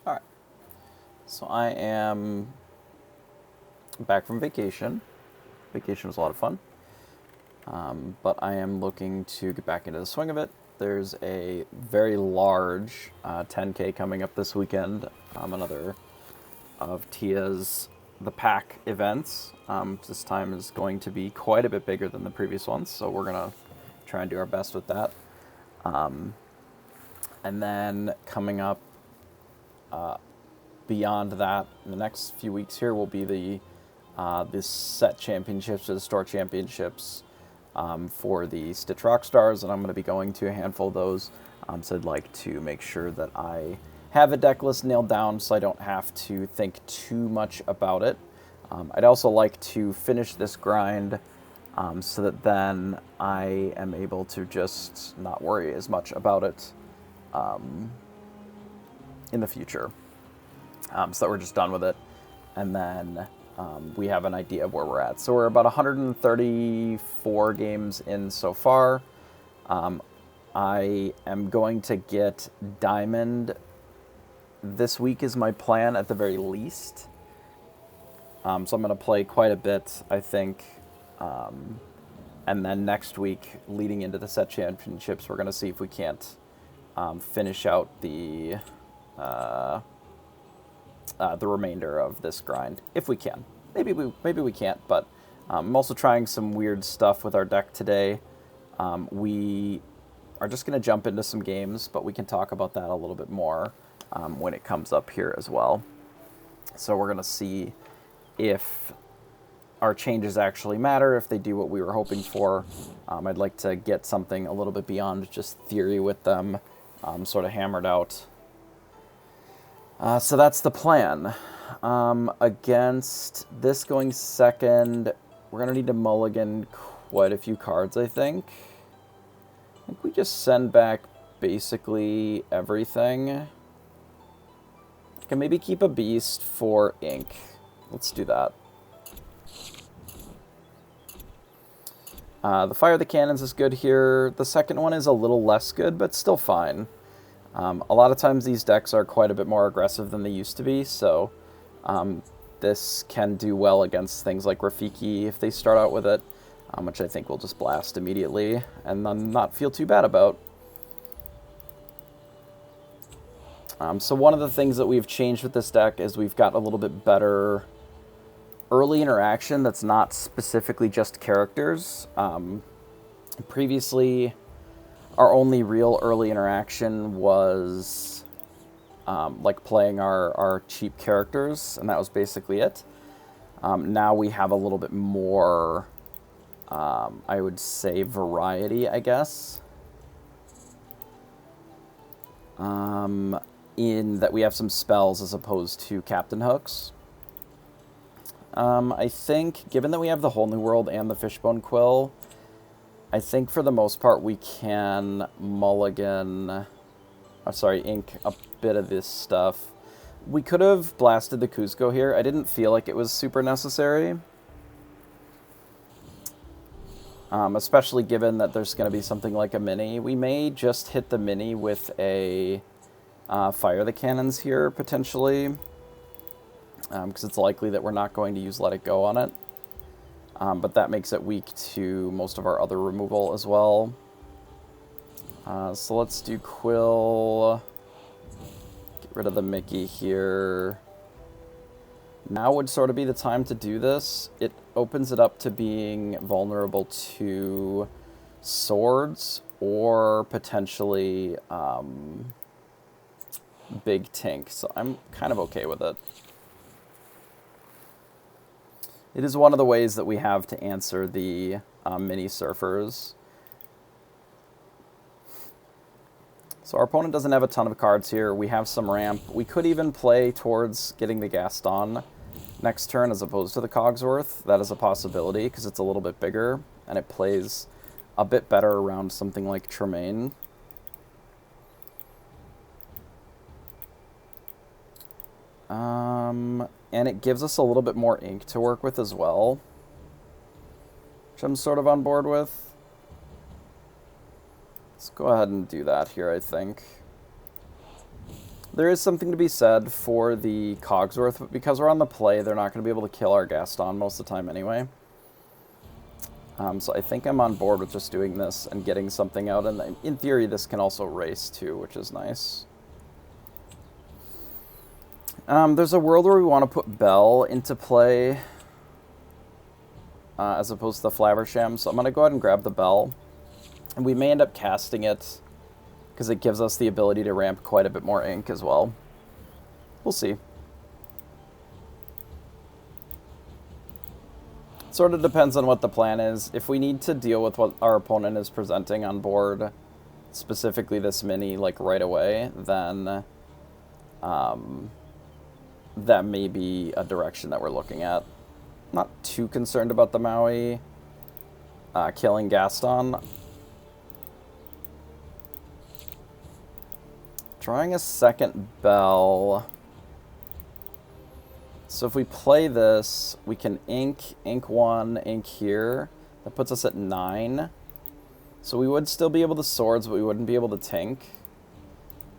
Alright, so I am back from vacation. Vacation was a lot of fun, but I am looking to get back into the swing of it. There's a very large 10K coming up this weekend, another of Tia's The Pack events. This time is going to be quite a bit bigger than the previous ones, so we're going to try and do our best with that. And then coming up beyond that, in the next few weeks here, will be the set championships or the store championships for the Stitch Rockstars, and I'm going to be going to a handful of those. So I'd like to make sure that I have a deck list nailed down so I don't have to think too much about it. I'd also like to finish this grind so that then I am able to just not worry as much about it in the future. So that we're just done with it. And then we have an idea of where we're at. So we're about 134 games in so far. I am going to get Diamond this week is my plan at the very least. So I'm going to play quite a bit, I think. And then next week, leading into the set championships, we're going to see if we can't finish out the remainder of this grind, if we can. Maybe we can't, but I'm also trying some weird stuff with our deck today. We are just going to jump into some games, but we can talk about that a little bit more when it comes up here as well. So we're going to see if our changes actually matter, if they do what we were hoping for. I'd like to get something a little bit beyond just theory with them, sort of hammered out. So that's the plan. Against this going second, we're going to need to mulligan quite a few cards, I think. I think we just send back basically everything. I can maybe keep a beast for ink. Let's do that. The Fire the Cannons is good here. The second one is a little less good, but still fine. A lot of times these decks are quite a bit more aggressive than they used to be, so this can do well against things like Rafiki if they start out with it, which I think we'll just blast immediately and then not feel too bad about. So one of the things that we've changed with this deck is we've got a little bit better early interaction that's not specifically just characters. Previously, our only real early interaction was like playing our cheap characters, and that was basically it. Now we have a little bit more, I would say, variety, I guess. In that we have some spells as opposed to Captain Hooks. I think, given that we have the Whole New World and the Fishbone Quill, I think for the most part we can mulligan, ink a bit of this stuff. We could have blasted the Cusco here. I didn't feel like it was super necessary. Especially given that there's going to be something like a mini. We may just hit the mini with a Fire the Cannons here, potentially. Because it's likely that we're not going to use Let It Go on it. But that makes it weak to most of our other removal as well. So let's do Quill. Get rid of the Mickey here. Now would sort of be the time to do this. It opens it up to being vulnerable to swords or potentially Big Tink. So I'm kind of okay with it. It is one of the ways that we have to answer the mini surfers. So our opponent doesn't have a ton of cards here. We have some ramp. We could even play towards getting the Gaston next turn as opposed to the Cogsworth. That is a possibility because it's a little bit bigger and it plays a bit better around something like Tremaine. And it gives us a little bit more ink to work with as well, which I'm sort of on board with. Let's go ahead and do that here, I think. There is something to be said for the Cogsworth, but because we're on the play, they're not going to be able to kill our Gaston most of the time anyway. So I think I'm on board with just doing this and getting something out, and in theory this can also race too, which is nice. There's a world where we want to put Bell into play as opposed to the Flaversham, so I'm going to go ahead and grab the Bell. And we may end up casting it because it gives us the ability to ramp quite a bit more ink as well. We'll see. Sort of depends on what the plan is. If we need to deal with what our opponent is presenting on board, specifically this mini, like right away, then that may be a direction that we're looking at. Not too concerned about the Maui killing Gaston. Drawing a second Bell. So if we play this, we can ink 1, ink here. That puts us at 9. So we would still be able to swords, but we wouldn't be able to tink.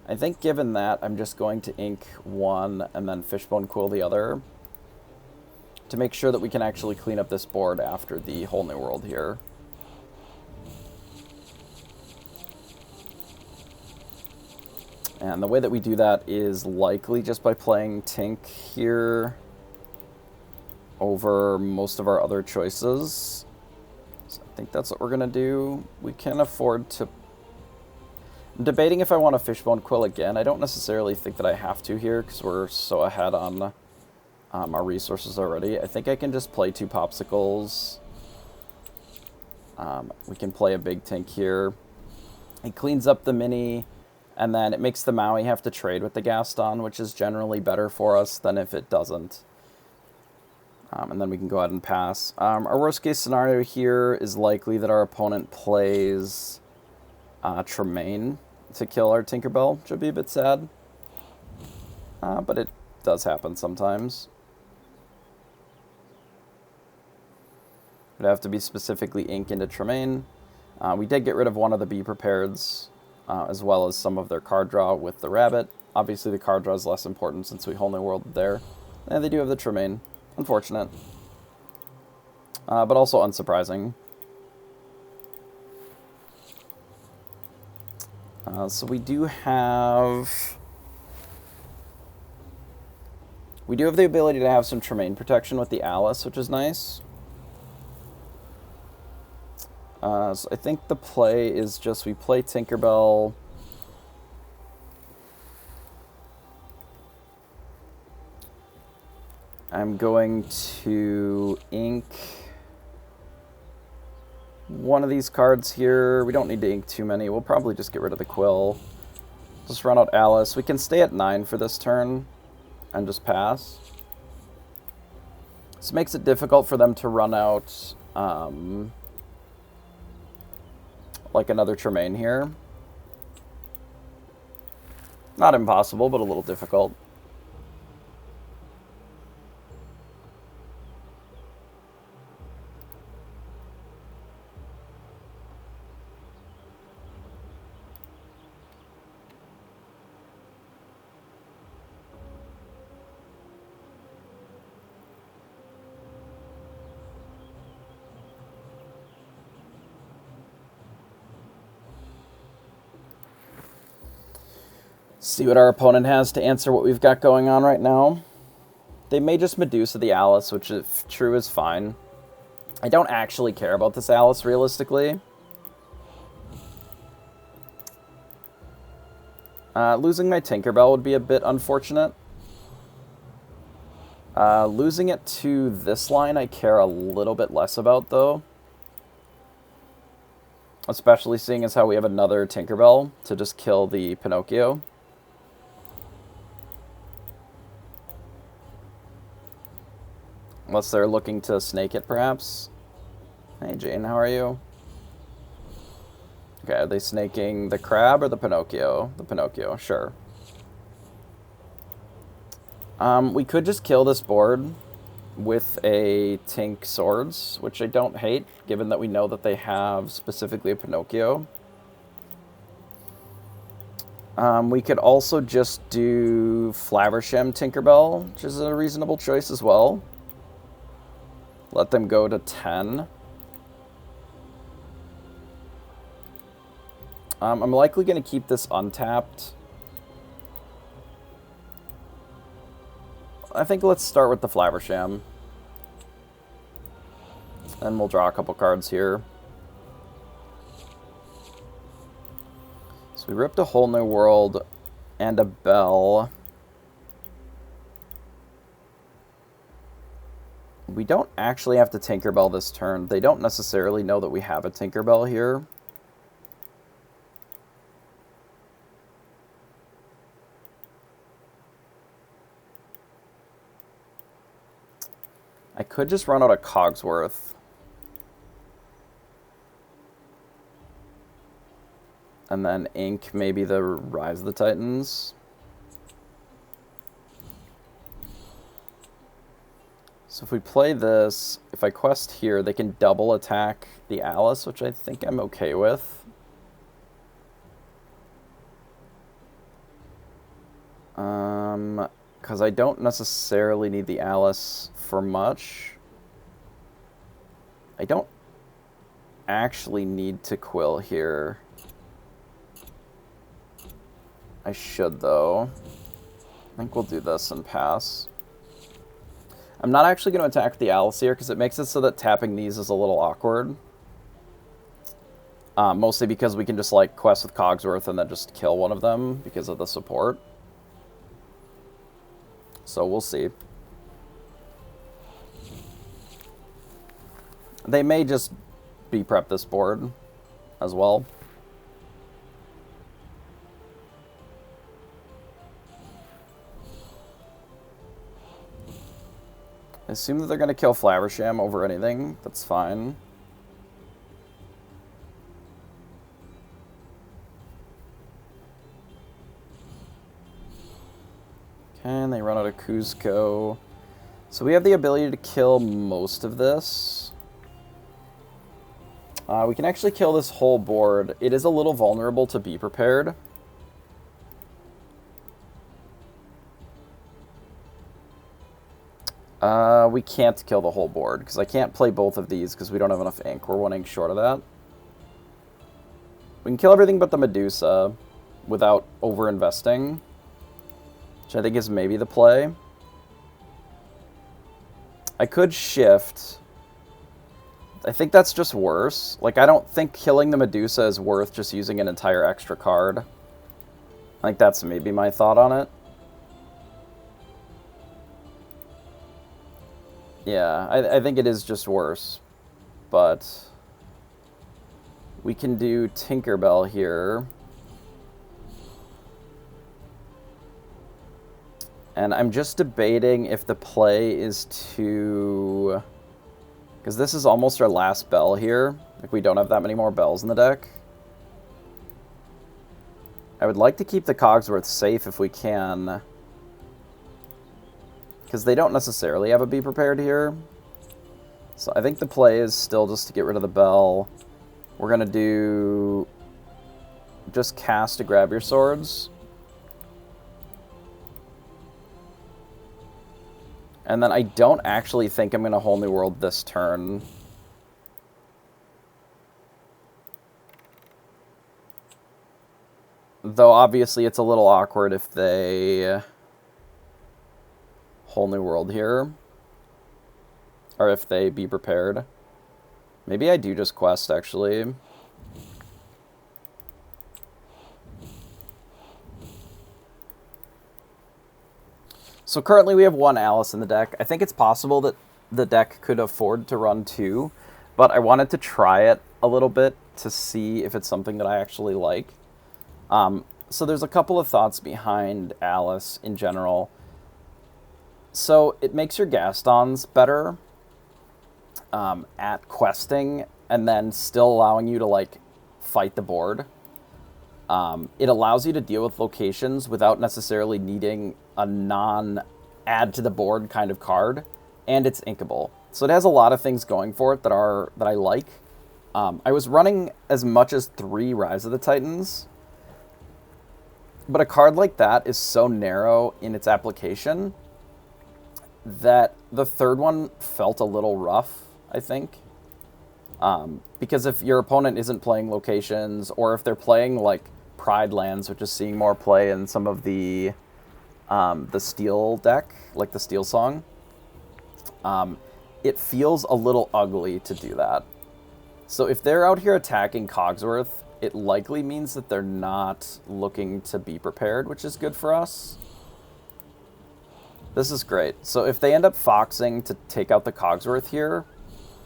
I think given that, I'm just going to ink 1 and then Fishbone Quill the other to make sure that we can actually clean up this board after the whole new world here. And the way that we do that is likely just by playing Tink here over most of our other choices. So I think that's what we're going to do. We can afford to... I'm debating if I want a Fishbone Quill again. I don't necessarily think that I have to here because we're so ahead on our resources already. I think I can just play 2 Popsicles. We can play a big Tink here. It cleans up the mini, and then it makes the Maui have to trade with the Gaston, which is generally better for us than if it doesn't. And then we can go ahead and pass. Our worst case scenario here is likely that our opponent plays Tremaine to kill our Tinkerbell, which would be a bit sad. But it does happen sometimes. It would have to be specifically ink into Tremaine. We did get rid of one of the Be Prepareds, as well as some of their card draw with the Rabbit. Obviously the card draw is less important since we whole new world there. And they do have the Tremaine. Unfortunate. But also unsurprising. So we do have the ability to have some Tremaine protection with the Alice, which is nice. So I think the play is just we play Tinkerbell. I'm going to ink one of these cards here. We don't need to ink too many. We'll probably just get rid of the Quill. Just run out Alice. We can stay at 9 for this turn and just pass. This makes it difficult for them to run out like another Tremaine here. Not impossible, but a little difficult. See what our opponent has to answer what we've got going on right now. They may just Medusa the Alice, which if true is fine. I don't actually care about this Alice realistically. Losing my Tinkerbell would be a bit unfortunate. Losing it to this line I care a little bit less about though. Especially seeing as how we have another Tinkerbell to just kill the Pinocchio. Unless they're looking to snake it, perhaps. Hey, Jane, how are you? Okay, are they snaking the crab or the Pinocchio? The Pinocchio, sure. We could just kill this board with a Tink Swords, which I don't hate, given that we know that they have specifically a Pinocchio. We could also just do Flaversham Tinkerbell, which is a reasonable choice as well. Let them go to 10. I'm likely going to keep this untapped. I think let's start with the Flaversham. And we'll draw a couple cards here. So we ripped a Whole New World and a Bell. We don't actually have to Tinkerbell this turn. They don't necessarily know that we have a Tinkerbell here. I could just run out of Cogsworth. And then ink maybe the Rise of the Titans. So if we play this, if I quest here, they can double attack the Alice, which I think I'm okay with. Because I don't necessarily need the Alice for much. I don't actually need to Quill here. I should, though. I think we'll do this and pass. I'm not actually going to attack the Alice here because it makes it so that tapping these is a little awkward. Mostly because we can just like quest with Cogsworth and then just kill one of them because of the support. So we'll see. They may just B-prep this board as well. I assume that they're going to kill Flaversham over anything. That's fine. Okay, and they run out of Kuzco. So we have the ability to kill most of this. We can actually kill this whole board. It is a little vulnerable to Be Prepared. We can't kill the whole board, because I can't play both of these, because we don't have enough ink. We're 1 ink short of that. We can kill everything but the Medusa, without over-investing, which I think is maybe the play. I could shift. I think that's just worse. Like, I don't think killing the Medusa is worth just using an entire extra card. I think that's maybe my thought on it. Yeah, I think it is just worse, but we can do Tinkerbell here. And I'm just debating if the play is to... Because this is almost our last Bell here. Like, we don't have that many more Bells in the deck. I would like to keep the Cogsworth safe if we can. Because they don't necessarily have a Be Prepared here. So I think the play is still just to get rid of the Bell. We're going to do... just cast to grab your swords. And then I don't actually think I'm going to Whole New World this turn. Though obviously it's a little awkward if they... Whole New World here. Or if they Be Prepared. Maybe I do just quest, actually. So currently we have 1 Alice in the deck. I think it's possible that the deck could afford to run 2, but I wanted to try it a little bit to see if it's something that I actually like. So there's a couple of thoughts behind Alice in general. So it makes your Gastons better at questing and then still allowing you to like fight the board. It allows you to deal with locations without necessarily needing a non-add to the board kind of card, and it's inkable. So it has a lot of things going for it that I like. I was running as much as 3 Rise of the Titans, But a card like that is so narrow in its application that the third one felt a little rough, I think. Because if your opponent isn't playing locations, or if they're playing like Pride lands, which is seeing more play in some of the steel deck, like the Steel Song, it feels a little ugly to do that. So if they're out here attacking Cogsworth, it likely means that they're not looking to be prepared, which is good for us. This is great. So if they end up foxing to take out the Cogsworth here,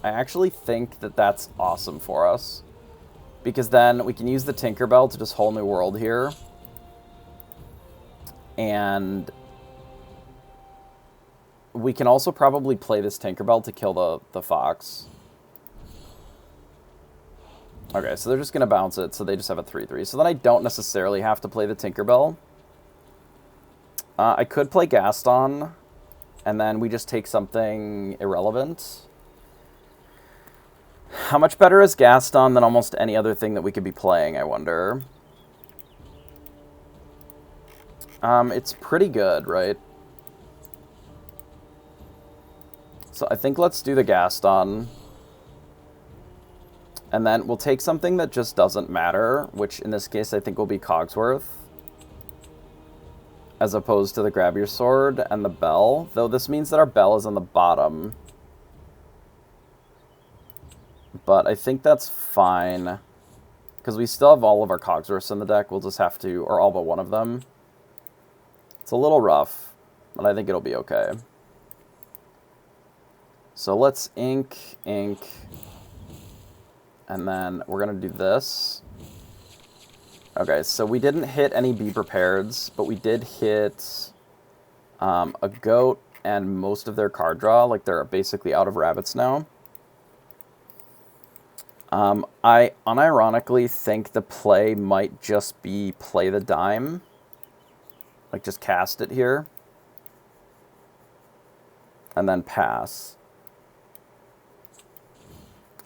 I actually think that that's awesome for us. Because then we can use the Tinkerbell to just Whole New World here. And we can also probably play this Tinkerbell to kill the Fox. Okay, so they're just going to bounce it, so they just have a 3-3. So then I don't necessarily have to play the Tinkerbell. I could play Gaston, and then we just take something irrelevant. How much better is Gaston than almost any other thing that we could be playing, I wonder? It's pretty good, right? So I think let's do the Gaston. And then we'll take something that just doesn't matter, which in this case I think will be Cogsworth, as opposed to the Grab Your Sword and the Bell, though this means that our Bell is on the bottom. But I think that's fine, because we still have all of our Cogsworths in the deck. We'll just have to, or all but one of them. It's a little rough, but I think it'll be okay. So let's ink, and then we're going to do this. Okay, so we didn't hit any Be Prepareds, but we did hit a Goat and most of their card draw. Like, they're basically out of rabbits now. I unironically think the play might just be play the dime. Like, just cast it here. And then pass.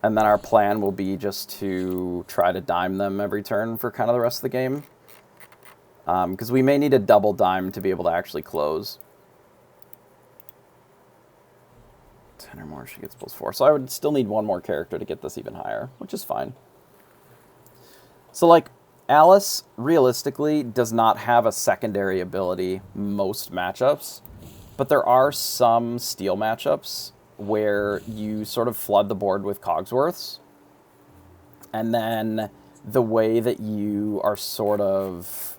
And then our plan will be just to try to dime them every turn for kind of the rest of the game. Because we may need a double dime to be able to actually close. 10 or more, she gets +4. So I would still need one more character to get this even higher, which is fine. So, like, Alice, realistically, does not have a secondary ability most matchups. But there are some steel matchups where you sort of flood the board with Cogsworths. And then the way that you are sort of...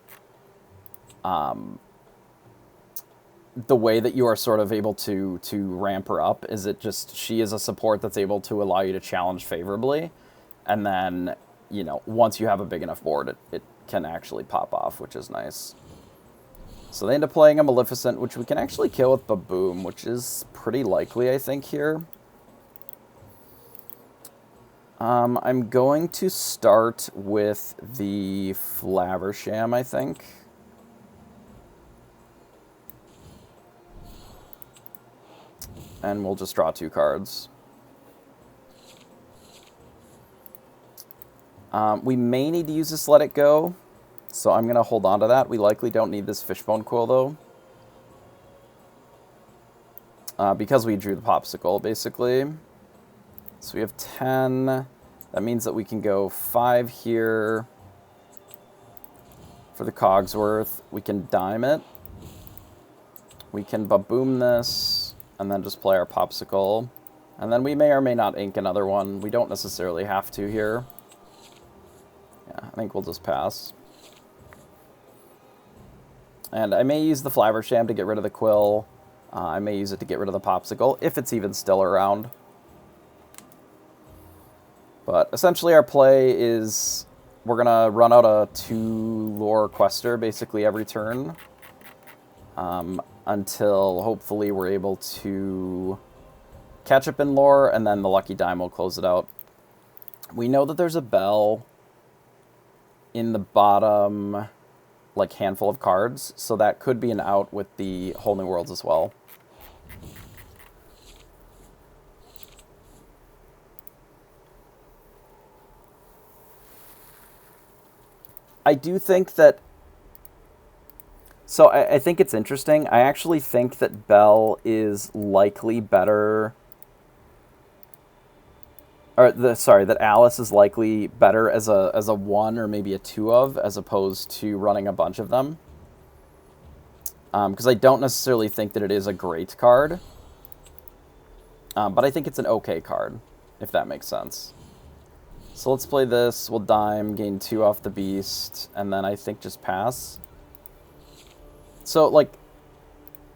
able to ramp her up is it just, she is a support that's able to allow you to challenge favorably. And then, you know, once you have a big enough board, it can actually pop off, which is nice. So they end up playing a Maleficent, which we can actually kill with Baboom, which is pretty likely, I think, here. I'm going to start with the Flaversham, I think. And we'll just draw 2 cards. We may need to use this Let It Go, so I'm going to hold on to that. We likely don't need this Fishbone Quill, though. Because we drew the Popsicle, basically. So we have 10. That means that we can go 5 here for the Cogsworth. We can dime it. We can Baboom this, and then just play our Popsicle. And then we may or may not ink another one. We don't necessarily have to here. Yeah, I think we'll just pass. And I may use the Flaversham to get rid of the Quill. I may use it to get rid of the Popsicle, if it's even still around. But essentially our play is we're going to run out a 2 lore quester basically every turn. Until hopefully we're able to catch up in lore, and then the Lucky Dime will close it out. We know that there's a Bell in the bottom, like, handful of cards, so that could be an out with the Whole New Worlds as well. I do think that So I think it's interesting. I actually think that Belle is likely better, or that Alice is likely better as a one or maybe a two of, as opposed to running a bunch of them. Because I don't necessarily think that it is a great card, but I think it's an okay card, if that makes sense. So let's play this. We'll dime, gain 2 off the beast, and then I think just pass. So, like,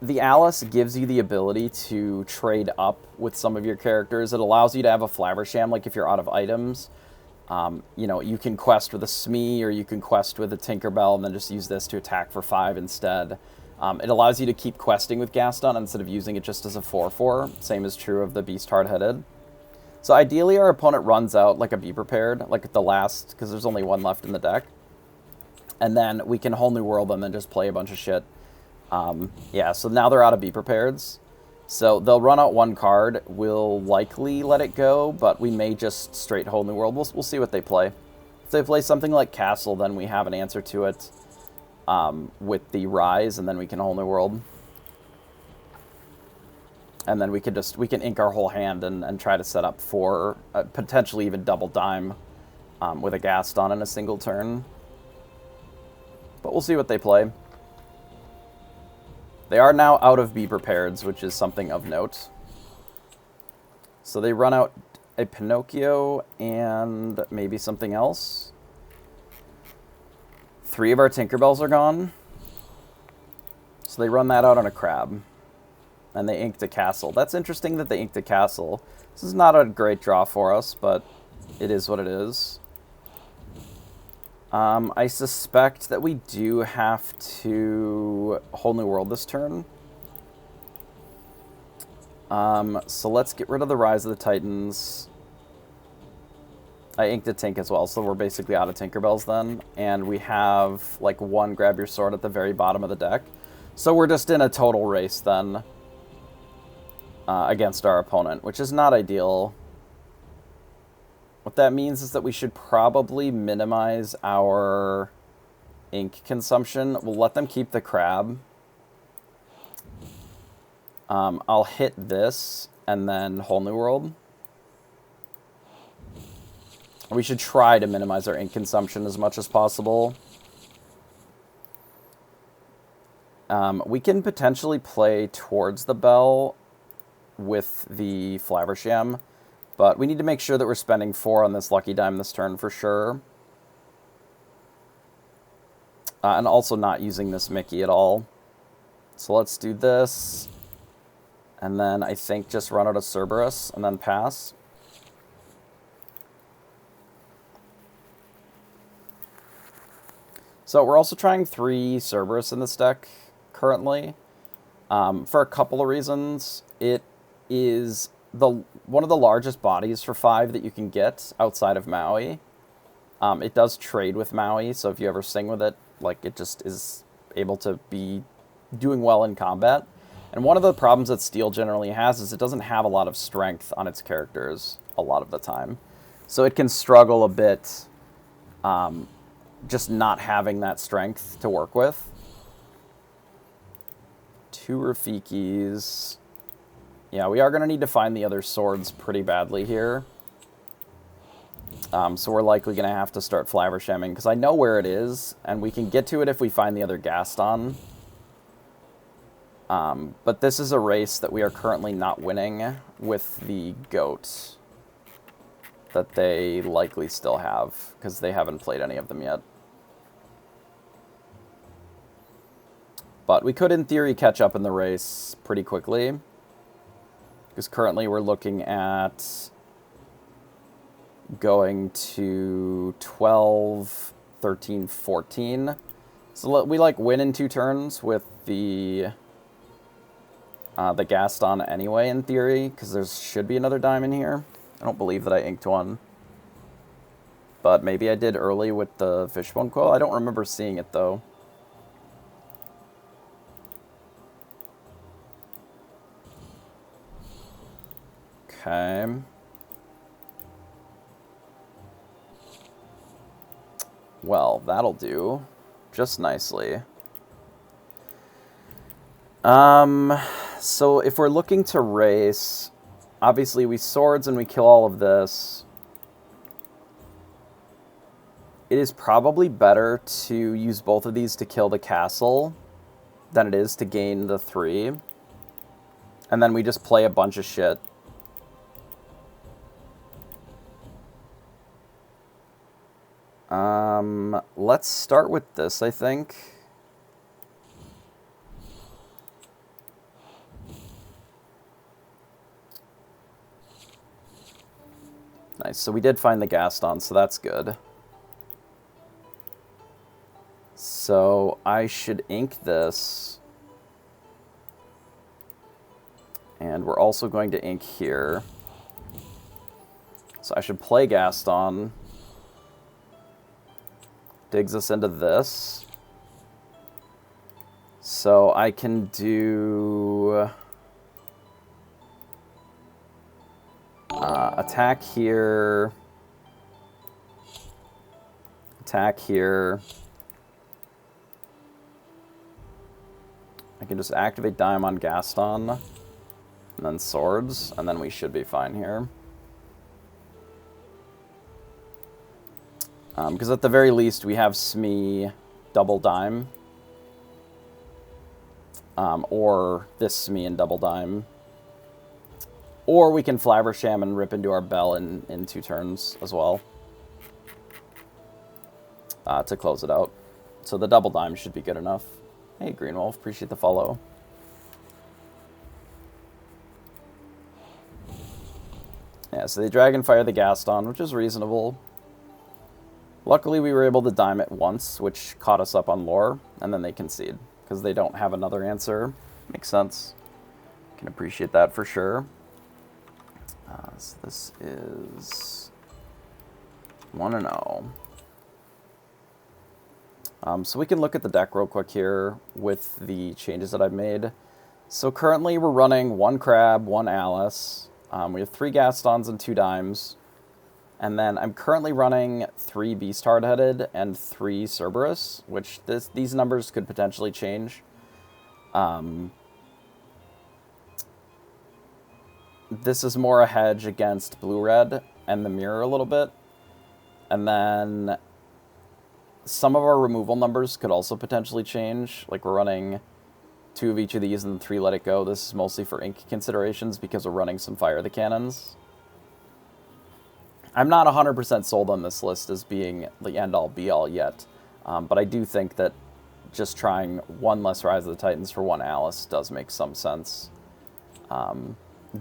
the Alice gives you the ability to trade up with some of your characters. It allows you to have a Flaversham, like if you're out of items. You know, you can quest with a Smee, or you can quest with a Tinkerbell, and then just use this to attack for 5 instead. It allows you to keep questing with Gaston instead of using it just as a 4/4. Same is true of the Beast Hard-Headed. So ideally our opponent runs out like a Be Prepared, like at the last, because there's only one left in the deck. And then we can Whole New World them and just play a bunch of shit. Yeah, so now they're out of Be Prepareds. So they'll run out one card. We'll likely let it go, but we may just straight Whole New World. We'll see what they play. If they play something like Castle, then we have an answer to it with the Rise, and then we can Whole New World. And then we can ink our whole hand and try to set up for potentially even double dime with a Gaston in a single turn. But we'll see what they play. They are now out of Be Prepareds, which is something of note. So they run out a Pinocchio and maybe something else. 3 of our Tinkerbells are gone. So they run that out on a Crab. And they inked a Castle. That's interesting that they inked a Castle. This is not a great draw for us, but it is what it is. I suspect that we do have to Whole New World this turn. So let's get rid of the Rise of the Titans. I inked a Tink as well, so we're basically out of Tinkerbells then. And we have, like, 1 Grab Your Sword at the very bottom of the deck. So we're just in a total race then against our opponent, which is not ideal. What that means is that we should probably minimize our ink consumption. We'll let them keep the Crab. I'll hit this and then Whole New World. We should try to minimize our ink consumption as much as possible. We can potentially play towards the Bell with the Flaversham, but we need to make sure that we're spending 4 on this Lucky Dime this turn for sure. And also not using this Mickey at all. So let's do this. And then I think just run out of Cerberus and then pass. So we're also trying 3 Cerberus in this deck currently for a couple of reasons. It is one of the largest bodies for 5 that you can get outside of Maui. It does trade with Maui, so if you ever sing with it, like, it just is able to be doing well in combat. And one of the problems that Steel generally has is it doesn't have a lot of strength on its characters a lot of the time. So it can struggle a bit just not having that strength to work with. 2 Rafikis. Yeah, we are going to need to find the other swords pretty badly here. So we're likely going to have to start Flavershamming, because I know where it is, and we can get to it if we find the other Gaston. But this is a race that we are currently not winning with the goat that they likely still have, because they haven't played any of them yet. But we could, in theory, catch up in the race pretty quickly, because currently we're looking at going to 12, 13, 14. So we, like, win in 2 turns with the Gaston anyway, in theory, because there should be another diamond here. I don't believe that I inked one. But maybe I did early with the Fishbone Quill. I don't remember seeing it, though. Okay. Well, that'll do just nicely. So if we're looking to race, obviously we swords and we kill all of this. It is probably better to use both of these to kill the castle than it is to gain the 3. And then we just play a bunch of shit. Let's start with this, I think. Nice, so we did find the Gaston, so that's good. So I should ink this. And we're also going to ink here. So I should play Gaston. Digs us into this. So I can do... attack here. Attack here. I can just activate Dime on Gaston. And then swords. And then we should be fine here. Because at the very least, we have Smee double Dime. Or this Smee and double Dime. Or we can Flaversham and rip into our Bell in 2 turns as well. To close it out. So the double Dime should be good enough. Hey, Green Wolf, appreciate the follow. Yeah, so they Dragonfire the Gaston, which is reasonable. Luckily, we were able to Dime it once, which caught us up on lore, and then they concede, because they don't have another answer. Makes sense. Can appreciate that for sure. So this is 1-0. So we can look at the deck real quick here with the changes that I've made. So currently we're running 1 Crab, 1 Alice. We have 3 Gastons and 2 Dimes. And then I'm currently running 3 Beast Hard-Headed and 3 Cerberus, which these numbers could potentially change. This is more a hedge against blue-red and the mirror a little bit. And then some of our removal numbers could also potentially change. Like we're running 2 of each of these and 3 Let It Go. This is mostly for ink considerations because we're running some Fire the Cannons. I'm not 100% sold on this list as being the end-all, be-all yet. But I do think that just trying 1 less Rise of the Titans for 1 Alice does make some sense.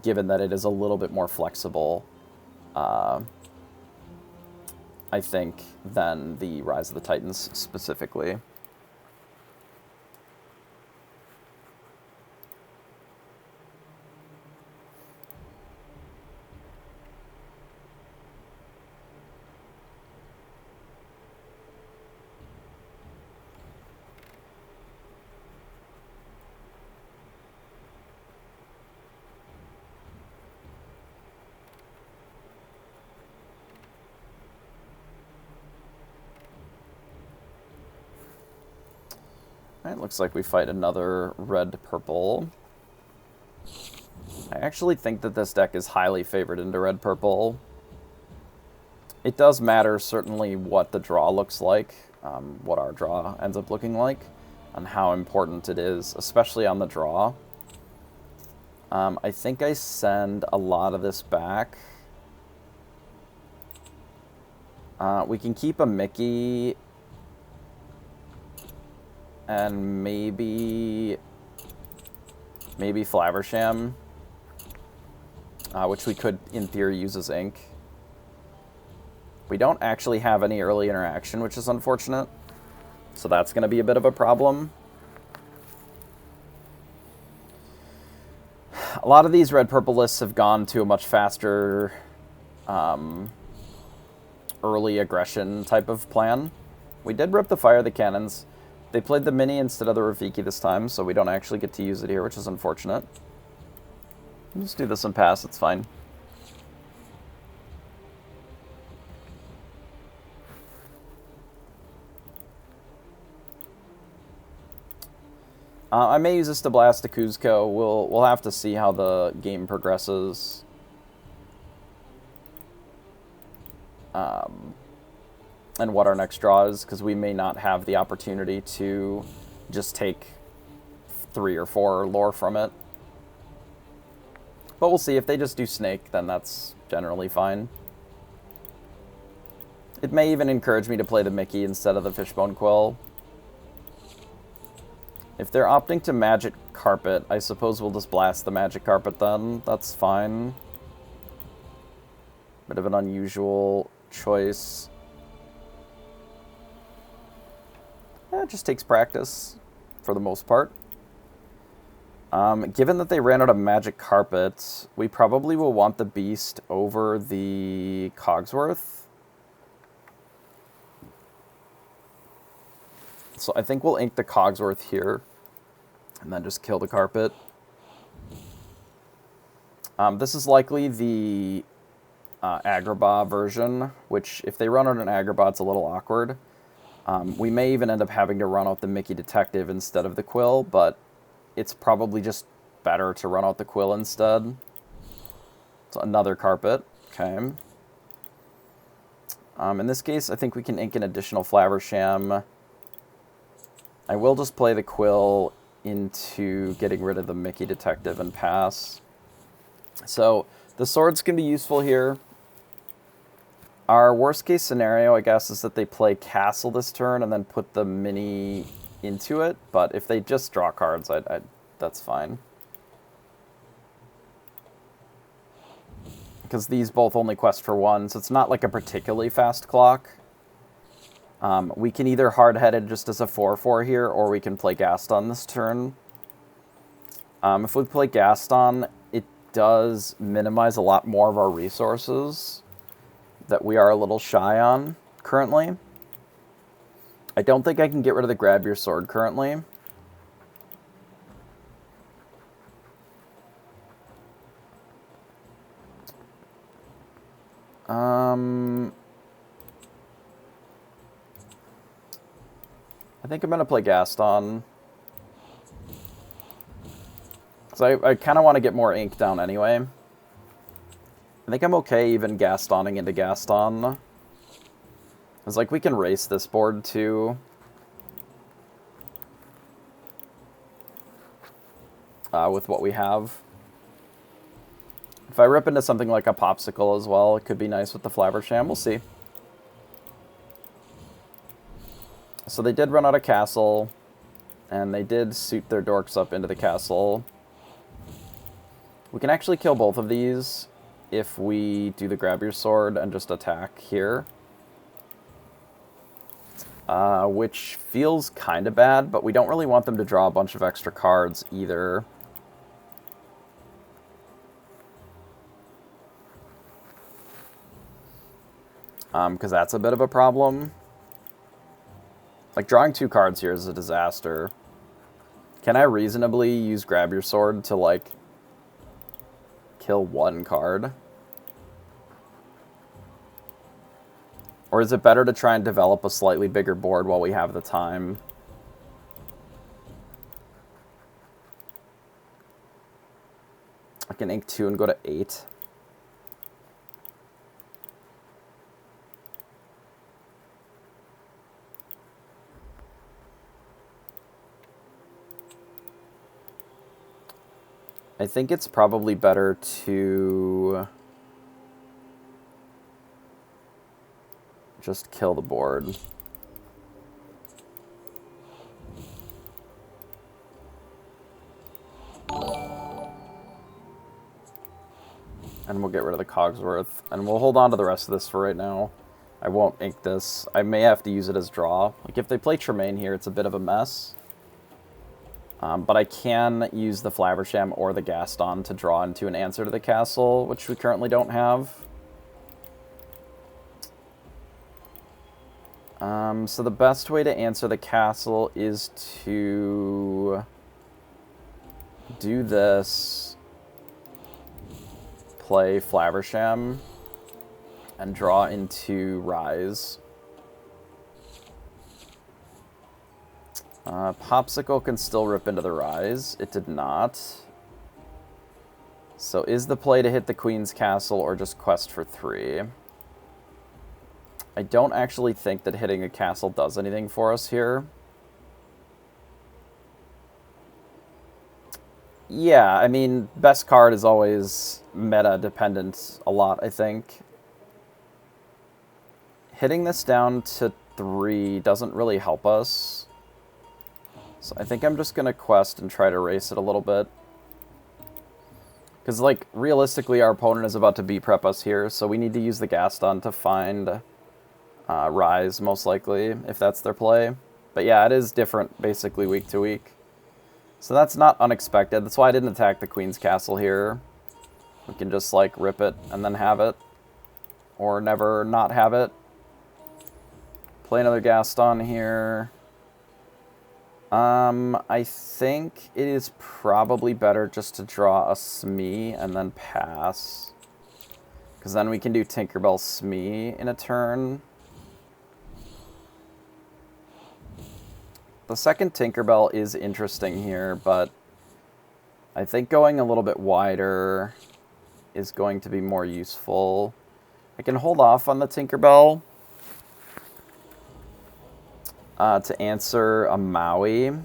Given that it is a little bit more flexible, I think, than the Rise of the Titans specifically. Alright, looks like we fight another red-purple. I actually think that this deck is highly favored into red-purple. It does matter, certainly, what the draw looks like, what our draw ends up looking like, and how important it is, especially on the draw. I think I send a lot of this back. We can keep a Mickey... and maybe Flaversham, which we could, in theory, use as ink. We don't actually have any early interaction, which is unfortunate. So that's going to be a bit of a problem. A lot of these red-purple lists have gone to a much faster early aggression type of plan. We did rip the Fire the Cannons. They played the Mini instead of the Rafiki this time, so we don't actually get to use it here, which is unfortunate. Let's do this and pass, it's fine. I may use this to blast a Kuzco. We'll have to see how the game progresses. And what our next draw is, because we may not have the opportunity to just take 3 or 4 lore from it. But we'll see. If they just do Snake, then that's generally fine. It may even encourage me to play the Mickey instead of the Fishbone Quill. If they're opting to Magic Carpet, I suppose we'll just blast the Magic Carpet then. That's fine. Bit of an unusual choice. Yeah, it just takes practice for the most part. Given that they ran out of Magic Carpet, we probably will want the Beast over the Cogsworth. So I think we'll ink the Cogsworth here, and then just kill the Carpet. This is likely the Agrabah version, which if they run out an Agrabah, it's a little awkward. We may even end up having to run out the Mickey Detective instead of the Quill, but it's probably just better to run out the Quill instead. So another Carpet. Okay. In this case, I think we can ink an additional Flaversham. I will just play the Quill into getting rid of the Mickey Detective and pass. So the swords can be useful here. Our worst case scenario, I guess, is that they play Castle this turn and then put the mini into it. But if they just draw cards, that's fine. Because these both only quest for 1, so it's not like a particularly fast clock. We can either hard-headed just as a 4/4 here, or we can play Gaston this turn. If we play Gaston, it does minimize a lot more of our resources that we are a little shy on currently. I don't think I can get rid of the Grab Your Sword currently. I think I'm going to play Gaston. So I kind of want to get more ink down anyway. I think I'm okay even Gastoning into Gaston. It's like we can race this board too. With what we have. If I rip into something like a Popsicle as well, it could be nice with the Flaversham. We'll see. So they did run out of castle, and they did suit their dorks up into the castle. We can actually kill both of these if we do the Grab Your Sword and just attack here. Which feels kind of bad, but we don't really want them to draw a bunch of extra cards either. Because that's a bit of a problem. Like, drawing 2 cards here is a disaster. Can I reasonably use Grab Your Sword to, like, kill 1 card? Or is it better to try and develop a slightly bigger board while we have the time? I can ink 2 and go to 8. I think it's probably better to just kill the board. And we'll get rid of the Cogsworth. And we'll hold on to the rest of this for right now. I won't ink this. I may have to use it as draw. Like, if they play Tremaine here, it's a bit of a mess. But I can use the Flaversham or the Gaston to draw into an answer to the castle, which we currently don't have. So the best way to answer the castle is to do this, play Flaversham, and draw into Rise. Popsicle can still rip into the Rise. It did not. So is the play to hit the Queen's Castle or just quest for 3? I don't actually think that hitting a castle does anything for us here. Yeah, I mean, best card is always meta-dependent a lot, I think. Hitting this down to 3 doesn't really help us. So I think I'm just going to quest and try to race it a little bit. Because, like, realistically, our opponent is about to B-prep us here, so we need to use the Gaston to find Rise, most likely, if that's their play. But yeah, it is different, basically, week to week. So that's not unexpected. That's why I didn't attack the Queen's Castle here. We can just, like, rip it and then have it. Or never not have it. Play another Gaston here. I think it is probably better just to draw a Smee and then pass. Because then we can do Tinkerbell Smee in a turn. The second Tinkerbell is interesting here, but I think going a little bit wider is going to be more useful. I can hold off on the Tinkerbell to answer a Maui, which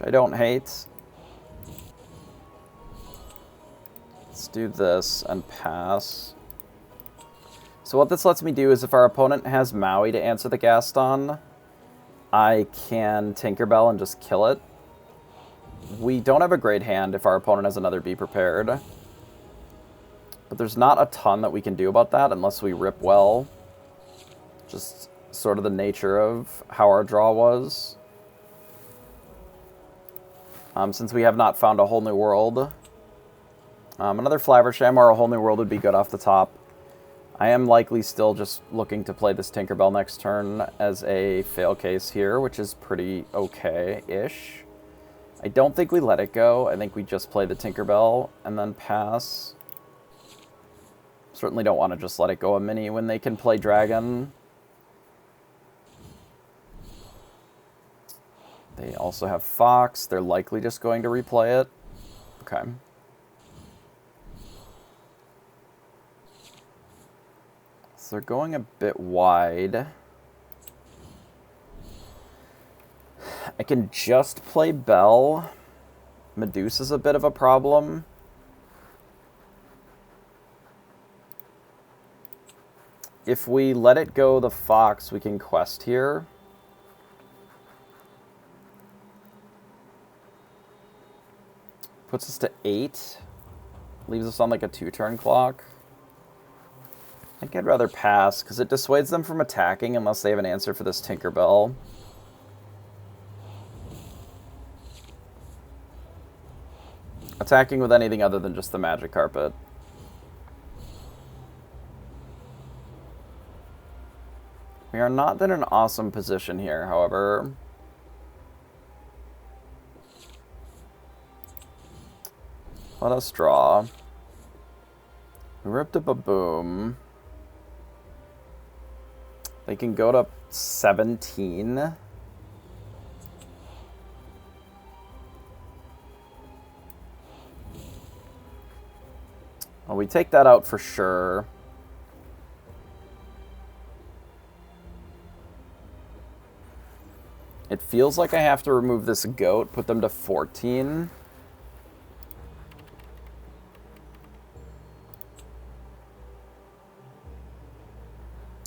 I don't hate. Let's do this and pass. So what this lets me do is if our opponent has Maui to answer the Gaston, I can Tinkerbell and just kill it. We don't have a great hand if our opponent has another Be Prepared. But there's not a ton that we can do about that unless we rip well. Just sort of the nature of how our draw was. Since we have not found a whole new world. Another Flaversham or a whole new world would be good off the top. I am likely still just looking to play this Tinkerbell next turn as a fail case here, which is pretty okay-ish. I don't think we let it go. I think we just play the Tinkerbell and then pass. Certainly don't want to just let it go a mini when they can play Dragon. They also have Fox. They're likely just going to replay it. Okay. So they're going a bit wide. I can just play Belle. Medusa's a bit of a problem. If we let it go the Fox, we can quest here. Puts us to 8. Leaves us on like a 2-turn clock. I think I'd rather pass, because it dissuades them from attacking unless they have an answer for this Tinkerbell. Attacking with anything other than just the Magic Carpet. We are not in an awesome position here, however. Let us draw. We ripped up a Boom. They can go to 17. Well, we take that out for sure. It feels like I have to remove this goat, put them to 14.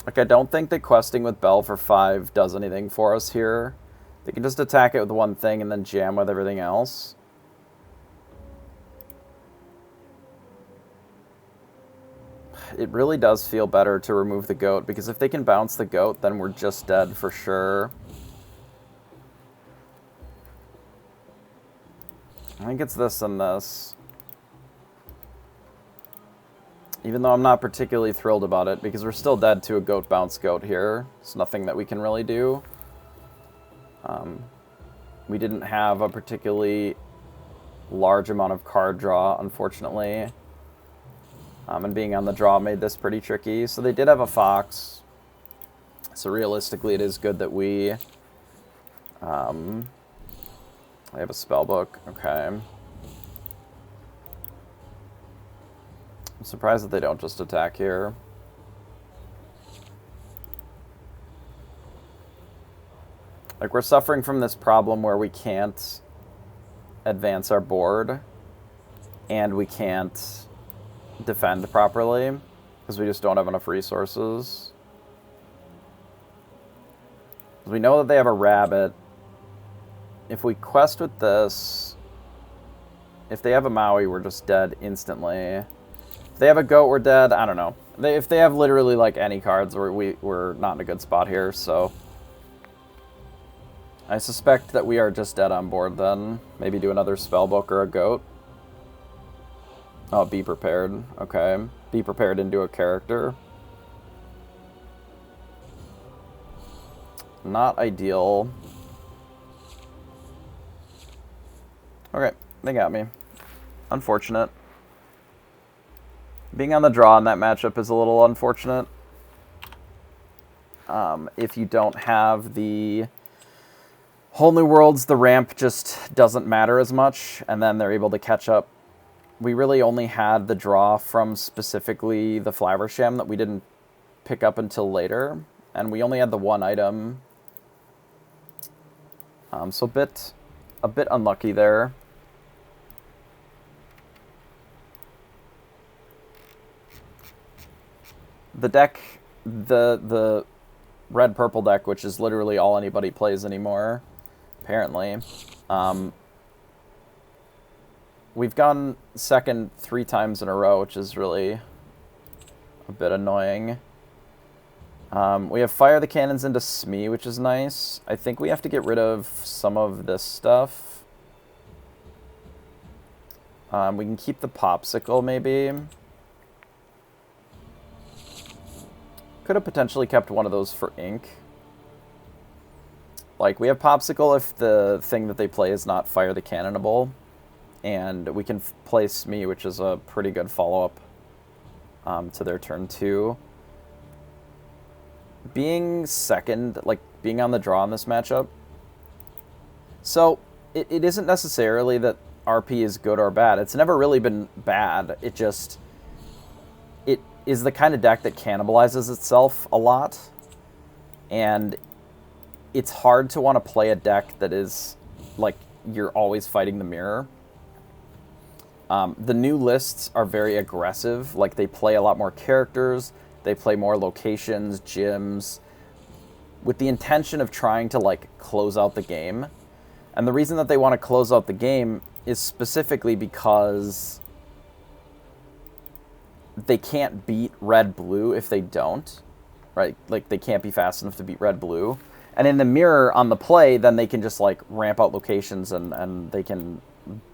Like, I don't think that questing with Belle for 5 does anything for us here. They can just attack it with one thing and then jam with everything else. It really does feel better to remove the goat, because if they can bounce the goat, then we're just dead for sure. I think it's this and this. Even though I'm not particularly thrilled about it, because we're still dead to a goat bounce goat here. It's nothing that we can really do. We didn't have a particularly large amount of card draw, unfortunately. And being on the draw made this pretty tricky. So they did have a Fox. So realistically, it is good that we... I have a spell book. Okay. I'm surprised that they don't just attack here. Like, we're suffering from this problem where we can't advance our board, and we can't defend properly, because we just don't have enough resources. We know that they have a rabbit. If we quest with this, if they have a Maui, we're just dead instantly. If they have a goat, we're dead. I don't know. If they have literally, like, any cards, we're not in a good spot here, so... I suspect that we are just dead on board then. Maybe do another spellbook or a goat. Oh, be prepared. Okay. Be prepared into a character. Not ideal. Okay, they got me. Unfortunate. Being on the draw in that matchup is a little unfortunate. If you don't have the... Whole New Worlds, the ramp just doesn't matter as much, and then they're able to catch up. We really only had the draw from specifically the Flaversham that we didn't pick up until later, and we only had the one item. So a bit unlucky there. The deck, the red-purple deck, which is literally all anybody plays anymore, apparently. We've gone second 3 times in a row, which is really a bit annoying. We have Fire the Cannons into Smee, which is nice. I think we have to get rid of some of this stuff. We can keep the Popsicle, maybe. Could have potentially kept one of those for ink. Like, we have Popsicle if the thing that they play is not Fire the Cannonable. And we can play Smee, which is a pretty good follow-up to their turn 2. Being second, like, being on the draw in this matchup. So, it isn't necessarily that RP is good or bad. It's never really been bad. It just... It is the kind of deck that cannibalizes itself a lot. And it's hard to want to play a deck that is, like, you're always fighting the mirror. The new lists are very aggressive. Like, they play a lot more characters. They play more locations, gyms, with the intention of trying to, like, close out the game. And the reason that they want to close out the game is specifically because they can't beat red-blue if they don't, right? Like, they can't be fast enough to beat red-blue. And in the mirror on the play, then they can just, like, ramp out locations and they can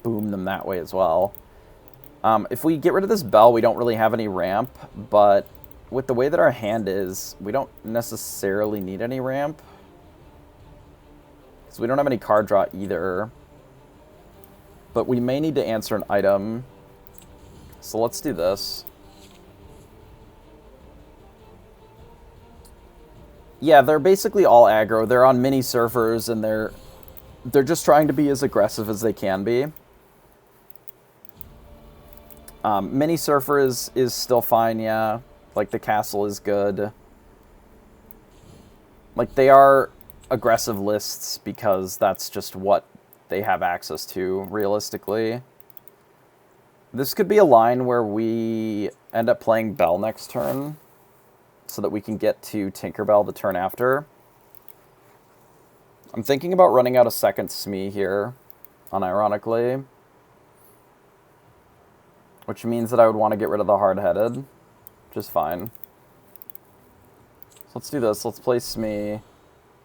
boom them that way as well. If we get rid of this bell, we don't really have any ramp, but with the way that our hand is, we don't necessarily need any ramp. Because we don't have any card draw either. But we may need to answer an item. So let's do this. Yeah, they're basically all aggro. They're on mini surfers, and they're just trying to be as aggressive as they can be. Mini surfer is still fine, yeah. Like, the castle is good. Like, they are aggressive lists because that's just what they have access to, realistically. This could be a line where we end up playing Bell next turn so that we can get to Tinkerbell the turn after. I'm thinking about running out a second Smee here, unironically. Which means that I would want to get rid of the hard-headed, which is fine. So let's do this. Let's play Smee,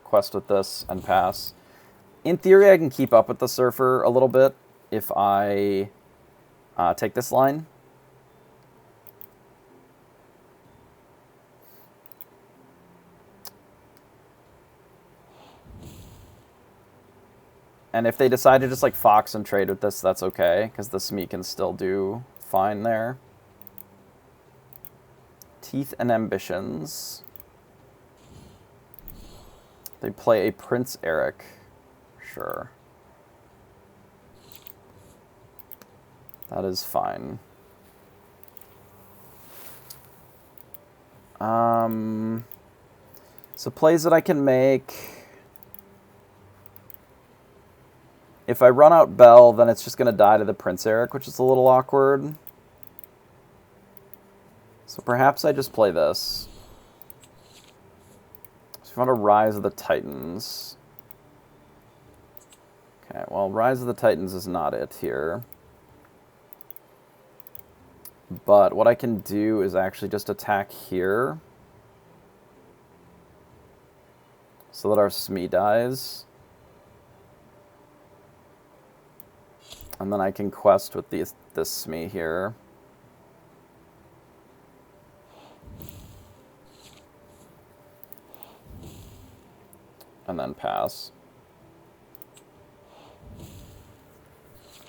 quest with this, and pass. In theory, I can keep up with the Surfer a little bit if I take this line. And if they decide to just, like, Fox and trade with this, that's okay, because the Smee can still do fine there. Teeth and Ambitions. They play a Prince Eric. Sure. That is fine. So plays that I can make. If I run out Bell, then it's just going to die to the Prince Eric, which is a little awkward. So perhaps I just play this. So if I want to Rise of the Titans. Okay, well, Rise of the Titans is not it here. But what I can do is actually just attack here. So that our Smee dies. And then I can quest with this Smee here. And then pass.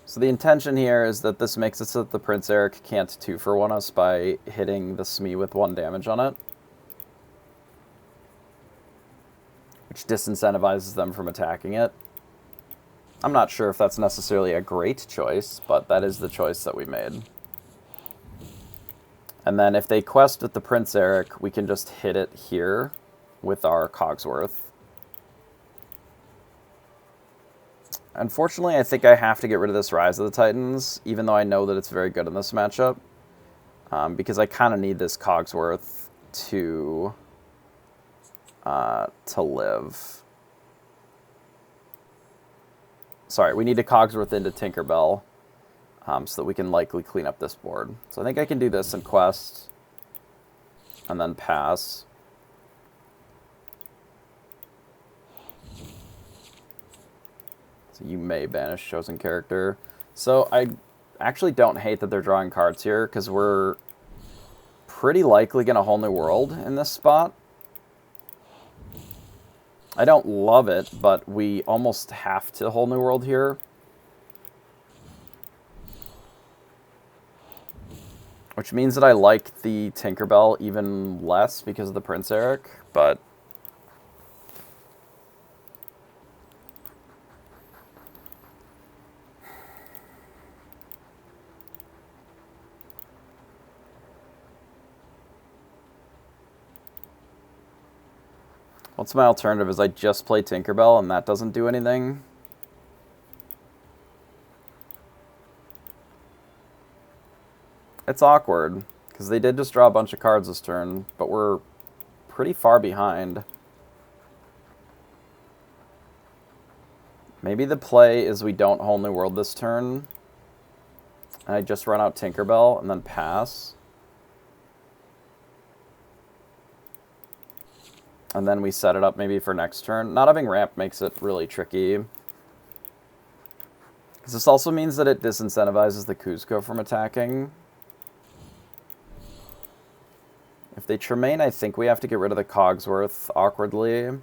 So the intention here is that this makes it so that the Prince Eric can't 2-for-1 us by hitting the Smee with 1 damage on it. Which disincentivizes them from attacking it. I'm not sure if that's necessarily a great choice, but that is the choice that we made. And then if they quest with the Prince Eric, we can just hit it here with our Cogsworth. Unfortunately, I think I have to get rid of this Rise of the Titans, even though I know that it's very good in this matchup. Because I kind of need this Cogsworth to live. Sorry, we need a Cogsworth into Tinkerbell so that we can likely clean up this board. So I think I can do this and quest, and then pass. So you may banish chosen character. So I actually don't hate that they're drawing cards here, because we're pretty likely going to Whole New World in this spot. I don't love it, but we almost have to Whole New World here. Which means that I like the Tinkerbell even less because of the Prince Eric, but... What's my alternative? Is I just play Tinkerbell and that doesn't do anything? It's awkward, because they did just draw a bunch of cards this turn, but we're pretty far behind. Maybe the play is we don't Whole New World this turn, and I just run out Tinkerbell and then pass. And then we set it up maybe for next turn. Not having ramp makes it really tricky. Because this also means that it disincentivizes the Kuzco from attacking. If they Tremaine, I think we have to get rid of the Cogsworth awkwardly.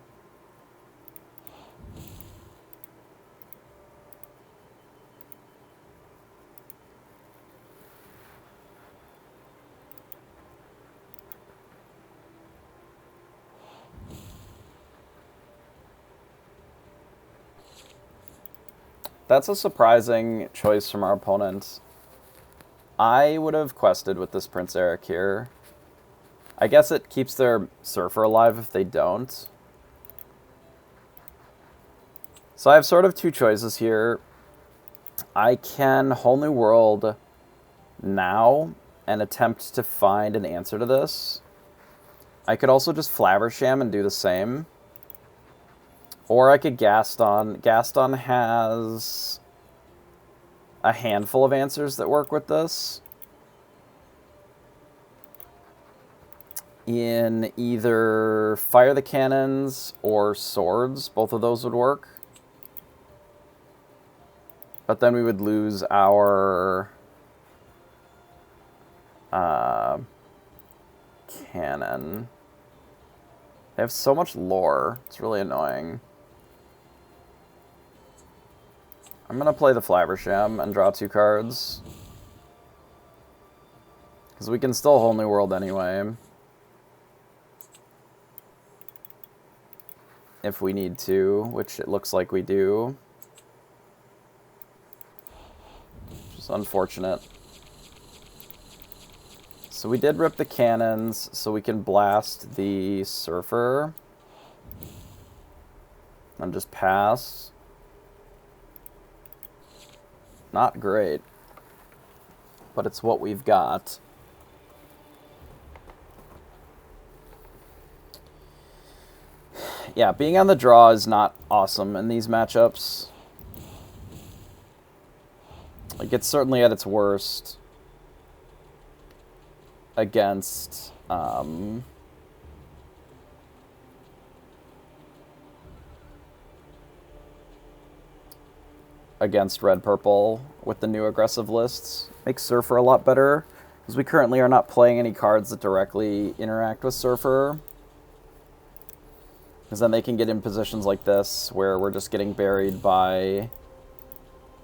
That's a surprising choice from our opponent. I would have quested with this Prince Eric here. I guess it keeps their Surfer alive if they don't. So I have sort of two choices here. I can Whole New World now and attempt to find an answer to this. I could also just Flaversham and do the same. Or I could Gaston. Gaston has a handful of answers that work with this. In either Fire the Cannons or Swords, both of those would work. But then we would lose our cannon. They have so much lore. It's really annoying. I'm going to play the Flaversham and draw 2 cards. Because we can still Whole New World anyway. if we need to, which it looks like we do. Which is unfortunate. So we did rip the cannons, so we can blast the Surfer. And just pass. Not great. But it's what we've got. Yeah, being on the draw is not awesome in these matchups. Like, it's certainly at its worst against against red-purple with the new aggressive lists. Makes Surfer a lot better, because we currently are not playing any cards that directly interact with Surfer. Because then they can get in positions like this, where we're just getting buried by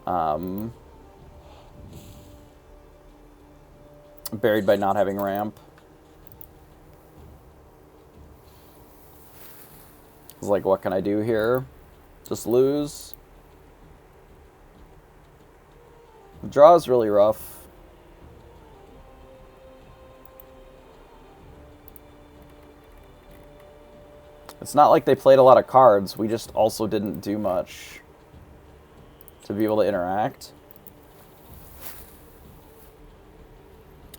not having ramp. It's like, what can I do here? Just lose? The draw is really rough. It's not like they played a lot of cards, we just also didn't do much to be able to interact.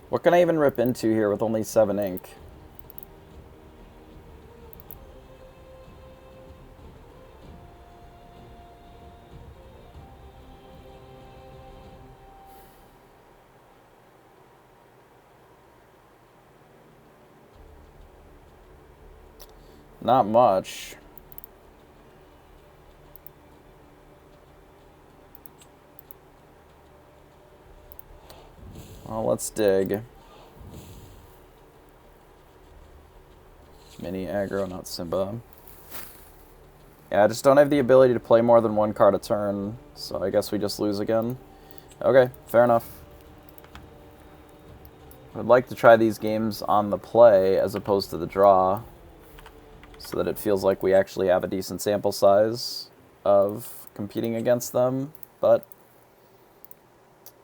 What can I even rip into here with only 7 ink? Not much. Well, let's dig. Mini aggro, not Simba. Yeah, I just don't have the ability to play more than one card a turn, so I guess we just lose again. Okay, fair enough. I'd like to try these games on the play as opposed to the draw, so that it feels like we actually have a decent sample size of competing against them, but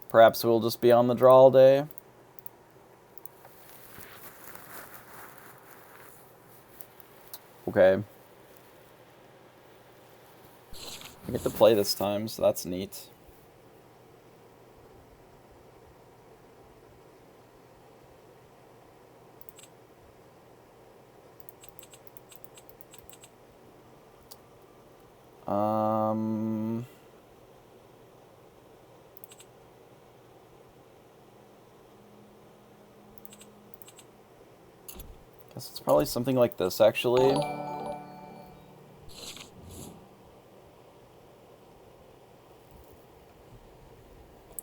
perhaps we'll just be on the draw all day. Okay. I get to play this time, so that's neat. Guess it's probably something like this, actually.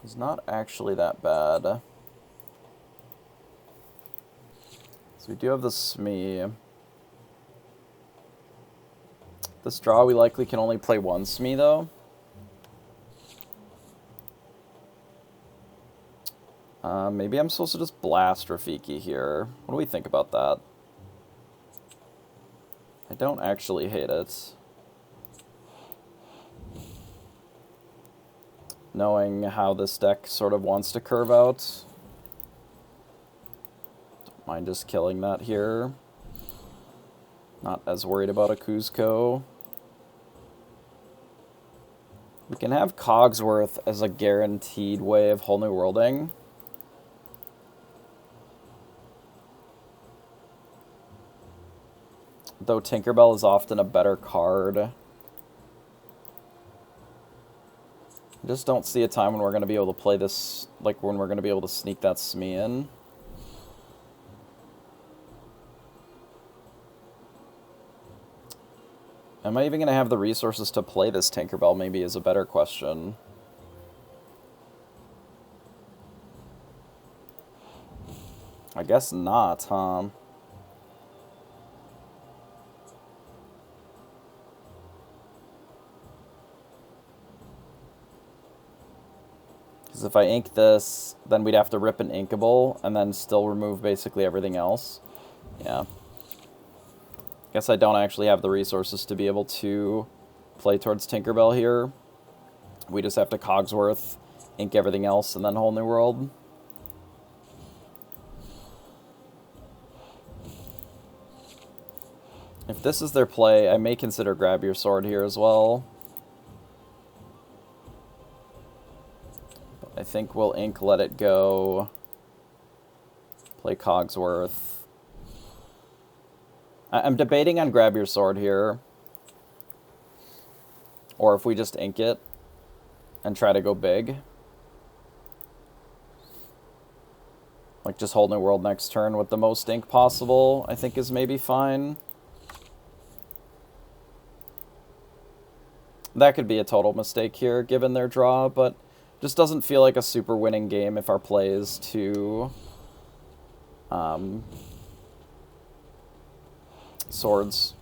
It's not actually that bad. So we do have the Smee. This draw, we likely can only play one Smee, though. Maybe I'm supposed to just blast Rafiki here. What do we think about that? I don't actually hate it. Knowing how this deck sort of wants to curve out. Don't mind just killing that here. Not as worried about a Kuzco. We can have Cogsworth as a guaranteed way of whole new worlding. Though Tinkerbell is often a better card. I just don't see a time when we're going to be able to play this, like when we're going to be able to sneak that Smee in. Am I even going to have the resources to play this Tinkerbell, maybe, is a better question. I guess not, huh? Because if I ink this, then we'd have to rip an inkable, and then still remove basically everything else. Yeah. Guess I don't actually have the resources to be able to play towards Tinkerbell here. We just have to Cogsworth, ink everything else, and then Whole New World. If this is their play, I may consider Grab Your Sword here as well. But I think we'll ink Let It Go. Play Cogsworth. I'm debating on Grab Your Sword here. Or if we just ink it and try to go big. Like just Whole New World next turn with the most ink possible, I think is maybe fine. That could be a total mistake here, given their draw, but just doesn't feel like a super winning game if our play is to swords.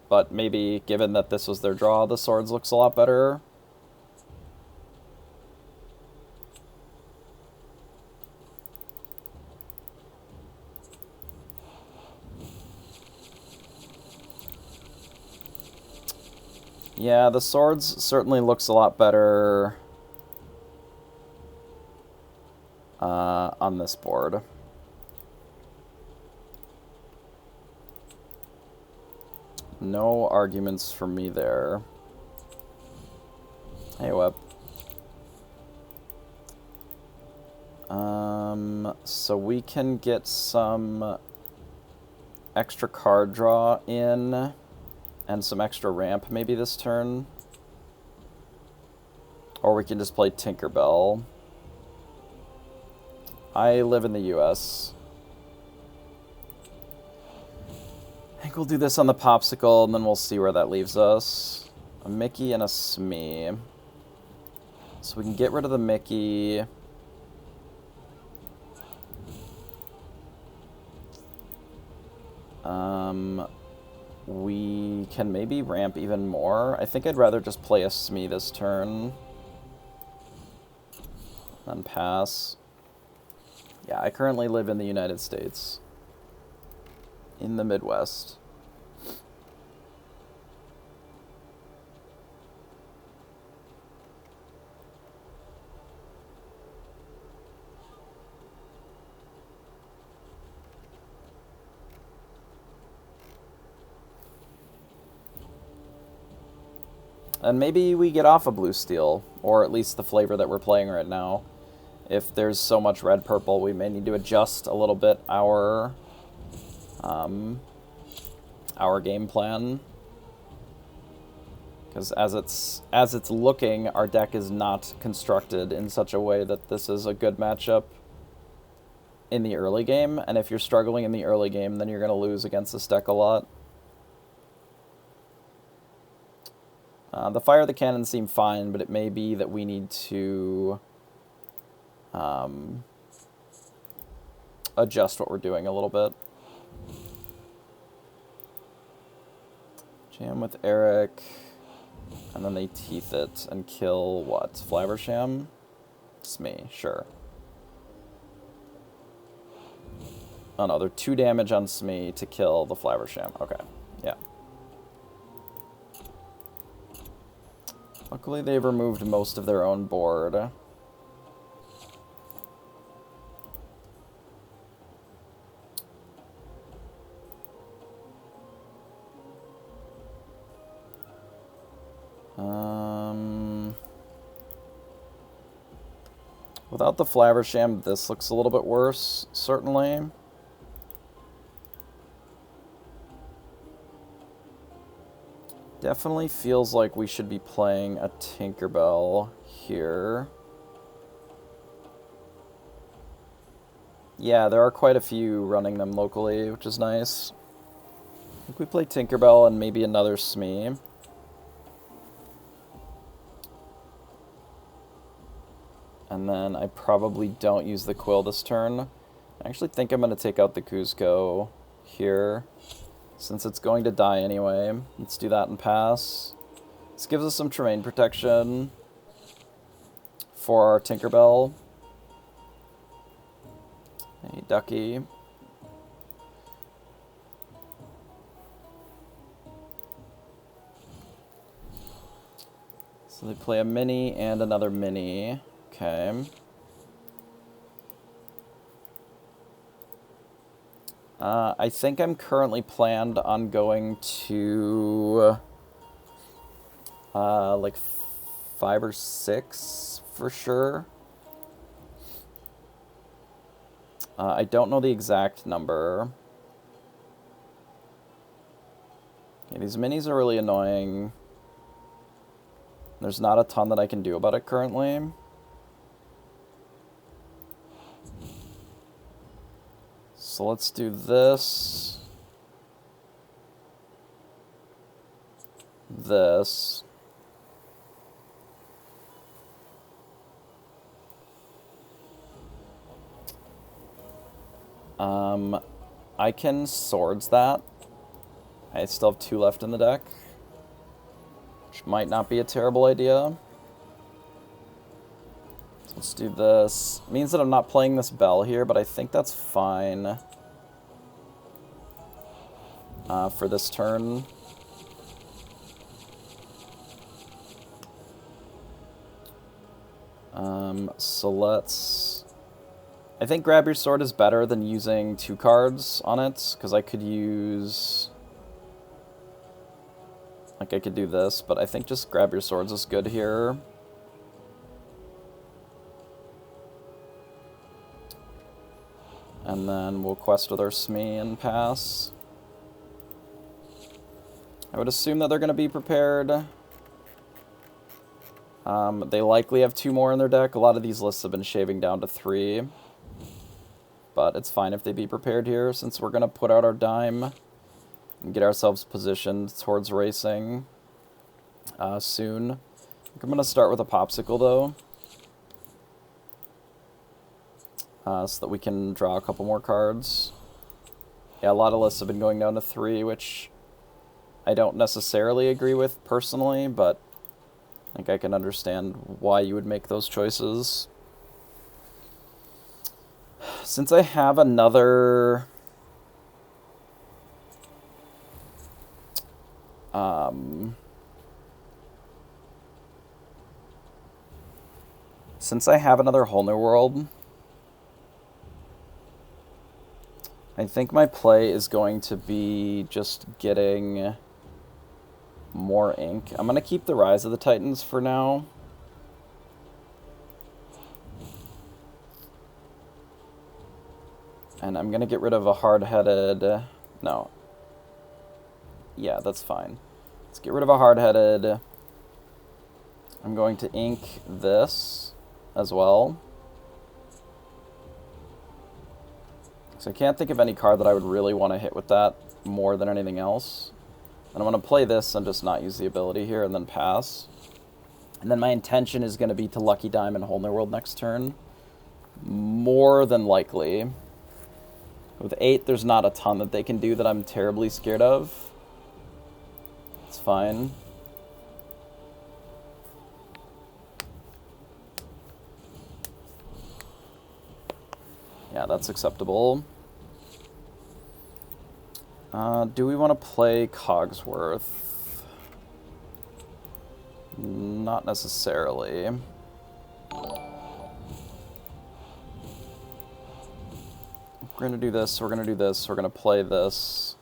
But maybe, given that this was their draw, the swords looks a lot better. Yeah, the swords certainly looks a lot better on this board. No arguments from me there. Hey, Web. So we can get some extra card draw in. And some extra ramp maybe this turn. Or we can just play Tinkerbell. I live in the US. I think we'll do this on the Popsicle, and then we'll see where that leaves us. A Mickey and a Smee. So we can get rid of the Mickey. We can maybe ramp even more. I think I'd rather just play a Smee this turn. Then pass. Yeah, I currently live in the United States. In the Midwest. And maybe we get off a blue steel, or at least the flavor that we're playing right now. If there's so much red-purple, we may need to adjust a little bit our game plan. Because as it's looking, our deck is not constructed in such a way that this is a good matchup in the early game. And if you're struggling in the early game, then you're going to lose against this deck a lot. The Fire the Cannon seem fine, but it may be that we need to adjust what we're doing a little bit. Jam with Eric, and then they teeth it and kill what? Flaversham? Smee, sure. Oh no, they're 2 damage on Smee to kill the Flaversham. Okay, yeah. Luckily, they've removed most of their own board. Without the Flaversham, this looks a little bit worse, certainly. Definitely feels like we should be playing a Tinkerbell here. Yeah, there are quite a few running them locally, which is nice. I think we play Tinkerbell and maybe another Smee. And then I probably don't use the Quill this turn. I actually think I'm going to take out the Kuzco here, since it's going to die anyway. Let's do that and pass. This gives us some terrain protection for our Tinkerbell. Hey, Ducky. So they play a mini and another mini. Okay. I think I'm currently planned on going to like 5 or 6 for sure. I don't know the exact number. Okay, these minis are really annoying. There's not a ton that I can do about it currently. So let's do this. This. I can swords that. I still have 2 left in the deck, which might not be a terrible idea. So let's do this. It means that I'm not playing this bell here, but I think that's fine for this turn. So let's... I think grab your sword is better than using 2 cards on it, because I could use... Like, I could do this, but I think just grab your swords is good here. And then we'll quest with our Smee and pass. I would assume that they're going to be prepared. They likely have 2 more in their deck. A lot of these lists have been shaving down to 3. But it's fine if they be prepared here, since we're going to put out our dime and get ourselves positioned towards racing soon. I'm going to start with a popsicle, though, so that we can draw a couple more cards. Yeah, a lot of lists have been going down to 3, which I don't necessarily agree with personally, but I think I can understand why you would make those choices. Since I have another... Since I have another whole new world, I think my play is going to be just getting more ink. I'm going to keep the Rise of the Titans for now. And I'm going to get rid of a hard-headed... No. Yeah, that's fine. Let's get rid of a hard-headed. I'm going to ink this as well. So I can't think of any card that I would really want to hit with that more than anything else. And I'm going to play this and just not use the ability here and then pass. And then my intention is going to be to Lucky Diamond Whole New World next turn. More than likely. With 8, there's not a ton that they can do that I'm terribly scared of. It's fine. Yeah, that's acceptable. Do we want to play Cogsworth? Not necessarily. We're going to do this, we're going to do this, we're going to play this.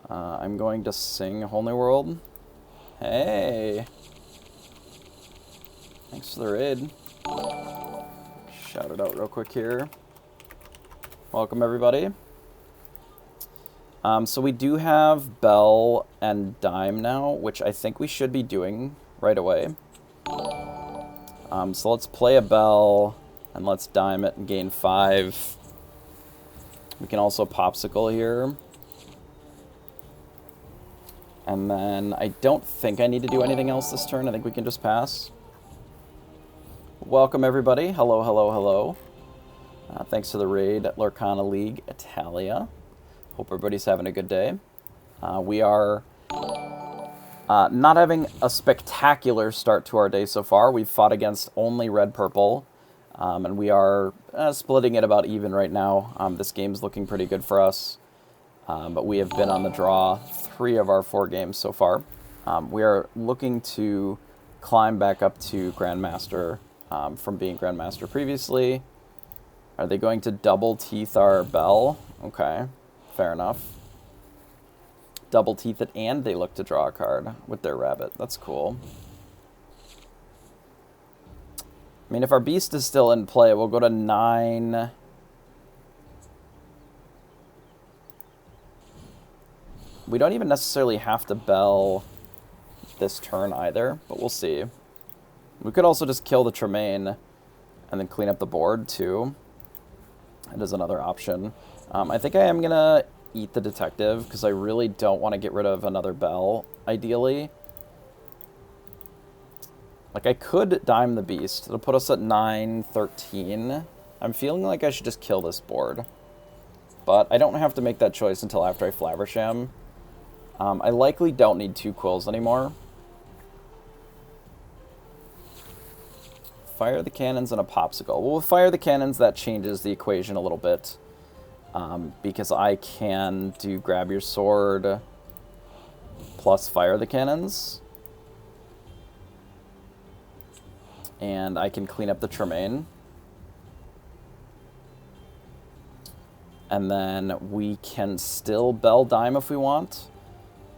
I'm going to sing Whole New World. Hey! Thanks for the raid. Shout it out real quick here. Welcome, everybody. So we do have Bell and Dime now, which I think we should be doing right away. So let's play a Bell, and let's Dime it and gain 5. We can also Popsicle here. And then I don't think I need to do anything else this turn. I think we can just pass. Welcome, everybody. Hello, hello, hello. Thanks to the raid at Lorcana League Italia. Hope everybody's having a good day. We are not having a spectacular start to our day so far. We've fought against only red-purple, and we are splitting it about even right now. This game's looking pretty good for us, but we have been on the draw 3 of our 4 games so far. We are looking to climb back up to Grandmaster from being Grandmaster previously. Are they going to double teeth our bell? Okay, fair enough. Double teeth it, and they look to draw a card with their rabbit. That's cool. I mean, if our beast is still in play, we'll go to 9. We don't even necessarily have to bell this turn either, but we'll see. We could also just kill the Tremaine and then clean up the board too. That is another option. I think I am going to eat the detective because I really don't want to get rid of another bell, ideally. Like, I could dime the beast. It'll put us at 9-13. I'm feeling like I should just kill this board. But I don't have to make that choice until after I Flaversham. I likely don't need 2 quills anymore. Fire the cannons and a popsicle. Well, with fire the cannons, that changes the equation a little bit. Because I can do grab your sword plus fire the cannons. And I can clean up the Tremaine. And then we can still bell dime if we want.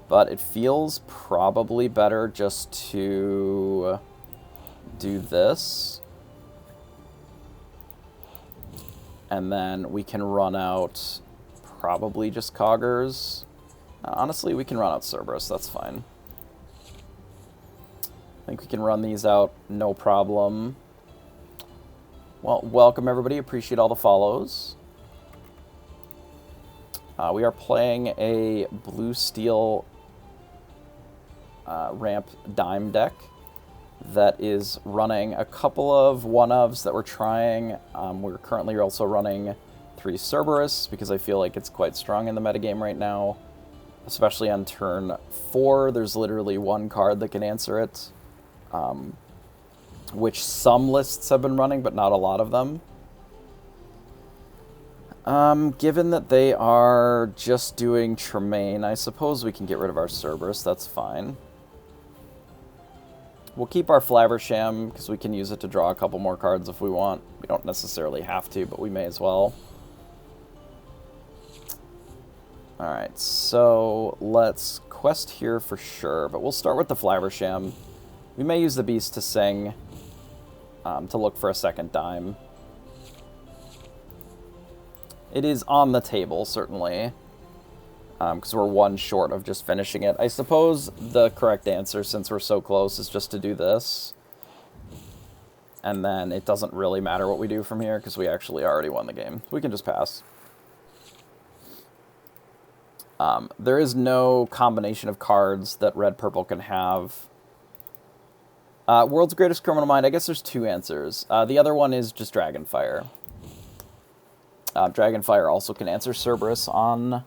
But it feels probably better just to do this. And then we can run out probably just Coggers. Honestly, we can run out Cerberus, that's fine. I think we can run these out, no problem. Well, welcome everybody, appreciate all the follows. We are playing a blue-steel ramp dime deck that is running a couple of one-ofs that we're trying. We're currently also running 3 Cerberus because I feel like it's quite strong in the metagame right now. Especially on turn 4, there's literally 1 card that can answer it. Which some lists have been running, but not a lot of them. Given that they are just doing Tremaine, I suppose we can get rid of our Cerberus, that's fine. We'll keep our Flaversham, because we can use it to draw a couple more cards if we want. We don't necessarily have to, but we may as well. Alright, so let's quest here for sure, but we'll start with the Flaversham. We may use the Beast to sing, to look for a second dime. It is on the table, certainly, because we're 1 short of just finishing it. I suppose the correct answer, since we're so close, is just to do this. And then it doesn't really matter what we do from here, because we actually already won the game. We can just pass. There is no combination of cards that red-purple can have. World's Greatest Criminal Mind, I guess there's 2 answers. The other one is just Dragonfire. Dragonfire also can answer Cerberus on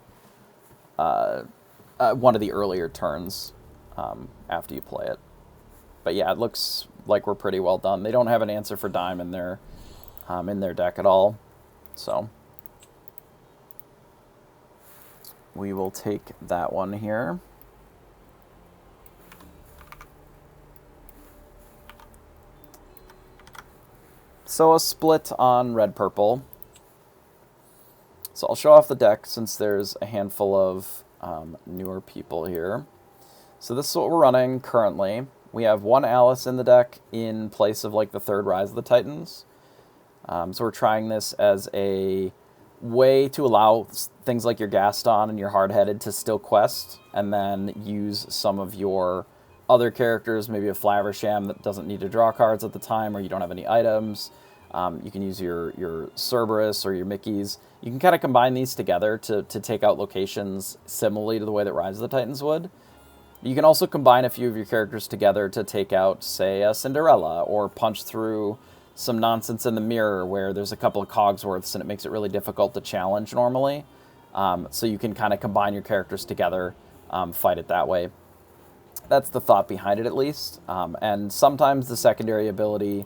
one of the earlier turns after you play it. But yeah, it looks like we're pretty well done. They don't have an answer for dime in their deck at all, so we will take that one here. So a split on red-purple. So I'll show off the deck since there's a handful of newer people here. So this is what we're running currently. We have 1 Alice in the deck in place of like the 3rd Rise of the Titans. So we're trying this as a way to allow things like your Gaston and your Hard-Headed to still quest, and then use some of your other characters, maybe a Flaversham that doesn't need to draw cards at the time, or you don't have any items. You can use your Cerberus or your Mickeys. You can kind of combine these together to take out locations similarly to the way that Rise of the Titans would. You can also combine a few of your characters together to take out, say, a Cinderella, or punch through some nonsense in the mirror where there's a couple of Cogsworths and it makes it really difficult to challenge normally. So you can kind of combine your characters together, fight it that way. That's the thought behind it, at least. And sometimes the secondary ability,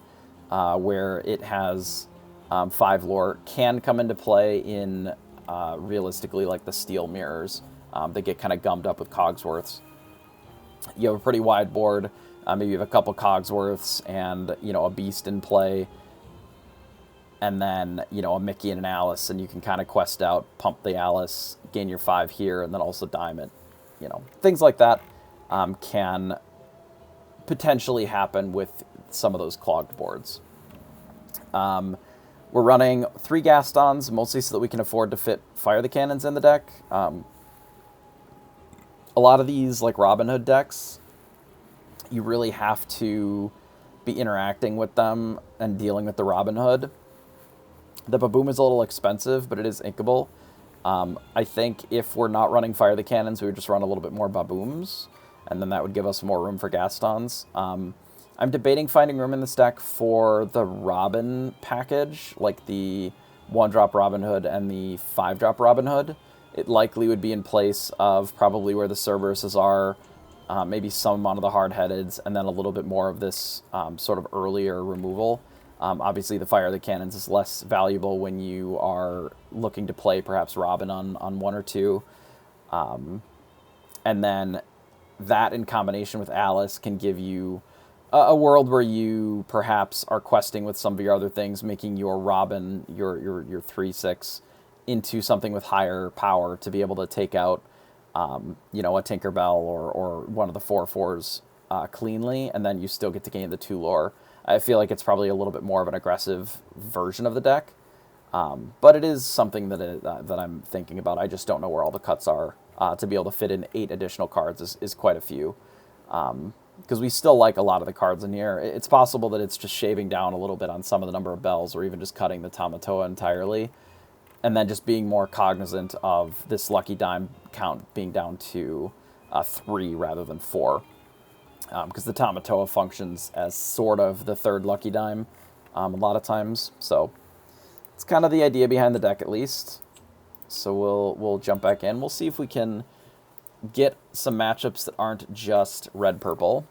where it has 5 lore, can come into play in, realistically, like the steel mirrors that get kind of gummed up with Cogsworths. You have a pretty wide board. Maybe you have a couple Cogsworths and, you know, a Beast in play. And then, you know, a Mickey and an Alice, and you can kind of quest out, pump the Alice, gain your 5 here, and then also dime it. You know, things like that can potentially happen with some of those clogged boards. We're running 3 Gastons, mostly so that we can afford to fit Fire the Cannons in the deck. A lot of these, like Robin Hood decks, you really have to be interacting with them and dealing with the Robin Hood. The Baboom is a little expensive, but it is inkable. I think if we're not running Fire the Cannons, we would just run a little bit more Babooms, and then that would give us more room for Gastons. I'm debating finding room in this deck for the Robin package, like the 1-drop Robin Hood and the 5-drop Robin Hood. It likely would be in place of probably where the Cerberuses are, maybe some amount of the Hard-Headeds, and then a little bit more of this sort of earlier removal. Obviously, the Fire of the Cannons is less valuable when you are looking to play perhaps Robin on 1 or 2. And then that in combination with Alice can give you a world where you perhaps are questing with some of your other things, making your Robin, your 3/6, into something with higher power to be able to take out, you know, a Tinkerbell or one of the 4/4s cleanly, and then you still get to gain the 2 lore. I feel like it's probably a little bit more of an aggressive version of the deck, but it is something that I'm thinking about. I just don't know where all the cuts are. To be able to fit in 8 additional cards is quite a few, because we still like a lot of the cards in here. It's possible that it's just shaving down a little bit on some of the number of bells, or even just cutting the Tamatoa entirely, and then just being more cognizant of this lucky dime count being down to 3 rather than 4. Because the Tamatoa functions as sort of the 3rd lucky dime a lot of times. So it's kind of the idea behind the deck, at least. So we'll jump back in. We'll see if we can get some matchups that aren't just red-purple.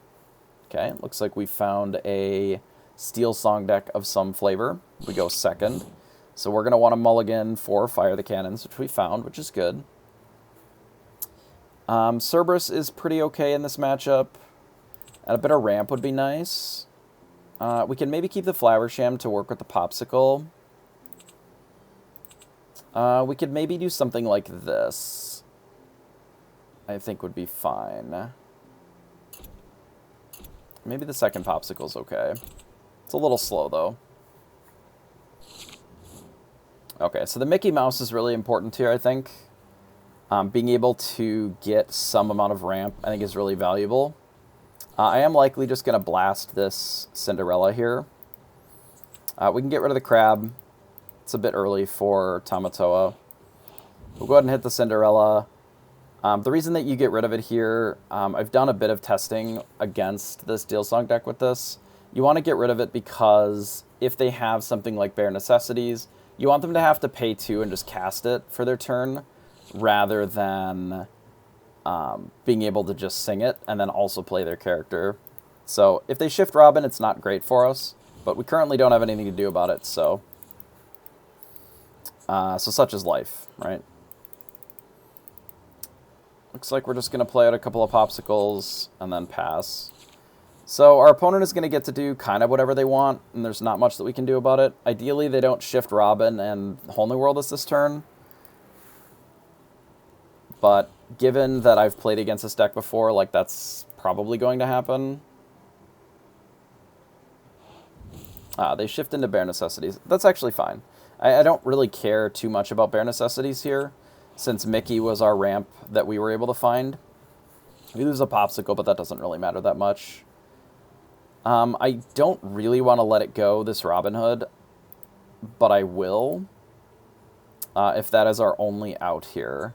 Okay, looks like we found a Steel Song deck of some flavor. We go 2nd. So we're going to want to mulligan for Fire the Cannons, which we found, which is good. Cerberus is pretty okay in this matchup. And a bit of ramp would be nice. We can maybe keep the Flower Sham to work with the Popsicle. We could maybe do something like this. I think would be fine. Maybe the 2nd Popsicle's okay. It's a little slow, though. Okay, so the Mickey Mouse is really important here, I think. Being able to get some amount of ramp, I think, is really valuable. I am likely just going to blast this Cinderella here. We can get rid of the crab. It's a bit early for Tamatoa. We'll go ahead and hit the Cinderella. The reason that you get rid of it here, I've done a bit of testing against this Steel Song deck with this. You want to get rid of it because if they have something like Bare Necessities, you want them to have to pay 2 and just cast it for their turn, rather than being able to just sing it and then also play their character. So if they shift Robin, it's not great for us, but we currently don't have anything to do about it, so such is life, right? Looks like we're just going to play out a couple of Popsicles and then pass. So our opponent is going to get to do kind of whatever they want, and there's not much that we can do about it. Ideally, they don't shift Robin and Whole New World us this turn. But given that I've played against this deck before, like, that's probably going to happen. They shift into Bare Necessities. That's actually fine. I don't really care too much about Bare Necessities here, since Mickey was our ramp that we were able to find. We lose a Popsicle, but that doesn't really matter that much. I don't really want to let it go, this Robin Hood, but I will, if that is our only out here.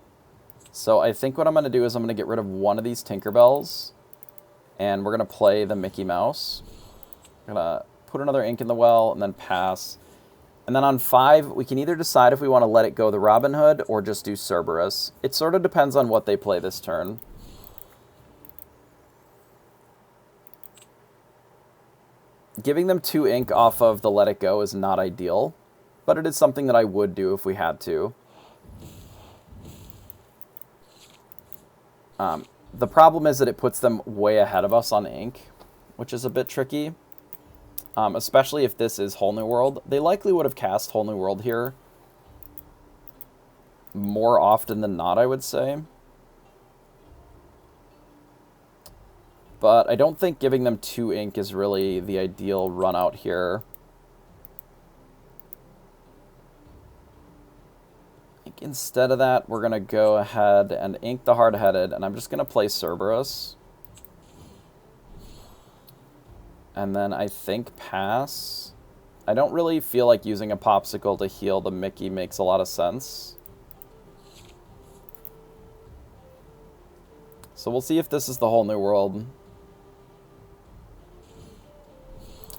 So I think what I'm going to do is I'm going to get rid of one of these Tinkerbells, and we're going to play the Mickey Mouse. I'm going to put another ink in the well, and then pass. And then on 5, we can either decide if we want to let it go the Robin Hood, or just do Cerberus. It sort of depends on what they play this turn. Giving them 2 ink off of the Let It Go is not ideal, but it is something that I would do if we had to. The problem is that it puts them way ahead of us on ink, which is a bit tricky. Especially if this is Whole New World. They likely would have cast Whole New World here more often than not, I would say. But I don't think giving them 2 ink is really the ideal run out here. I think instead of that, we're going to go ahead and ink the Hard-Headed, and I'm just going to play Cerberus. And then I think pass. I don't really feel like using a Popsicle to heal the Mickey makes a lot of sense. So we'll see if this is the Whole New World.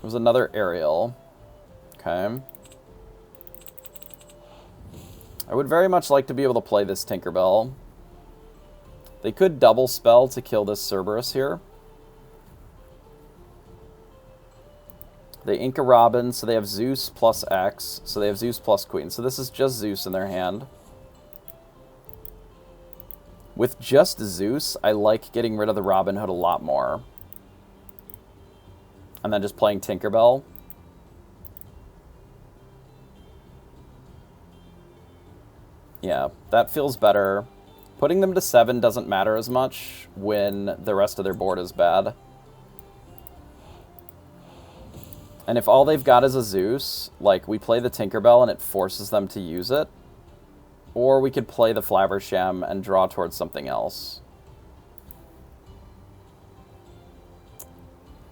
There's another Aerial. Okay. I would very much like to be able to play this Tinkerbell. They could double spell to kill this Cerberus here. They ink a Robin, so they have Zeus plus X, so they have Zeus plus Queen. So this is just Zeus in their hand. With just Zeus, I like getting rid of the Robin Hood a lot more. And then just playing Tinkerbell. Yeah, that feels better. Putting them to 7 doesn't matter as much when the rest of their board is bad. And if all they've got is a Zeus, like, we play the Tinkerbell and it forces them to use it. Or we could play the Flaversham and draw towards something else.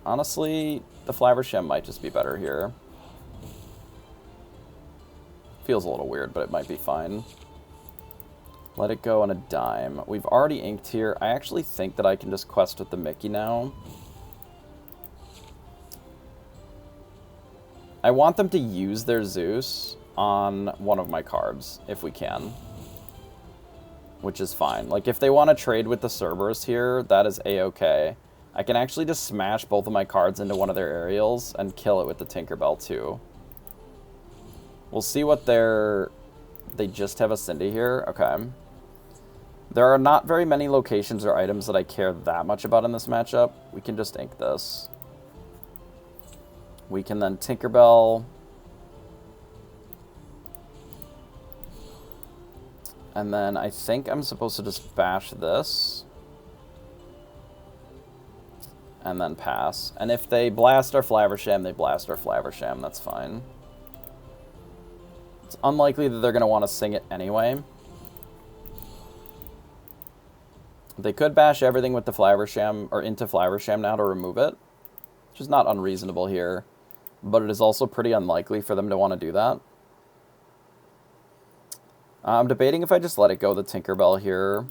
Honestly, the Flaversham might just be better here. Feels a little weird, but it might be fine. Let it go on a dime. We've already inked here. I actually think that I can just quest with the Mickey now. I want them to use their Zeus on one of my cards, if we can. Which is fine. Like, if they want to trade with the Cerberus here, that is a-okay. I can actually just smash both of my cards into one of their aerials and kill it with the Tinkerbell, too. We'll see what their... They just have a Cindy here? Okay. There are not very many locations or items that I care that much about in this matchup. We can just ink this. We can then Tinkerbell. And then I think I'm supposed to just bash this. And then pass. And if they blast our Flaversham, they blast our Flaversham. That's fine. It's unlikely that they're going to want to sing it anyway. They could bash everything with the Flaversham, or into Flaversham now to remove it. Which is not unreasonable here. But it is also pretty unlikely for them to want to do that. I'm debating if I just let it go the Tinkerbell here.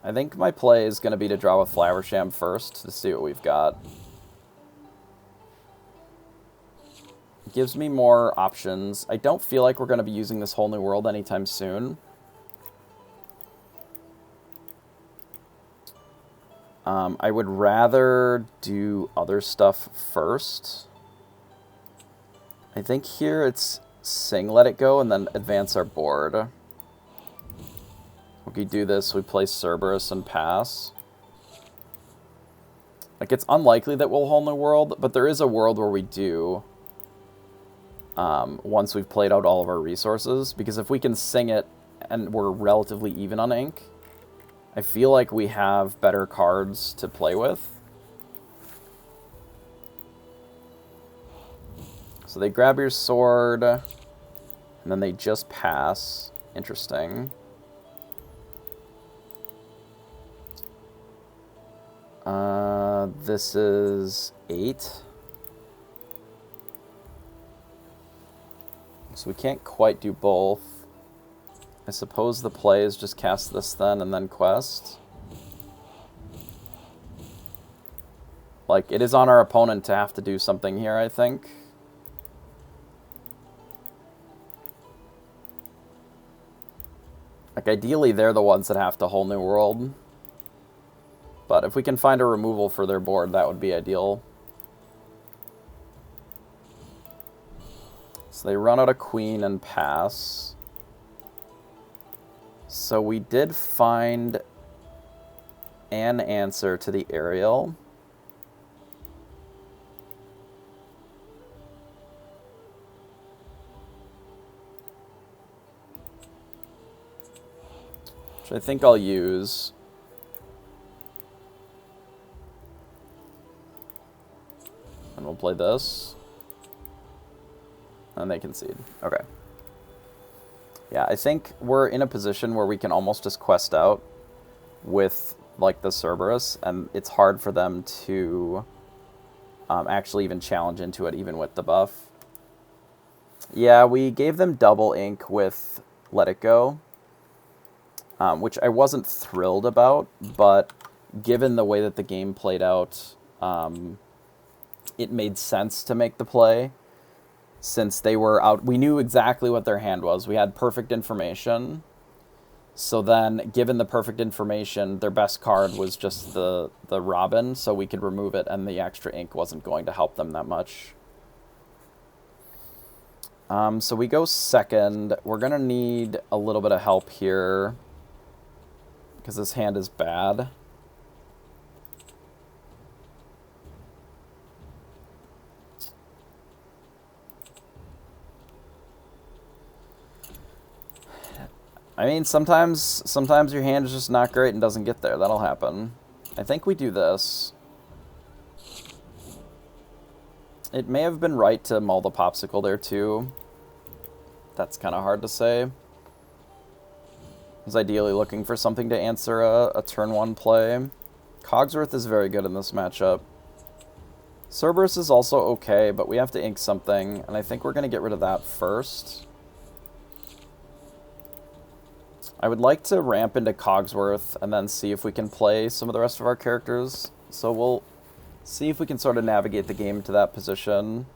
I think my play is going to be to draw with Flaversham first to see what we've got. It gives me more options. I don't feel like we're going to be using this Whole New World anytime soon. I would rather do other stuff first. I think here it's sing, let it go, and then advance our board. We do this, we play Cerberus and pass. Like, it's unlikely that we'll Whole New World, but there is a world where we do. Once we've played out all of our resources. Because if we can sing it and we're relatively even on ink, I feel like we have better cards to play with. So they grab your sword, and then they just pass. Interesting. This is 8. So we can't quite do both. I suppose the play is just cast this then and then quest. Like, it is on our opponent to have to do something here, I think. Like, ideally, they're the ones that have to Whole New World. But if we can find a removal for their board, that would be ideal. So they run out a queen and pass. So we did find an answer to the aerial. Which I think I'll use. And we'll play this. And they concede. Okay. Yeah, I think we're in a position where we can almost just quest out with, like, the Cerberus, and it's hard for them to actually even challenge into it, even with the buff. Yeah, we gave them Double.ink with Let It Go, which I wasn't thrilled about, but given the way that the game played out, it made sense to make the play. Since they were out, we knew exactly what their hand was. We had perfect information. So then, given the perfect information, their best card was just the Robin, so we could remove it, and the extra ink wasn't going to help them that much. So we go second. We're going to need a little bit of help here, because this hand is bad. I mean, sometimes your hand is just not great and doesn't get there. That'll happen. I think we do this. It may have been right to mull the Popsicle there, too. That's kind of hard to say. I was ideally looking for something to answer a turn 1 play. Cogsworth is very good in this matchup. Cerberus is also okay, but we have to ink something, and I think we're going to get rid of that first. I would like to ramp into Cogsworth and then see if we can play some of the rest of our characters. So we'll see if we can sort of navigate the game to that position.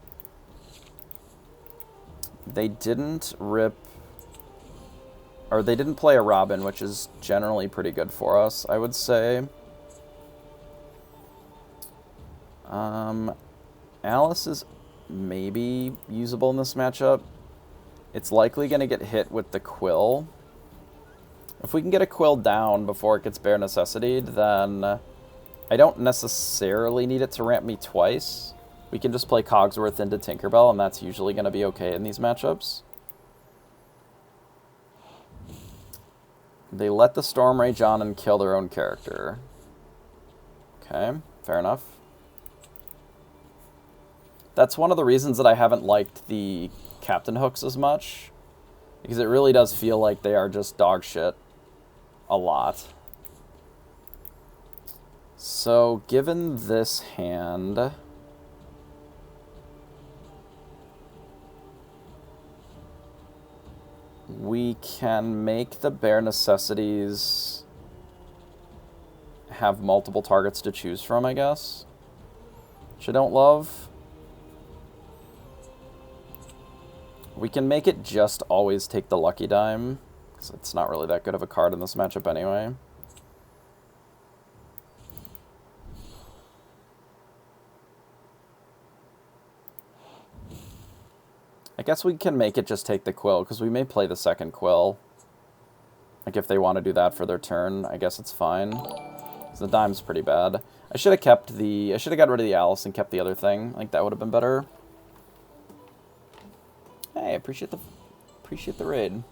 They didn't rip... Or they didn't play a Robin, which is generally pretty good for us, I would say. Alice is maybe usable in this matchup. It's likely going to get hit with the Quill. If we can get a Quill down before it gets bare necessitied, then I don't necessarily need it to ramp me twice. We can just play Cogsworth into Tinkerbell, and that's usually going to be okay in these matchups. They let the Storm Rage on and kill their own character. Okay, fair enough. That's one of the reasons that I haven't liked the Captain Hooks as much, because it really does feel like they are just dog shit a lot. So, given this hand, we can make the bare necessities have multiple targets to choose from, I guess, which I don't love. We can make it just always take the Lucky Dime, because it's not really that good of a card in this matchup anyway. I guess we can make it just take the Quill, because we may play the second Quill. Like, if they want to do that for their turn, I guess it's fine. The dime's pretty bad. I should have got rid of the Alice and kept the other thing. I think that would have been better. Hey, appreciate the raid.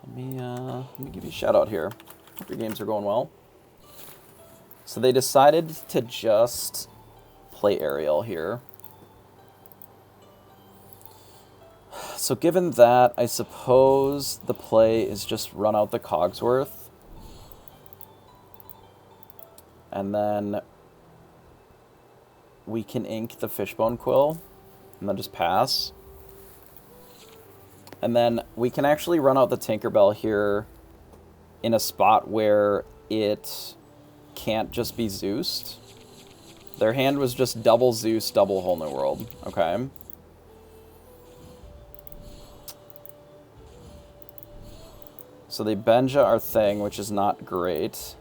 Let me give you a shout out here. Hope your games are going well. So they decided to just play Ariel here. So given that, I suppose the play is just run out the Cogsworth. And then we can ink the Fishbone Quill and then just pass. And then we can actually run out the Tinkerbell here in a spot where it can't just be Zeused. Their hand was just double Zeus, double Whole New World. Okay. So they Benja our thing, which is not great.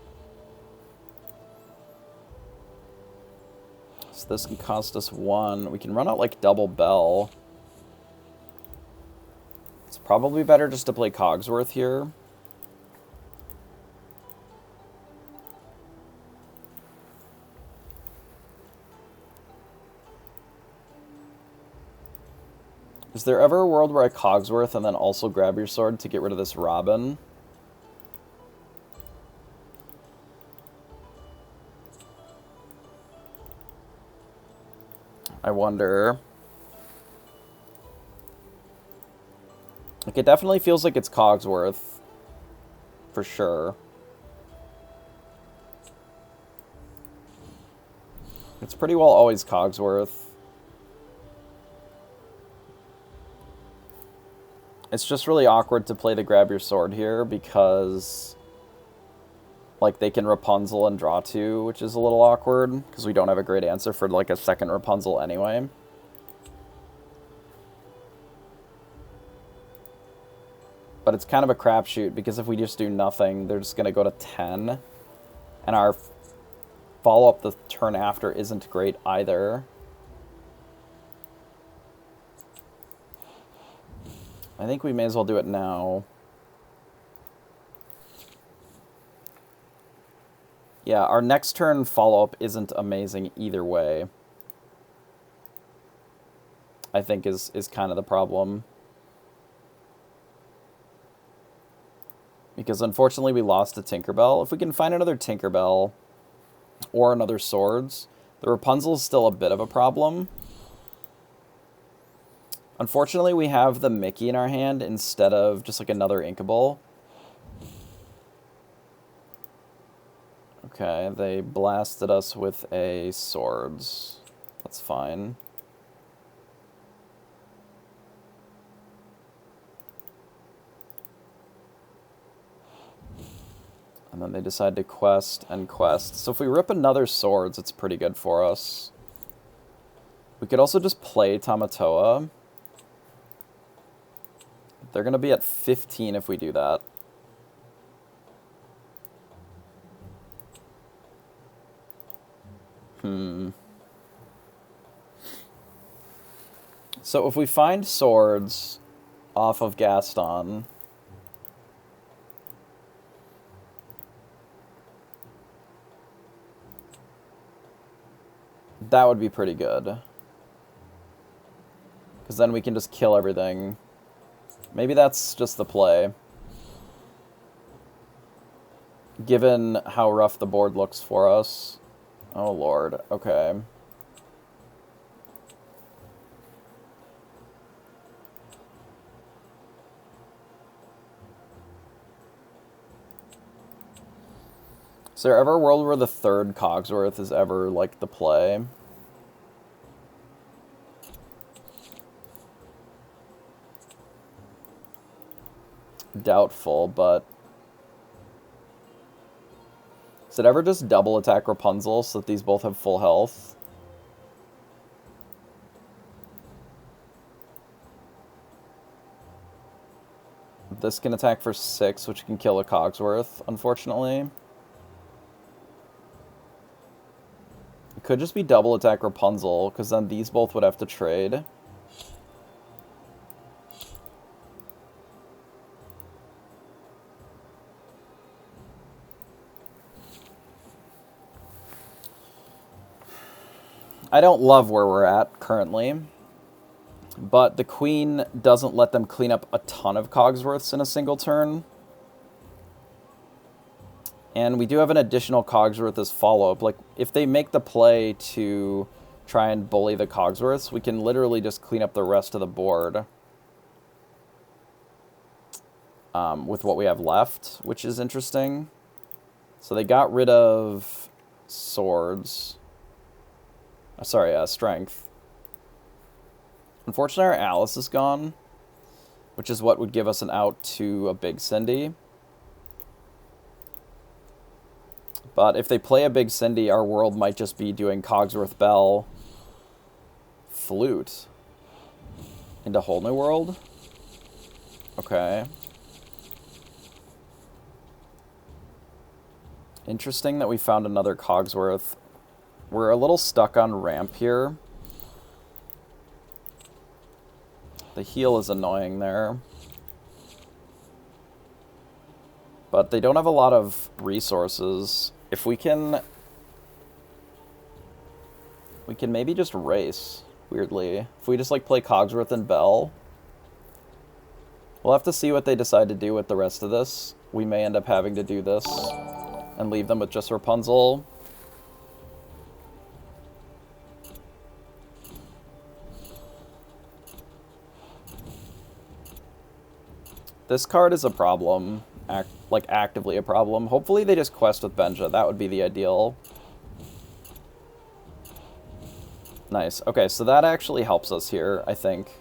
So this can cost us 1. We can run out like double Bell. It's probably better just to play Cogsworth here. Is there ever a world where I Cogsworth and then also grab your sword to get rid of this Robin? I wonder. Like, it definitely feels like it's Cogsworth. For sure. It's pretty well always Cogsworth. It's just really awkward to play the grab your sword here because, like, they can Rapunzel and draw two, which is a little awkward because we don't have a great answer for, like, a second Rapunzel anyway. But it's kind of a crapshoot because if we just do nothing, they're just going to go to 10. And our follow-up the turn after isn't great either. I think we may as well do it now. Yeah, our next turn follow-up isn't amazing either way. I think is kind of the problem. Because unfortunately we lost to Tinkerbell. If we can find another Tinkerbell or another Swords, the Rapunzel is still a bit of a problem. Unfortunately, we have the Mickey in our hand instead of just like another Inkable. Okay, they blasted us with a Swords. That's fine. And then they decide to quest and quest. So if we rip another Swords, it's pretty good for us. We could also just play Tamatoa. They're going to be at 15 if we do that. So if we find Swords off of Gaston, that would be pretty good. Because then we can just kill everything. Maybe that's just the play. Given how rough the board looks for us. Oh lord, okay. Is there ever a world where the third Cogsworth is ever, like, the play? Doubtful, but... Is it ever just double attack Rapunzel so that these both have full health? This can attack for 6, which can kill a Cogsworth, unfortunately. It could just be double attack Rapunzel, because then these both would have to trade. I don't love where we're at currently, but the Queen doesn't let them clean up a ton of Cogsworths in a single turn. And we do have an additional Cogsworth as follow-up. Like, if they make the play to try and bully the Cogsworths, we can literally just clean up the rest of the board with what we have left, which is interesting. So they got rid of Swords. Sorry, Strength. Unfortunately, our Alice is gone, which is what would give us an out to a big Cindy. But if they play a big Cindy, our world might just be doing Cogsworth Bell, Flute, into a whole new world. Okay. Interesting that we found another Cogsworth. We're a little stuck on ramp here. The heal is annoying there. But they don't have a lot of resources. If we can maybe just race, weirdly. If we just, like, play Cogsworth and Bell. We'll have to see what they decide to do with the rest of this. We may end up having to do this and leave them with just Rapunzel. This card is a problem. Like, actively a problem. Hopefully they just quest with Benja. That would be the ideal. Nice. Okay, so that actually helps us here, I think.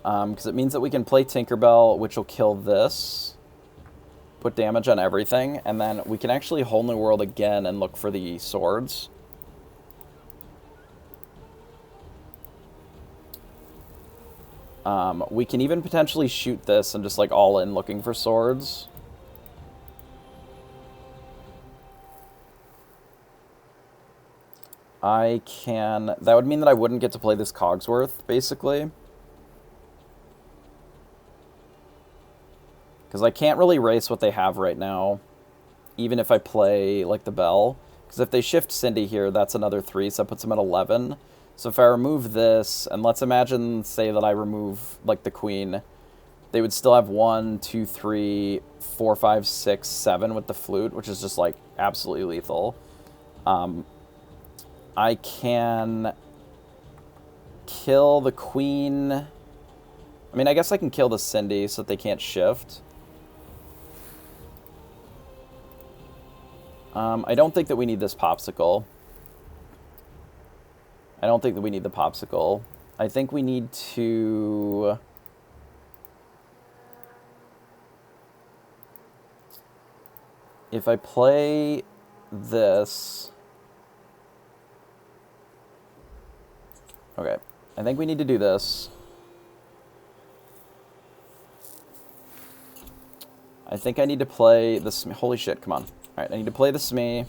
Because it means that we can play Tinkerbell, which will kill this. Put damage on everything. And then we can actually Whole New World again and look for the swords. We can even potentially shoot this and just, like, all in looking for swords. I can... That would mean that I wouldn't get to play this Cogsworth, basically. Because I can't really race what they have right now, even if I play, like, the Bell. Because if they shift Cindy here, that's another 3, so that puts them at 11. So if I remove this, and let's imagine, say that I remove, like, the Queen, they would still have 1, 2, 3, 4, 5, 6, 7 with the flute, which is just, like, absolutely lethal. I can kill the Queen. I mean, I guess I can kill the Cindy so that they can't shift. I don't think that we need this Popsicle. I don't think that we need the Popsicle. I think we need to... If I play this... Okay, I think we need to do this. I think I need to play this... Holy shit, come on. Alright, I need to play the Smee.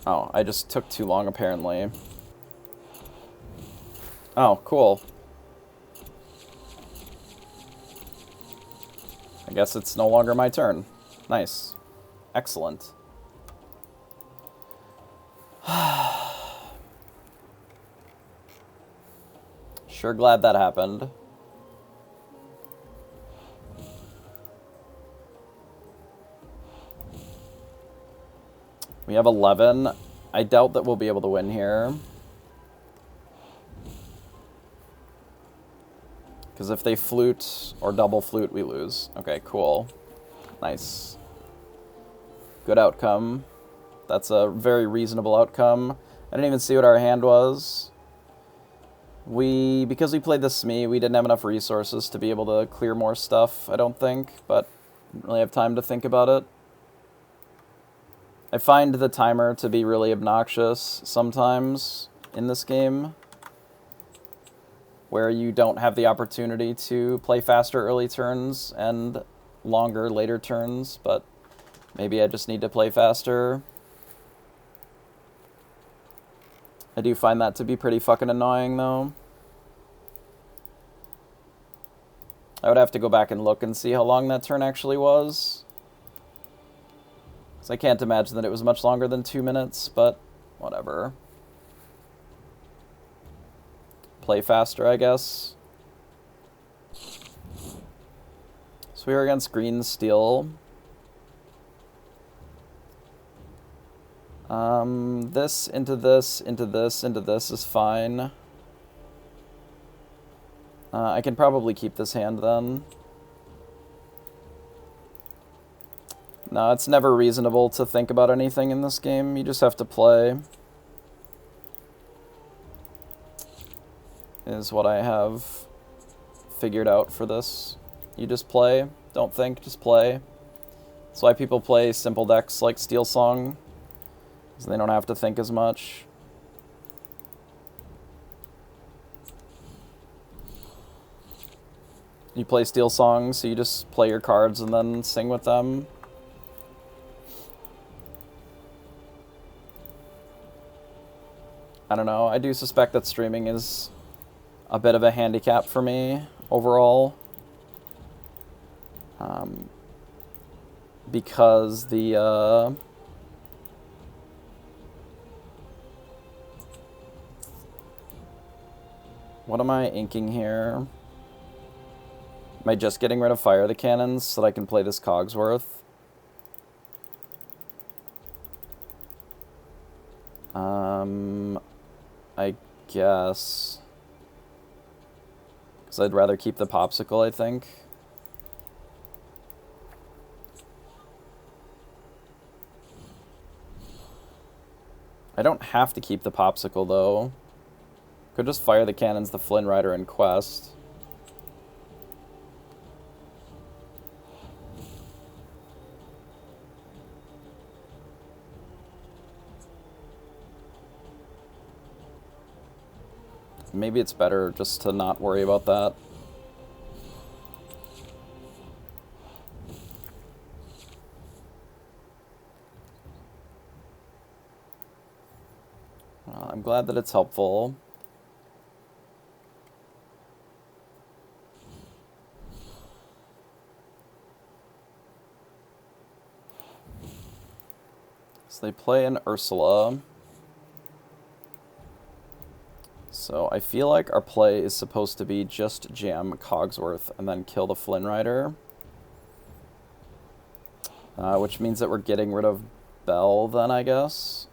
Oh, I just took too long, apparently. Oh, cool. I guess it's no longer my turn. Nice. Excellent. Sure glad that happened. We have 11. I doubt that we'll be able to win here. Because if they flute or double flute, we lose. Okay, cool. Nice. Good outcome. That's a very reasonable outcome. I didn't even see what our hand was. Because we played the Smee, we didn't have enough resources to be able to clear more stuff, I don't think. But didn't really have time to think about it. I find the timer to be really obnoxious sometimes in this game, where you don't have the opportunity to play faster early turns and longer later turns, but maybe I just need to play faster. I do find that to be pretty fucking annoying, though. I would have to go back and look and see how long that turn actually was. Because I can't imagine that it was much longer than 2 minutes, but whatever. Play faster, I guess. So we are against green steel. This into this, into this, into this is fine. I can probably keep this hand then. No, it's never reasonable to think about anything in this game. You just have to play. Is what I have figured out for this. You just play. Don't think, just play. That's why people play simple decks like Steel Song, because they don't have to think as much. You play Steel Song, so you just play your cards and then sing with them. I don't know. I do suspect that streaming is a bit of a handicap for me overall. Because the... What am I inking here? Am I just getting rid of fire the cannons so that I can play this Cogsworth? I guess. Because I'd rather keep the popsicle, I think. I don't have to keep the popsicle, though. Could just fire the cannons, the Flynn Rider, and quest. Maybe it's better just to not worry about that. I'm glad that it's helpful. So they play an Ursula. So I feel like our play is supposed to be just jam Cogsworth and then kill the Flynn Rider. Which means that we're getting rid of Bell then, I guess.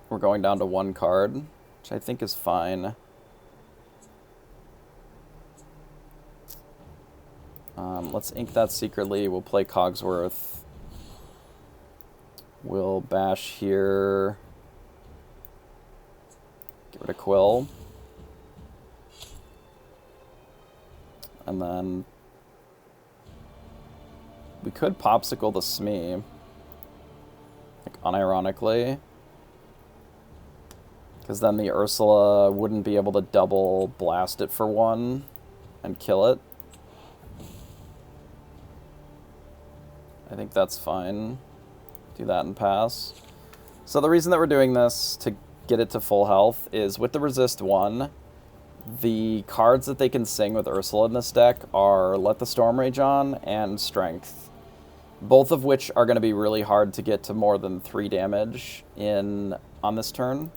We're going down to one card, which I think is fine. Let's ink that secretly. We'll play Cogsworth. We'll bash here. Get rid of Quill. And then we could popsicle the Smee. Like, unironically. Because then the Ursula wouldn't be able to double blast it for one and kill it. I think that's fine. Do that and pass. So the reason that we're doing this to get it to full health is with the resist 1, the cards that they can sing with Ursula in this deck are Let the Storm Rage On and Strength. Both of which are going to be really hard to get to more than 3 damage on this turn.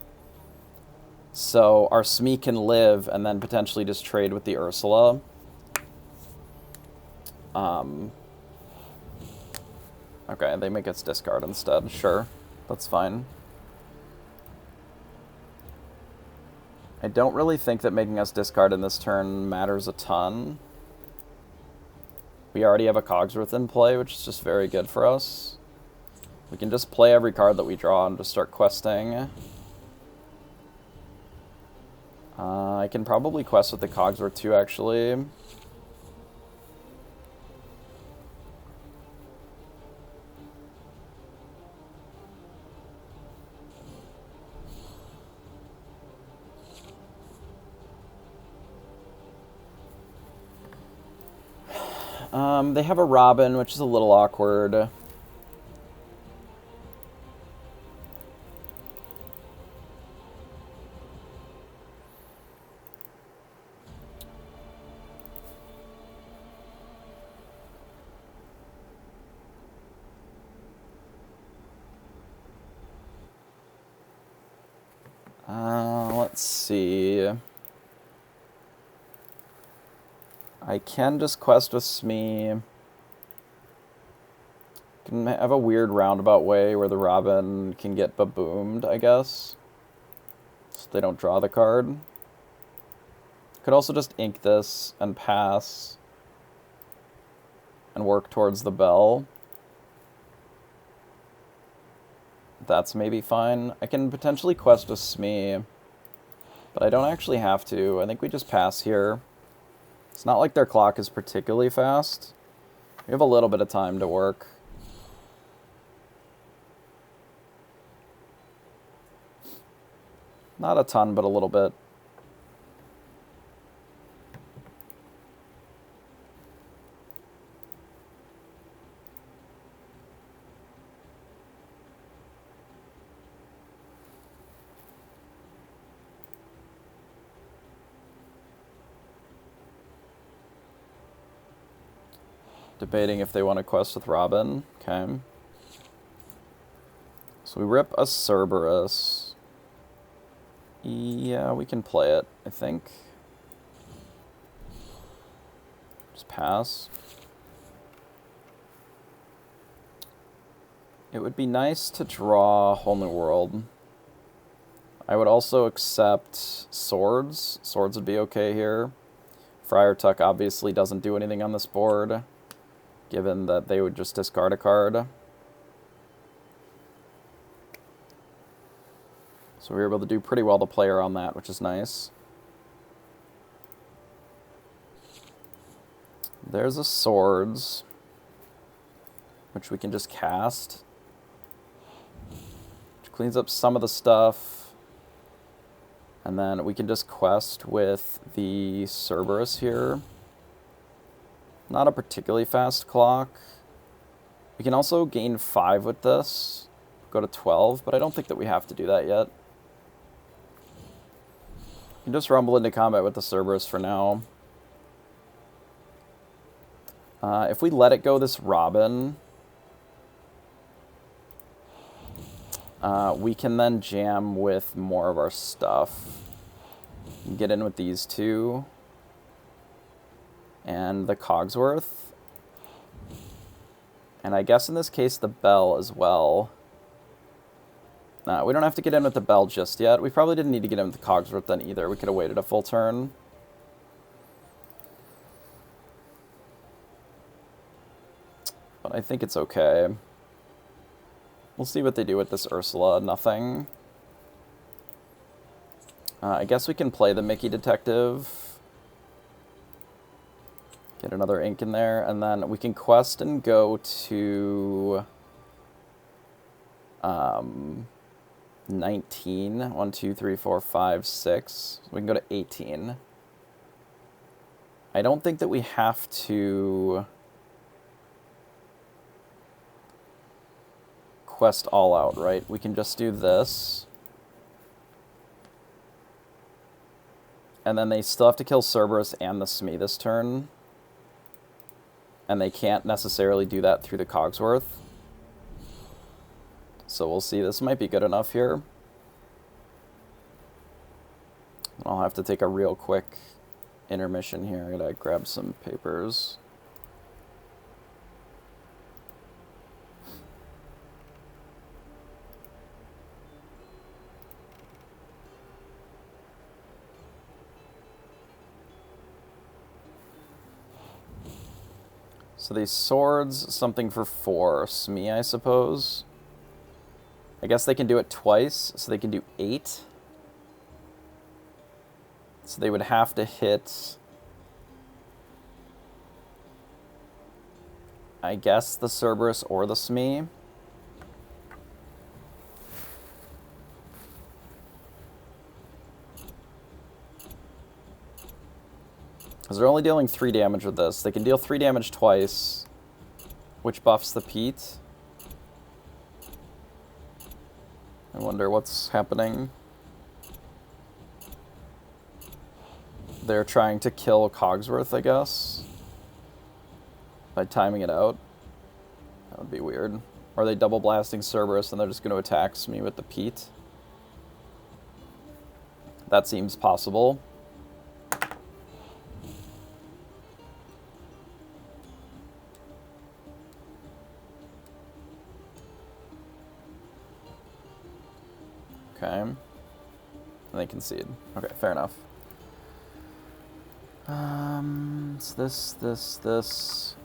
So our Smee can live and then potentially just trade with the Ursula. Okay, they make us discard instead. Sure, that's fine. I don't really think that making us discard in this turn matters a ton. We already have a Cogsworth in play, which is just very good for us. We can just play every card that we draw and just start questing. I can probably quest with the Cogsworth too, actually. They have a Robin, which is a little awkward. Let's see. I can just quest with Smee. Can have a weird roundabout way where the Robin can get baboomed, I guess. So they don't draw the card. Could also just ink this and pass. And work towards the Bell. That's maybe fine. I can potentially quest with Smee. But I don't actually have to. I think we just pass here. It's not like their clock is particularly fast. We have a little bit of time to work. Not a ton, but a little bit. Debating if they want to quest with Robin. Okay. So we rip a Cerberus. Yeah, we can play it, I think. Just pass. It would be nice to draw Whole New World. I would also accept swords. Swords would be okay here. Friar Tuck obviously doesn't do anything on this board, given that they would just discard a card. So we were able to do pretty well to play around that, which is nice. There's a swords, which we can just cast. Which cleans up some of the stuff. And then we can just quest with the Cerberus here. Not a particularly fast clock. We can also gain 5 with this. Go to 12, but I don't think that we have to do that yet. You can just rumble into combat with the Cerberus for now. If we let it go this Robin, we can then jam with more of our stuff. Get in with these two. And the Cogsworth. And I guess in this case the Bell as well. We don't have to get in with the Bell just yet. We probably didn't need to get in with the Cogsworth then either. We could have waited a full turn. But I think it's okay. We'll see what they do with this Ursula. Nothing. I guess we can play the Mickey Detective. Get another ink in there. And then we can quest and go to 19. 1, 2, 3, 4, 5, 6. We can go to 18. I don't think that we have to quest all out, right? We can just do this. And then they still have to kill Cerberus and the Smee this turn. And they can't necessarily do that through the Cogsworth. So we'll see. This might be good enough here. I'll have to take a real quick intermission here. I gotta grab some papers. So these swords, something for 4. Smee, I suppose. I guess they can do it twice, so they can do 8. So they would have to hit, I guess, the Cerberus or the Smee. Because they're only dealing 3 damage with this. They can deal 3 damage twice, which buffs the Pete. I wonder what's happening. They're trying to kill Cogsworth, I guess, by timing it out. That would be weird. Or are they double blasting Cerberus and they're just going to attack me with the Pete? That seems possible. Okay. And they concede. Okay, fair enough. It's this.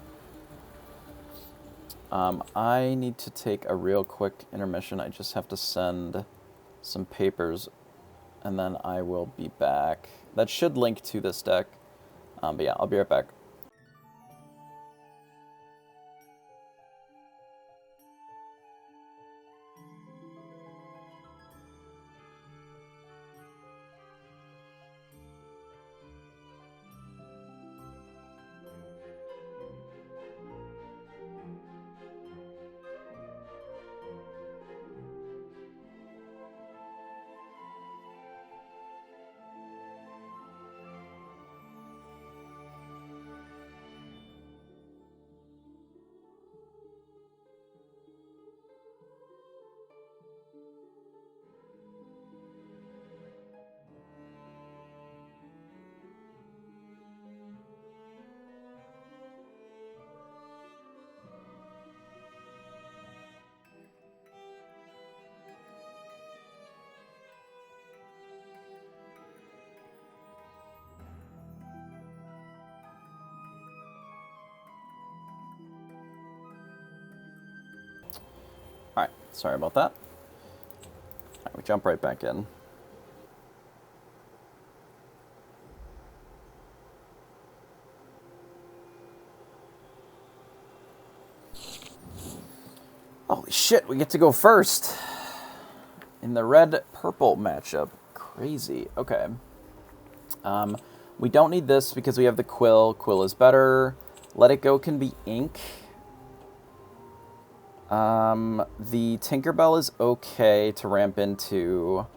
I need to take a real quick intermission. I just have to send some papers, and then I will be back. That should link to this deck. But yeah, I'll be right back. Sorry about that. Right, we jump right back in. Holy shit, we get to go first in the red-purple matchup. Crazy. Okay. We don't need this because we have the Quill. Quill is better. Let It Go can be ink. The Tinkerbell is okay to ramp into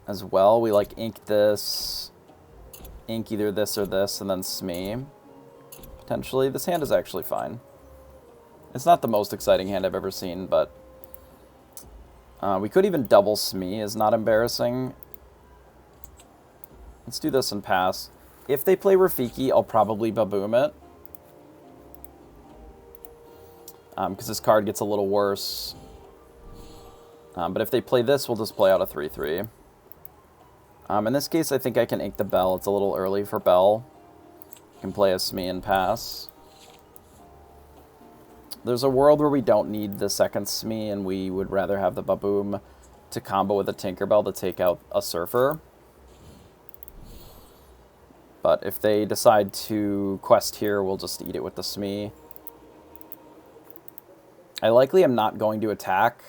as well. We like ink this, ink either this or this, and then Smee. Potentially. This hand is actually fine. It's not the most exciting hand I've ever seen, but we could even double Smee, is not embarrassing. Let's do this and pass. If they play Rafiki, I'll probably Baboom it. Because this card gets a little worse. But if they play this, we'll just play out a 3-3. In this case, I think I can ink the Bell. It's a little early for Bell. I can play a Smee and pass. There's a world where we don't need the second Smee, and we would rather have the Baboom to combo with a Tinkerbell to take out a Surfer. But if they decide to quest here, we'll just eat it with the Smee. I likely am not going to attack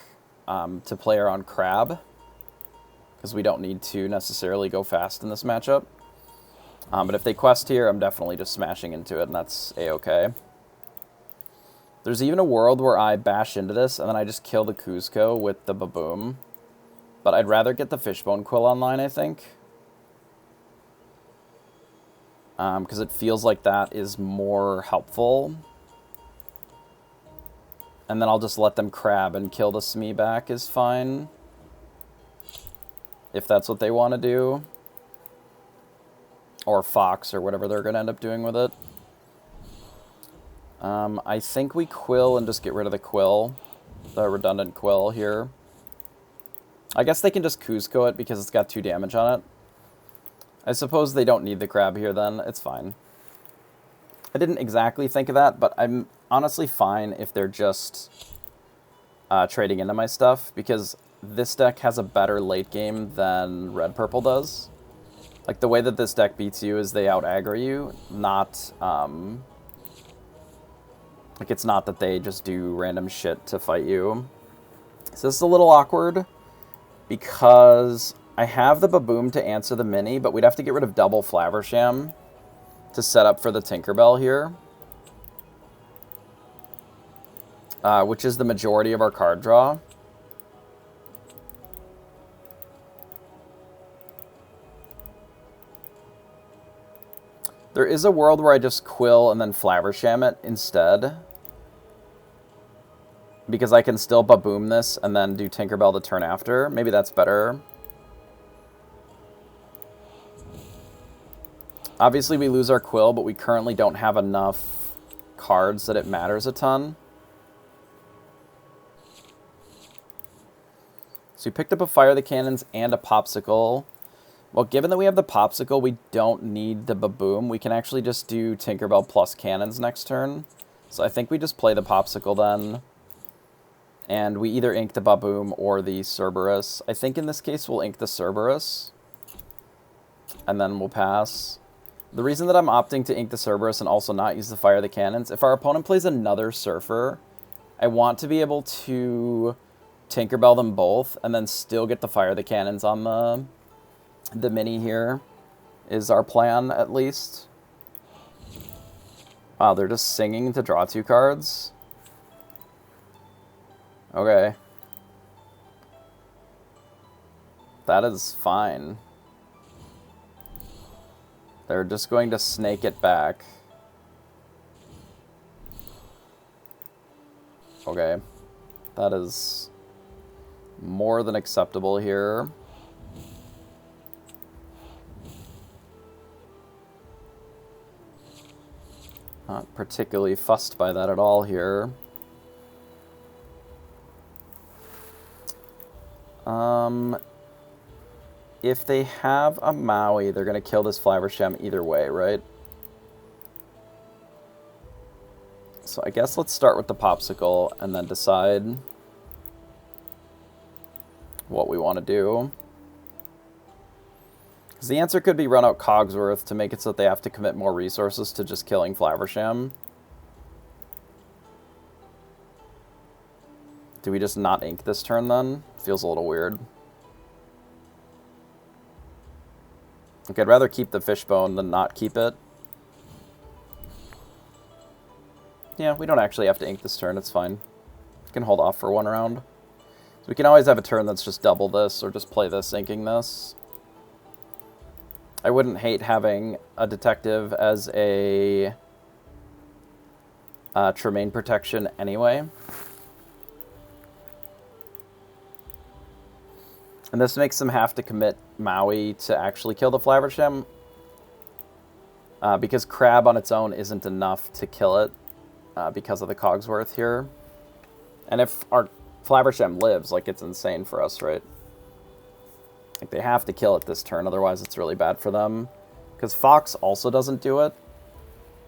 to play around Crab, because we don't need to necessarily go fast in this matchup. But if they quest here, I'm definitely just smashing into it, and that's a-okay. There's even a world where I bash into this, and then I just kill the Kuzco with the Baboom. But I'd rather get the Fishbone Quill online, I think. Because it feels like that is more helpful. And then I'll just let them crab and kill the Smee back is fine. If that's what they want to do. Or Fox, or whatever they're going to end up doing with it. I think we Quill and just get rid of the Quill. The redundant Quill here. I guess they can just Kuzco it because it's got 2 damage on it. I suppose they don't need the crab here then. It's fine. I didn't exactly think of that, but I'm honestly fine if they're just trading into my stuff, because this deck has a better late game than red-purple does. Like, the way that this deck beats you is they out-aggro you, not... like, it's not that they just do random shit to fight you. So this is a little awkward, because I have the Baboom to answer the mini, but we'd have to get rid of double Flaversham to set up for the Tinkerbell here. Which is the majority of our card draw. There is a world where I just Quill and then Flaversham it instead. Because I can still Baboom this and then do Tinkerbell the turn after. Maybe that's better. Obviously we lose our Quill, but we currently don't have enough cards that it matters a ton. So we picked up a Fire the Cannons and a Popsicle. Well, given that we have the Popsicle, we don't need the Baboom. We can actually just do Tinkerbell plus Cannons next turn. So I think we just play the Popsicle then. And we either ink the Baboom or the Cerberus. I think in this case we'll ink the Cerberus. And then we'll pass. The reason that I'm opting to ink the Cerberus and also not use the Fire the Cannons, if our opponent plays another Surfer, I want to be able to Tinkerbell them both and then still get the Fire the Cannons on the mini here, is our plan, at least. Wow, they're just singing to draw 2 cards? Okay. That is fine. They're just going to snake it back. Okay. That is more than acceptable here. Not particularly fussed by that at all here. If they have a Maui, they're going to kill this Flaversham either way, right? So I guess let's start with the popsicle and then decide what we want to do. Because the answer could be run out Cogsworth to make it so that they have to commit more resources to just killing Flaversham. Do we just not ink this turn then? Feels a little weird. Okay, I'd rather keep the fishbone than not keep it. Yeah, we don't actually have to ink this turn, it's fine. We can hold off for one round. So we can always have a turn that's just double this, or just play this, inking this. I wouldn't hate having a detective as a Tremaine protection anyway. And this makes them have to commit Maui to actually kill the Flaversham. Because Crab on its own isn't enough to kill it because of the Cogsworth here. And if our Flaversham lives, like, it's insane for us, right? Like, they have to kill it this turn, otherwise it's really bad for them. Because Fox also doesn't do it.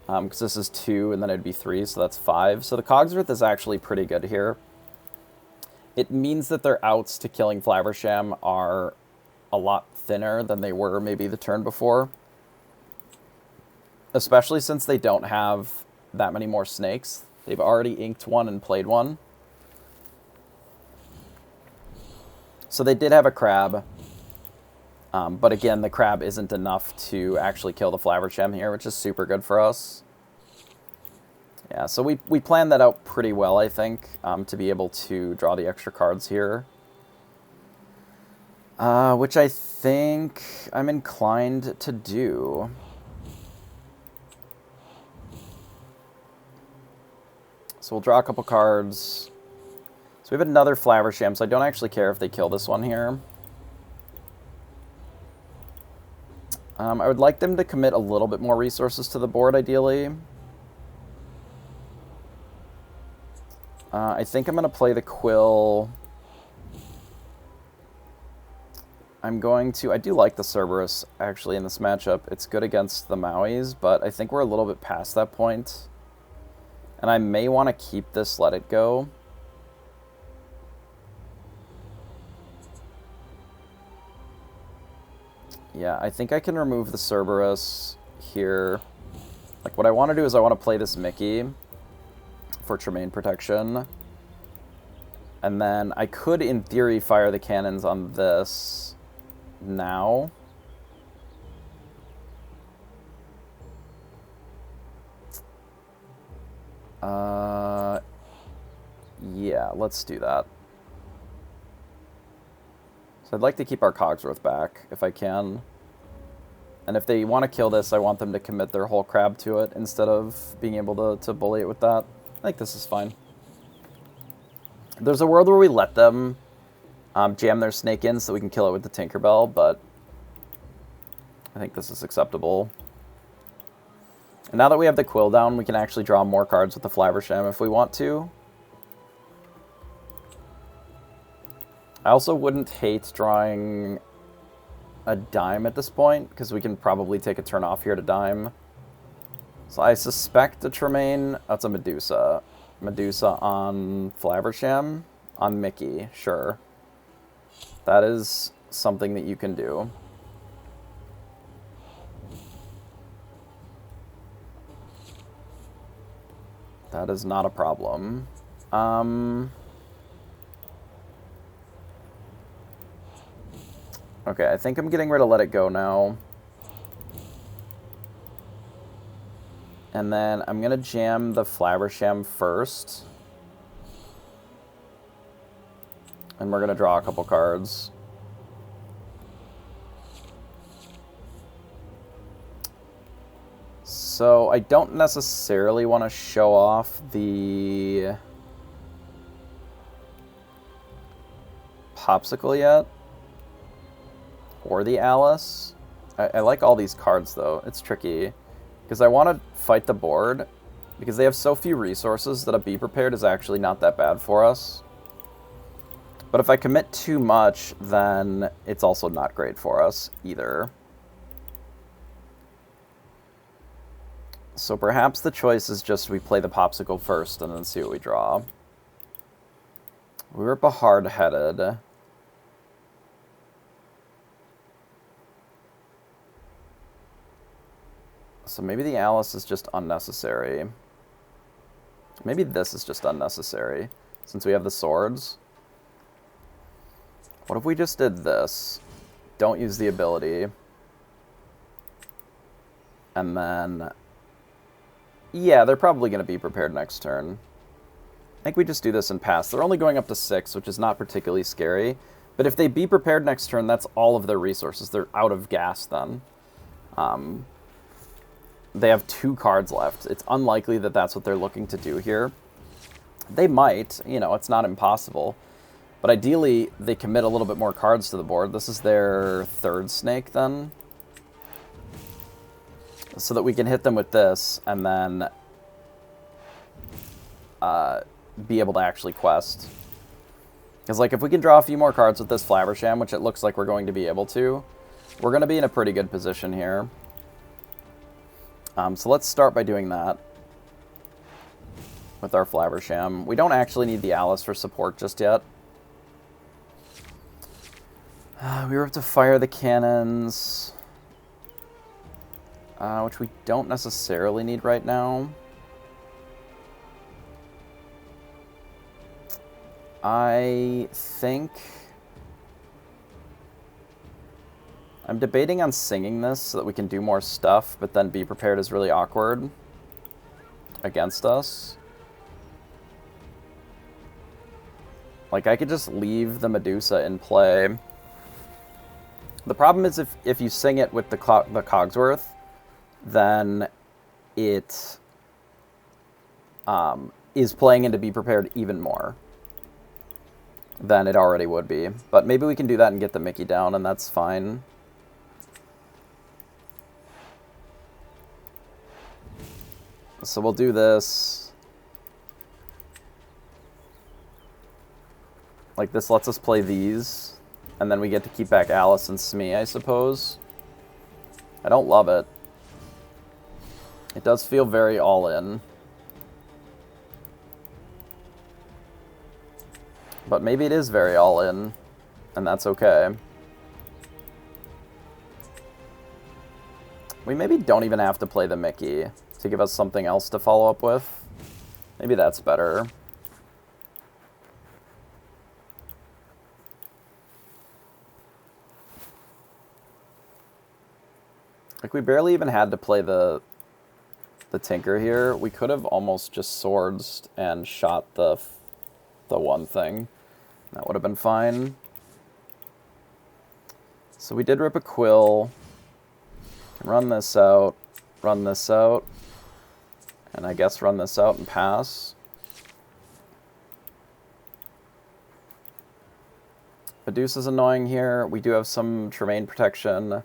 Because this is 2, and then it'd be 3, so that's 5. So the Cogsworth is actually pretty good here. It means that their outs to killing Flaversham are a lot thinner than they were maybe the turn before. Especially since they don't have that many more snakes. They've already inked one and played one. So they did have a crab. But again, the crab isn't enough to actually kill the Flaversham here, which is super good for us. Yeah, so we planned that out pretty well, I think, to be able to draw the extra cards here. Which I think I'm inclined to do. So we'll draw a couple cards. So we have another Flaversham, so I don't actually care if they kill this one here. I would like them to commit a little bit more resources to the board, ideally. I think I'm going to play the Quill. I do like the Cerberus, actually, in this matchup. It's good against the Mauis, but I think we're a little bit past that point. And I may want to keep this Let It Go. Yeah, I think I can remove the Cerberus here. Like, what I want to do is I want to play this Mickey for Tremaine protection. And then I could, in theory, fire the cannons on this now. Yeah, let's do that. So I'd like to keep our Cogsworth back, if I can. And if they want to kill this, I want them to commit their whole crab to it, instead of being able to bully it with that. I think this is fine. There's a world where we let them jam their snake in so we can kill it with the Tinkerbell, but I think this is acceptable. And now that we have the Quill down, we can actually draw more cards with the Flaversham if we want to. I also wouldn't hate drawing a dime at this point, because we can probably take a turn off here to dime. So I suspect a Tremaine. That's a Medusa. Medusa on Flaversham. On Mickey, sure. That is something that you can do. That is not a problem. Okay, I think I'm getting rid of Let It Go now. And then I'm going to jam the Flaversham first. And we're going to draw a couple cards. So I don't necessarily want to show off the Popsicle yet. Or the Alice. I like all these cards, though. It's tricky. Because I want to fight the board. Because they have so few resources that a Be Prepared is actually not that bad for us. But if I commit too much, then it's also not great for us, either. So perhaps the choice is just we play the Popsicle first and then see what we draw. We rip a hard-headed. So maybe the Alice is just unnecessary. Maybe this is just unnecessary, since we have the swords. What if we just did this? Don't use the ability. And then... yeah, they're probably going to be prepared next turn. I think we just do this and pass. They're only going up to 6, which is not particularly scary. But if they be prepared next turn, that's all of their resources. They're out of gas then. They have 2 cards left. It's unlikely that that's what they're looking to do here. They might. You know, it's not impossible. But ideally, they commit a little bit more cards to the board. This is their 3rd snake then. So that we can hit them with this and then be able to actually quest. Because, like, if we can draw a few more cards with this Flabbersham, which it looks like we're going to be able to, we're going to be in a pretty good position here. So let's start by doing that with our Flabbersham. We don't actually need the Alice for support just yet. We were able to fire the cannons, which we don't necessarily need right now. I think... I'm debating on singing this so that we can do more stuff, but then be prepared is really awkward against us. Like, I could just leave the Medusa in play. The problem is if you sing it with the Cogsworth, then it is playing into be prepared even more than it already would be. But maybe we can do that and get the Mickey down, and that's fine. So we'll do this. Like, this lets us play these, and then we get to keep back Alice and Smee, I suppose. I don't love it. It does feel very all-in. But maybe it is very all-in, and that's okay. We maybe don't even have to play the Mickey to give us something else to follow up with. Maybe that's better. Like, we barely even had to play the Tinker here. We could have almost just swords and shot the one thing. That would have been fine. So we did rip a quill. Can run this out, and I guess run this out and pass. Medusa's annoying here. We do have some Tremaine protection.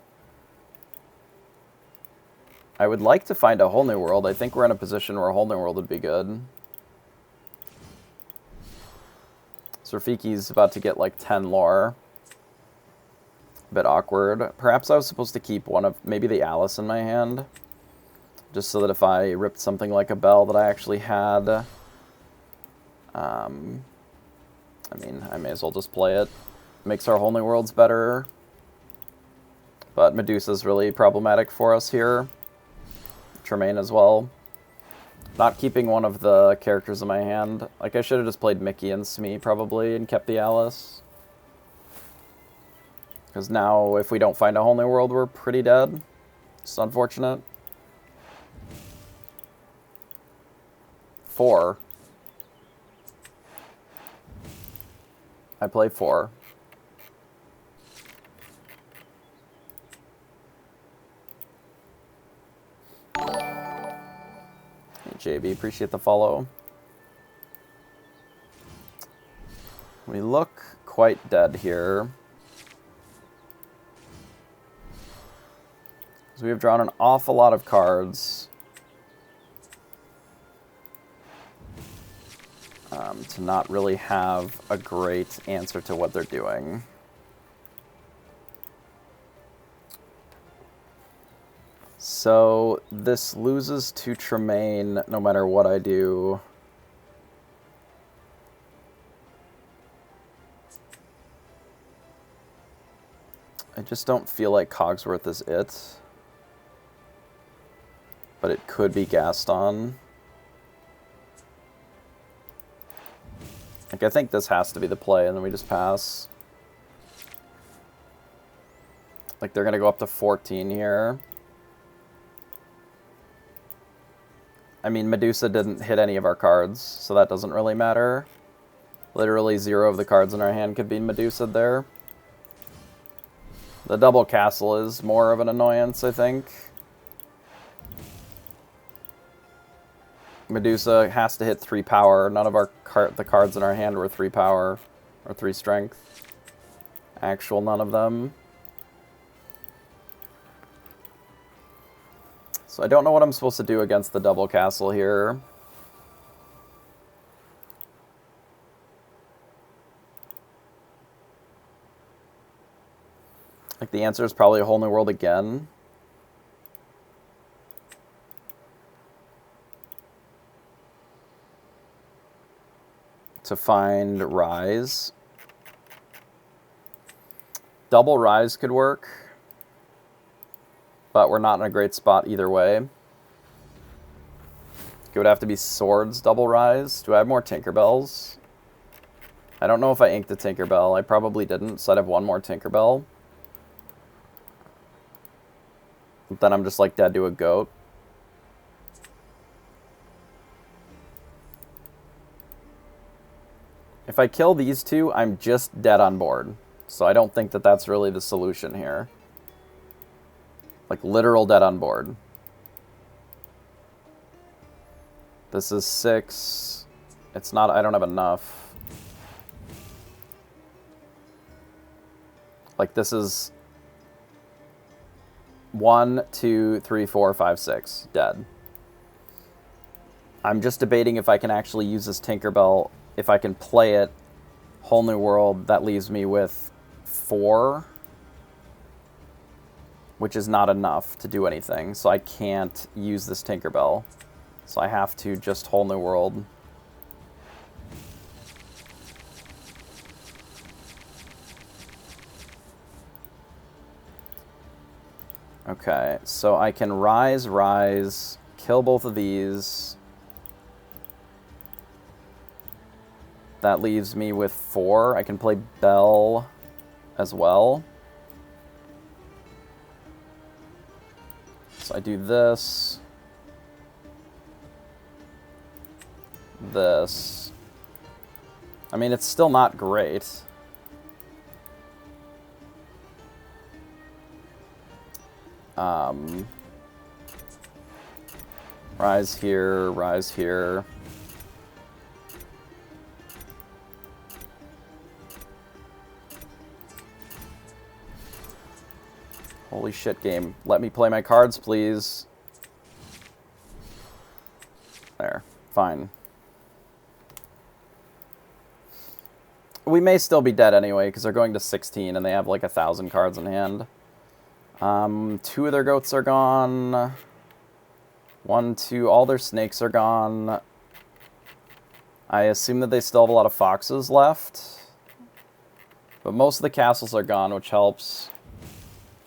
I would like to find a Whole New World. I think we're in a position where a Whole New World would be good. Rafiki's about to get like 10 lore. A bit awkward. Perhaps I was supposed to keep one of, maybe the Alice in my hand. Just so that if I ripped something like a Bell that I actually had. I mean, I may as well just play it. Makes our Whole New Worlds better. But Medusa's really problematic for us here. Tremaine as well. Not keeping one of the characters in my hand. Like, I should have just played Mickey and Smee, probably, and kept the Alice. Because now, if we don't find a Whole New World, we're pretty dead. It's unfortunate. 4. I play 4. JB, appreciate the follow. We look quite dead here. So we have drawn an awful lot of cards to not really have a great answer to what they're doing. So this loses to Tremaine no matter what I do. I just don't feel like Cogsworth is it. But it could be Gaston. Like, I think this has to be the play, and then we just pass. Like, they're going to go up to 14 here. I mean, Medusa didn't hit any of our cards, so that doesn't really matter. Literally 0 of the cards in our hand could be Medusa there. The double castle is more of an annoyance, I think. Medusa has to hit 3 power. None of the cards in our hand were 3 power or 3 strength. Actual none of them. So I don't know what I'm supposed to do against the double castle here. Like, the answer is probably a whole new world again. To find Rise. Double Rise could work. But we're not in a great spot either way. It would have to be Swords double Rise. Do I have more Tinkerbells? I don't know if I inked a Tinkerbell. I probably didn't, so I'd have one more Tinkerbell. But then I'm just like dead to a goat. If I kill these two, I'm just dead on board. So I don't think that that's really the solution here. Like, literal dead on board. This is 6. It's not, I don't have enough. Like, this is 1, 2, 3, 4, 5, 6. Dead. I'm just debating if I can actually use this Tinkerbell. If I can play it, whole new world, that leaves me with 4. Which is not enough to do anything, so I can't use this Tinkerbell. So I have to just whole new world. Okay, so I can rise, kill both of these. That leaves me with 4. I can play Belle as well. So I do this. This. I mean, it's still not great. Rise here, rise here. Holy shit, game. Let me play my cards, please. There. Fine. We may still be dead anyway, because they're going to 16, and they have like 1,000 cards in hand. 2 of their goats are gone. 1, 2, all their snakes are gone. I assume that they still have a lot of foxes left. But most of the castles are gone, which helps.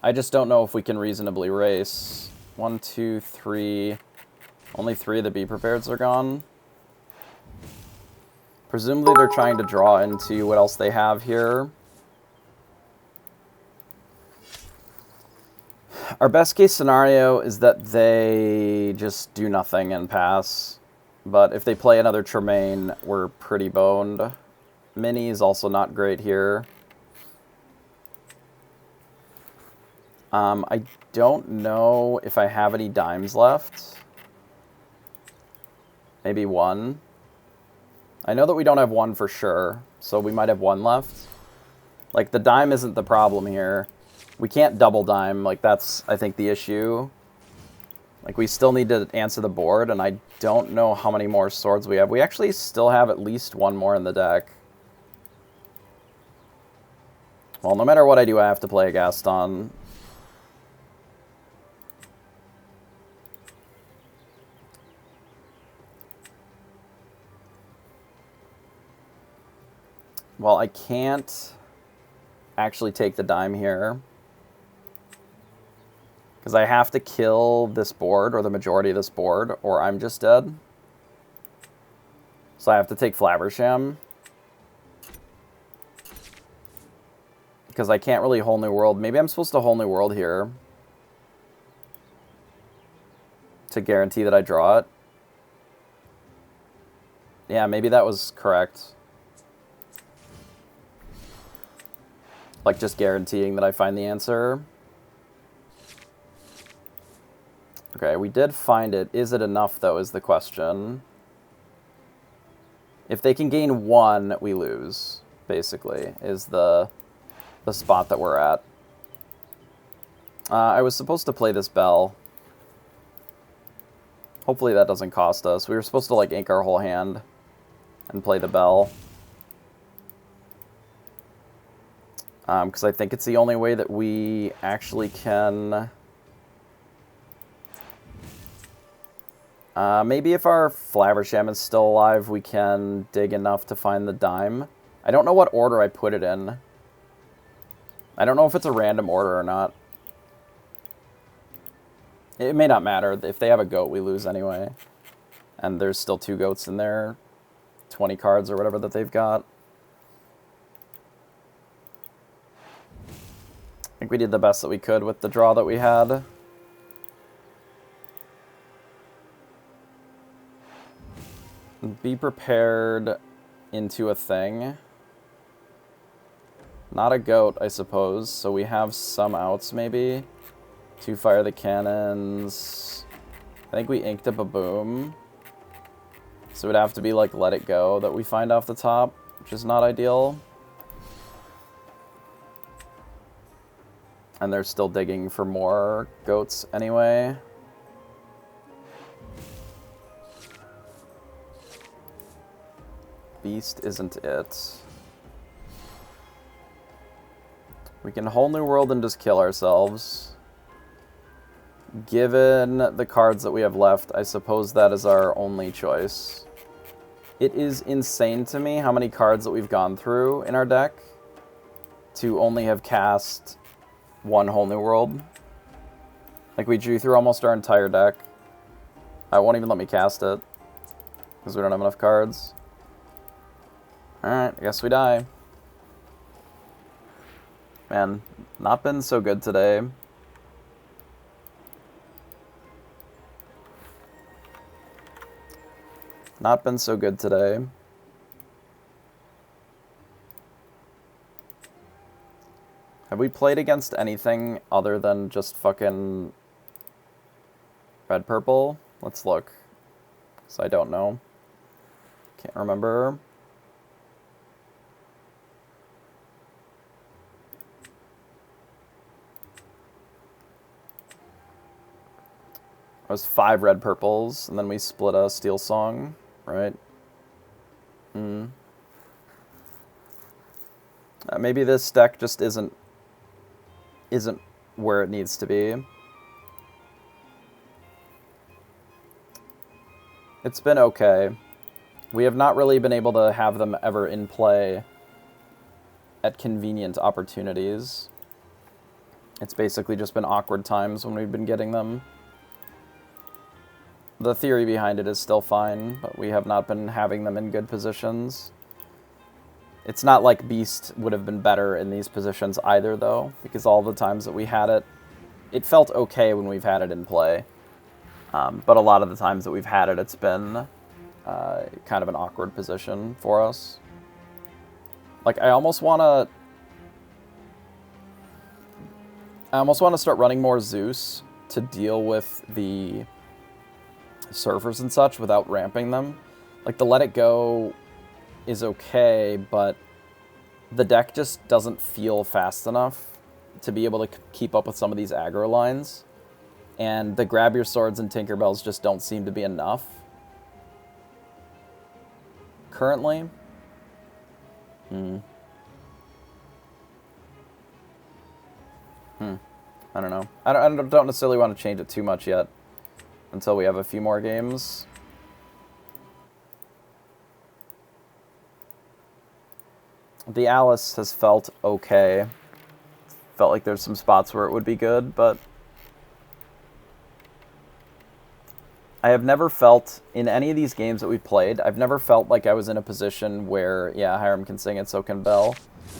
I just don't know if we can reasonably race. 1, 2, 3. Only 3 of the Be Prepareds are gone. Presumably they're trying to draw into what else they have here. Our best case scenario is that they just do nothing and pass. But if they play another Tremaine, we're pretty boned. Minnie is also not great here. I don't know if I have any dimes left. Maybe 1. I know that we don't have 1 for sure, so we might have 1 left. Like, the dime isn't the problem here. We can't double dime, like, that's, I think, the issue. Like, we still need to answer the board, and I don't know how many more swords we have. We actually still have at least 1 more in the deck. Well, no matter what I do, I have to play a Gaston. Well, I can't actually take the dime here, because I have to kill this board, or the majority of this board, or I'm just dead. So I have to take Flabbersham. Because I can't really Whole New World. Maybe I'm supposed to Whole New World here to guarantee that I draw it. Yeah, maybe that was correct. Like, just guaranteeing that I find the answer. Okay, we did find it. Is it enough, though, is the question. If they can gain 1, we lose, basically, is the spot that we're at. I was supposed to play this bell. Hopefully that doesn't cost us. We were supposed to, like, ink our whole hand and play the bell. Because I think it's the only way that we actually can... maybe if our Flabbersham is still alive, we can dig enough to find the dime. I don't know what order I put it in. I don't know if it's a random order or not. It may not matter. If they have a goat, we lose anyway. And there's still 2 goats in there. 20 cards or whatever that they've got. I think we did the best that we could with the draw that we had. Be prepared into a thing. Not a goat, I suppose, so we have some outs, maybe. 2 fire the cannons. I think we inked up a boom. So it would have to be, like, let it go that we find off the top, which is not ideal. And they're still digging for more goats anyway. Beast isn't it. We can Whole New World and just kill ourselves. Given the cards that we have left, I suppose that is our only choice. It is insane to me how many cards that we've gone through in our deck to only have cast 1 Whole New World. Like, we drew through almost our entire deck. I won't even let me cast it because we don't have enough cards. Alright, I guess we die. Man, not been so good today. Not been so good today. Have we played against anything other than just fucking red-purple? Let's look. Because I don't know. Can't remember. It was 5 red purples, and then we split a Steel Song, right? Maybe this deck just isn't where it needs to be. It's been okay. We have not really been able to have them ever in play at convenient opportunities. It's basically just been awkward times when we've been getting them. The theory behind it is still fine, but we have not been having them in good positions. It's not like Beast would have been better in these positions either, though, because all the times that we had it, it felt okay when we've had it in play. But a lot of the times that we've had it, it's been kind of an awkward position for us. Like, I almost want to start running more Zeus to deal with the surfers and such without ramping them. Like, the Let It Go is okay, but the deck just doesn't feel fast enough to be able to keep up with some of these aggro lines. And the Grab Your Swords and Tinkerbells just don't seem to be enough currently. I don't know. I don't necessarily want to change it too much yet until we have a few more games. The Alice has felt okay. Felt like there's some spots where it would be good, but I have never felt, in any of these games that we played, I've never felt like I was in a position where, yeah, Hiram can sing it, so can Bell.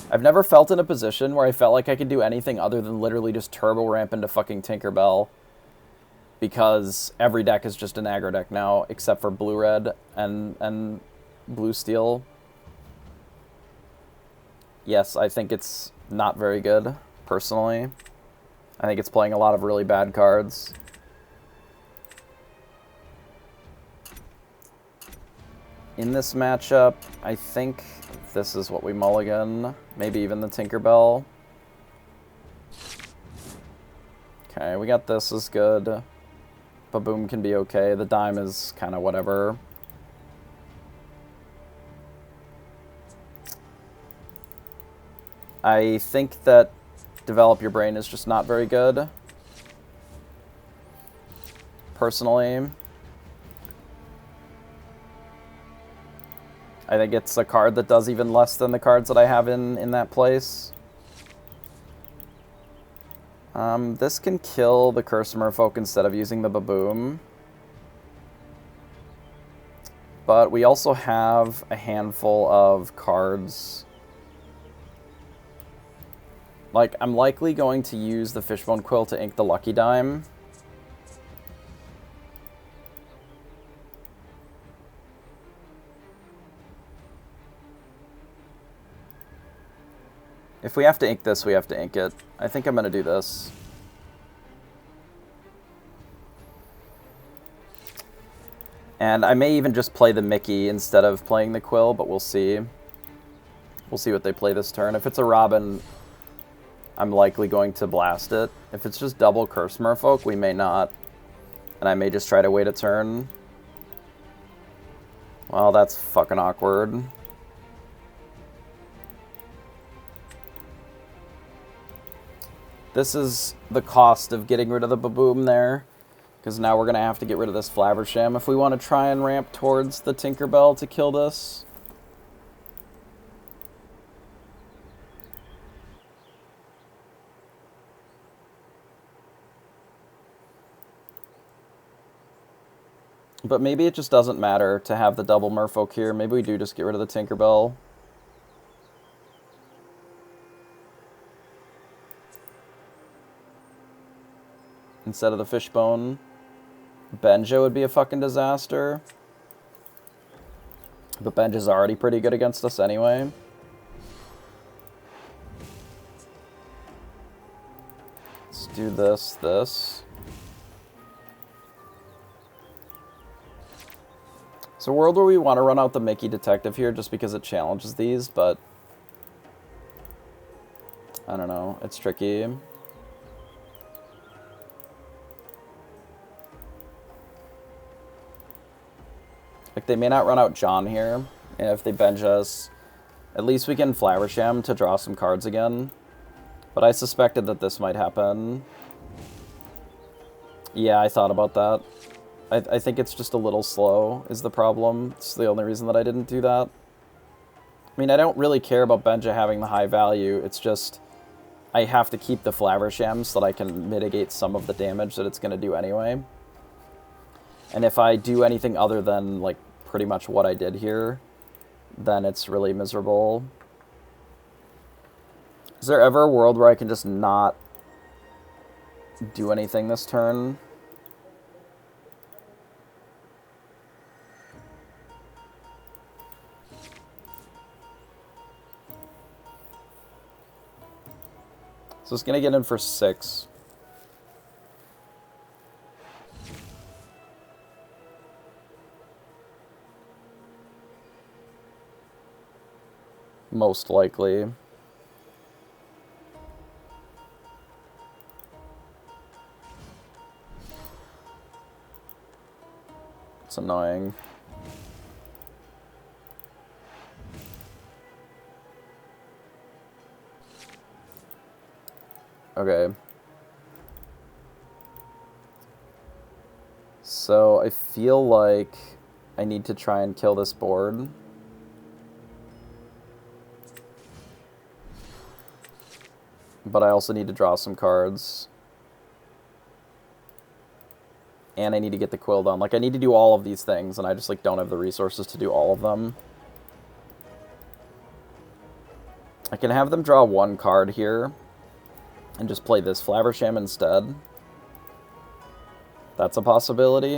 I've never felt in a position where I felt like I could do anything other than literally just turbo ramp into fucking Tinkerbell, because every deck is just an aggro deck now, except for blue-red and blue-steel. Yes, I think it's not very good, personally. I think it's playing a lot of really bad cards. In this matchup, I think this is what we mulligan. Maybe even the Tinkerbell. Okay, we got this is good. Baboom can be okay. The dime is kind of whatever. I think that Develop Your Brain is just not very good. Personally. I think it's a card that does even less than the cards that I have in that place. This can kill the Curse Merfolk instead of using the Baboom. But we also have a handful of cards. Like, I'm likely going to use the Fishbone Quill to ink the Lucky Dime. If we have to ink this, we have to ink it. I think I'm going to do this. And I may even just play the Mickey instead of playing the Quill, but we'll see. We'll see what they play this turn. If it's a Robin, I'm likely going to blast it. If it's just double Curse Merfolk, we may not. And I may just try to wait a turn. Well, that's fucking awkward. This is the cost of getting rid of the Baboom there, because now we're going to have to get rid of this Flaversham if we want to try and ramp towards the Tinkerbell to kill this. But maybe it just doesn't matter to have the double Merfolk here. Maybe we do just get rid of the Tinkerbell. Instead of the Fishbone. Benja would be a fucking disaster. But Benja's already pretty good against us anyway. Let's do this. It's a world where we want to run out the Mickey Detective here just because it challenges these, but I don't know. It's tricky. Like, they may not run out John here. And if they bench us, at least we can Flowersham to draw some cards again. But I suspected that this might happen. Yeah, I thought about that. I think it's just a little slow is the problem. It's the only reason that I didn't do that. I mean, I don't really care about Benja having the high value. It's just I have to keep the Flaversham so that I can mitigate some of the damage that it's going to do anyway. And if I do anything other than, like, pretty much what I did here, then it's really miserable. Is there ever a world where I can just not do anything this turn? So it's going to get in for 6. Most likely. It's annoying. Okay. So I feel like I need to try and kill this board. but I also need to draw some cards. And I need to get the quill done. Like, I need to do all of these things, and I just, like, don't have the resources to do all of them. I can have them draw one card here and just play this Flaversham instead. That's a possibility.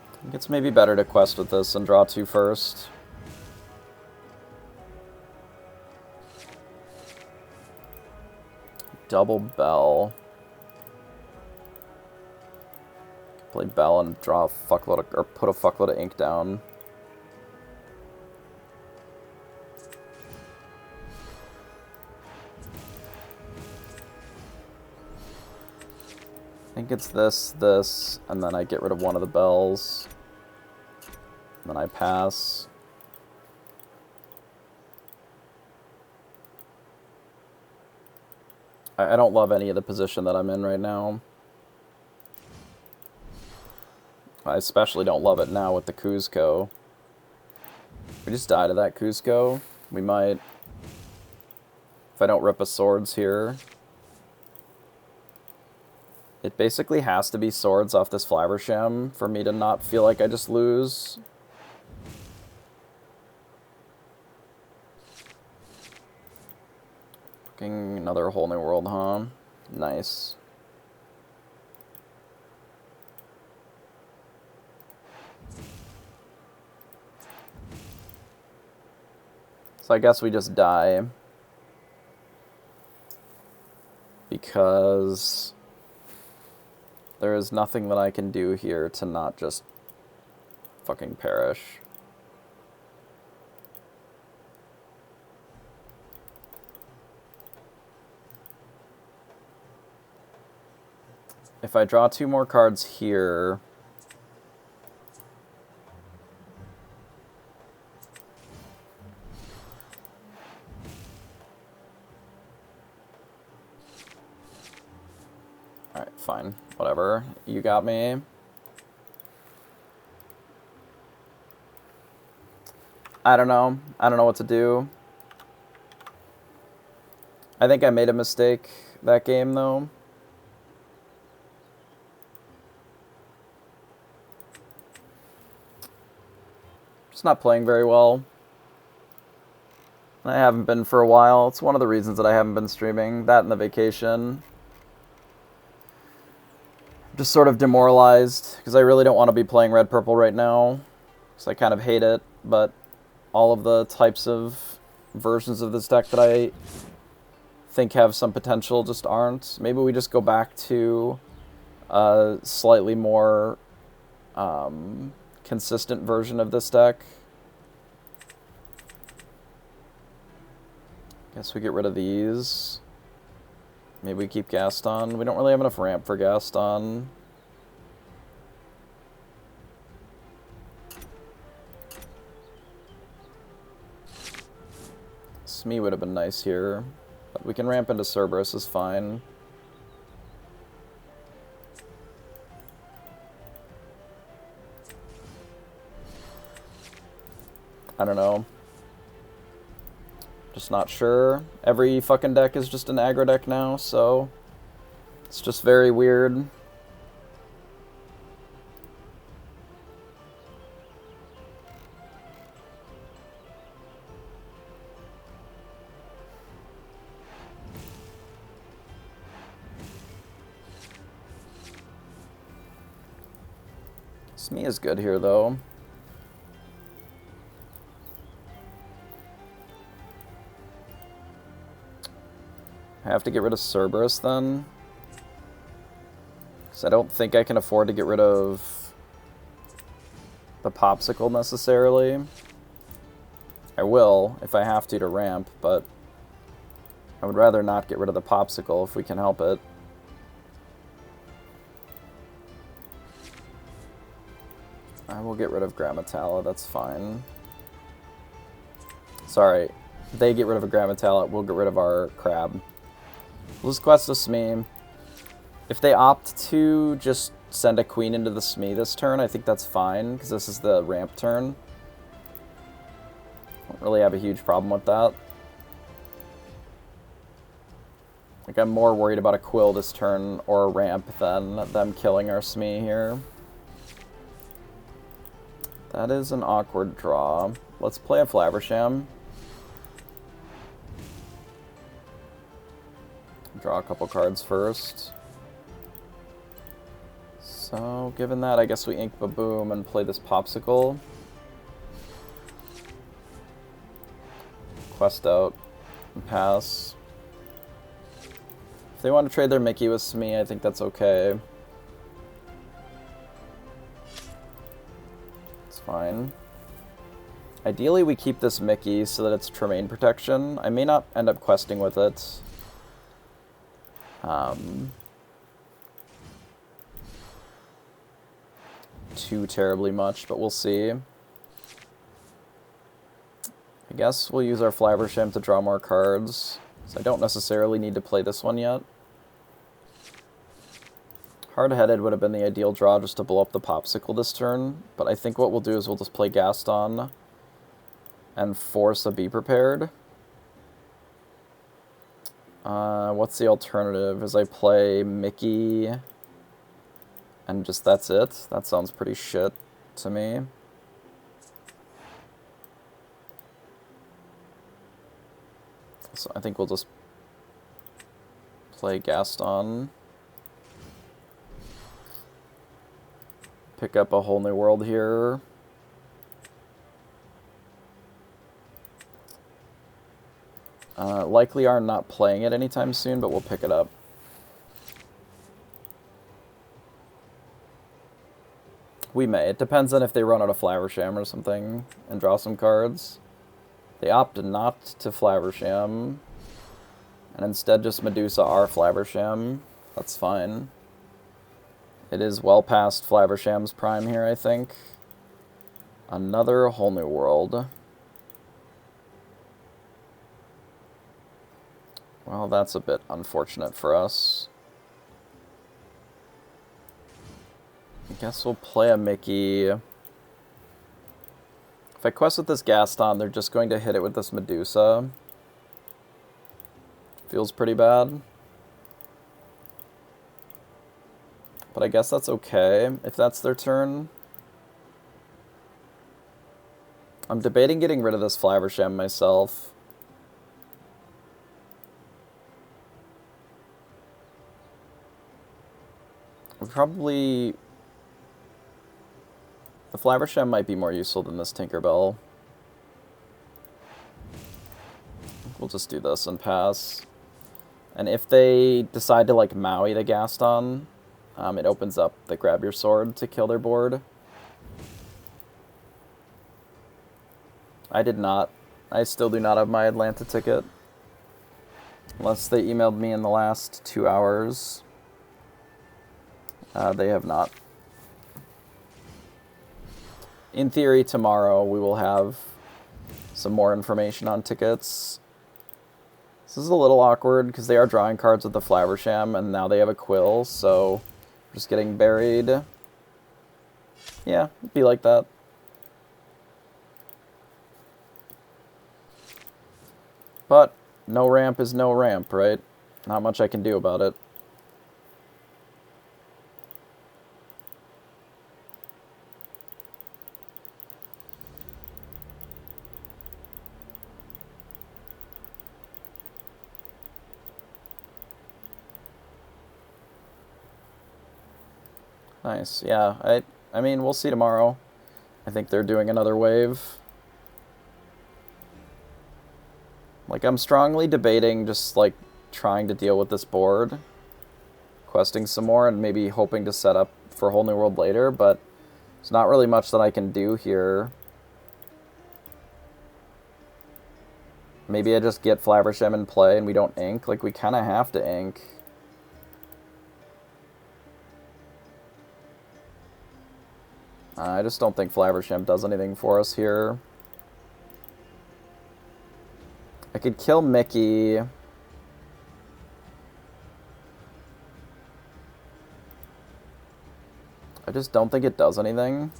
I think it's maybe better to quest with this and draw 2 first. Double Bell. Play Bell and draw a fuckload of, or put a fuckload of ink down. I think it's this, and then I get rid of one of the bells. And then I pass. I don't love any of the position that I'm in right now. I especially don't love it now with the Kuzco. We just die to that Kuzco. We might. If I don't rip a swords here. It basically has to be swords off this Flaversham for me to not feel like I just lose. Fucking another whole new world, huh? Nice. So I guess we just die. Because there is nothing that I can do here to not just fucking perish. If I draw 2 more cards here... Alright, fine. Whatever. You got me. I don't know. I don't know what to do. I think I made a mistake that game, though. Just not playing very well. I haven't been for a while. It's one of the reasons that I haven't been streaming. That and the vacation. Just sort of demoralized, because I really don't want to be playing red-purple right now. Because I kind of hate it, but all of the types of versions of this deck that I think have some potential just aren't. Maybe we just go back to a slightly more consistent version of this deck. Guess we get rid of these. Maybe we keep Gaston. We don't really have enough ramp for Gaston. Smee would have been nice here. But we can ramp into Cerberus is fine. I don't know. Just not sure. Every fucking deck is just an aggro deck now, so it's just very weird. Smee is good here, though. I have to get rid of Cerberus, then. Because I don't think I can afford to get rid of the Popsicle, necessarily. I will, if I have to ramp, but I would rather not get rid of the Popsicle if we can help it. I will get rid of Grammatala, that's fine. Sorry, they get rid of a Grammatala, we'll get rid of our crab. We'll just quest a Smee. If they opt to just send a queen into the Smee this turn, I think that's fine, because this is the ramp turn. Don't really have a huge problem with that. Like, I'm more worried about a Quill this turn or a ramp than them killing our Smee here. That is an awkward draw. Let's play a Flaversham. Draw a couple cards first. So, given that, I guess we ink Baboom and play this Popsicle. Quest out and pass. If they want to trade their Mickey with Smee, I think that's okay. It's fine. Ideally, we keep this Mickey so that it's Tremaine protection. I may not end up questing with it. Too terribly much, but we'll see. I guess we'll use our Flaversham to draw more cards, so I don't necessarily need to play this one yet. Hard-headed would have been the ideal draw just to blow up the Popsicle this turn, but I think what we'll do is we'll just play Gaston and force a Be Prepared. What's the alternative? Is I play Mickey and just that's it? That sounds pretty shit to me. So I think we'll just play Gaston. Pick up a Whole New World here. Likely are not playing it anytime soon, but we'll pick it up. We may. It depends on if they run out of Flaversham or something and draw some cards. They opt not to Flaversham and instead just Medusa our Flaversham. That's fine. It is well past Flaversham's prime here, I think. Another Whole New World. Well, that's a bit unfortunate for us. I guess we'll play a Mickey. If I quest with this Gaston, they're just going to hit it with this Medusa. Feels pretty bad. But I guess that's okay, if that's their turn. I'm debating getting rid of this Flaversham myself. Probably... The Flaversham might be more useful than this Tinkerbell. We'll just do this and pass. And if they decide to, like, Maui the Gaston, it opens up the Grab Your Sword to kill their board. I did not. I still do not have my Atlanta ticket. Unless they emailed me in the last 2 hours. They have not. In theory, tomorrow we will have some more information on tickets. This is a little awkward because they are drawing cards with the Flaversham and now they have a Quill, so just getting buried. Yeah, it'd be like that. But no ramp is no ramp, right? Not much I can do about it. Nice, yeah. I mean, we'll see tomorrow. I think they're doing another wave. Like, I'm strongly debating just, like, trying to deal with this board. Questing some more and maybe hoping to set up for Whole New World later, but there's not really much that I can do here. Maybe I just get Flaversham in play and we don't ink. Like, we kind of have to ink. I just don't think Flaversham does anything for us here. I could kill Mickey. I just don't think it does anything.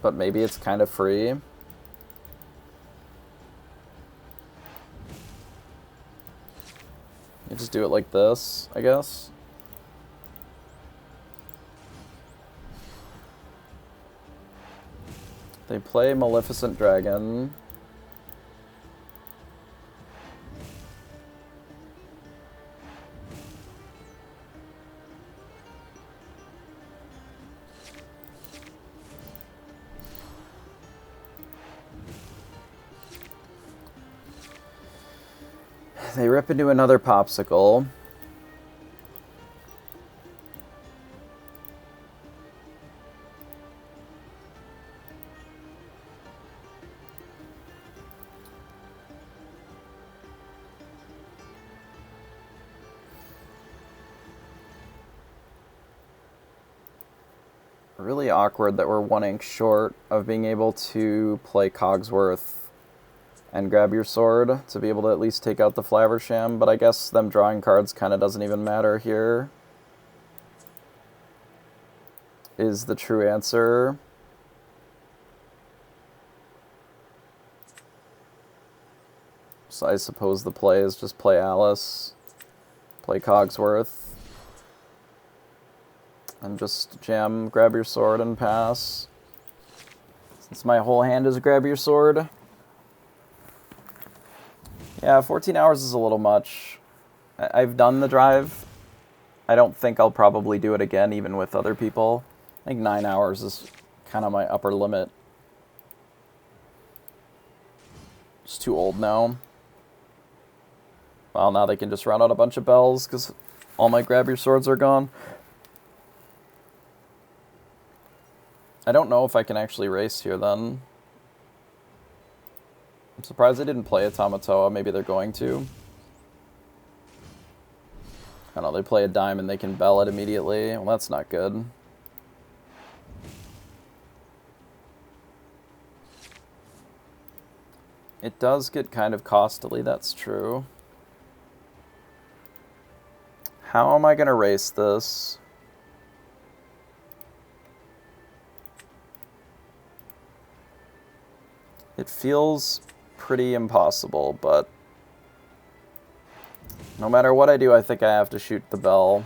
But maybe it's kind of free. You just do it like this, I guess. They play Maleficent Dragon. They rip into another popsicle. Really awkward that we're 1 ink short of being able to play Cogsworth and grab your sword to be able to at least take out the Flaversham, but I guess them drawing cards kind of doesn't even matter here, is the true answer. So I suppose the play is just play Alice, play Cogsworth, and just jam grab your sword and pass. Since my whole hand is grab your sword. Yeah, 14 hours is a little much. I've done the drive. I don't think I'll probably do it again, even with other people. I think 9 hours is kind of my upper limit. It's too old now. Well, now they can just run out a bunch of bells, because all my grab your swords are gone. I don't know if I can actually race here, then. I'm surprised they didn't play a Tamatoa. Maybe they're going to. I don't know, they play a dime and they can bell it immediately. Well, that's not good. It does get kind of costly, that's true. How am I going to race this? It feels pretty impossible, but no matter what I do, I think I have to shoot the bell.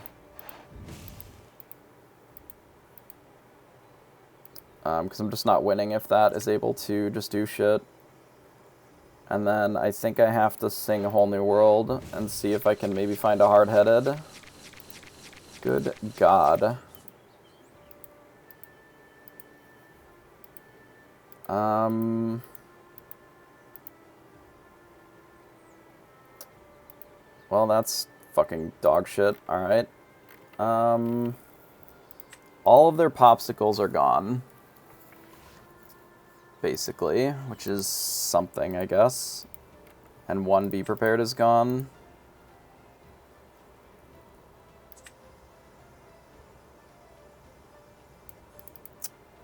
Because I'm just not winning if that is able to just do shit. And then I think I have to sing A Whole New World and see if I can maybe find a hard-headed. Good God. Well, that's fucking dog shit. Alright. All of their popsicles are gone. Basically, which is something, I guess. And one Be Prepared is gone.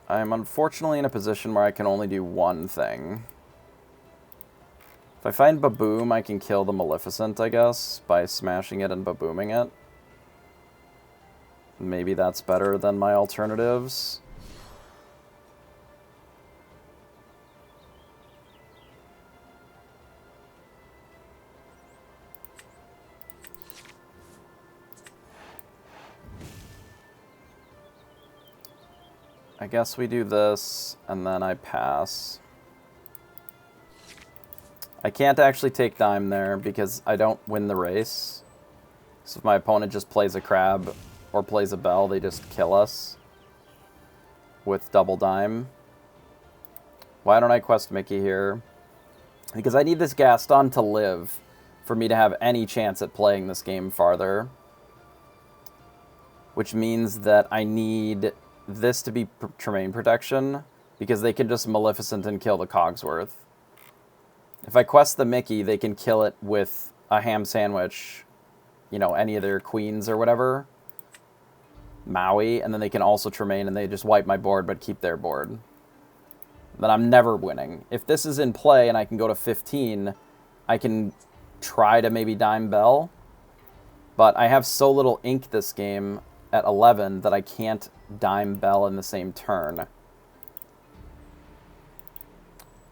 I'm unfortunately in a position where I can only do one thing. If I find Baboom, I can kill the Maleficent, I guess, by smashing it and Babooming it. Maybe that's better than my alternatives. I guess we do this, and then I pass. I can't actually take dime there because I don't win the race. So if my opponent just plays a crab or plays a bell, they just kill us with double dime. Why don't I quest Mickey here? Because I need this Gaston to live for me to have any chance at playing this game farther. Which means that I need this to be Tremaine protection, because they can just Maleficent and kill the Cogsworth. If I quest the Mickey, they can kill it with a ham sandwich, you know, any of their queens or whatever. Maui, and then they can also Tremaine, and they just wipe my board but keep their board. Then I'm never winning. If this is in play and I can go to 15, I can try to maybe dime bell. But I have so little ink this game at 11 that I can't dime Bell in the same turn.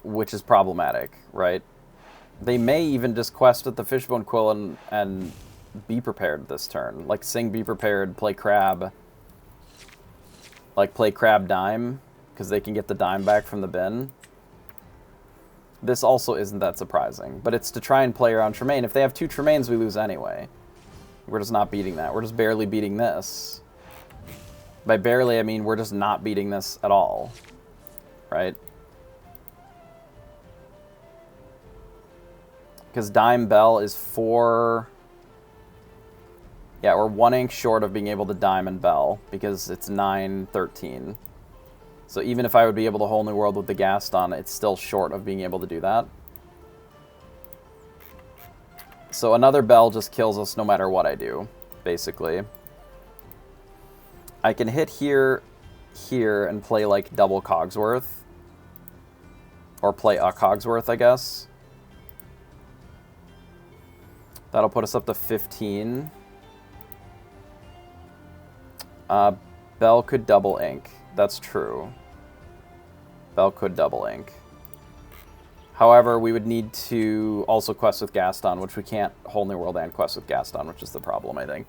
Which is problematic, right? They may even just quest with the Fishbone Quill and be prepared this turn. Like, sing Be Prepared, play Crab. Like, play Crab Dime, because they can get the dime back from the bin. This also isn't that surprising, but it's to try and play around Tremaine. If they have 2 Tremaines, we lose anyway. We're just not beating that. We're just barely beating this. By barely, I mean we're just not beating this at all. Right? Because Dime Bell is 4... Yeah, we're 1 ink short of being able to Dime and Bell, because it's 9-13. So even if I would be able to Whole New World with the Gaston, it's still short of being able to do that. So another Bell just kills us no matter what I do, basically. I can hit here, and play, like, double Cogsworth. Or play a Cogsworth, I guess. That'll put us up to 15. Bell could double ink. That's true. Bell could double ink. However, we would need to also quest with Gaston, which we can't Whole New World and quest with Gaston, which is the problem, I think.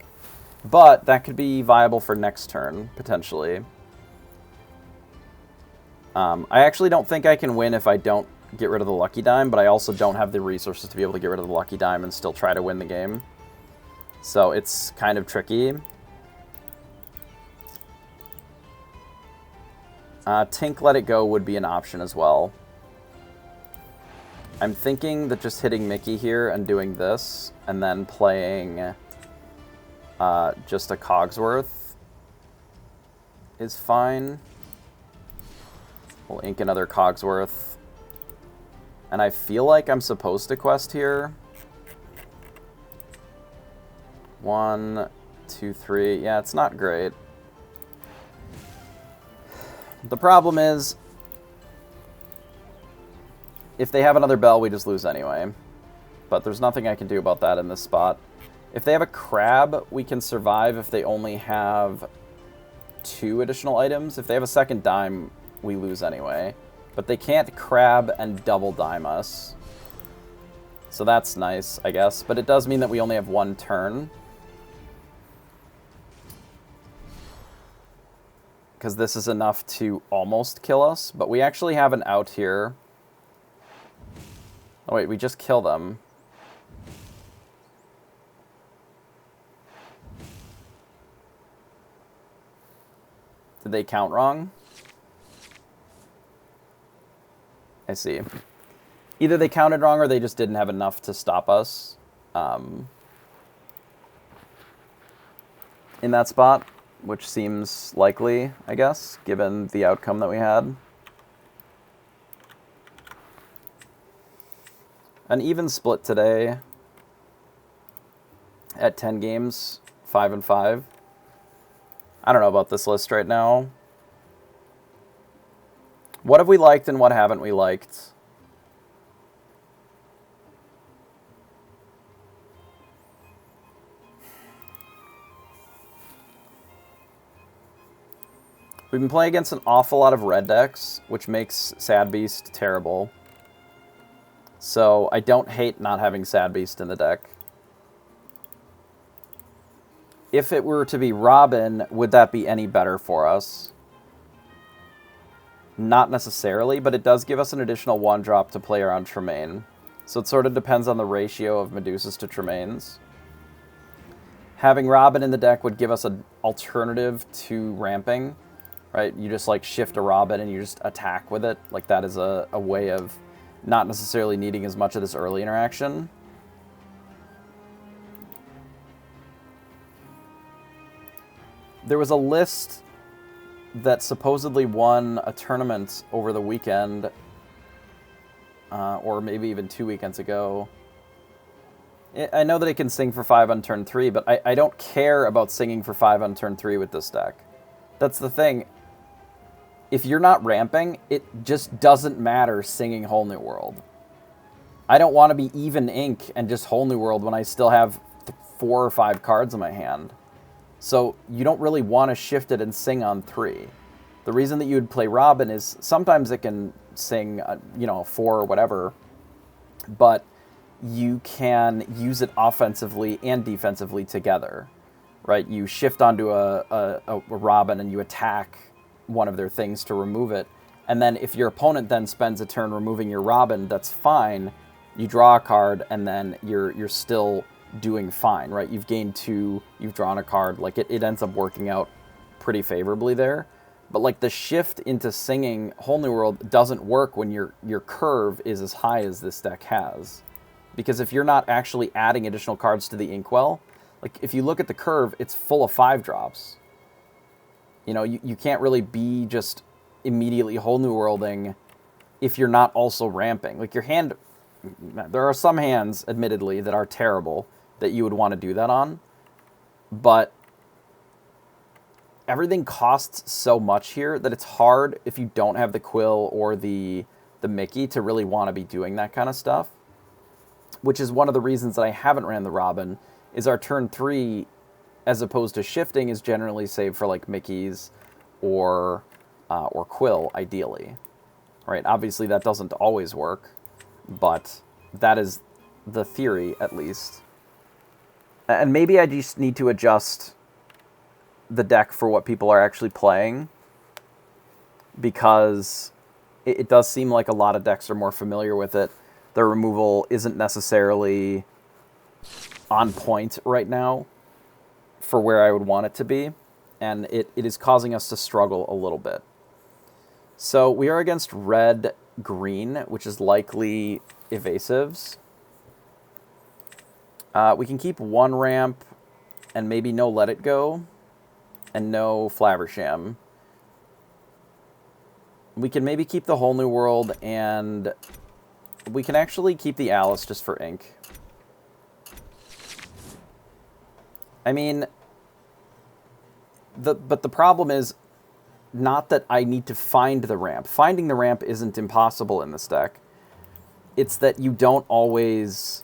But that could be viable for next turn, potentially. I actually don't think I can win if I don't get rid of the Lucky Dime, but I also don't have the resources to be able to get rid of the Lucky Dime and still try to win the game. So it's kind of tricky. Tink Let It Go would be an option as well. I'm thinking that just hitting Mickey here and doing this, and then playing just a Cogsworth is fine. We'll ink another Cogsworth. And I feel like I'm supposed to quest here. 1, 2, 3. Yeah, it's not great. The problem is, if they have another Bell, we just lose anyway. But there's nothing I can do about that in this spot. If they have a Crab, we can survive if they only have 2 additional items. If they have a second Dime, we lose anyway. But they can't Crab and double Dime us. So that's nice, I guess. But it does mean that we only have 1 turn. Because this is enough to almost kill us. But we actually have an out here. Oh wait, we just kill them. Did they count wrong? I see. Either they counted wrong or they just didn't have enough to stop us in that spot, which seems likely, I guess, given the outcome that we had. An even split today at 10 games, 5-5. I don't know about this list right now. What have we liked and what haven't we liked? We've been playing against an awful lot of red decks, which makes Sad Beast terrible. So I don't hate not having Sad Beast in the deck. If it were to be Robin, would that be any better for us? Not necessarily, but it does give us an additional 1-drop to play around Tremaine. So it sort of depends on the ratio of Medusas to Tremaines. Having Robin in the deck would give us an alternative to ramping, right? You just like shift a Robin and you just attack with it. Like that is a way of not necessarily needing as much of this early interaction. There was a list that supposedly won a tournament over the weekend, or maybe even 2 weekends ago. I know that it can sing for 5 on turn 3, but I don't care about singing for 5 on turn 3 with this deck. That's the thing. If you're not ramping, it just doesn't matter singing Whole New World. I don't want to be even ink and just Whole New World when I still have 4 or 5 cards in my hand. So you don't really want to shift it and sing on 3. The reason that you would play Robin is sometimes it can sing, 4 or whatever, but you can use it offensively and defensively together, right? You shift onto a Robin and you attack one of their things to remove it. And then if your opponent then spends a turn removing your Robin, that's fine. You draw a card and then you're still doing fine, right? You've gained 2, you've drawn a card. Like it ends up working out pretty favorably there. But like the shift into singing Whole New World doesn't work when your curve is as high as this deck has. Because if you're not actually adding additional cards to the Inkwell, like if you look at the curve, it's full of 5-drops. You know, you can't really be just immediately Whole New Worlding if you're not also ramping. Like your hand, there are some hands, admittedly, that are terrible that you would want to do that on. But everything costs so much here that it's hard if you don't have the Quill or the Mickey to really want to be doing that kind of stuff. Which is one of the reasons that I haven't ran the Robin, is our turn 3, as opposed to shifting, is generally saved for like Mickey's or Quill, ideally. Right? Obviously that doesn't always work, but that is the theory, at least. And maybe I just need to adjust the deck for what people are actually playing, because it does seem like a lot of decks are more familiar with it. The removal isn't necessarily on point right now for where I would want it to be, and it is causing us to struggle a little bit. So we are against red-green, which is likely evasives. We can keep 1 ramp and maybe no Let It Go and no Flaversham. We can maybe keep the Whole New World, and we can actually keep the Alice just for ink. I mean, but the problem is not that I need to find the ramp. Finding the ramp isn't impossible in this deck. It's that you don't always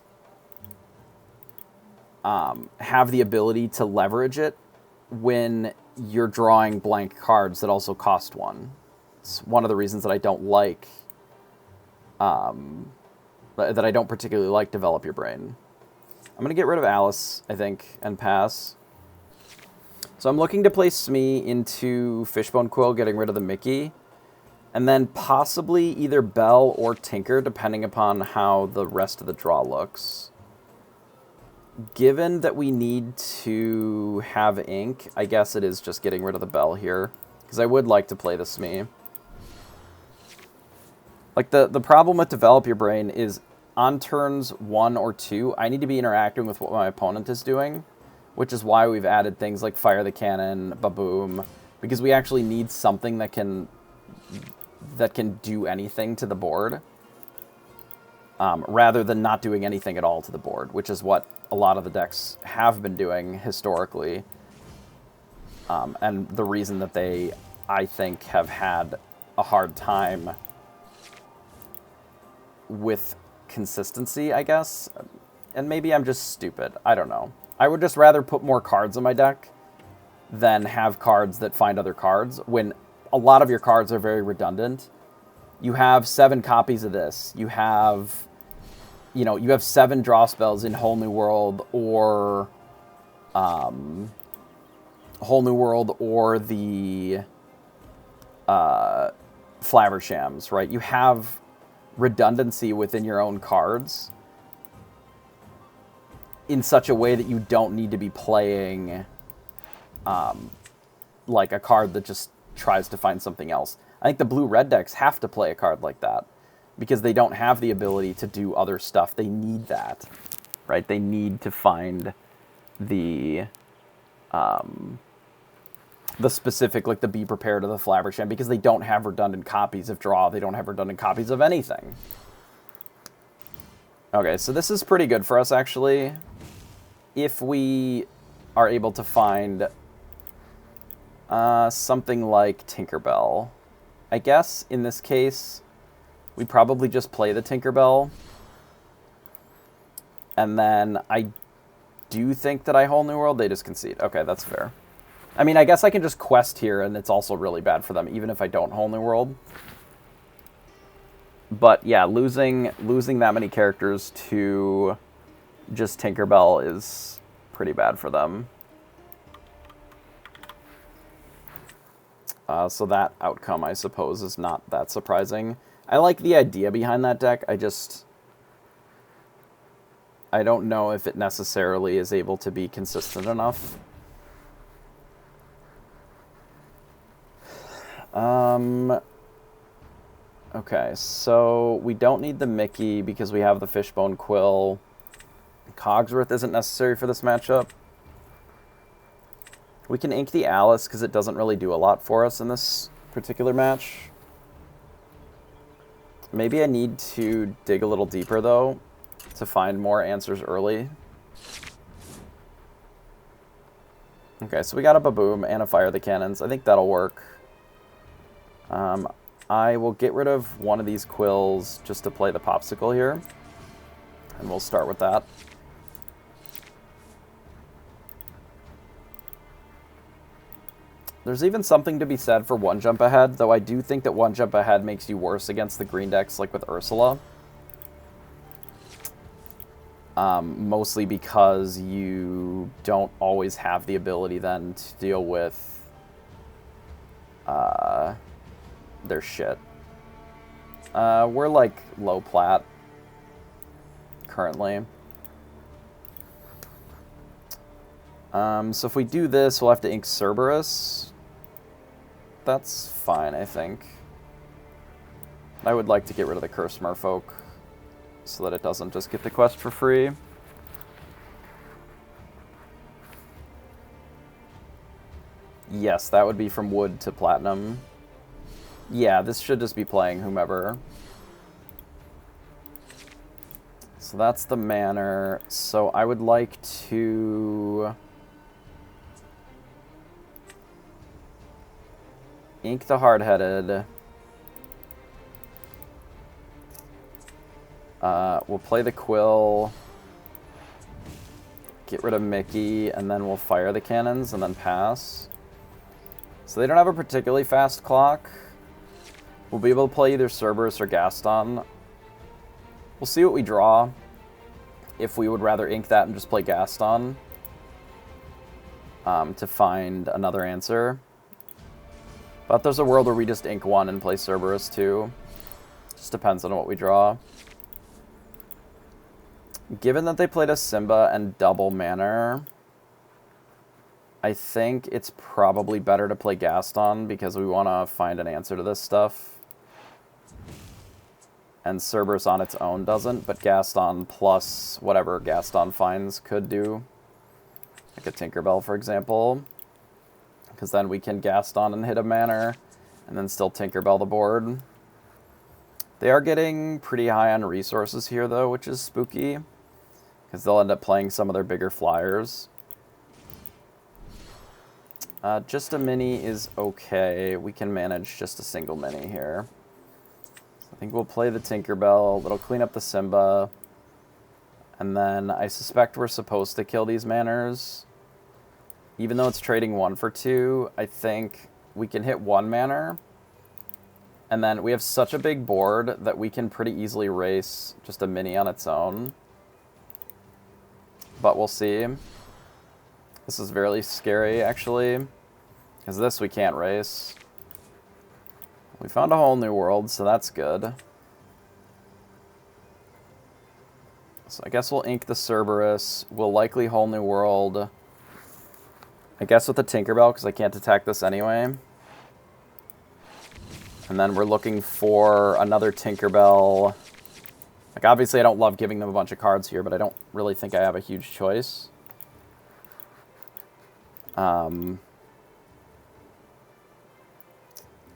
have the ability to leverage it when you're drawing blank cards that also cost 1. It's one of the reasons that I don't like, that I don't particularly like Develop Your Brain. I'm going to get rid of Alice, I think, and pass. So I'm looking to play Smee into Fishbone Quill, getting rid of the Mickey, and then possibly either Belle or Tinker, depending upon how the rest of the draw looks. Given that we need to have ink, I guess it is just getting rid of the Belle here, because I would like to play the Smee. Like, the problem with Develop Your Brain is on turns 1 or 2, I need to be interacting with what my opponent is doing, which is why we've added things like Fire the Cannon, Baboom, because we actually need something that can do anything to the board, rather than not doing anything at all to the board, which is what a lot of the decks have been doing historically, and the reason that they, I think, have had a hard time with consistency, I guess. And maybe I'm just stupid. I don't know. I would just rather put more cards in my deck than have cards that find other cards, when a lot of your cards are very redundant. You have 7 copies of this. You have, you have 7 draw spells in Whole New World, or Whole New World, or the Flavershams, right? You have redundancy within your own cards in such a way that you don't need to be playing like a card that just tries to find something else. I think the blue-red decks have to play a card like that because they don't have the ability to do other stuff. They need that, right? They need to find the specific, like the Be Prepared or the Flaversham, because they don't have redundant copies of draw. They don't have redundant copies of anything. Okay, so this is pretty good for us, actually, if we are able to find something like Tinkerbell. I guess, in this case, we probably just play the Tinkerbell. And then I do think that I Whole New World, they just concede. Okay, that's fair. I mean, I guess I can just quest here, and it's also really bad for them, even if I don't Whole New World. But yeah, losing that many characters to just Tinkerbell is pretty bad for them. So that outcome, I suppose, is not that surprising. I like the idea behind that deck. I don't know if it necessarily is able to be consistent enough. Okay, so we don't need the Mickey because we have the Fishbone Quill. Cogsworth isn't necessary for this matchup. We can ink the Alice because it doesn't really do a lot for us in this particular match. Maybe I need to dig a little deeper, though, to find more answers early. Okay, so we got a Baboom and a Fire the Cannons. I think that'll work. I will get rid of one of these quills just to play the Popsicle here. And we'll start with that. There's even something to be said for one jump ahead, though I do think that one jump ahead makes you worse against the green decks, like with Ursula. Mostly because you don't always have the ability then to deal with their shit. We're like low plat currently. So if we do this, we'll have to ink Cerberus. That's fine, I think. I would like to get rid of the Cursed Merfolk so that it doesn't just get the quest for free. Yes, that would be from wood to platinum. Yeah, this should just be playing whomever. So that's the manor. So I would like to ink the Hard-Headed. We'll play the Quill. Get rid of Mickey, and then we'll fire the cannons and then pass. So they don't have a particularly fast clock. We'll be able to play either Cerberus or Gaston. We'll see what we draw. If we would rather ink that and just play Gaston to find another answer. But there's a world where we just ink one and play Cerberus too. Just depends on what we draw. Given that they played a Simba and double Manor, I think it's probably better to play Gaston because we want to find an answer to this stuff. And Cerberus on its own doesn't, but Gaston plus whatever Gaston finds could do. Like a Tinkerbell, for example. Because then we can Gaston and hit a Manor, and then still Tinkerbell the board. They are getting pretty high on resources here, though, which is spooky. Because they'll end up playing some of their bigger flyers. Just a mini is okay. We can manage just a single mini here. I think we'll play the Tinkerbell. It'll clean up the Simba. And then I suspect we're supposed to kill these Manors. Even though it's trading 1 for 2, I think we can hit 1 Manor. And then we have such a big board that we can pretty easily race just a mini on its own. But we'll see. This is very scary, actually. Because this we can't race. We found a whole new world, so that's good. So I guess we'll ink the Cerberus. We'll likely whole new world. I guess with the Tinkerbell, because I can't attack this anyway. And then we're looking for another Tinkerbell. Like, obviously I don't love giving them a bunch of cards here, but I don't really think I have a huge choice.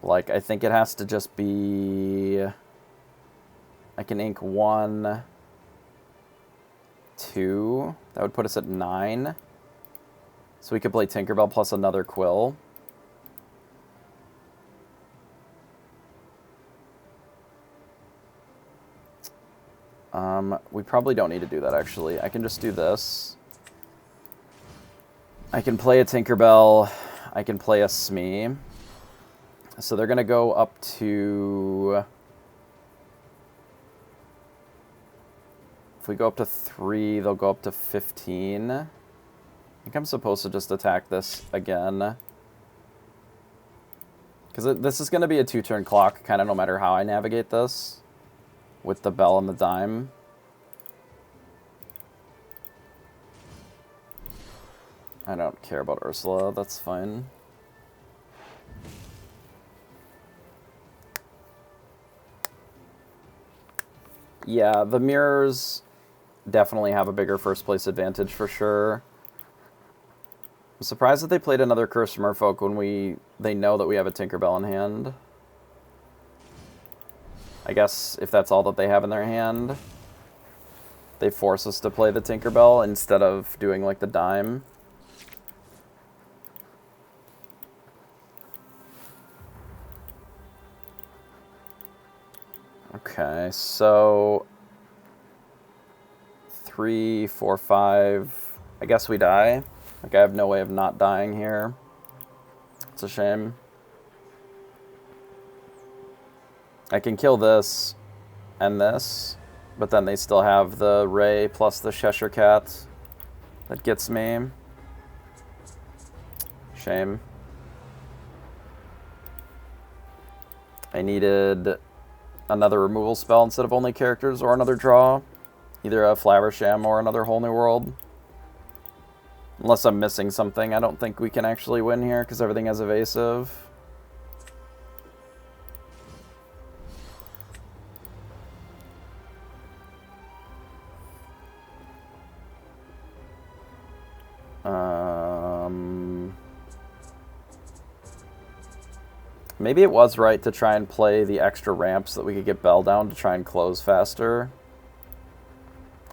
Like, I think it has to just be... I can ink 1, 2. That would put us at 9. So we could play Tinkerbell plus another Quill. We probably don't need to do that, actually. I can just do this. I can play a Tinkerbell. I can play a Smee. So they're going to go up to... If we go up to 3, they'll go up to 15. I think I'm supposed to just attack this again. Because this is going to be a 2-turn clock, kind of no matter how I navigate this. With the bell and the dime. I don't care about Ursula, that's fine. Yeah, the mirrors definitely have a bigger first place advantage for sure. I'm surprised that they played another Curse from Merfolk when they know that we have a Tinkerbell in hand. I guess if that's all that they have in their hand, they force us to play the Tinkerbell instead of doing like the dime. Okay, so 3, 4, 5. I guess we die. Like, I have no way of not dying here. It's a shame. I can kill this and this, but then they still have the Ray plus the Cheshire Cat that gets me. Shame. I needed another removal spell instead of only characters, or another draw. Either a Flaversham or another Whole New World. Unless I'm missing something, I don't think we can actually win here because everything has evasive. Maybe it was right to try and play the extra ramp so that we could get Bell down to try and close faster.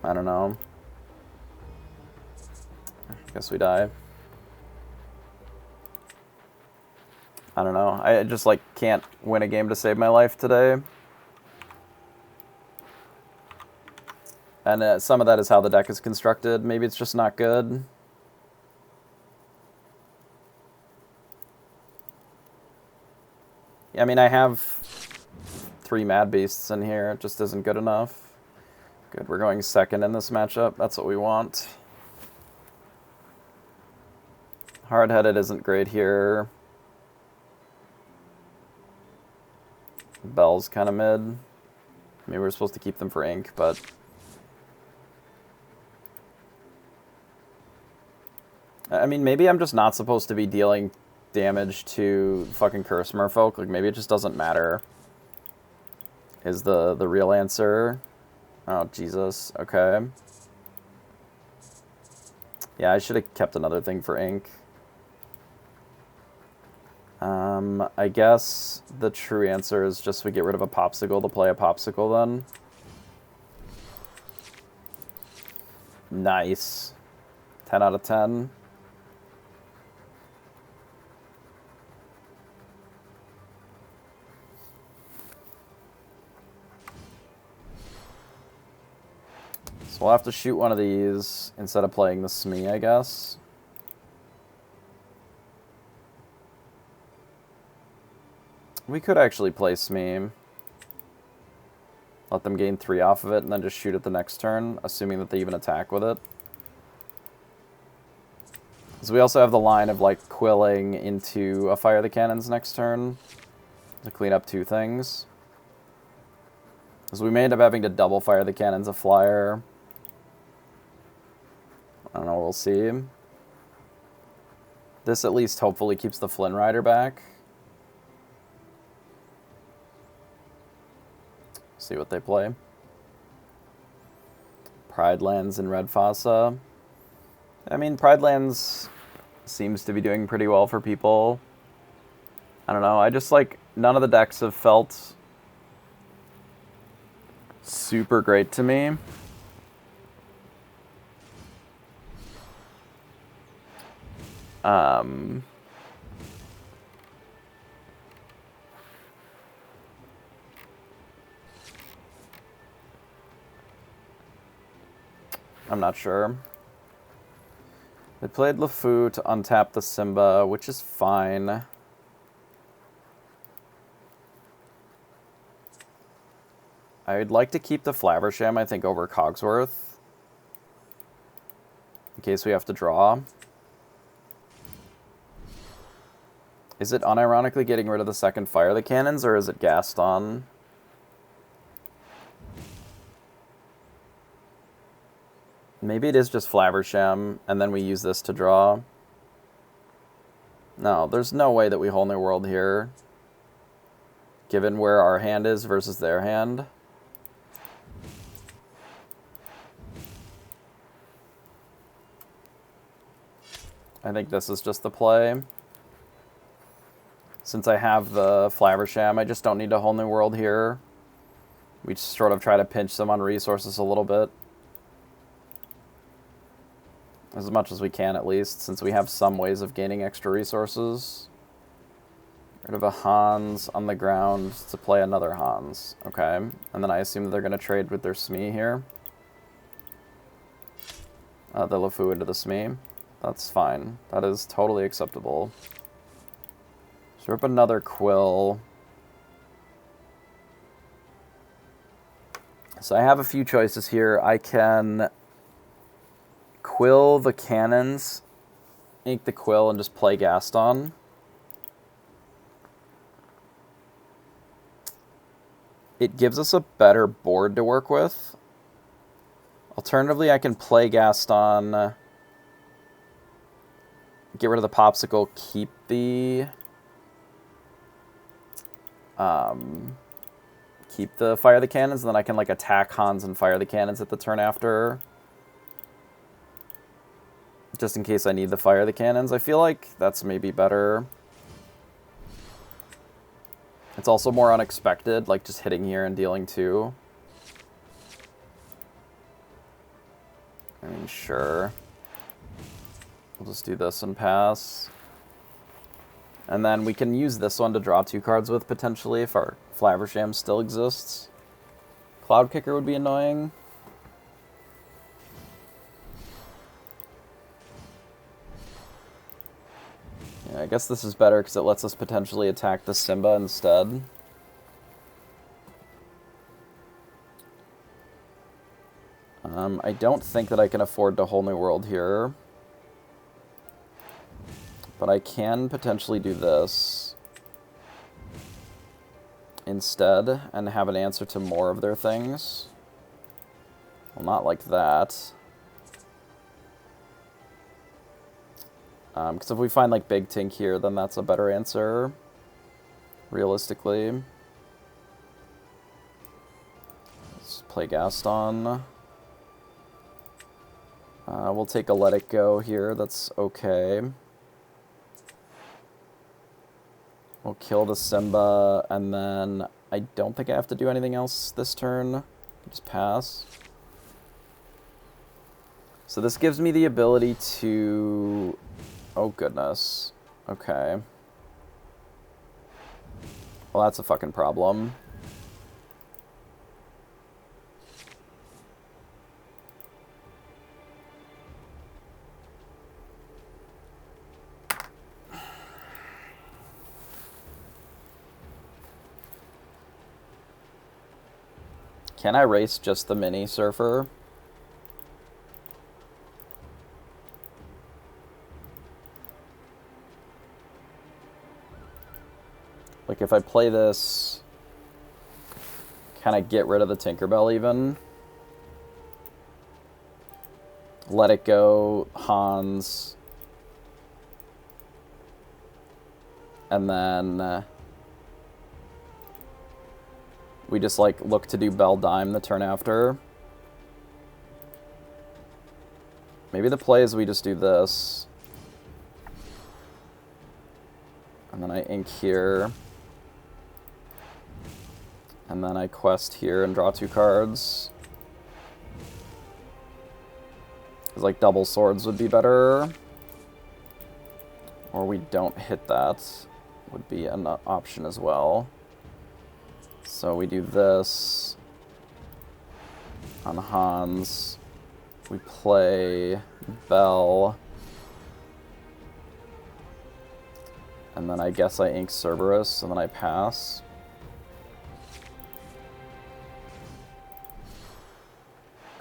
I don't know. Guess we die. I don't know. I just, like, can't win a game to save my life today. And some of that is how the deck is constructed. Maybe it's just not good. I mean, I have 3 Mad Beasts in here. It just isn't good enough. Good, we're going second in this matchup. That's what we want. Hard-headed isn't great here. Bell's kind of mid. Maybe we're supposed to keep them for ink, but... I mean, maybe I'm just not supposed to be dealing damage to fucking Curse Merfolk. Like, maybe it just doesn't matter. Is the real answer. Oh, Jesus. Okay. Yeah, I should have kept another thing for ink. I guess the true answer is just we get rid of a Popsicle to play a Popsicle then. Nice. 10 out of 10. So we'll have to shoot one of these instead of playing the Smee, I guess. We could actually play Smee. Let them gain 3 off of it and then just shoot it the next turn, assuming that they even attack with it. Because we also have the line of, like, quilling into a Fire the Cannons next turn to clean up 2 things. Because we may end up having to double Fire the Cannons a flyer. I don't know, we'll see. This at least hopefully keeps the Flynn Rider back. See what they play. Pride lands in Red Fossa. I mean, Pride lands seems to be doing pretty well for people. I don't know, I just, like, none of the decks have felt super great to me. I'm not sure. They played LeFou to untap the Simba, which is fine. I'd like to keep the Flaversham, I think, over Cogsworth. In case we have to draw. Is it unironically getting rid of the second Fire the Cannons, or is it Gaston? Maybe it is just Flaversham, and then we use this to draw. No, there's no way that we Whole New World here, given where our hand is versus their hand. I think this is just the play. Since I have the Flaversham, I just don't need a Whole New World here. We just sort of try to pinch them on resources a little bit. As much as we can, at least, since we have some ways of gaining extra resources. Rid of a Hans on the ground to play another Hans. Okay, and then I assume that they're going to trade with their Smee here. The LeFou into the Smee. That's fine. That is totally acceptable. So rip another Quill. So I have a few choices here. I can Quill the Cannons, ink the Quill, and just play Gaston. It gives us a better board to work with. Alternatively, I can play Gaston, get rid of the Popsicle, keep the Fire the Cannons, and then I can like attack Hans and fire the cannons at the turn after. Just in case I need the Fire the Cannons. I feel like that's maybe better. It's also more unexpected, like just hitting here and dealing 2. I mean, sure. We'll just do this and pass. And then we can use this one to draw 2 cards with, potentially, if our Flaversham still exists. Cloud Kicker would be annoying. Yeah, I guess this is better because it lets us potentially attack the Simba instead. I don't think that I can afford to Whole New World here. But I can potentially do this instead and have an answer to more of their things. Well, not like that. Because if we find like Big Tink here, then that's a better answer, realistically. Let's play Gaston. We'll take a Let It Go here, that's okay. We'll kill the Simba, and then I don't think I have to do anything else this turn. Just pass. So this gives me the ability to... Oh, goodness. Okay. Well, that's a fucking problem. Can I race just the Mini Surfer? Like, if I play this, can I get rid of the Tinkerbell even? Let It Go, Hans. And then... we just, like, look to do Belle Dime the turn after. Maybe the play is we just do this. And then I ink here. And then I quest here and draw 2 cards. Because, like, double swords would be better. Or we don't hit that. Would be an option as well. So we do this on Hans. We play Belle. And then I guess I ink Cerberus, and then I pass.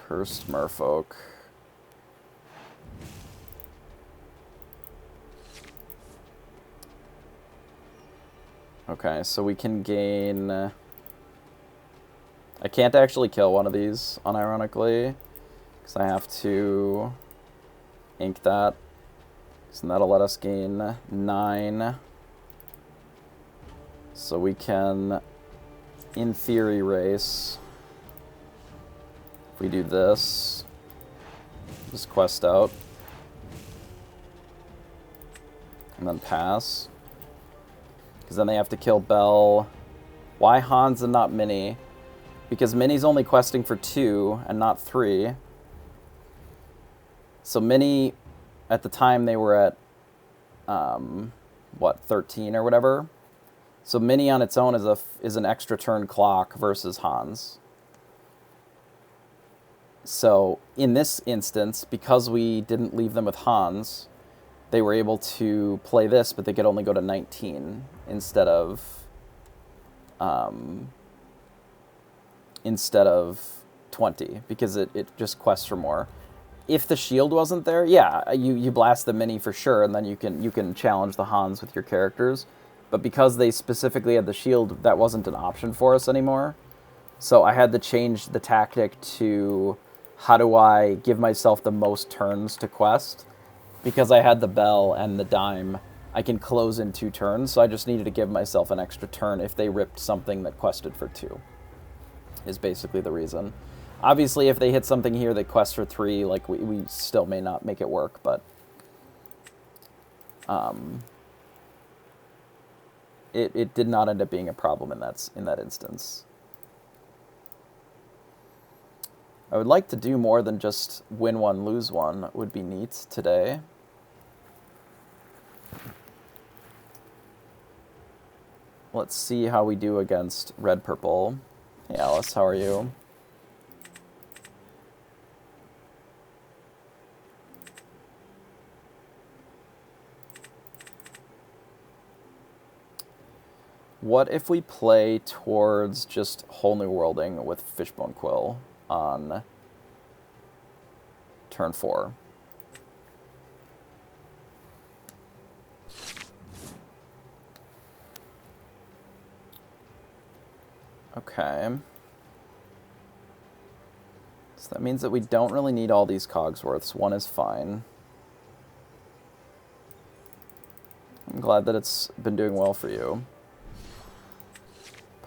Cursed Merfolk. Okay, so we can gain... I can't actually kill one of these, unironically, because I have to ink that. So that'll let us gain 9. So we can, in theory, race. If we do this, just quest out. And then pass. Because then they have to kill Bell. Why Hans and not Minnie? Because Minnie's only questing for 2 and not 3. So Minnie, at the time they were at, what, 13 or whatever? So Minnie on its own is an extra turn clock versus Hans. So in this instance, because we didn't leave them with Hans, they were able to play this, but they could only go to 19 instead of 20, because it just quests for more. If the shield wasn't there, yeah, you blast the Mini for sure, and then you can challenge the Hans with your characters. But because they specifically had the shield, that wasn't an option for us anymore. So I had to change the tactic to how do I give myself the most turns to quest. Because I had the Bell and the Dime, I can close in 2 turns, so I just needed to give myself an extra turn if they ripped something that quested for 2. Is basically the reason. Obviously, if they hit something here that quests for 3, like we still may not make it work, but it did not end up being a problem in that instance. I would like to do more than just win 1, lose 1. Would be neat today. Let's see how we do against red purple. Hey Alice, how are you? What if we play towards just whole new worlding with Fishbone Quill on turn 4? Okay. So that means that we don't really need all these Cogsworths. 1 is fine. I'm glad that it's been doing well for you.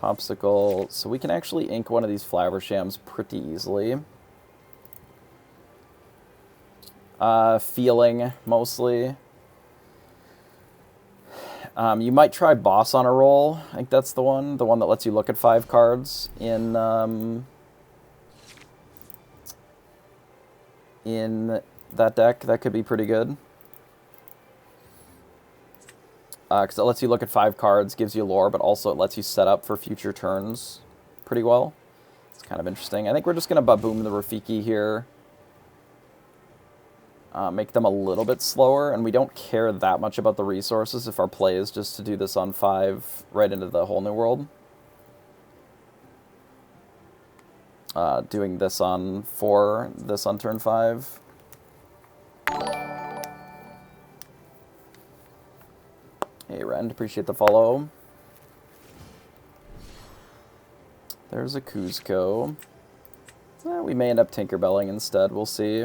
Popsicle. So we can actually ink one of these Flavershams pretty easily. Feeling, mostly. You might try Boss on a Roll. I think that's the one that lets you look at 5 cards in that deck. That could be pretty good. Because it lets you look at 5 cards, gives you lore, but also it lets you set up for future turns pretty well. It's kind of interesting. I think we're just going to Baboom the Rafiki here. Make them a little bit slower, and we don't care that much about the resources if our play is just to do this on 5 right into the whole new world. Doing this on 4, this on turn 5. Hey, Rend, appreciate the follow. There's a Kuzco. We may end up Tinkerbelling instead, we'll see.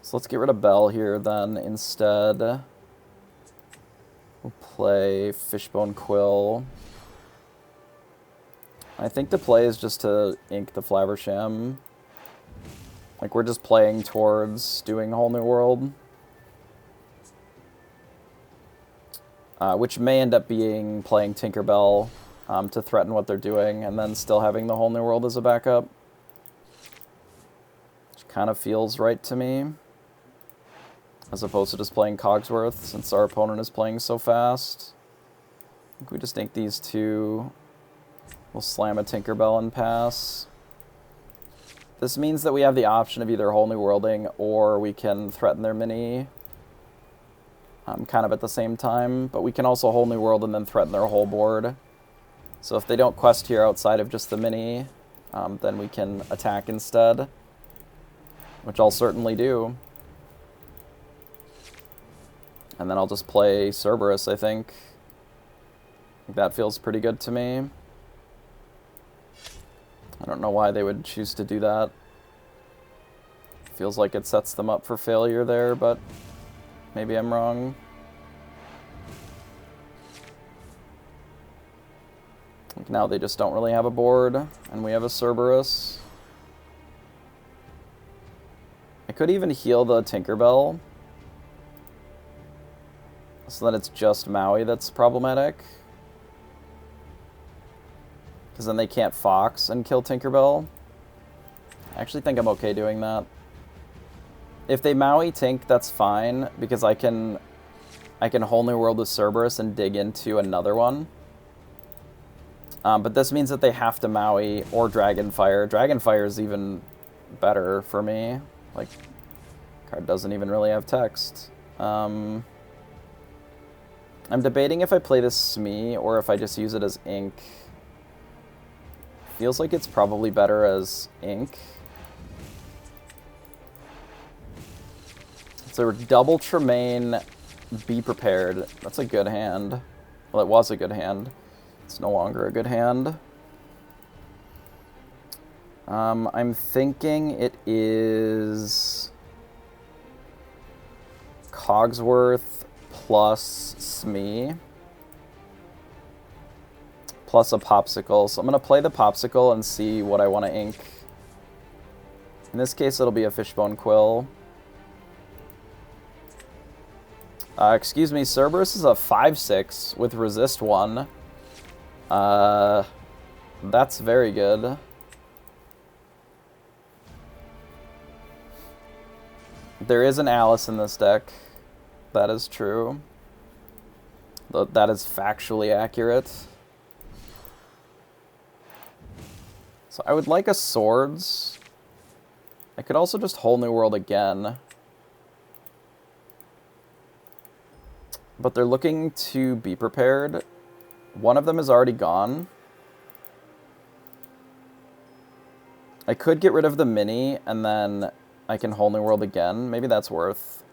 So let's get rid of Bell here then instead. We'll play Fishbone Quill. I think the play is just to ink the Flaversham. Like, we're just playing towards doing a whole new world. Which may end up being playing Tinkerbell to threaten what they're doing, and then still having the whole new world as a backup. Which kind of feels right to me. As opposed to just playing Cogsworth, since our opponent is playing so fast. I think we just ink these 2. We'll slam a Tinkerbell and pass. This means that we have the option of either whole new worlding, or we can threaten their mini. kind of at the same time. But we can also Whole New World and then threaten their whole board. So if they don't quest here outside of just the mini, then we can attack instead, which I'll certainly do. And then I'll just play Cerberus, I think. That feels pretty good to me. I don't know why they would choose to do that. Feels like it sets them up for failure there, but maybe I'm wrong. Like now they just don't really have a board, and we have a Cerberus. I could even heal the Tinkerbell, so that it's just Maui that's problematic. Because then they can't Fox and kill Tinkerbell. I actually think I'm okay doing that. If they Maui Tink, that's fine, because I can Whole New World with Cerberus and dig into another one. But this means that they have to Maui or Dragonfire. Dragonfire is even better for me. Like, card doesn't even really have text. I'm debating if I play this Smee or if I just use it as ink. Feels like it's probably better as ink. So double Tremaine, be prepared. That's a good hand. Well, it was a good hand. It's no longer a good hand. I'm thinking it is Cogsworth plus Smee plus a Popsicle. So I'm going to play the Popsicle and see what I want to ink. In this case, it'll be a Fishbone Quill. Excuse me, Cerberus is a 5/6 with resist 1. That's very good. There is an Alice in this deck. That is true. That is factually accurate. So I would like a Swords. I could also just Whole New World again. But they're looking to be prepared. One of them is already gone. I could get rid of the mini, and then I can Whole New World again. Maybe that's worth.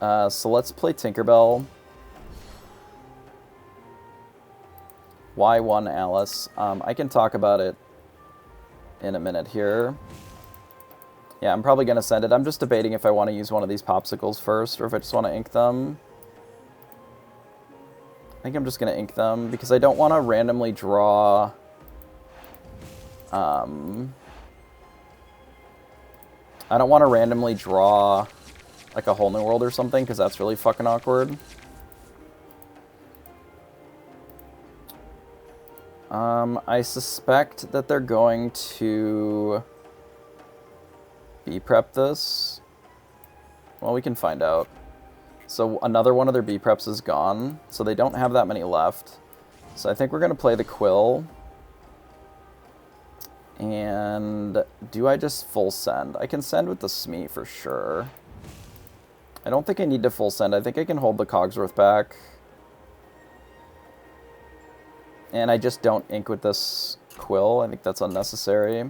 So let's play Tinkerbell. Why one Alice? I can talk about it in a minute here. Yeah, I'm probably going to send it. I'm just debating if I want to use one of these Popsicles first, or if I just want to ink them. I think I'm just going to ink them, because I don't want to randomly draw... I don't want to randomly draw like a Whole New World or something, because that's really fucking awkward. I suspect that they're going to B-prep this. Well, we can find out. So another one of their B-preps is gone, so they don't have that many left. So I think we're going to play the Quill. And do I just full send? I can send with the Smee for sure. I don't think I need to full send. I think I can hold the Cogsworth back. And I just don't ink with this Quill. I think that's unnecessary.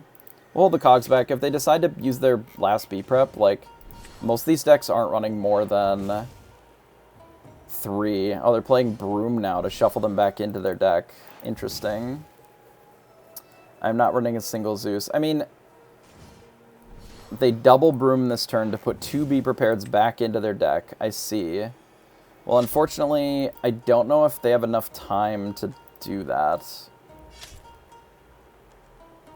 We'll hold the Cogs back. If they decide to use their last B-prep, like, most of these decks aren't running more than 3. Oh, they're playing Broom now to shuffle them back into their deck. Interesting. I'm not running a single Zeus. I mean, they double Broom this turn to put 2 B-prepareds back into their deck. I see. Well, unfortunately, I don't know if they have enough time to do that.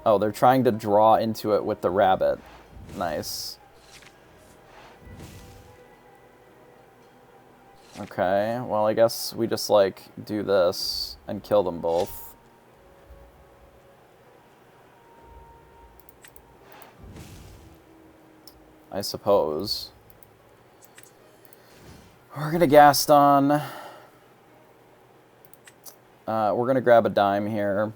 Oh, they're trying to draw into it with the rabbit. Nice. Okay, well, I guess we just, like, do this and kill them both. I suppose. We're gonna Gaston. We're gonna grab a dime here.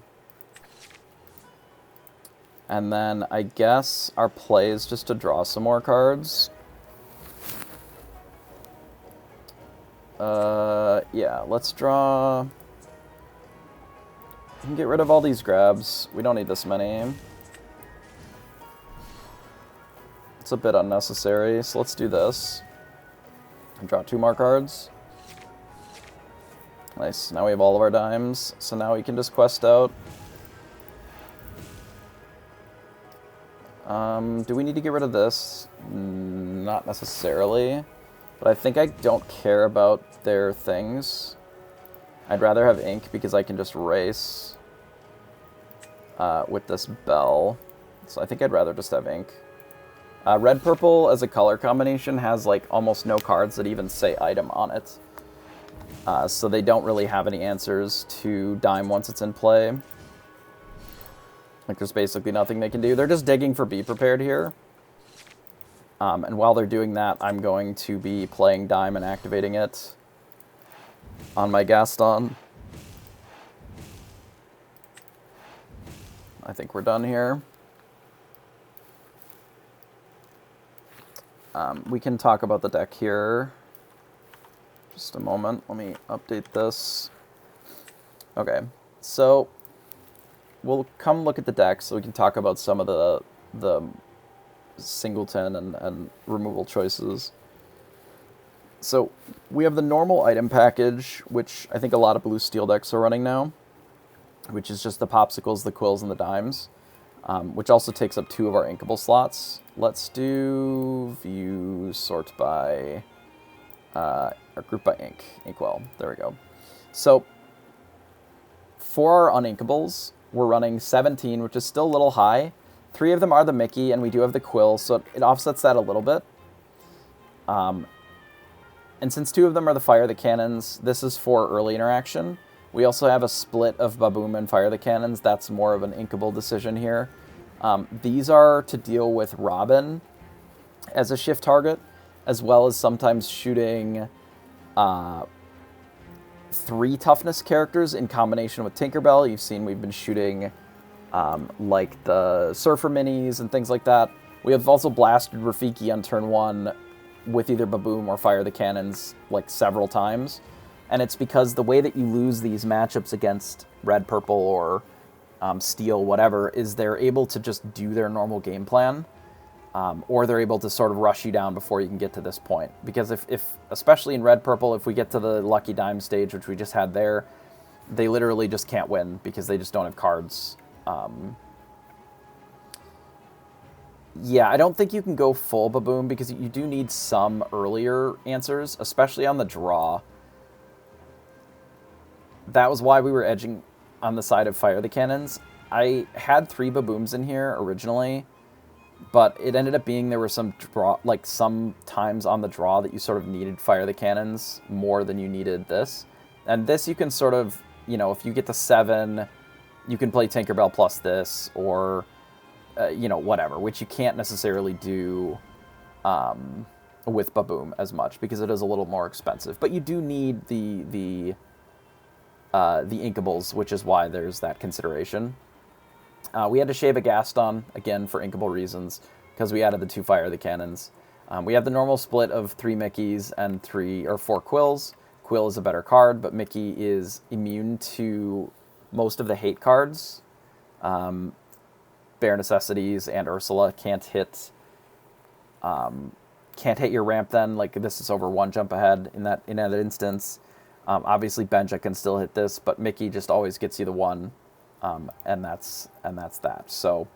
And then I guess our play is just to draw some more cards. Yeah, let's draw. We can get rid of all these grabs. We don't need this many. It's a bit unnecessary, so let's do this. And draw 2 more cards. Nice, now we have all of our dimes, so now we can just quest out. Do we need to get rid of this? Not necessarily, but I think I don't care about their things. I'd rather have ink because I can just race with this bell. So I think I'd rather just have ink. Red-purple as a color combination has like almost no cards that even say item on it. So they don't really have any answers to dime once it's in play. Like, there's basically nothing they can do. They're just digging for Be Prepared here. And while they're doing that, I'm going to be playing dime and activating it on my Gaston. I think we're done here. We can talk about the deck here. Just a moment. Let me update this. Okay, so we'll come look at the deck so we can talk about some of the singleton and removal choices. So we have the normal item package, which I think a lot of blue steel decks are running now, which is just the popsicles, the quills, and the dimes, which also takes up 2 of our inkable slots. Let's do view sort by or group by ink. Inkwell. There we go. So for our uninkables, we're running 17, which is still a little high. 3 of them are the Mickey, and we do have the quill, so it offsets that a little bit. And since 2 of them are the Fire the Cannons, this is for early interaction. We also have a split of Baboom and Fire the Cannons. That's more of an inkable decision here. These are to deal with Robin as a shift target, as well as sometimes shooting 3 toughness characters in combination with Tinkerbell. You've seen we've been shooting like the Surfer Minis and things like that. We have also blasted Rafiki on turn 1 with either Baboom or Fire the Cannons like several times. And it's because the way that you lose these matchups against red, purple, or steel, whatever, is they're able to just do their normal game plan. Or they're able to sort of rush you down before you can get to this point. Because if especially in red-purple, if we get to the Lucky Dime stage, which we just had there, they literally just can't win because they just don't have cards. Yeah, I don't think you can go full Baboom because you do need some earlier answers, especially on the draw. That was why we were edging on the side of Fire the Cannons. I had 3 Babooms in here originally, but it ended up being there were some draw, like some times on the draw that you sort of needed Fire the Cannons more than you needed this. And this you can sort of, you know, if you get to 7, you can play Tinkerbell plus this, or, you know, whatever, which you can't necessarily do with Baboom as much because it is a little more expensive. But you do need the inkables, which is why there's that consideration. We had to shave a Gaston, again, for inkable reasons, because we added the 2 Fire the Cannons. We have the normal split of 3 Mickeys and 3 or 4 Quills. Quill is a better card, but Mickey is immune to most of the hate cards. Bare Necessities and Ursula can't hit your ramp then. Like, this is over 1 jump ahead in that instance. Obviously, Benja can still hit this, but Mickey just always gets you the 1. And that's that. So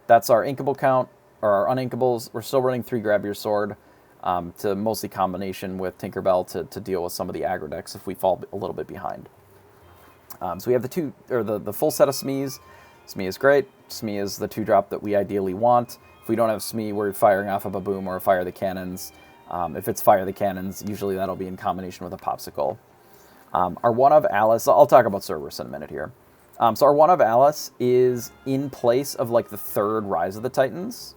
that's our inkable count, or our uninkables. We're still running 3 Grab Your Sword to mostly combination with Tinkerbell to deal with some of the aggro decks if we fall a little bit behind. So we have the full set of Smees. Smee is great. Smee is the 2-drop that we ideally want. If we don't have Smee, we're firing off a Baboom or a Fire the Cannons. If it's Fire the Cannons, usually that'll be in combination with a Popsicle. Our One of Alice, I'll talk about Cerberus in a minute here. So our One of Alice is in place of like the 3rd Rise of the Titans.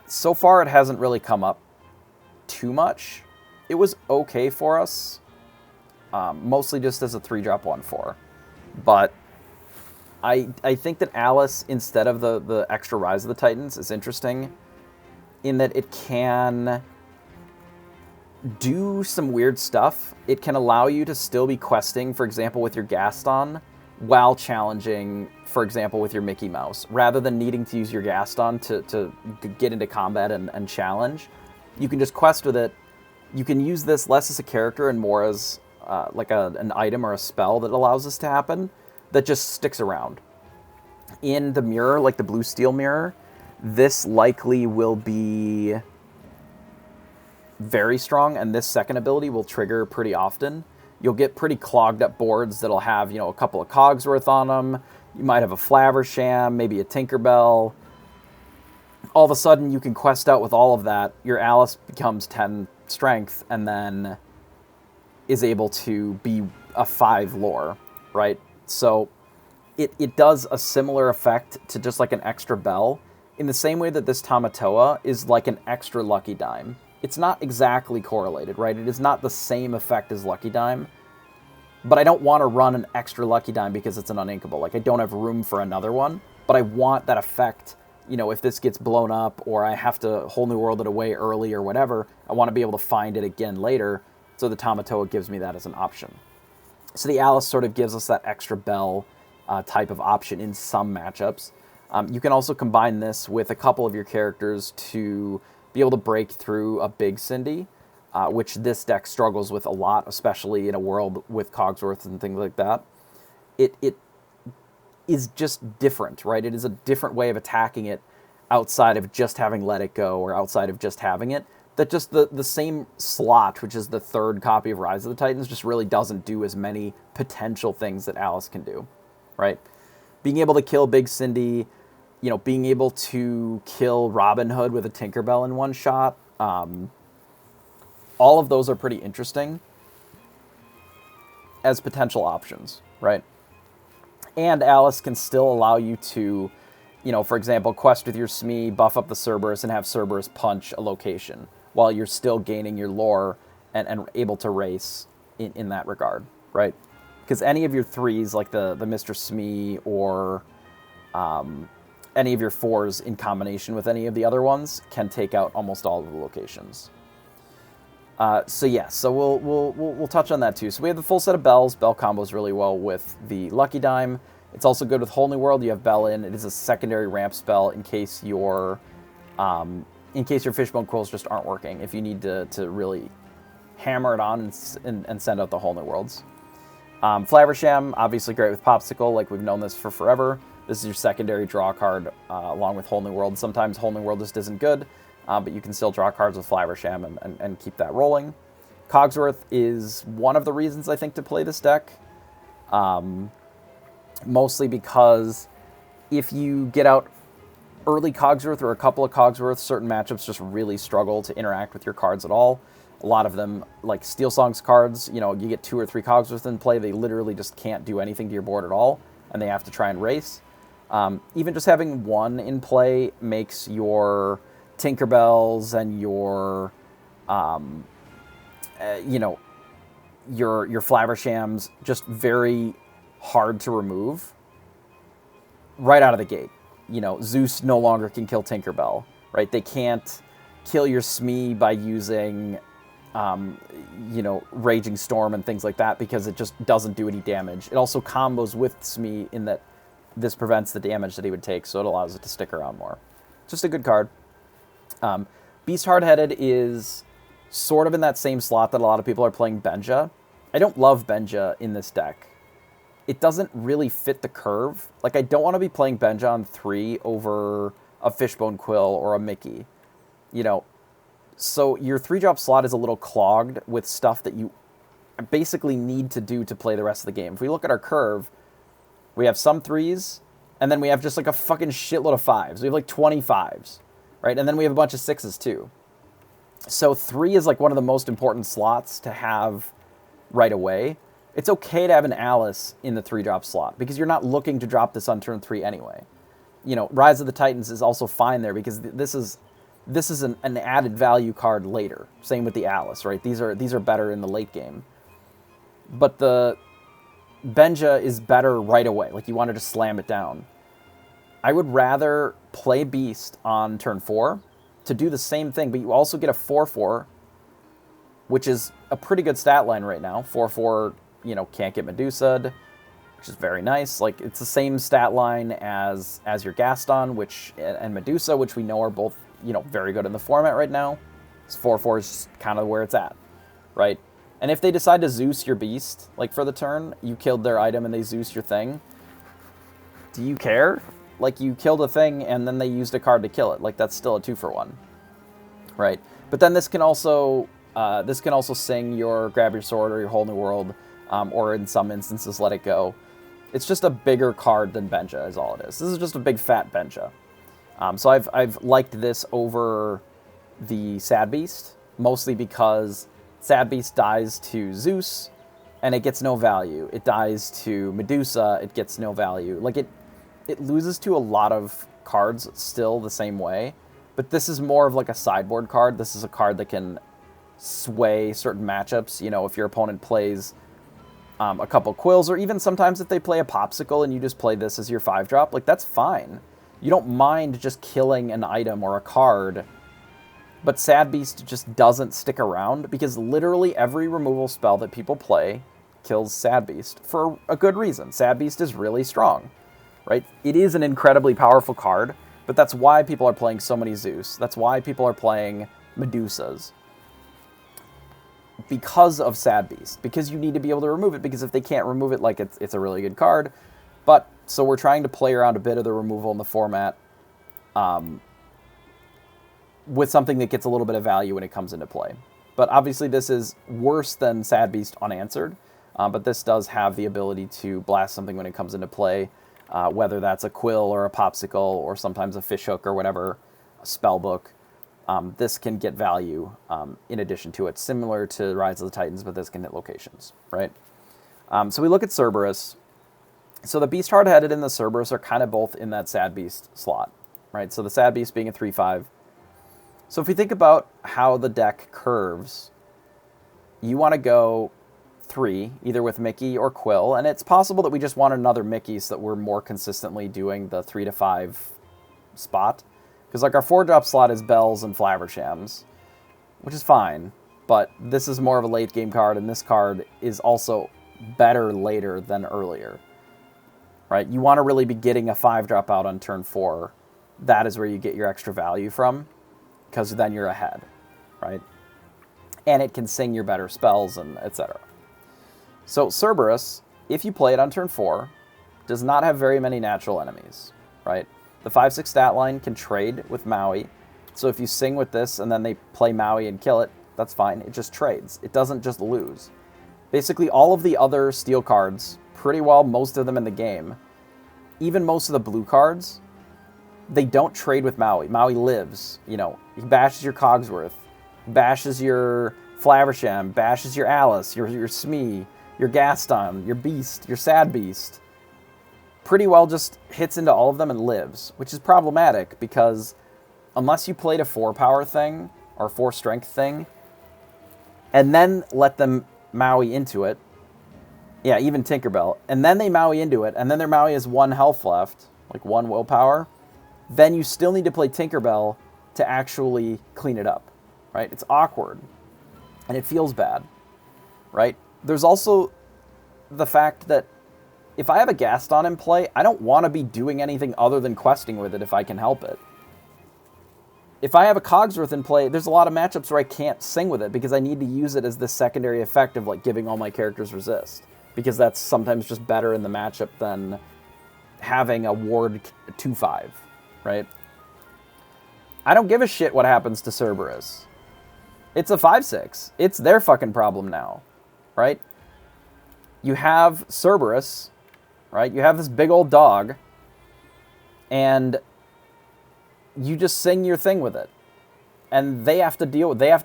So far it hasn't really come up too much. It was okay for us, mostly just as a 3-drop 1/4. But I think that Alice, instead of the extra Rise of the Titans, is interesting in that it can do some weird stuff. It can allow you to still be questing, for example, with your Gaston, while challenging, for example, with your Mickey Mouse. Rather than needing to use your Gaston to get into combat and challenge, you can just quest with it. You can use this less as a character and more as like an item or a spell that allows this to happen, that just sticks around. In the mirror, like the blue steel mirror, this likely will be very strong, and this second ability will trigger pretty often. You'll get pretty clogged up boards that'll have, a couple of Cogsworth on them. You might have a Flaversham, maybe a Tinkerbell. All of a sudden, you can quest out with all of that. Your Alice becomes 10 strength, and then is able to be a 5 lore, right? So it does a similar effect to just like an extra bell, in the same way that this Tamatoa is like an extra Lucky Dime. It's not exactly correlated, right? It is not the same effect as Lucky Dime, but I don't want to run an extra Lucky Dime because it's an uninkable. Like, I don't have room for another one, but I want that effect. If this gets blown up or I have to Whole New World it away early or whatever, I want to be able to find it again later, so the Tamatoa gives me that as an option. So the Alice sort of gives us that extra bell type of option in some matchups. You can also combine this with a couple of your characters to be able to break through a big Cindy, which this deck struggles with a lot, especially in a world with Cogsworth and things like that. It is just different, right? It is a different way of attacking it outside of just having Let It Go or outside of just having it. That just the same slot, which is the third copy of Rise of the Titans, just really doesn't do as many potential things that Alice can do, right? Being able to kill Big Cindy, being able to kill Robin Hood with a Tinkerbell in one shot, all of those are pretty interesting as potential options, right? And Alice can still allow you to, for example, quest with your Smee, buff up the Cerberus, and have Cerberus punch a location, while you're still gaining your lore and able to race in that regard, right? Because any of your 3s, like the Mr. Smee or any of your 4s in combination with any of the other ones can take out almost all of the locations. So we'll touch on that too. So we have the full set of bells. Bell combos really well with the Lucky Dime. It's also good with Whole New World. You have Bell in. It is a secondary ramp spell in case your Fishbone Quills just aren't working. If you need to really hammer it on and send out the Whole New Worlds. Flaversham, obviously great with Popsicle. Like, we've known this for forever. This is your secondary draw card along with Whole New World. Sometimes Whole New World just isn't good, but you can still draw cards with Flaversham and keep that rolling. Cogsworth is one of the reasons, I think, to play this deck. Mostly because if you get out early Cogsworth or a couple of Cogsworth, certain matchups just really struggle to interact with your cards at all. A lot of them, like Steel Song's cards, you get 2 or 3 Cogsworth in play, they literally just can't do anything to your board at all, and they have to try and race. Even just having 1 in play makes your Tinkerbells and your Flavershams just very hard to remove right out of the gate. Zeus no longer can kill Tinkerbell, right? They can't kill your Smee by using, Raging Storm and things like that, because it just doesn't do any damage. It also combos with Smee in that this prevents the damage that he would take, so it allows it to stick around more. Just a good card. Beast Hardheaded is sort of in that same slot that a lot of people are playing Benja. I don't love Benja in this deck. It doesn't really fit the curve. Like, I don't want to be playing Benja on 3 over a Fishbone Quill or a Mickey. So your 3-drop slot is a little clogged with stuff that you basically need to do to play the rest of the game. If we look at our curve, we have some 3s, and then we have just like a fucking shitload of 5s. We have like 20 5s, right? And then we have a bunch of 6s too. So 3 is like one of the most important slots to have right away. It's okay to have an Alice in the 3-drop slot, because you're not looking to drop this on turn 3 anyway. Rise of the Titans is also fine there, because this is an added value card later. Same with the Alice, right? These are better in the late game. But the Benja is better right away. Like, you want to just slam it down. I would rather play Beast on turn 4 to do the same thing, but you also get a 4/4, which is a pretty good stat line right now. 4/4, can't get Medusa'd, which is very nice. Like, it's the same stat line as your Gaston, and Medusa, which we know are both, very good in the format right now. So 4/4 is just kind of where it's at, right? And if they decide to Zeus your Beast, like, for the turn, you killed their item and they Zeus your thing, do you care? Like, you killed a thing and then they used a card to kill it. Like, that's still a 2-for-1, right? But then this can also sing your Grab Your Sword or your Whole New World, or in some instances Let It Go. It's just a bigger card than Benja is all it is. This is just a big fat Benja. So I've liked this over the Sad Beast, mostly because Sad Beast dies to Zeus and it gets no value. It dies to Medusa, it gets no value. Like, it loses to a lot of cards still the same way, but this is more of like a sideboard card. This is a card that can sway certain matchups. If your opponent plays a couple Quills, or even sometimes if they play a Popsicle and you just play this as your 5-drop, like, that's fine. You don't mind just killing an item or a card, but Sad Beast just doesn't stick around because literally every removal spell that people play kills Sad Beast for a good reason. Sad Beast is really strong, right? It is an incredibly powerful card, but that's why people are playing so many Zeus. That's why people are playing Medusas. Because of Sad Beast. Because you need to be able to remove it, because if they can't remove it, like, it's a really good card. But, so we're trying to play around a bit of the removal in the format with something that gets a little bit of value when it comes into play. But obviously this is worse than Sad Beast unanswered, but this does have the ability to blast something when it comes into play, whether that's a Quill or a Popsicle or sometimes a Fishhook or whatever, a Spellbook. This can get value in addition to it, similar to Rise of the Titans, but this can hit locations, right? So we look at Cerberus. So the Beast Hard-Headed and the Cerberus are kind of both in that Sad Beast slot, right? So the Sad Beast being a 3/5. So if we think about how the deck curves, you want to go 3, either with Mickey or Quill, and it's possible that we just want another Mickey so that we're more consistently doing the 3 to 5 spot. Because, like, our 4-drop slot is Bells and Flavershams, which is fine, but this is more of a late game card, and this card is also better later than earlier, right? You want to really be getting a 5-drop out on turn 4. That is where you get your extra value from, because then you're ahead, right? And it can sing your better spells, and etc. So Cerberus, if you play it on turn 4, does not have very many natural enemies, right? The 5/6 stat line can trade with Maui, so if you sing with this and then they play Maui and kill it, that's fine. It just trades. It doesn't just lose. Basically, all of the other steel cards, pretty well most of them in the game, even most of the blue cards, they don't trade with Maui. Maui lives, he bashes your Cogsworth, bashes your Flaversham, bashes your Alice, your Smee, your Gaston, your Beast, your Sad Beast. Pretty well just hits into all of them and lives, which is problematic because unless you played a 4-power thing or 4-strength thing and then let them Maui into it, yeah, even Tinkerbell, and then they Maui into it, and then their Maui has 1 health left, like 1 willpower, then you still need to play Tinkerbell to actually clean it up, right? It's awkward, and it feels bad, right? There's also the fact that if I have a Gaston in play, I don't want to be doing anything other than questing with it if I can help it. If I have a Cogsworth in play, there's a lot of matchups where I can't sing with it because I need to use it as the secondary effect of, like, giving all my characters resist, because that's sometimes just better in the matchup than having a ward 2/5, right? I don't give a shit what happens to Cerberus. It's a 5/6. It's their fucking problem now, right? You have Cerberus, right? You have this big old dog, and you just sing your thing with it. And they have to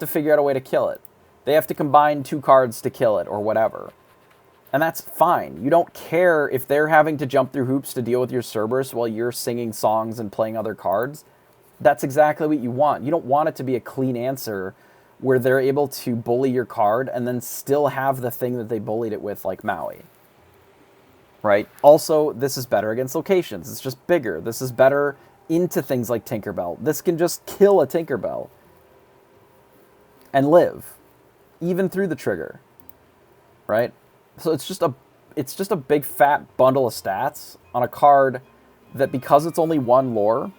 figure out a way to kill it. They have to combine 2 cards to kill it, or whatever. And that's fine. You don't care if they're having to jump through hoops to deal with your Cerberus while you're singing songs and playing other cards. That's exactly what you want. You don't want it to be a clean answer where they're able to bully your card and then still have the thing that they bullied it with, like Maui. right? Also, this is better against locations. It's just bigger. This is better into things like Tinkerbell. This can just kill a Tinkerbell and live, even through the trigger, right? So it's just a big fat bundle of stats on a card that, because it's only one lore,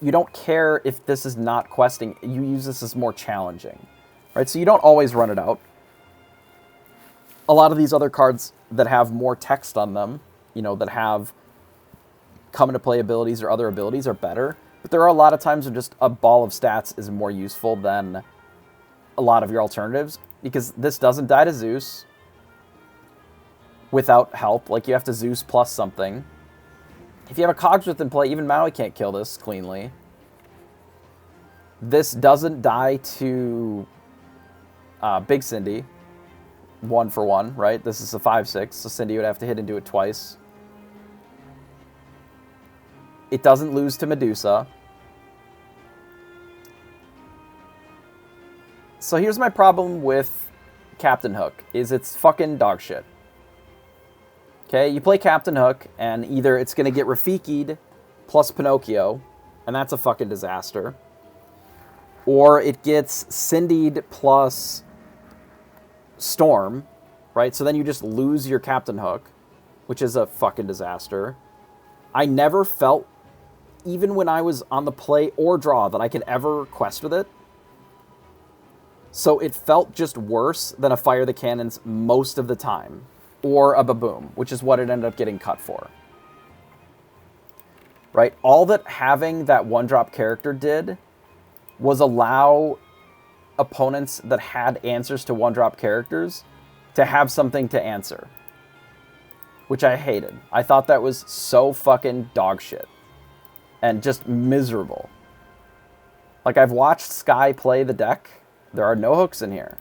you don't care if this is not questing. You use this as more challenging, right? So you don't always run it out. A lot of these other cards that have more text on them, you know, that have come into play abilities or other abilities are better. But there are a lot of times when just a ball of stats is more useful than a lot of your alternatives, because this doesn't die to Zeus without help. Like, you have to Zeus plus something. If you have a Cogsworth in play, even Maui can't kill this cleanly. This doesn't die to Big Cindy. 1 for 1, right? This is a 5/6, so Cindy would have to hit into it twice. It doesn't lose to Medusa. So here's my problem with Captain Hook, is it's fucking dog shit. Okay, you play Captain Hook, and either it's going to get Rafiki'd plus Pinocchio, and that's a fucking disaster, or it gets Cindy'd plus Storm, right? So then you just lose your Captain Hook, which is a fucking disaster. I never felt, even when I was on the play or draw, that I could ever quest with it. So it felt just worse than a Fire the Cannons most of the time, or a Baboom, which is what it ended up getting cut for. Right? All that having that one-drop character did was allow opponents that had answers to one-drop characters to have something to answer, which I hated. I thought that was so fucking dog shit and just miserable. Like, I've watched Sky play the deck. There are no hooks in here.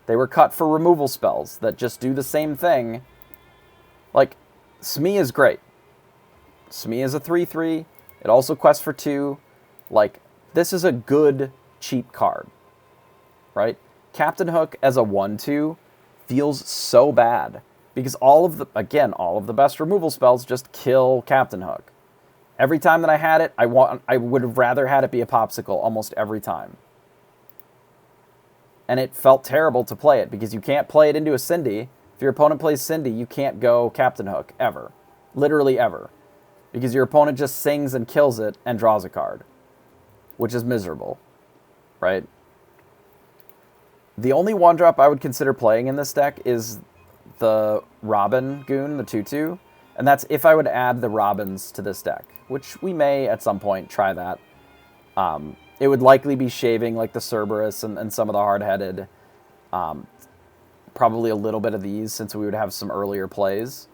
They were cut for removal spells that just do the same thing. Like, Smee is great. Smee is a 3/3. It also quests for 2. Like, this is a good, cheap card, right? Captain Hook as a 1/2 feels so bad, because all of the best removal spells just kill Captain Hook. Every time that I had it, I would have rather had it be a Popsicle almost every time. And it felt terrible to play it, because you can't play it into a Cindy. If your opponent plays Cindy, you can't go Captain Hook, ever. Literally ever. Because your opponent just sings and kills it and draws a card, which is miserable, right? The only one-drop I would consider playing in this deck is the Robin Goon, the 2/2, and that's if I would add the Robins to this deck, which we may at some point try that. It would likely be shaving like the Cerberus and some of the hard-headed, probably a little bit of these, since we would have some earlier plays,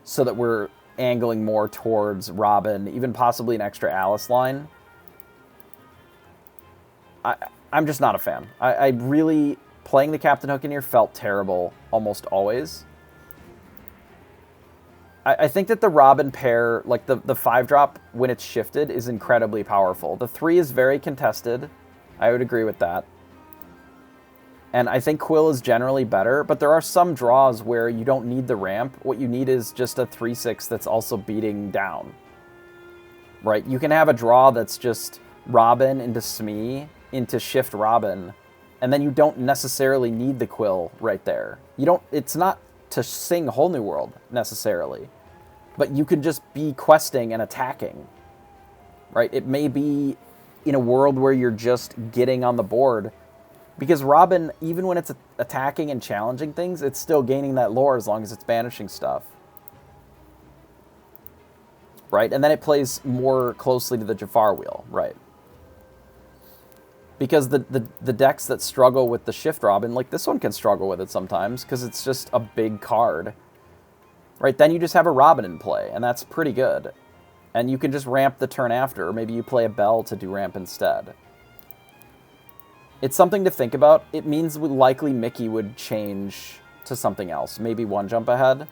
so that we're angling more towards Robin, even possibly an extra Alice line. I'm just not a fan. I really, playing the Captain Hook in here felt terrible almost always. I think that the Robin pair, like the 5-drop, when it's shifted, is incredibly powerful. The 3 is very contested. I would agree with that. And I think Quill is generally better, but there are some draws where you don't need the ramp. What you need is just a 3/6 that's also beating down. Right? You can have a draw that's just Robin into Smee into Shift Robin, and then you don't necessarily need the Quill right there. It's not to sing Whole New World, necessarily. But you could just be questing and attacking, right? It may be in a world where you're just getting on the board, because Robin, even when it's attacking and challenging things, it's still gaining that lore as long as it's banishing stuff. Right? And then it plays more closely to the Jafar wheel, right? Because the decks that struggle with the Shift Robin, like this one can struggle with it sometimes, because it's just a big card. Right, then you just have a Robin in play, and that's pretty good. And you can just ramp the turn after, or maybe you play a Bell to do ramp instead. It's something to think about. It means likely Mickey would change to something else, maybe one jump ahead.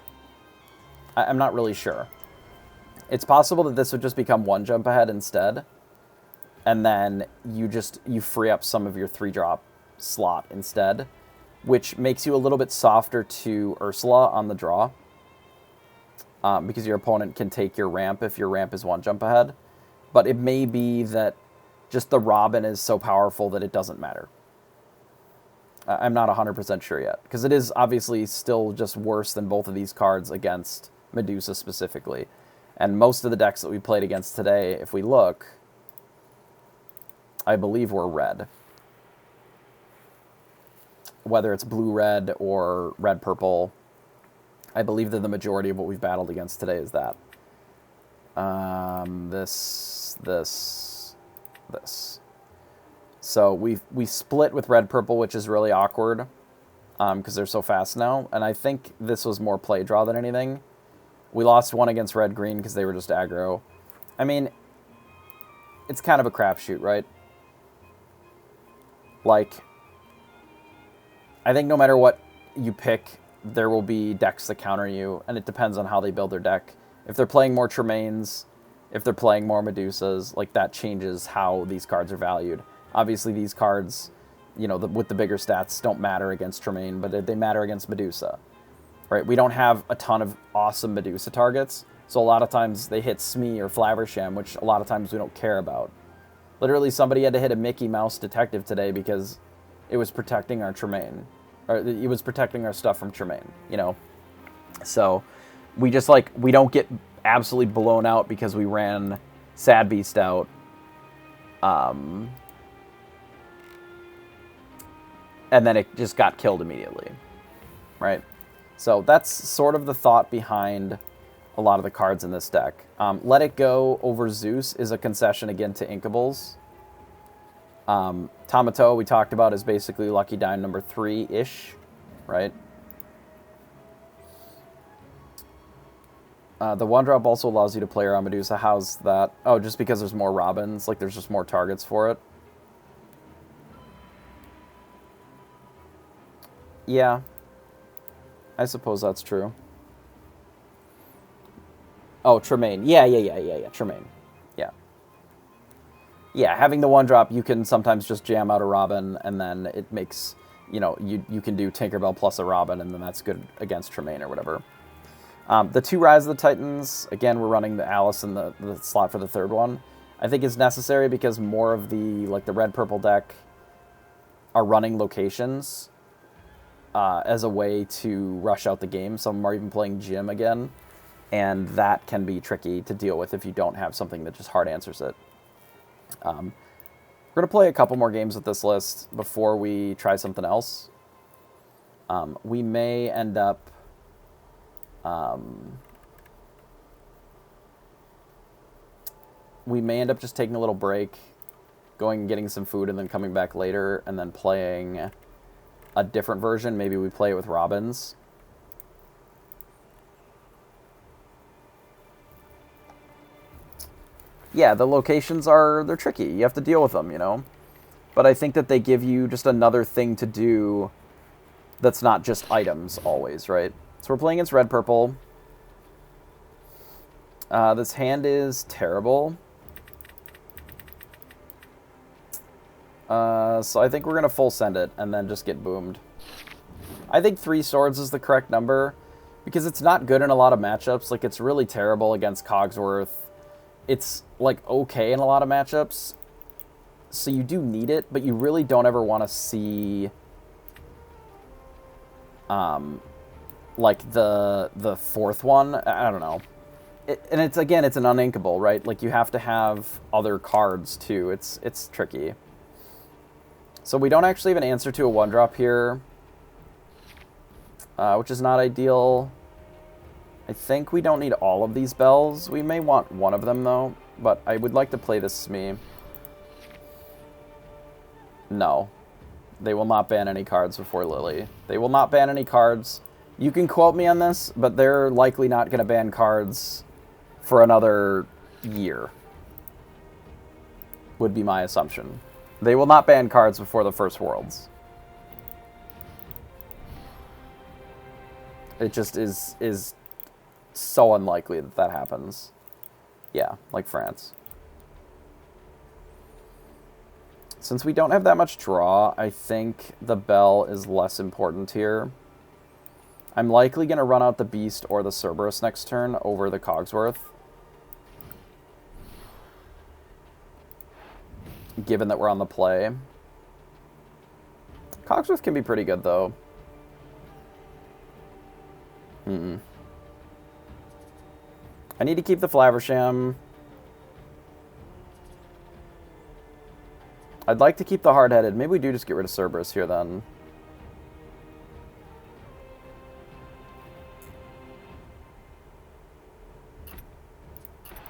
I'm not really sure. It's possible that this would just become one jump ahead instead, and then you free up some of your 3-drop slot instead, which makes you a little bit softer to Ursula on the draw. because your opponent can take your ramp if your ramp is one jump ahead. But it may be that just the Robin is so powerful that it doesn't matter. I'm not 100% sure yet, because it is obviously still just worse than both of these cards against Medusa specifically. And most of the decks that we played against today, if we look, I believe were red. Whether it's blue-red or red-purple, I believe that the majority of what we've battled against today is that. This. So we split with red-purple, which is really awkward, because they're so fast now. And I think this was more play draw than anything. We lost one against red-green because they were just aggro. I mean, it's kind of a crapshoot, right? Like, I think no matter what you pick, there will be decks that counter you, and it depends on how they build their deck. If they're playing more Tremaines, if they're playing more Medusas, like, that changes how these cards are valued. Obviously, these cards, you know, with the bigger stats don't matter against Tremaine, but they matter against Medusa, right? We don't have a ton of awesome Medusa targets, so a lot of times they hit Smee or Flaversham, which a lot of times we don't care about. Literally, somebody had to hit a Mickey Mouse Detective today because it was protecting our Tremaine. Or it was protecting our stuff from Tremaine, you know? So, we just, like, we don't get absolutely blown out because we ran Sad Beast out. And then it just got killed immediately, right? So that's sort of the thought behind a lot of the cards in this deck. Let It Go over Zeus is a concession again to Inkables. Tamato, we talked about, is basically Lucky Dime number 3-ish, right? The one drop also allows you to play around Medusa. How's that? Oh, just because there's more Robins, like there's just more targets for it. Yeah, I suppose that's true. Oh, Tremaine. Yeah, Tremaine. Yeah. Yeah, having the one drop, you can sometimes just jam out a Robin, and then it makes, you know, you can do Tinkerbell plus a Robin, and then that's good against Tremaine or whatever. The 2 Rise of the Titans, again, we're running the Alice in the slot for the third one. I think is necessary because more of the, like, the red-purple deck are running locations as a way to rush out the game. Some of them are even playing Jim again, and that can be tricky to deal with if you don't have something that just hard answers it. We're going to play a couple more games with this list before we try something else. We may end up... just taking a little break, going and getting some food, and then coming back later, and then playing a different version. Maybe we play it with Robins. Yeah, the locations they're tricky. You have to deal with them, you know? But I think that they give you just another thing to do that's not just items always, right? So we're playing against red-purple. This hand is terrible. So I think we're going to full send it and then just get boomed. I think 3 swords is the correct number because it's not good in a lot of matchups. Like, it's really terrible against Cogsworth. It's, like, okay in a lot of matchups. So you do need it, but you really don't ever want to see, like, the fourth one. I don't know. And it's, again, it's an uninkable, right? Like, you have to have other cards, too. It's tricky. So we don't actually have an answer to a 1-drop here, which is not ideal. I think we don't need all of these bells. We may want one of them, though, but I would like to play this Smee. No. They will not ban any cards before Lily. They will not ban any cards. You can quote me on this, but they're likely not going to ban cards for another year, would be my assumption. They will not ban cards before the first Worlds. It just is so unlikely that that happens. Yeah, like France. Since we don't have that much draw, I think the bell is less important here. I'm likely going to run out the Beast or the Cerberus next turn over the Cogsworth, given that we're on the play. Cogsworth can be pretty good, though. I need to keep the Flaversham. I'd like to keep the Hard-Headed. Maybe we do just get rid of Cerberus here, then.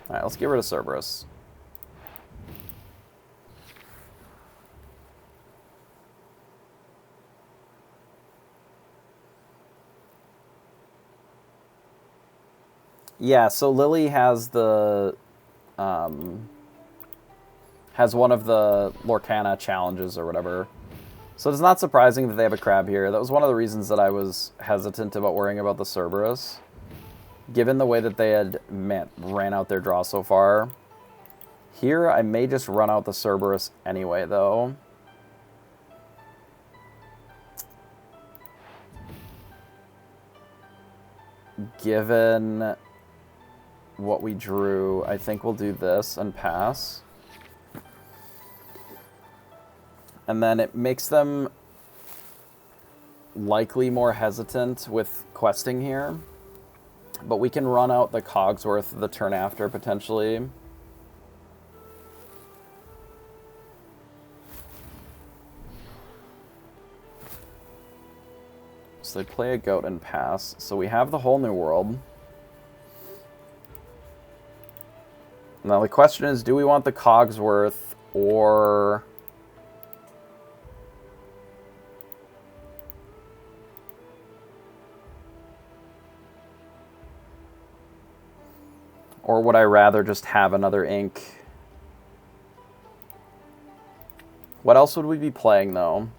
Alright, let's get rid of Cerberus. Yeah, so Lily has the has one of the Lorcana challenges or whatever. So it's not surprising that they have a crab here. That was one of the reasons that I was hesitant about worrying about the Cerberus, given the way that they had ran out their draw so far. Here, I may just run out the Cerberus anyway, though. Given what we drew, I think we'll do this and pass. And then it makes them likely more hesitant with questing here. But we can run out the Cogsworth the turn after, potentially. So they play a goat and pass. So we have the whole new world. Now the question is, do we want the Cogsworth or... Or would I rather just have another ink? What else would we be playing, though?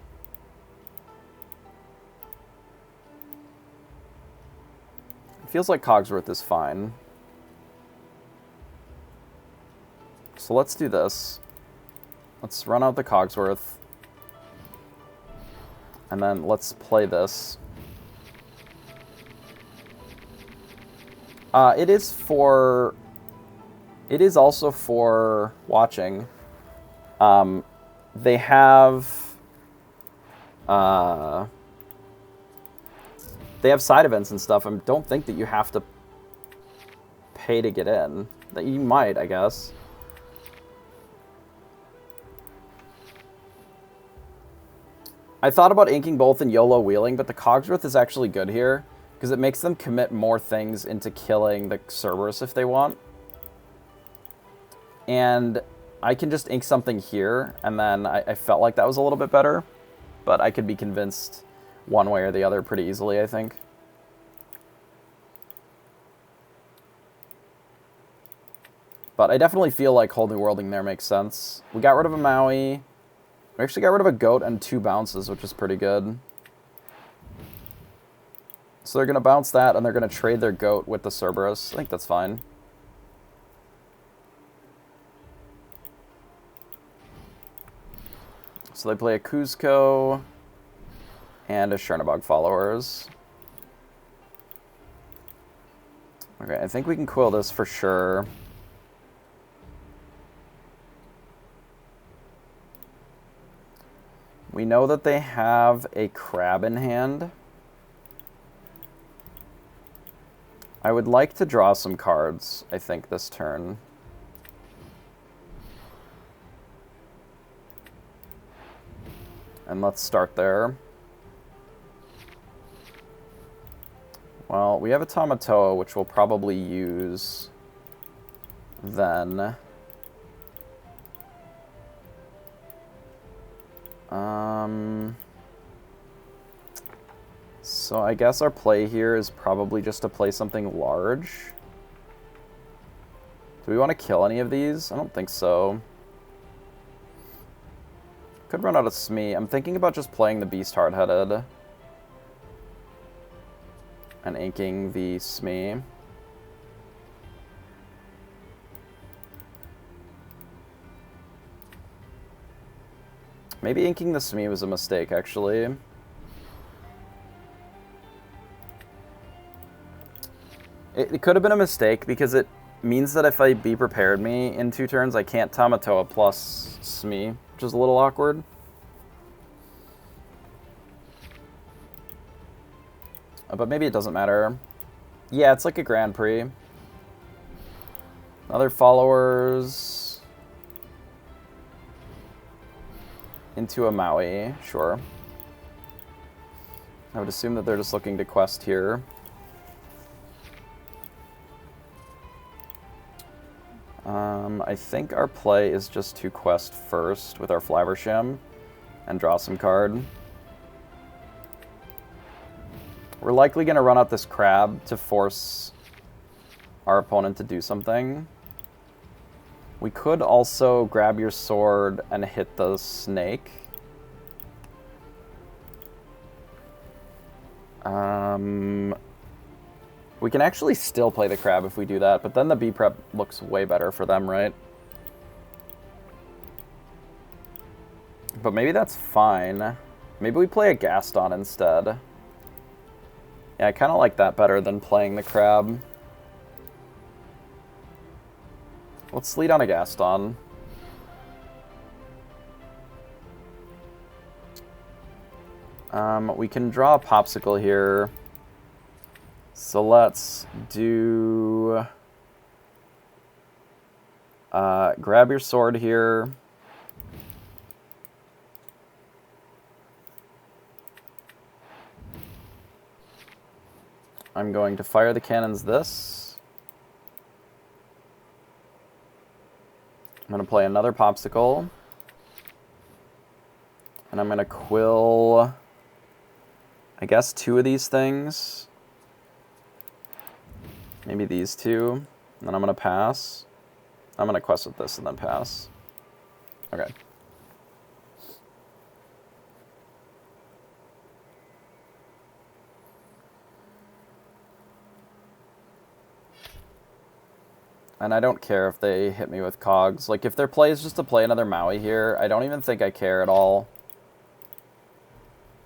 It feels like Cogsworth is fine. So let's do this. Let's run out the Cogsworth. And then let's play this. It is also for watching. They have side events and stuff. I don't think that you have to pay to get in. That you might, I guess. I thought about inking both and YOLO wheeling, but the Cogsworth is actually good here, because it makes them commit more things into killing the Cerberus if they want. And I can just ink something here, and then I felt like that was a little bit better. But I could be convinced one way or the other pretty easily, I think. But I definitely feel like whole new worlding there makes sense. We got rid of a Maui. We actually got rid of a goat and 2 bounces, which is pretty good. So they're going to bounce that, and they're going to trade their goat with the Cerberus. I think that's fine. So they play a Kuzco and a Chernobog Followers. Okay, I think we can quill this for sure. We know that they have a crab in hand. I would like to draw some cards, I think, this turn. And let's start there. Well, we have a Tamatoa, which we'll probably use then. So I guess our play here is probably just to play something large. Do we want to kill any of these? I don't think so. Could run out of Smee. I'm thinking about just playing the Beast Hard-Headed and inking the Smee. Maybe inking the Smee was a mistake, actually. It could have been a mistake because it means that if I Be Prepared me in 2 turns, I can't Tamatoa plus Smee, which is a little awkward. But maybe it doesn't matter. Yeah, it's like a Grand Prix. Other followers into a Maui, sure. I would assume that they're just looking to quest here. I think our play is just to quest first with our Flaversham and draw some card. We're likely going to run out this crab to force our opponent to do something. We could also grab your sword and hit the snake. We can actually still play the crab if we do that, but then the B-Prep looks way better for them, right? But maybe that's fine. Maybe we play a Gaston instead. Yeah, I kind of like that better than playing the crab. Let's lead on a Gaston. We can draw a Popsicle here. So let's do... grab your sword here. I'm going to fire the cannons this. I'm going to play another Popsicle. And I'm going to quill, I guess, 2 of these things. Maybe these 2. And then I'm going to pass. I'm going to quest with this and then pass. Okay. And I don't care if they hit me with cogs. Like, if their play is just to play another Maui here, I don't even think I care at all.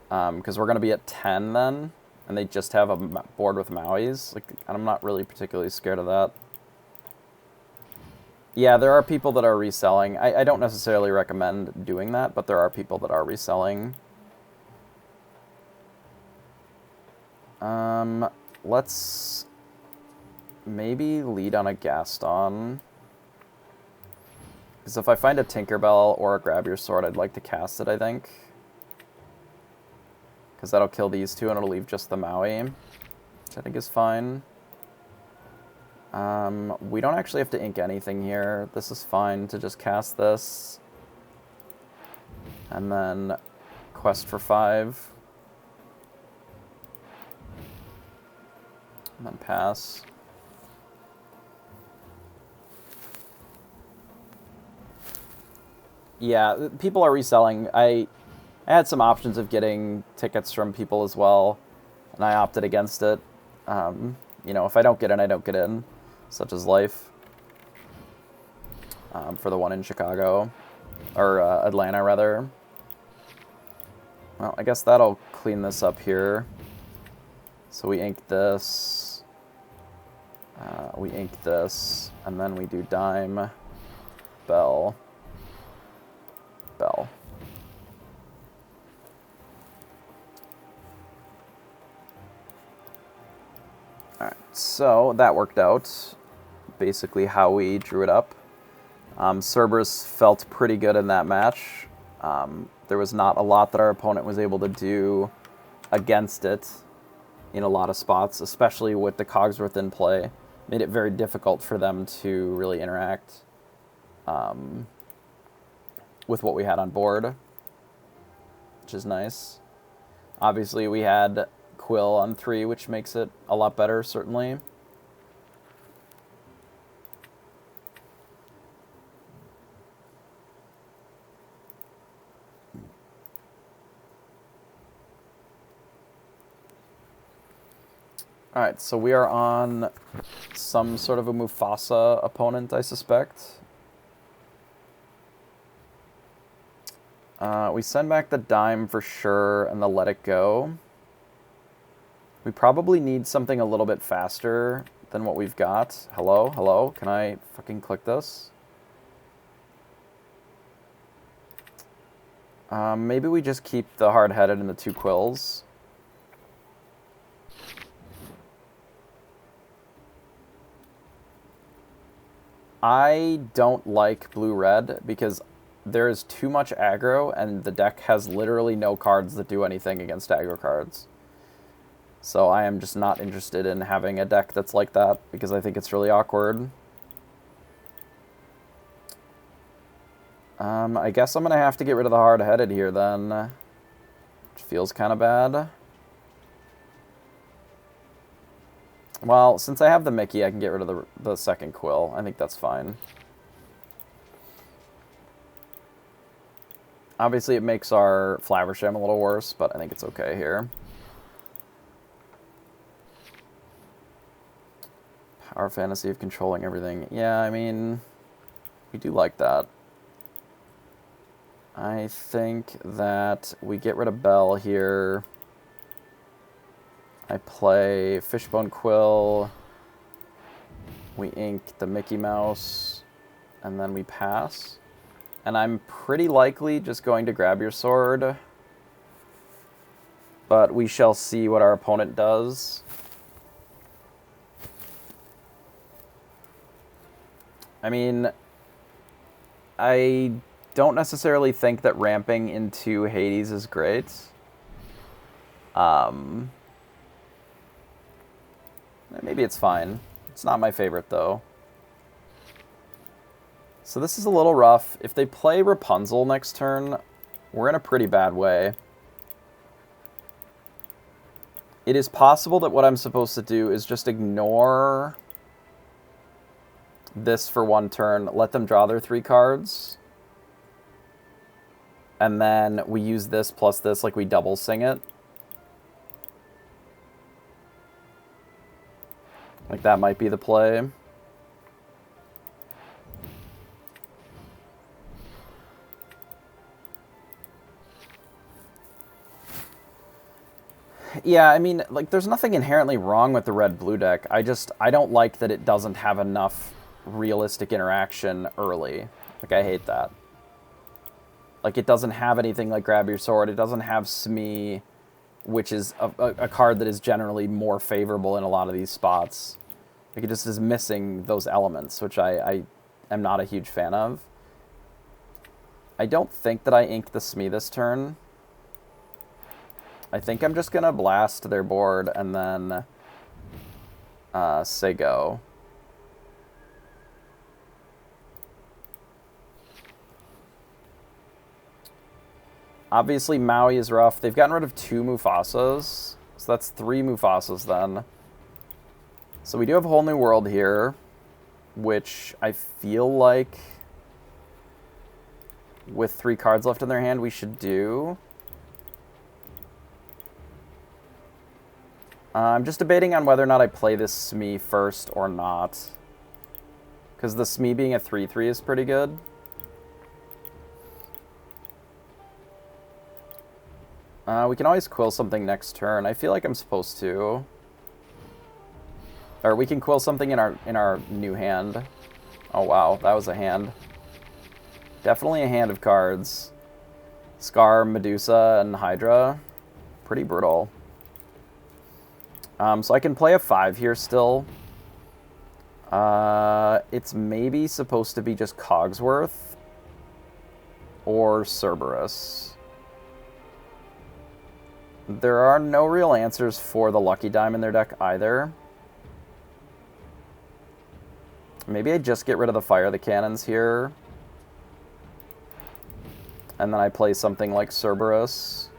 Because we're going to be at 10 then, and they just have a board with Mauis. Like, I'm not really particularly scared of that. Yeah, there are people that are reselling. I don't necessarily recommend doing that, but there are people that are reselling. Let's maybe lead on a Gaston. Because if I find a Tinkerbell or a Grab Your Sword, I'd like to cast it, I think. Because that'll kill these 2 and it'll leave just the Maui, which I think is fine. We don't actually have to ink anything here. This is fine to just cast this. And then quest for 5. And then pass. Yeah, people are reselling. I had some options of getting tickets from people as well, and I opted against it. You know, if I don't get in, I don't get in. Such is life. For the one in Chicago, or Atlanta, rather. Well, I guess that'll clean this up here. So we ink this. We ink this, and then we do dime, bell, bell. Alright, so that worked out. Basically how we drew it up. Cerberus felt pretty good in that match. There was not a lot that our opponent was able to do against it in a lot of spots, especially with the Cogsworth in play. Made it very difficult for them to really interact with what we had on board, which is nice. Obviously, we had Quill on 3, which makes it a lot better, certainly. Alright, so we are on some sort of a Mufasa opponent, I suspect. We send back the dime for sure, and the let it go. We probably need something a little bit faster than what we've got. Hello? Hello? Can I fucking click this? Maybe we just keep the hard-headed and the 2 quills. I don't like blue-red because there is too much aggro, and the deck has literally no cards that do anything against aggro cards. So I am just not interested in having a deck that's like that, because I think it's really awkward. I guess I'm going to have to get rid of the hard-headed here, then. Which feels kind of bad. Well, since I have the Mickey, I can get rid of the second quill. I think that's fine. Obviously, it makes our Flaversham a little worse, but I think it's okay here. Power fantasy of controlling everything. Yeah, I mean, we do like that. I think that we get rid of Bell here. I play Fishbone Quill. We ink the Mickey Mouse. And then we pass. And I'm pretty likely just going to grab your sword. But we shall see what our opponent does. I mean, I don't necessarily think that ramping into Hades is great. Maybe it's fine. It's not my favorite, though. So this is a little rough. If they play Rapunzel next turn, we're in a pretty bad way. It is possible that what I'm supposed to do is just ignore this for 1 turn, let them draw their 3 cards, and then we use this plus this, like we double sing it. Like that might be the play. Yeah, I mean, like, there's nothing inherently wrong with the red-blue deck. I don't like that it doesn't have enough realistic interaction early. Like, I hate that. Like, it doesn't have anything like Grab Your Sword. It doesn't have Smee, which is a card that is generally more favorable in a lot of these spots. Like, it just is missing those elements, which I am not a huge fan of. I don't think that I inked the Smee this turn. I think I'm just going to blast their board and then say go. Obviously, Maui is rough. They've gotten rid of 2 Mufasas, so that's 3 Mufasas then. So we do have a Whole New World here, which I feel like with 3 cards left in their hand, we should do. I'm just debating on whether or not I play this Smee first or not. Because the Smee being a 3/3 is pretty good. We can always quill something next turn. I feel like I'm supposed to. Or we can quill something in our new hand. Oh wow, that was a hand. Definitely a hand of cards. Scar, Medusa, and Hydra. Pretty brutal. So I can play a 5 here still. It's maybe supposed to be just Cogsworth or Cerberus. There are no real answers for the Lucky Dime in their deck either. Maybe I just get rid of the Fire the Cannons here. And then I play something like Cerberus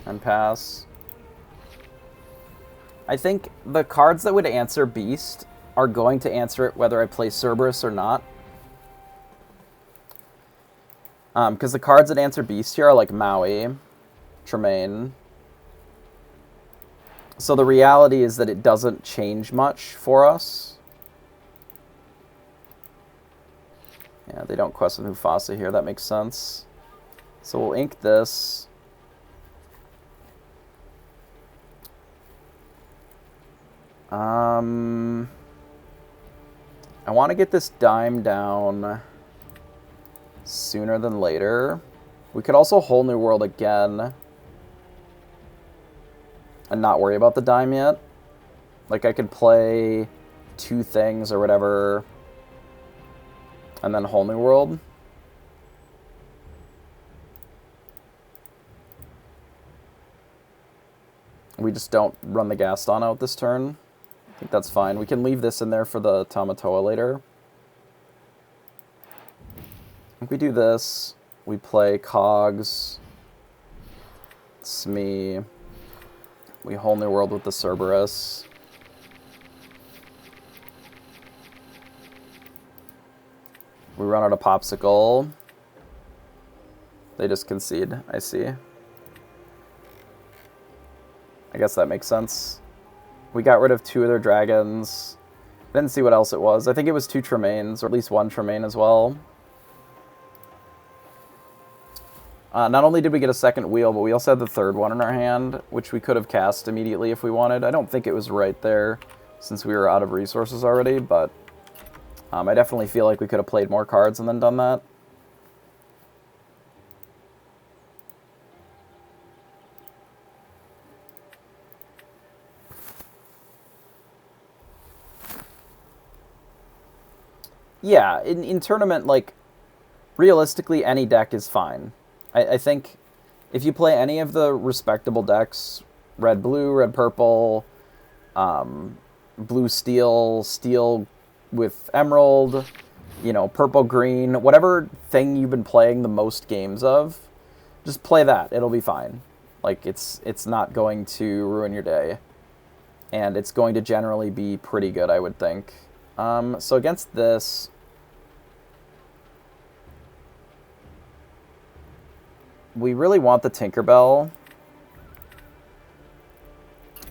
and pass. I think the cards that would answer Beast are going to answer it whether I play Cerberus or not. Because the cards that answer Beast here are like Maui, Tremaine. So the reality is that it doesn't change much for us. Yeah, they don't quest with Mufasa here. That makes sense. So we'll ink this. I want to get this dime down sooner than later. We could also Whole New World again and not worry about the dime yet. Like, I could play 2 things or whatever and then Whole New World. We just don't run the Gaston out this turn. I think that's fine. We can leave this in there for the Tamatoa later. If we do this, we play Cogs, Smee, we Whole New World with the Cerberus. We run out of Popsicle. They just concede, I see. I guess that makes sense. We got rid of 2 of their dragons. Didn't see what else it was. I think it was 2 Tremaines, or at least 1 Tremaine as well. Not only did we get a second wheel, but we also had the 3rd one in our hand, which we could have cast immediately if we wanted. I don't think it was right there, since we were out of resources already, but I definitely feel like we could have played more cards and then done that. Yeah, in tournament, like, realistically, any deck is fine. I think if you play any of the respectable decks, red-blue, red-purple, blue-steel, steel with emerald, you know, purple-green, whatever thing you've been playing the most games of, just play that. It'll be fine. Like, it's not going to ruin your day. And it's going to generally be pretty good, I would think. So against this, we really want the Tinkerbell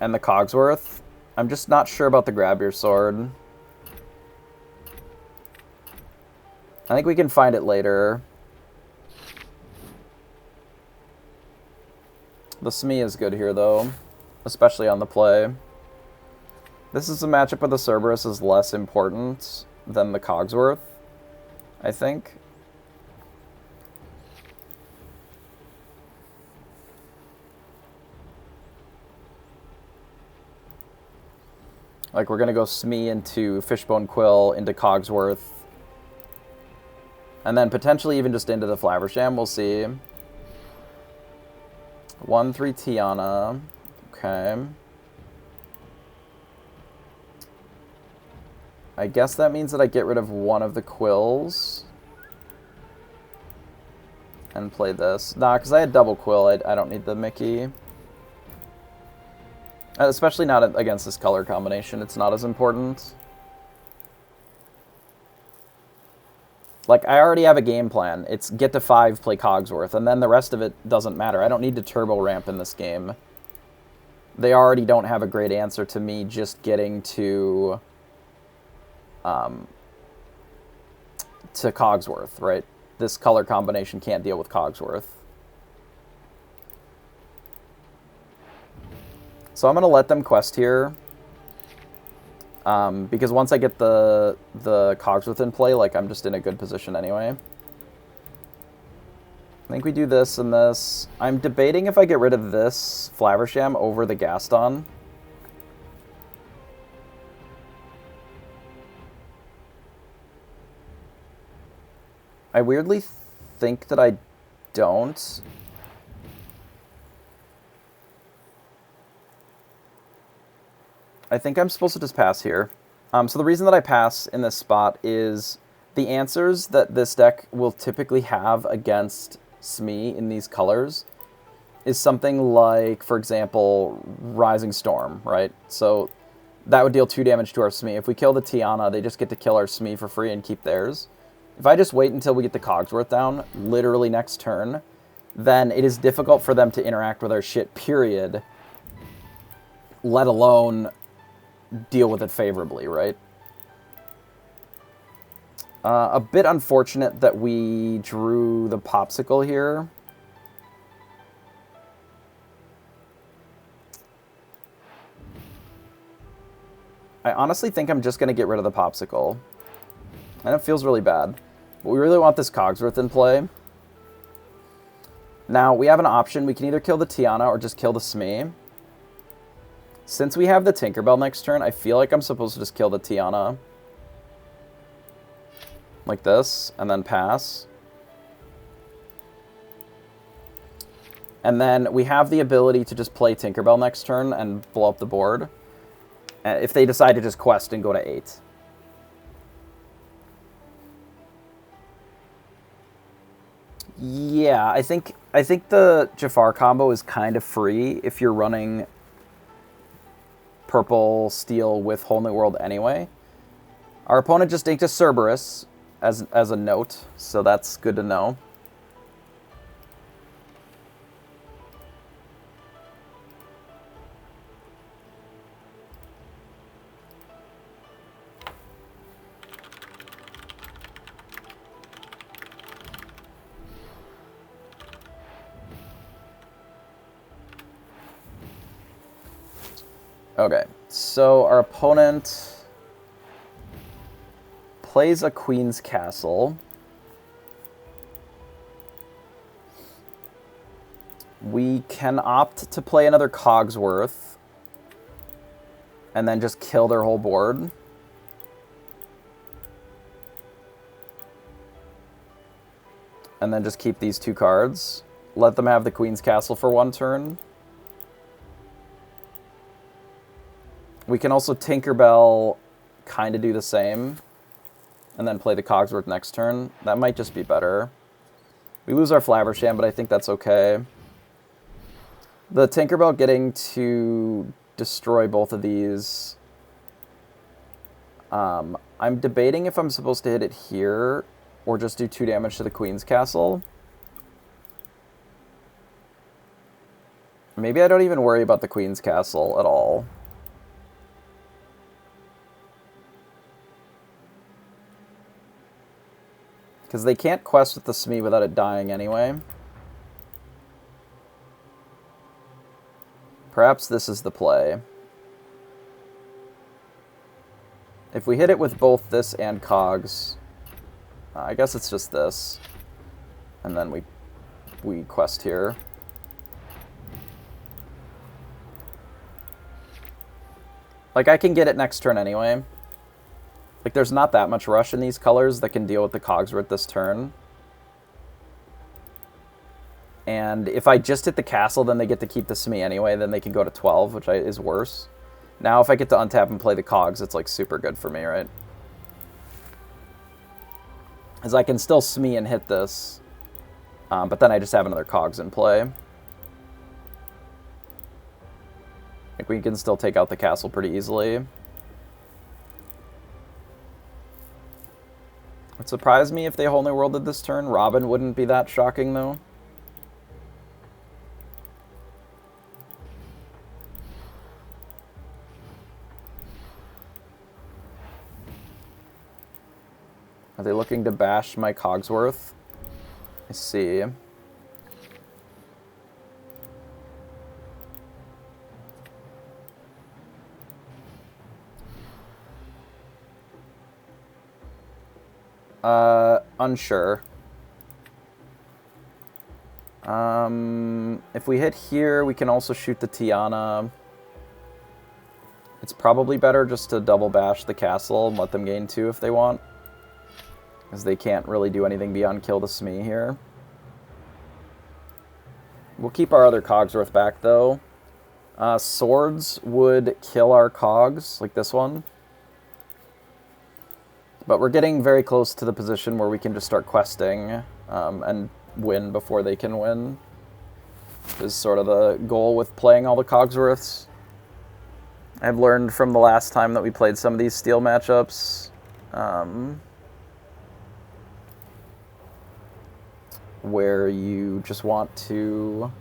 and the Cogsworth. I'm just not sure about the Grab Your Sword. I think we can find it later. The Smee is good here, though, especially on the play. This is a matchup where the Cerberus is less important than the Cogsworth, I think. Like, we're going to go Smee into Fishbone Quill, into Cogsworth, and then potentially even just into the Flaversham. We'll see. 1-3 Tiana. Okay. I guess that means that I get rid of one of the Quills and play this. Nah, because I had double Quill. I don't need the Mickey. Especially not against this color combination. It's not as important. Like, I already have a game plan. It's get to 5, play Cogsworth, and then the rest of it doesn't matter. I don't need to turbo ramp in this game. They already don't have a great answer to me just getting to Cogsworth, right? This color combination can't deal with Cogsworth. So I'm going to let them quest here. Because once I get the Cogsworth in play, like, I'm just in a good position anyway. I think we do this and this. I'm debating if I get rid of this Flaversham over the Gaston. I weirdly think that I don't. I think I'm supposed to just pass here. So the reason that I pass in this spot is the answers that this deck will typically have against Smee in these colors is something like, for example, Rising Storm, right? So that would deal 2 damage to our Smee. If we kill the Tiana, they just get to kill our Smee for free and keep theirs. If I just wait until we get the Cogsworth down, literally next turn, then it is difficult for them to interact with our shit, period, let alone deal with it favorably, right? A bit unfortunate that we drew the Popsicle here. I honestly think I'm just going to get rid of the Popsicle. And it feels really bad. But we really want this Cogsworth in play. Now, we have an option. We can either kill the Tiana or just kill the Smee. Since we have the Tinkerbell next turn, I feel like I'm supposed to just kill the Tiana. Like this, and then pass. And then we have the ability to just play Tinkerbell next turn and blow up the board. If they decide to just quest and go to 8. Yeah, I think the Jafar combo is kind of free if you're running purple steel with Whole New World anyway. Our opponent just inked a Cerberus as a note, so that's good to know. Okay, so our opponent plays a Queen's Castle. We can opt to play another Cogsworth and then just kill their whole board. And then just keep these 2 cards. Let them have the Queen's Castle for 1 turn. We can also Tinkerbell, kind of do the same, and then play the Cogsworth next turn. That might just be better. We lose our Flabbersham, but I think that's okay. The Tinkerbell getting to destroy both of these. I'm debating if I'm supposed to hit it here, or just do 2 damage to the Queen's Castle. Maybe I don't even worry about the Queen's Castle at all. Because they can't quest with the Smee without it dying anyway. Perhaps this is the play. If we hit it with both this and Cogs, I guess it's just this. And then we quest here. Like, I can get it next turn anyway. Like, there's not that much rush in these colors that can deal with the Cogsworth this turn. And if I just hit the castle, then they get to keep the Smee anyway, then they can go to 12, which is worse. Now, if I get to untap and play the Cogs, it's, like, super good for me, right? As I can still Smee and hit this, but then I just have another Cogs in play. Like, we can still take out the castle pretty easily. It surprised me if they Whole New Worlded this turn. Robin wouldn't be that shocking, though. Are they looking to bash my Cogsworth? I see. Unsure. If we hit here, we can also shoot the Tiana. It's probably better just to double bash the castle and let them gain 2 if they want. Because they can't really do anything beyond kill the Smee here. We'll keep our other Cogsworth back, though. Swords would kill our Cogs, like this one. But we're getting very close to the position where we can just start questing and win before they can win. Is sort of the goal with playing all the Cogsworths. I've learned from the last time that we played some of these steel matchups where you just want to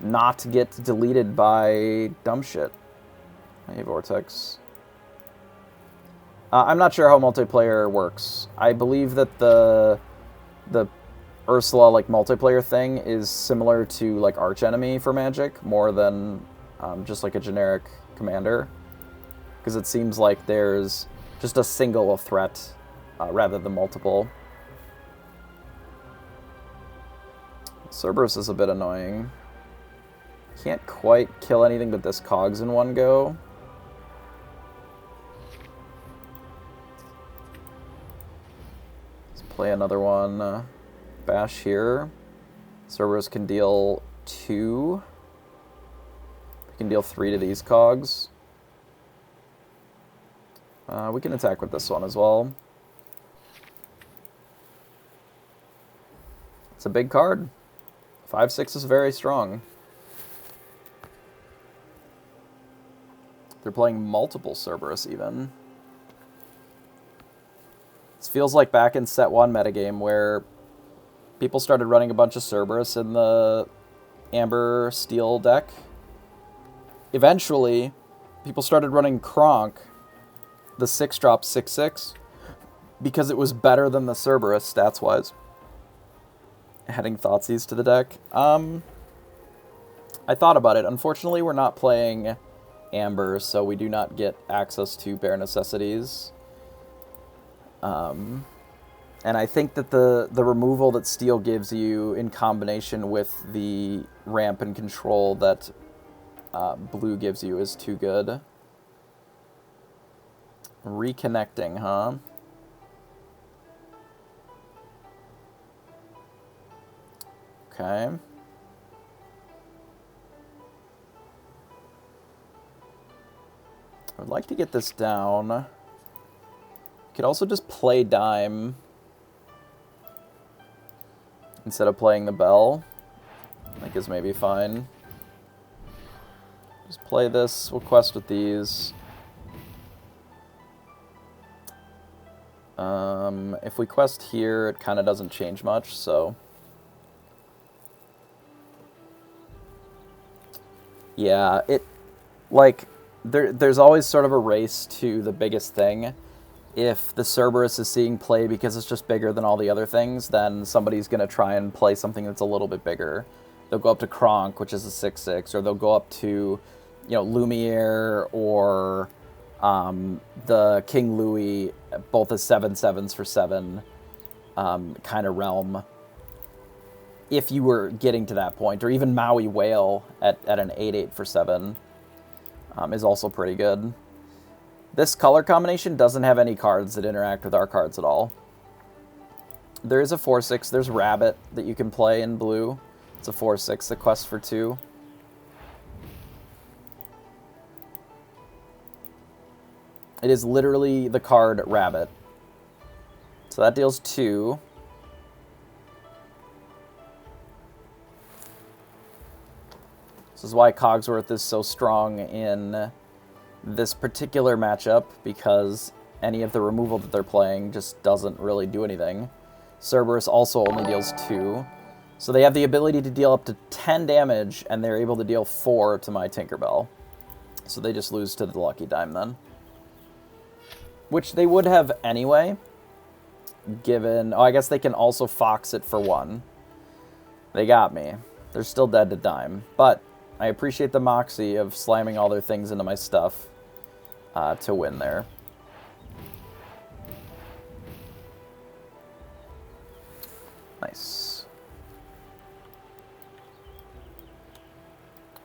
not get deleted by dumb shit. Hey, Vortex. I'm not sure how multiplayer works. I believe that the Ursula like multiplayer thing is similar to like Archenemy for Magic more than just like a generic commander. because it seems like there's just a single threat rather than multiple. Cerberus is a bit annoying. Can't quite kill anything but this cogs in one go. Let's play another one. Bash here. Cerberus can deal 2. We can deal 3 to these cogs. We can attack with this one as well. It's a big card. 5/6 is very strong. They're playing multiple Cerberus even. This feels like back in set 1 metagame where people started running a bunch of Cerberus in the Amber Steel deck. Eventually, people started running Kronk, the 6-drop 6/6, because it was better than the Cerberus stats-wise. Adding Thoughtseize to the deck. I thought about it. Unfortunately, we're not playing Amber, so we do not get access to Bare Necessities. And I think that the removal that Steel gives you in combination with the ramp and control that Blue gives you is too good. Reconnecting, huh? Okay. I would like to get this down. Could also just play Dime instead of playing the Bell. I think is maybe fine. Just play this. We'll quest with these. If we quest here, it kind of doesn't change much, so... Yeah, there's always sort of a race to the biggest thing. If the Cerberus is seeing play because it's just bigger than all the other things, then somebody's going to try and play something that's a little bit bigger. They'll go up to Kronk, which is a 6/6, or they'll go up to, Lumiere or the King Louis, both as 7/7s for 7 kind of realm. If you were getting to that point, or even Maui Whale at an 8/8 for 7 is also pretty good. This color combination doesn't have any cards that interact with our cards at all. There is a 4/6. There's Rabbit that you can play in blue. It's a 4/6 that quests for 2. It is literally the card Rabbit. So that deals 2. This is why Cogsworth is so strong in this particular matchup, because any of the removal that they're playing just doesn't really do anything. Cerberus also only deals 2. So they have the ability to deal up to 10 damage, and they're able to deal 4 to my Tinkerbell. So they just lose to the Lucky Dime then. Which they would have anyway, given... Oh, I guess they can also Fox it for 1. They got me. They're still dead to Dime. But I appreciate the moxie of slamming all their things into my stuff to win there. Nice.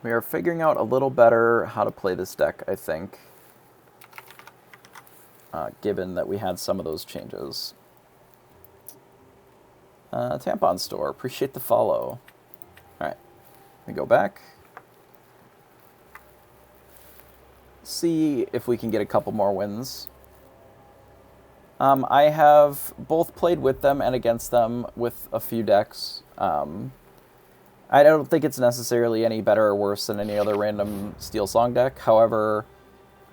We are figuring out a little better how to play this deck, I think. Given that we had some of those changes. Tampon Store, appreciate the follow. Alright, we go back. See if we can get a couple more wins. I have both played with them and against them with a few decks. I don't think it's necessarily any better or worse than any other random Steel Song deck. However,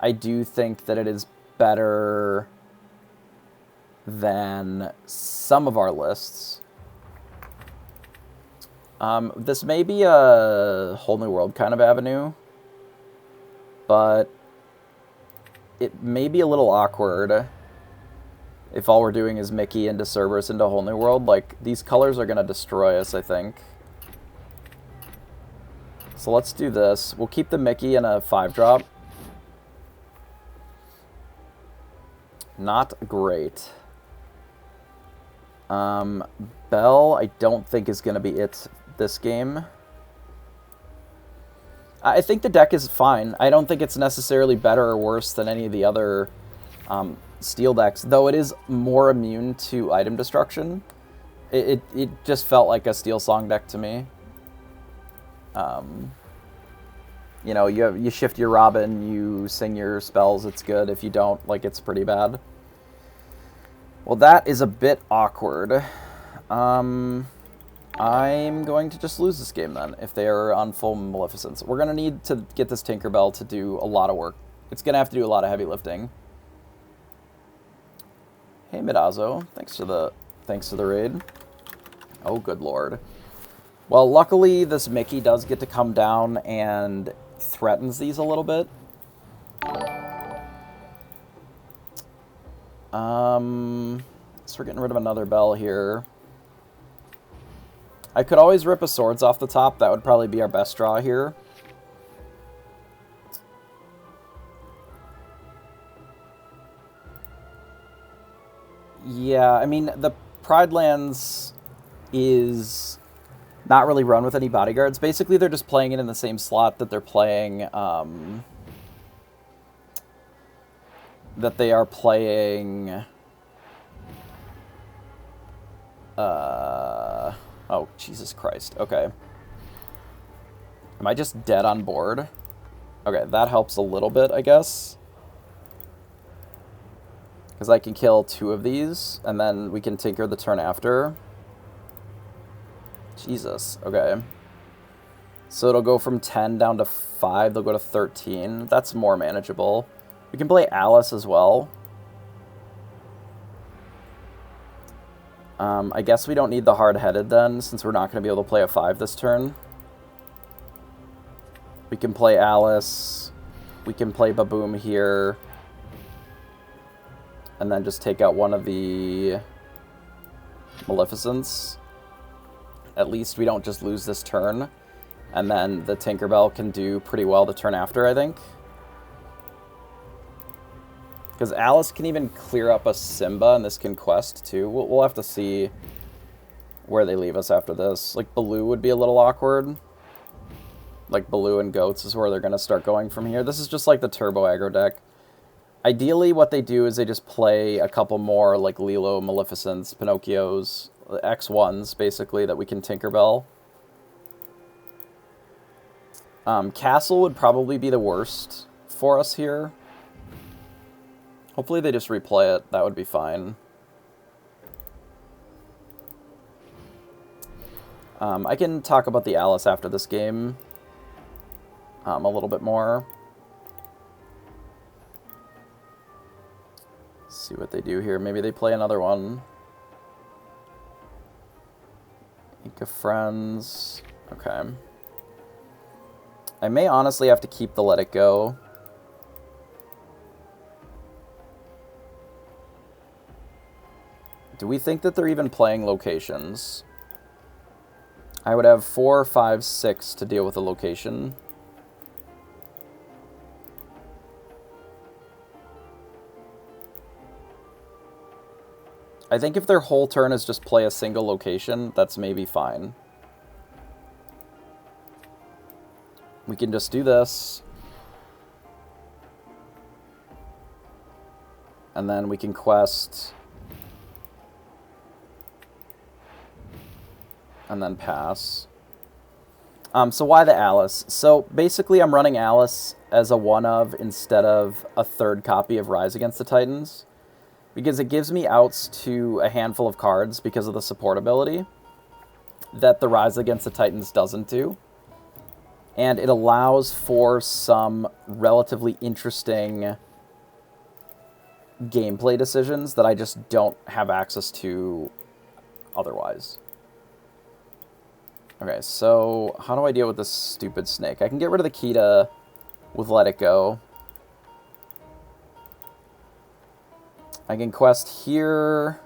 I do think that it is better than some of our lists. This may be a whole new world kind of avenue, but it may be a little awkward if all we're doing is Mickey into Cerberus into whole new world. Like, these colors are going to destroy us, I think. So let's do this. We'll keep the Mickey in a 5-drop. Not great. Bell, I don't think is going to be it this game. I think the deck is fine. I don't think it's necessarily better or worse than any of the other steel decks, though it is more immune to item destruction. It just felt like a Steel Song deck to me. You know, you shift your Robin, you sing your spells, it's good. If you don't, like, it's pretty bad. Well, that is a bit awkward. I'm going to just lose this game then, if they are on full Maleficence. We're going to need to get this Tinkerbell to do a lot of work. It's going to have to do a lot of heavy lifting. Hey, Midazo. Thanks for the raid. Oh, good lord. Well, luckily, this Mickey does get to come down and threatens these a little bit. So we're getting rid of another bell here. I could always rip a swords off the top. That would probably be our best draw here. Yeah, I mean, the Pride Lands is not really run with any bodyguards. Basically, they're just playing it in the same slot that they're playing, that they are playing, oh, Jesus Christ, okay. Am I just dead on board? Okay, that helps a little bit, I guess. Because I can kill 2 of these, and then we can tinker the turn after. Jesus, okay. So it'll go from 10 down to 5, they'll go to 13. That's more manageable. We can play Alice as well. I guess we don't need the hard-headed then, since we're not going to be able to play a 5 this turn. We can play Alice. We can play Baboom here. And then just take out one of the Maleficents. At least we don't just lose this turn. And then the Tinkerbell can do pretty well the turn after, I think. Because Alice can even clear up a Simba, and this can quest, too. We'll have to see where they leave us after this. Like, Baloo would be a little awkward. Like, Baloo and Goats is where they're going to start going from here. This is just like the Turbo Aggro deck. Ideally, what they do is they just play a couple more, like, Lilo, Maleficents, Pinocchios, X1s, basically, that we can Tinkerbell. Castle would probably be the worst for us here. Hopefully they just replay it. That would be fine. I can talk about the Alice after this game a little bit more. See what they do here. Maybe they play another one. Ink of Friends. Okay. I may honestly have to keep the Let It Go. Do we think that they're even playing locations? I would have 4, 5, 6 to deal with a location. I think if their whole turn is just play a single location, that's maybe fine. We can just do this. And then we can quest. And then pass. So why the Alice? So basically I'm running Alice as a one-of instead of a third copy of Rise Against the Titans. Because it gives me outs to a handful of cards because of the support ability that the Rise Against the Titans doesn't do. And it allows for some relatively interesting gameplay decisions that I just don't have access to otherwise. Okay, so how do I deal with this stupid snake? I can get rid of the Kita with Let It Go. I can quest here,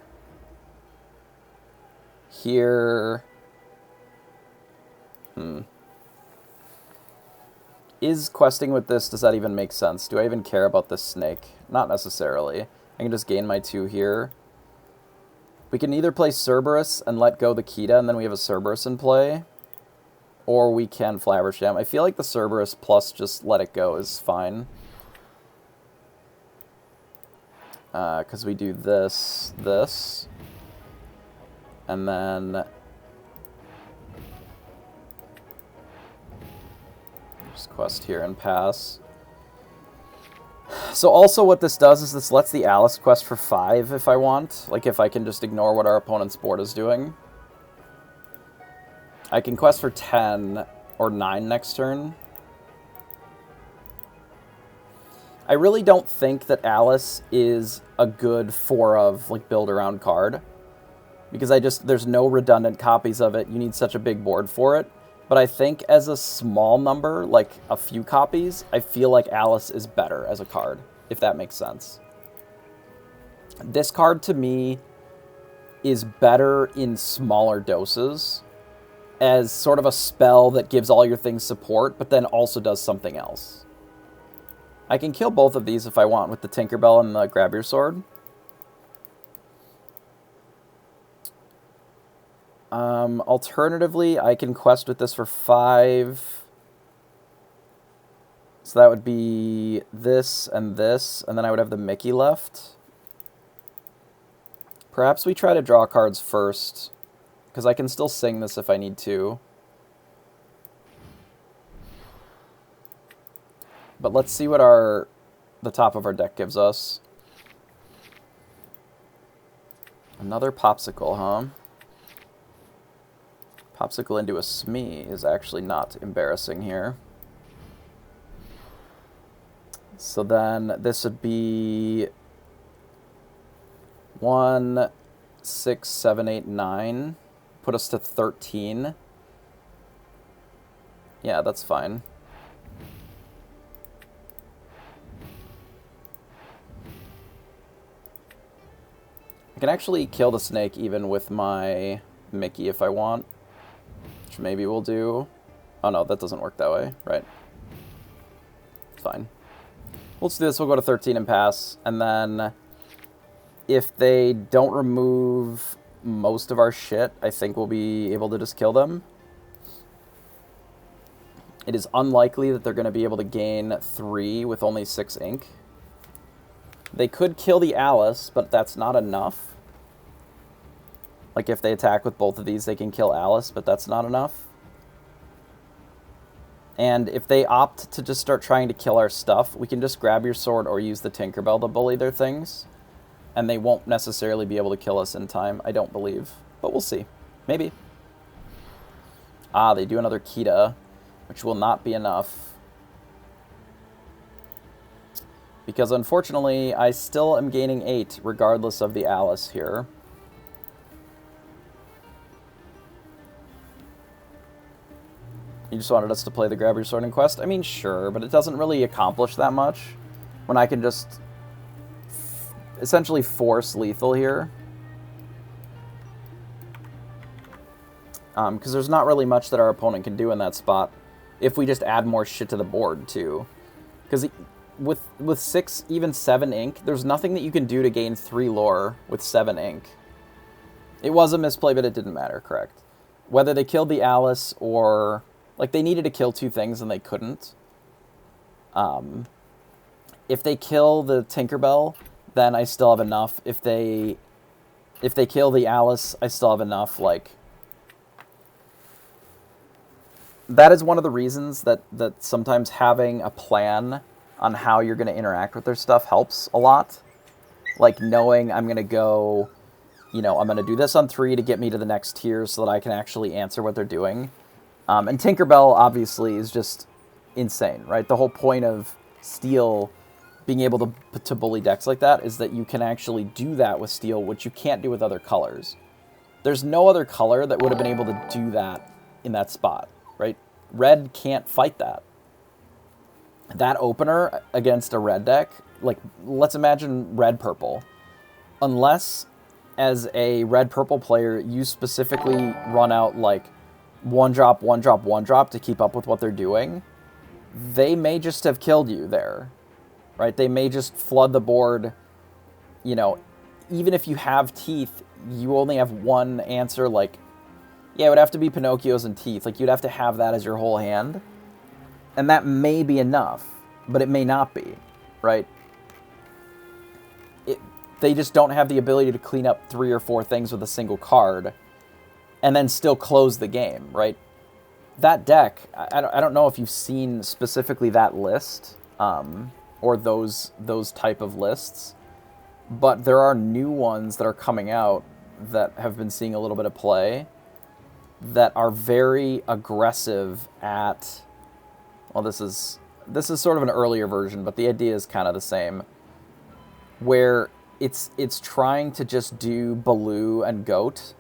here. Is questing with this, does that even make sense? Do I even care about this snake? Not necessarily. I can just gain my 2 here. We can either play Cerberus and let go the Kita, and then we have a Cerberus in play. Or we can Flabbersham. I feel like the Cerberus plus just let it go is fine. Because we do this, and then just quest here and pass. So also what this does is this lets the Alice quest for 5 if I want. Like if I can just ignore what our opponent's board is doing. I can quest for 10 or 9 next turn. I really don't think that Alice is a good 4 of like build around card. Because there's no redundant copies of it. You need such a big board for it. But I think as a small number, like a few copies, I feel like Alice is better as a card, if that makes sense. This card to me is better in smaller doses as sort of a spell that gives all your things support, but then also does something else. I can kill both of these if I want with the Tinkerbell and the Grab Your Sword. Alternatively, I can quest with this for 5. So that would be this, and then I would have the Mickey left. Perhaps we try to draw cards first, because I can still sing this if I need to. But let's see what the top of our deck gives us. Another Popsicle, huh? Popsicle into a Smee is actually not embarrassing here. So then this would be 1, 6, 7, 8, 9. Put us to 13. Yeah, that's fine. I can actually kill the snake even with my Mickey if I want. Which maybe we'll do. Oh no, that doesn't work that way, right? Fine. Let's do this, we'll go to 13 and pass. And then if they don't remove most of our shit, I think we'll be able to just kill them. It is unlikely that they're going to be able to gain 3 with only 6 ink. They could kill the Alice, but that's not enough. Like, if they attack with both of these, they can kill Alice, but that's not enough. And if they opt to just start trying to kill our stuff, we can just grab your sword or use the Tinkerbell to bully their things. And they won't necessarily be able to kill us in time, I don't believe. But we'll see. Maybe. Ah, they do another Kita, which will not be enough. Because unfortunately, I still am gaining 8, regardless of the Alice here. You just wanted us to play the Grab Your Sword and quest? I mean, sure, but it doesn't really accomplish that much when I can just essentially force lethal here. Because there's not really much that our opponent can do in that spot if we just add more shit to the board, too. Because with 6, even 7 ink, there's nothing that you can do to gain 3 lore with 7 ink. It was a misplay, but it didn't matter, correct. Whether they killed the Alice or... Like, they needed to kill 2 things and they couldn't. If they kill the Tinkerbell, then I still have enough. If they kill the Alice, I still have enough. Like, that is one of the reasons that sometimes having a plan on how you're going to interact with their stuff helps a lot. Like, knowing I'm going to go, I'm going to do this on 3 to get me to the next tier so that I can actually answer what they're doing. And Tinkerbell, obviously, is just insane, right? The whole point of Steel being able to bully decks like that is that you can actually do that with Steel, which you can't do with other colors. There's no other color that would have been able to do that in that spot, right? Red can't fight that. That opener against a red deck, like, let's imagine red-purple. Unless, as a red-purple player, you specifically run out, like, 1-drop, 1-drop, 1-drop to keep up with what they're doing, they may just have killed you there, right? They may just flood the board you know, even if you have teeth, you only have one answer. Like, yeah, it would have to be Pinocchio's and teeth. Like, you'd have to have that as your whole hand. And that may be enough, but it may not be, right? They just don't have the ability to clean up 3 or 4 things with a single card and then still close the game, right? That deck, I don't know if you've seen specifically that list or those type of lists, but there are new ones that are coming out that have been seeing a little bit of play that are very aggressive at, well, this is sort of an earlier version, but the idea is kind of the same, where it's trying to just do Baloo and Goat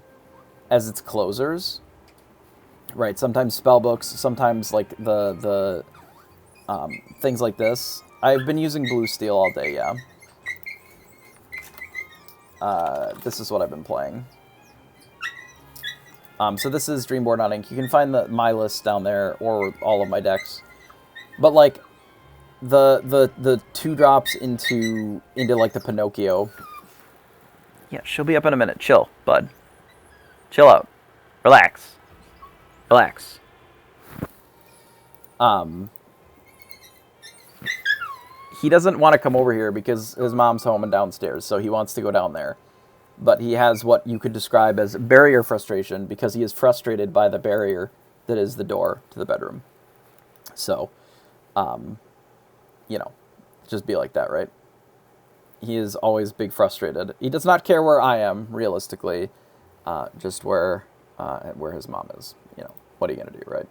as its closers, right? Sometimes spellbooks, sometimes like the things like this. I've been using Blue Steel all day, yeah. This is what I've been playing. So this is Dreamborn.ink. You can find my list down there, or all of my decks. But like the 2 drops into like the Pinocchio. Yeah, she'll be up in a minute. Chill, bud. Chill out. Relax. Relax. He doesn't want to come over here because his mom's home and downstairs, so he wants to go down there. But he has what you could describe as barrier frustration because he is frustrated by the barrier that is the door to the bedroom. So, you know, just be like that, right? He is always big frustrated. He does not care where I am, realistically, just where his mom is. You know, what are you gonna do, right?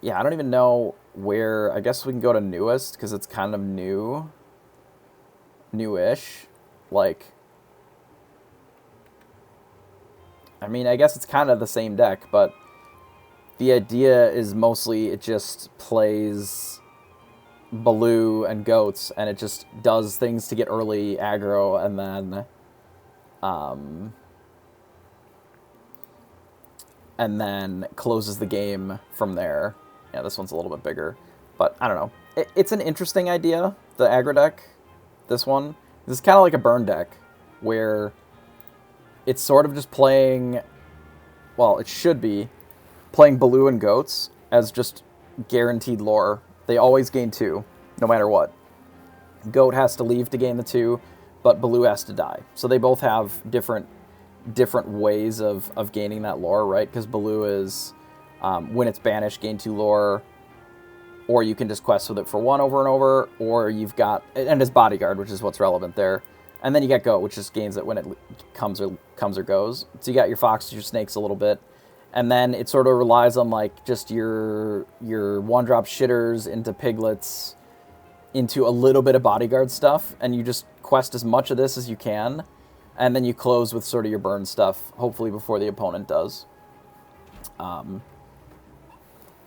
Yeah, I don't even know where. I guess we can go to newest because it's kind of newish. Like, I mean, I guess it's kind of the same deck, but the idea is mostly it just plays Baloo and Goats, and it just does things to get early aggro, and then closes the game from there. Yeah, this one's a little bit bigger, but I don't know. It's an interesting idea, the aggro deck, this one. This is kind of like a burn deck, where it's sort of just playing, well, it should be, playing Baloo and Goats as just guaranteed lore. They always gain 2, no matter what. Goat has to leave to gain the 2, but Baloo has to die. So they both have different ways of gaining that lore, right? Because Baloo is, when it's banished, gain 2 lore, or you can just quest with it for 1 over and over, or you've got, and his bodyguard, which is what's relevant there. And then you got Goat, which just gains it when it comes or goes. So you got your foxes, your snakes a little bit. And then it sort of relies on like just your 1-drop shitters into piglets, into a little bit of bodyguard stuff, and you just quest as much of this as you can, and then you close with sort of your burn stuff, hopefully before the opponent does.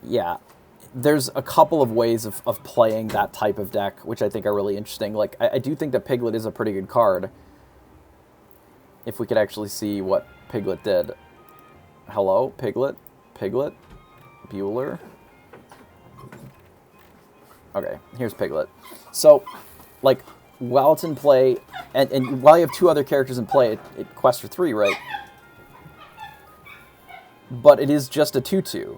Yeah, there's a couple of ways of playing that type of deck, which I think are really interesting. Like, I do think that Piglet is a pretty good card. If we could actually see what Piglet did. Hello, Piglet? Piglet? Bueller? Okay, here's Piglet. So, like, while it's in play, and while you have 2 other characters in play, it quests for 3, right? But it is just a 2/2.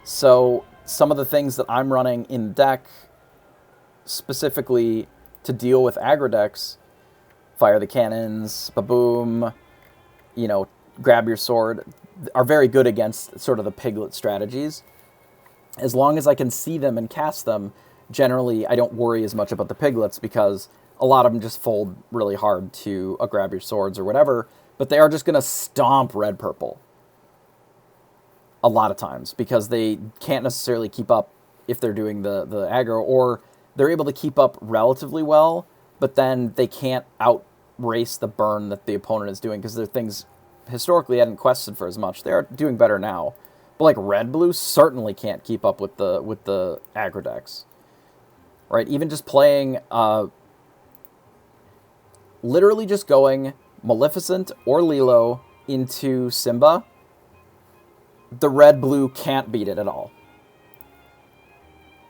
So, some of the things that I'm running in the deck, specifically to deal with aggro decks, fire the cannons, ba-boom, you know, grab your sword, are very good against sort of the Piglet strategies. As long as I can see them and cast them, generally I don't worry as much about the Piglets because a lot of them just fold really hard to grab your swords or whatever, but they are just going to stomp red-purple a lot of times because they can't necessarily keep up if they're doing the aggro, or they're able to keep up relatively well, but then they can't outrace the burn that the opponent is doing because they're things historically hadn't quested for as much. They're doing better now. But like red-blue certainly can't keep up with the aggro decks. Right? Even just playing literally just going Maleficent or Lilo into Simba, the red-blue can't beat it at all.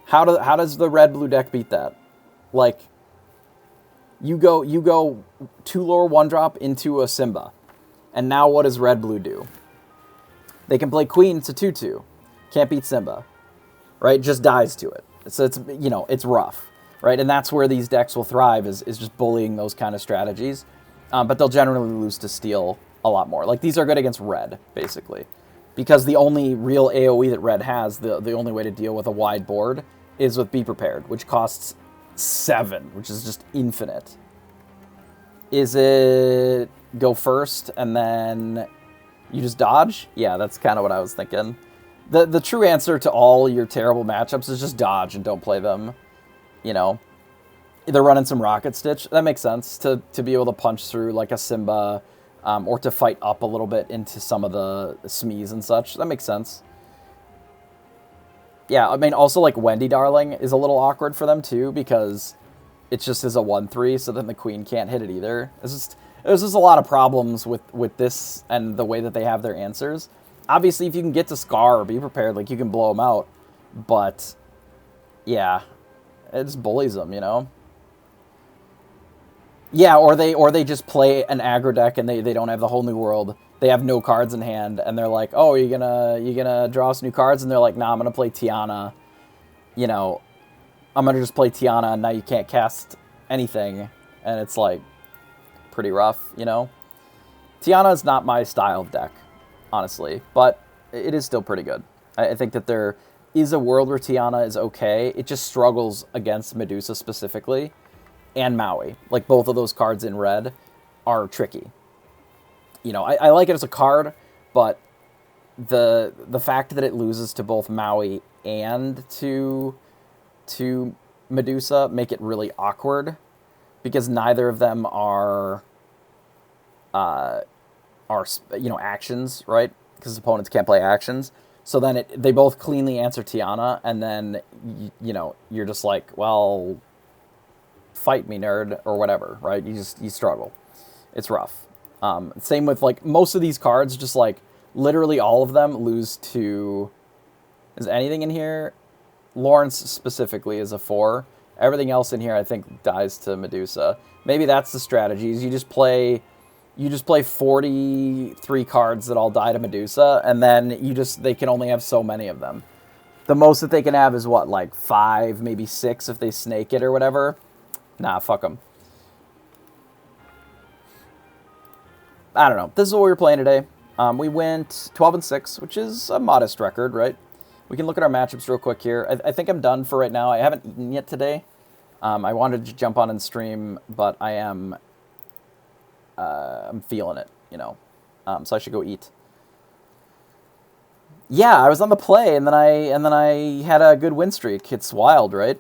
How does the red-blue deck beat that? Like, You go 2 lure 1-drop into a Simba. And now what does red-blue do? They can play queen, it's a 2-2. Can't beat Simba. Right? Just dies to it. So it's, you know, it's rough. Right? And that's where these decks will thrive, is just bullying those kind of strategies. But they'll generally lose to steel a lot more. Like, these are good against red, basically. Because the only real AoE that red has, the only way to deal with a wide board, is with Be Prepared, which costs 7, which is just infinite. Is it go first and then you just dodge? Yeah, that's kind of what I was thinking. The true answer to all your terrible matchups is just dodge and don't play them. You know, they're running some Rocket Stitch. That makes sense to be able to punch through like a Simba, or to fight up a little bit into some of the Smees and such. That makes sense. Yeah, I mean, also, like, Wendy Darling is a little awkward for them, too, because it just is a 1-3, so then the queen can't hit it either. There's just a lot of problems with this and the way that they have their answers. Obviously, if you can get to Scar or Be Prepared, like, you can blow them out. But, yeah, it just bullies them, you know? Yeah, or they just play an aggro deck and they don't have the whole new world. They have no cards in hand, and they're like, "Oh, you gonna draw us new cards?" And they're like, "Nah, I'm gonna play Tiana. You know, I'm gonna just play Tiana, and now you can't cast anything." And it's like pretty rough, you know. Tiana is not my style of deck, honestly, but it is still pretty good. I think that there is a world where Tiana is okay. It just struggles against Medusa specifically, and Maui. Like, both of those cards in red are tricky. You know, I like it as a card, but the fact that it loses to both Maui and to Medusa make it really awkward, because neither of them are you know, actions, right? Because opponents can't play actions. So then they both cleanly answer Tiana, and then you know, you're just like, well, fight me, nerd, or whatever, right? You struggle. It's rough. Same with, like, most of these cards, just, like, literally all of them lose to... Is anything in here? Lawrence specifically is a 4. Everything else in here, I think, dies to Medusa. Maybe that's the strategy, is you just play 43 cards that all die to Medusa, and then they can only have so many of them. The most that they can have is, what, like 5, maybe 6 if they snake it or whatever? Nah, fuck them. I don't know. This is what we were playing today. We went 12-6, which is a modest record, right? We can look at our matchups real quick here. I think I'm done for right now. I haven't eaten yet today. I wanted to jump on and stream, but I'm feeling it, you know. So I should go eat. Yeah, I was on the play, and then I had a good win streak. It's wild, right?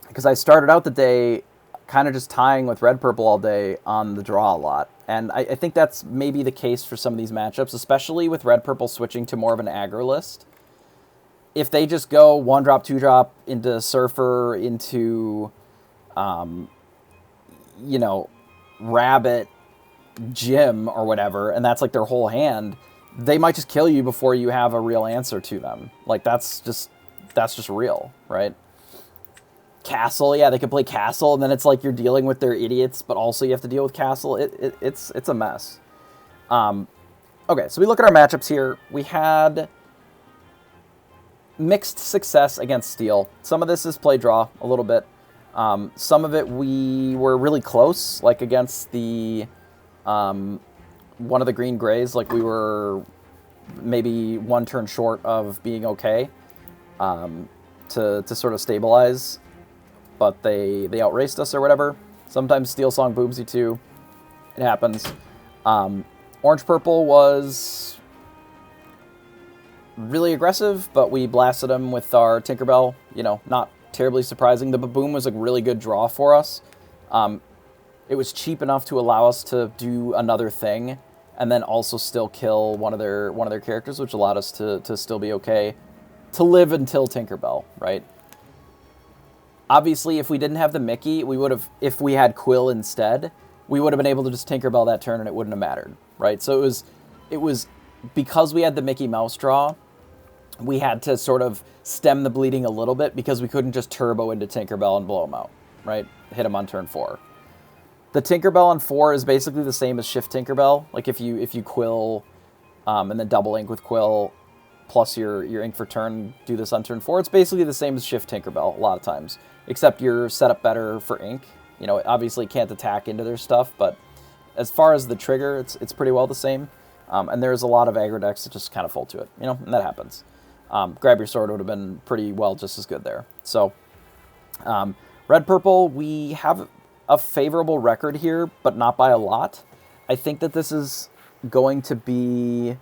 Because I started out the day kind of just tying with red-purple all day on the draw a lot. And I think that's maybe the case for some of these matchups, especially with red-purple switching to more of an aggro list. If they just go 1-drop, 2-drop into Surfer, into, you know, Rabbit, Jim, or whatever, and that's like their whole hand, they might just kill you before you have a real answer to them. Like, that's just real, right? Castle, yeah, they could play Castle, and then it's like you're dealing with their idiots, but also you have to deal with Castle. It's a mess. Okay, so we look at our matchups here. We had mixed success against Steel. Some of this is play draw a little bit. Some of it we were really close, like against the one of the green grays. Like, we were maybe one turn short of being okay to sort of stabilize. But they outraced us or whatever. Sometimes Steel Song booms you too. It happens. Orange-purple was really aggressive, but we blasted them with our Tinkerbell. You know, not terribly surprising. The Baboon was a really good draw for us. It was cheap enough to allow us to do another thing, and then also still kill one of their characters, which allowed us to still be okay to live until Tinkerbell, right? Obviously, if we didn't have the Mickey, we would have, if we had Quill instead, we would have been able to just Tinkerbell that turn and it wouldn't have mattered, right? So it was because we had the Mickey Mouse draw, we had to sort of stem the bleeding a little bit because we couldn't just turbo into Tinkerbell and blow him out, right? Hit him on turn 4. The Tinkerbell on 4 is basically the same as Shift Tinkerbell. Like if you quill and then double ink with quill plus your ink for turn, do this on turn 4. It's basically the same as Shift Tinkerbell a lot of times, except you're set up better for ink. You know, obviously can't attack into their stuff, but as far as the trigger, it's pretty well the same. And there's a lot of aggro decks that just kind of fold to it, you know, and that happens. Grab Your Sword would have been pretty well just as good there. So, red-purple, we have a favorable record here, but not by a lot. I think that this is going to be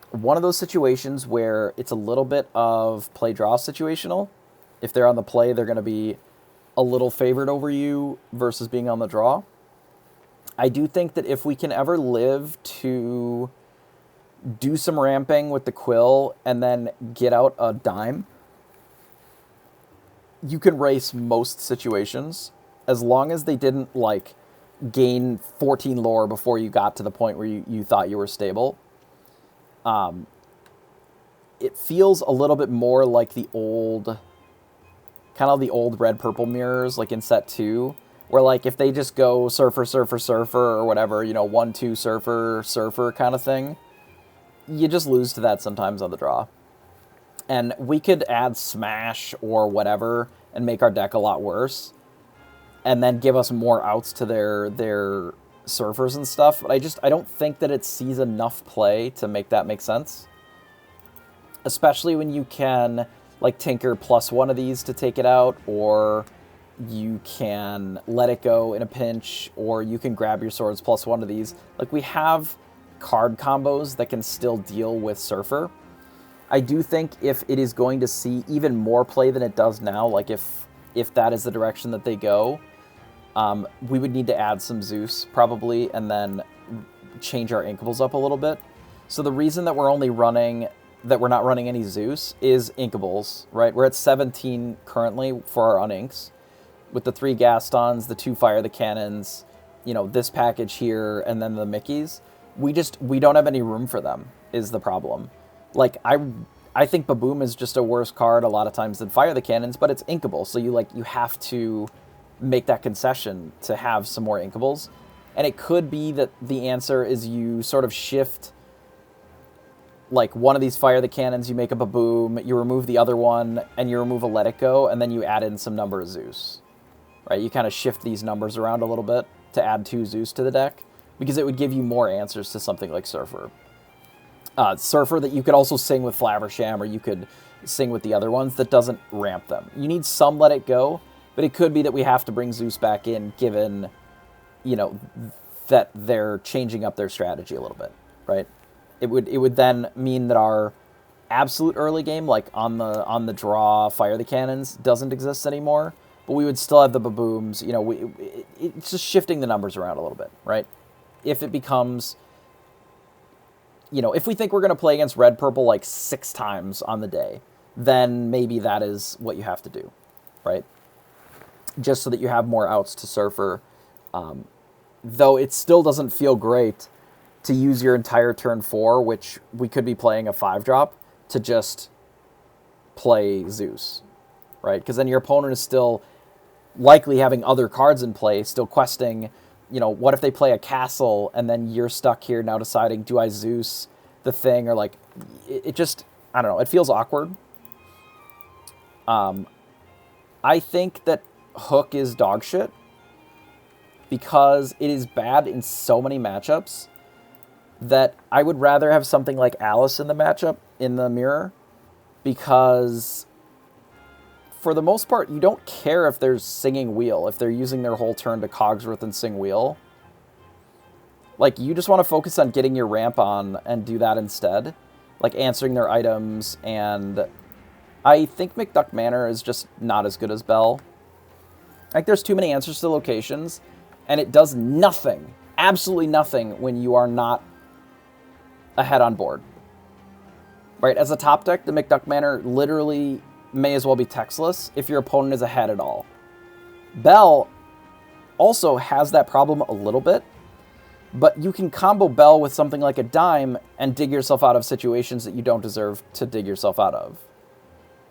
one of those situations where it's a little bit of play-draw situational. If they're on the play, they're going to be a little favored over you versus being on the draw. I do think that if we can ever live to do some ramping with the quill and then get out a dime, you can race most situations as long as they didn't like gain 14 lore before you got to the point where you thought you were stable. It feels a little bit more like the old, kind of the old red-purple mirrors, like in set 2, where like if they just go surfer, surfer, surfer, or whatever, you know, 1-2 surfer, surfer kind of thing, you just lose to that sometimes on the draw. And we could add smash or whatever and make our deck a lot worse, and then give us more outs to their surfers and stuff. But I don't think that it sees enough play to make that make sense. Especially when you can like tinker plus one of these to take it out, or you can let it go in a pinch, or you can grab your swords plus one of these. Like, we have card combos that can still deal with surfer. I do think if it is going to see even more play than it does now, like if that is the direction that they go, we would need to add some Zeus probably, and then change our inkables up a little bit. So the reason that we're not running any Zeus is inkables, right? We're at 17 currently for our uninks, with the 3 Gastons, the 2 Fire the Cannons, you know, this package here, and then the Mickeys. We don't have any room for them, is the problem. Like, I think Baboom is just a worse card a lot of times than Fire the Cannons, but it's inkable, so you have to make that concession to have some more inkables. And it could be that the answer is you sort of shift, like, one of these Fire the Cannons, you make a Baboom, you remove the other one, and you remove a Let It Go, and then you add in some number of Zeus. Right? You kind of shift these numbers around a little bit to add 2 Zeus to the deck, because it would give you more answers to something like Surfer. Surfer that you could also sing with Flaversham, or you could sing with the other ones that doesn't ramp them. You need some Let It Go, but it could be that we have to bring Zeus back in, given, you know, that they're changing up their strategy a little bit, right? It would then mean that our absolute early game, like on the draw, Fire the Cannons, doesn't exist anymore, but we would still have the Babooms. You know, it's just shifting the numbers around a little bit, right? If it becomes, you know, if we think we're going to play against red-purple like 6 times on the day, then maybe that is what you have to do, right? Just so that you have more outs to Surfer. Though it still doesn't feel great to use your entire turn 4, which we could be playing a 5-drop, to just play Zeus, right? Because then your opponent is still likely having other cards in play, still questing, you know, what if they play a castle and then you're stuck here now deciding, do I Zeus the thing? Or like, it just, I don't know, it feels awkward. I think that Hook is dog shit because it is bad in so many matchups that I would rather have something like Alice in the matchup in the mirror, because for the most part, you don't care if there's Singing Wheel, if they're using their whole turn to Cogsworth and Sing Wheel. Like, you just want to focus on getting your ramp on and do that instead. Like, answering their items, and I think McDuck Manor is just not as good as Bell. Like, there's too many answers to locations, and it does nothing, absolutely nothing, when you are not ahead on board. Right? As a top deck, the McDuck Manor literally may as well be textless if your opponent is ahead at all. Bell also has that problem a little bit, but you can combo Bell with something like a dime and dig yourself out of situations that you don't deserve to dig yourself out of.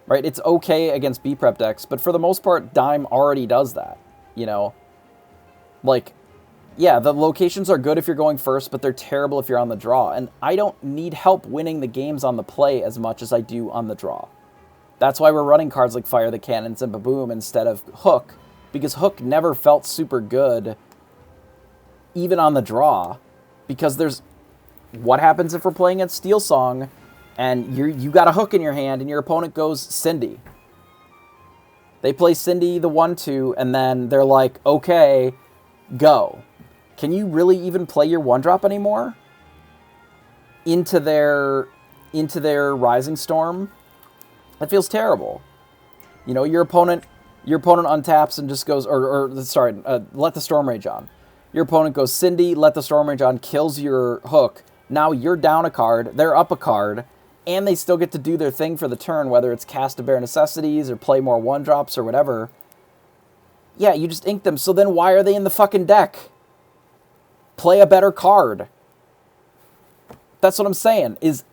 Right? It's okay against B-Prep decks, but for the most part, dime already does that, you know? Like, yeah, the locations are good if you're going first, but they're terrible if you're on the draw. And I don't need help winning the games on the play as much as I do on the draw. That's why we're running cards like Fire the Cannons and Baboom instead of Hook, because Hook never felt super good even on the draw, because there's... What happens if we're playing at Steel Song and you got a Hook in your hand and your opponent goes Cindy? They play Cindy the 1-2 and then they're like, okay, go. Can you really even play your 1-drop anymore? Into their Rising Storm? That feels terrible. You know, your opponent untaps and just goes, let the Storm Rage on. Your opponent goes Cindy, let the Storm Rage on, kills your Hook. Now you're down a card, they're up a card, and they still get to do their thing for the turn, whether it's cast a Bare Necessities or play more 1-drops or whatever. Yeah, you just ink them, so then why are they in the fucking deck? Play a better card. That's what I'm saying, is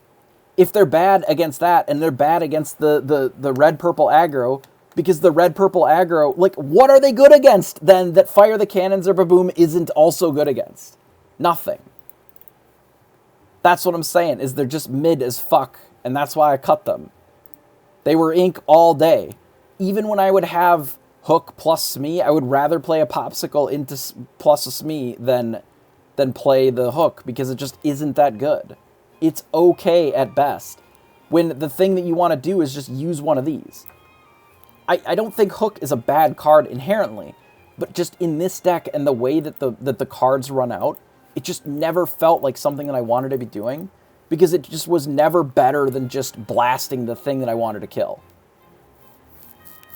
if they're bad against that, and they're bad against the red-purple aggro, because the red-purple aggro, like, what are they good against, then, that Fire the Cannons or Baboom isn't also good against? Nothing. That's what I'm saying, is they're just mid as fuck, and that's why I cut them. They were ink all day. Even when I would have Hook plus Smee, I would rather play a Popsicle into plus a Smee than play the Hook, because it just isn't that good. It's okay at best, when the thing that you want to do is just use one of these. I don't think Hook is a bad card inherently, but just in this deck and the way that the cards run out, it just never felt like something that I wanted to be doing, because it just was never better than just blasting the thing that I wanted to kill.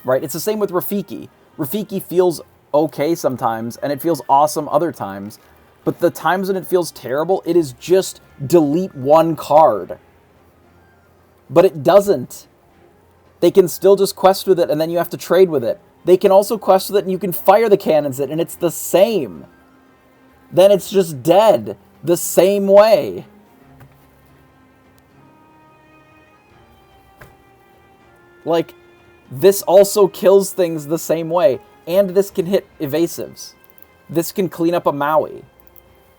Right? It's the same with Rafiki. Rafiki feels okay sometimes, and it feels awesome other times, but the times when it feels terrible, it is just delete one card. But it doesn't. They can still just quest with it, and then you have to trade with it. They can also quest with it, and you can fire the cannons it, and it's the same. Then it's just dead the same way. Like, this also kills things the same way. And this can hit evasives. This can clean up a Maui.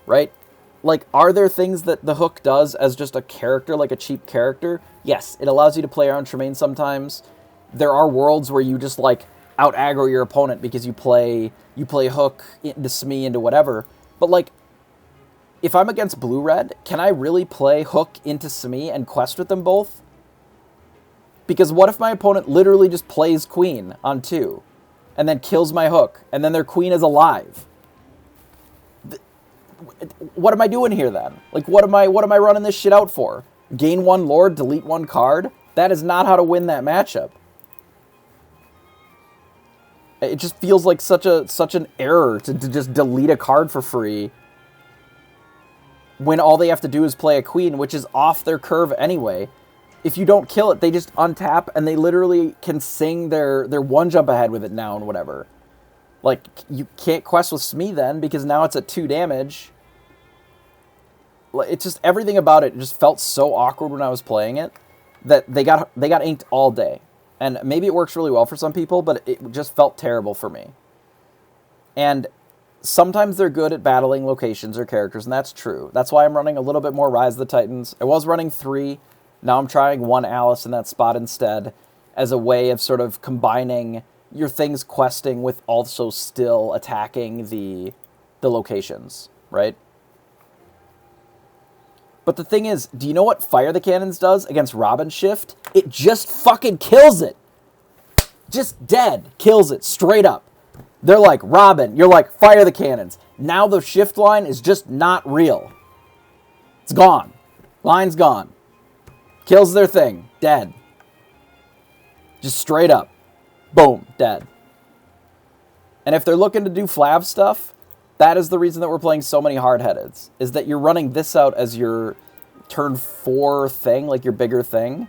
Right? Like, are there things that the Hook does as just a character, like a cheap character? Yes, it allows you to play around Tremaine sometimes. There are worlds where you just, like, out-aggro your opponent because you play Hook into Smee into whatever. But, like, if I'm against blue-red, can I really play Hook into Smee and quest with them both? Because what if my opponent literally just plays Queen on 2, and then kills my Hook, and then their Queen is alive? What am I doing here then? Like, what am I running this shit out for? Gain 1 Lord, delete 1 card? That is not how to win that matchup. It just feels like such an error to just delete a card for free when all they have to do is play a Queen, which is off their curve anyway. If you don't kill it, they just untap and they literally can sing their 1-jump ahead with it now and whatever. Like, you can't quest with Smee then, because now it's at 2 damage. It's just, everything about it just felt so awkward when I was playing it, that they got inked all day. And maybe it works really well for some people, but it just felt terrible for me. And sometimes they're good at battling locations or characters, and that's true. That's why I'm running a little bit more Rise of the Titans. I was running 3, now I'm trying 1 Alice in that spot instead, as a way of sort of combining your things questing with also still attacking the locations, right? But the thing is, do you know what Fire the Cannons does against Robin Shift? It just fucking kills it. Just dead. Kills it. Straight up. They're like, Robin. You're like, Fire the Cannons. Now the Shift line is just not real. It's gone. Line's gone. Kills their thing. Dead. Just straight up. Boom. Dead. And if they're looking to do Flav stuff, that is the reason that we're playing so many hard-headeds, is that you're running this out as your turn 4 thing, like your bigger thing.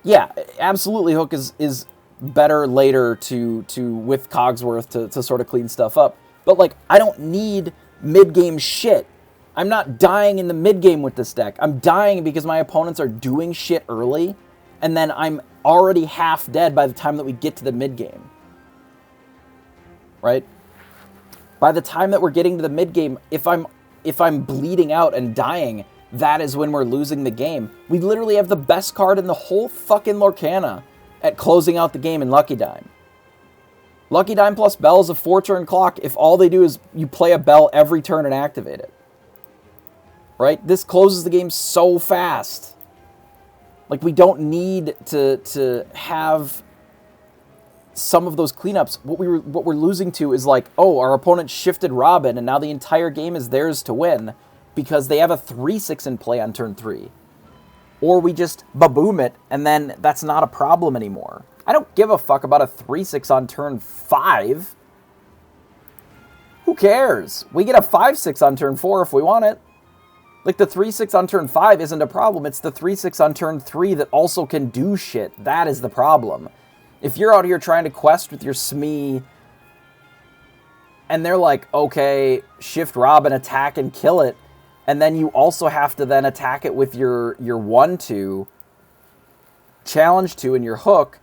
Yeah, absolutely Hook is better later to with Cogsworth to sort of clean stuff up. But, like, I don't need mid-game shit. I'm not dying in the mid-game with this deck. I'm dying because my opponents are doing shit early, and then I'm already half dead by the time that we get to the mid-game. Right? By the time that we're getting to the mid game, if I'm bleeding out and dying, that is when we're losing the game. We literally have the best card in the whole fucking Lorcana at closing out the game in Lucky Dime. Lucky Dime plus Bell is a 4-turn clock if all they do is you play a Bell every turn and activate it. Right? This closes the game so fast. Like, we don't need to have some of those cleanups. What we're losing to is like, oh, our opponent shifted Robin, and now the entire game is theirs to win because they have a 3-6 in play on turn 3. Or we just ba-boom it, and then that's not a problem anymore. I don't give a fuck about a 3-6 on turn 5. Who cares? We get a 5-6 on turn 4 if we want it. Like, the 3-6 on turn 5 isn't a problem. It's the 3-6 on turn 3 that also can do shit. That is the problem. If you're out here trying to quest with your Smee, and they're like, okay, shift Robin, attack and kill it, and then you also have to then attack it with your 1-2, challenge 2, and your hook,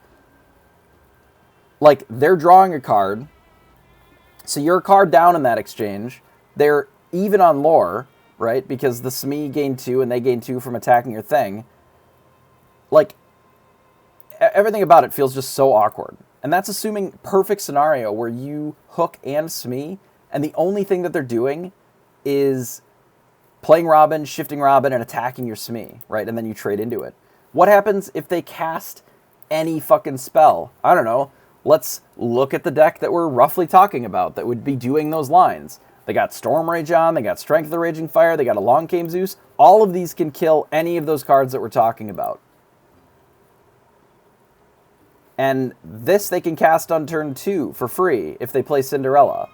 like, they're drawing a card, so you're a card down in that exchange. They're even on lore, right? Because the Smee gain 2 and they gain 2 from attacking your thing. Like, everything about it feels just so awkward. And that's assuming perfect scenario where you hook and Smee, and the only thing that they're doing is playing Robin, shifting Robin, and attacking your Smee, right? And then you trade into it. What happens if they cast any fucking spell? I don't know. Let's look at the deck that we're roughly talking about that would be doing those lines. They got Storm Rage on, they got Strength of the Raging Fire, they got a Long Came Zeus. All of these can kill any of those cards that we're talking about. And this they can cast on turn 2 for free if they play Cinderella.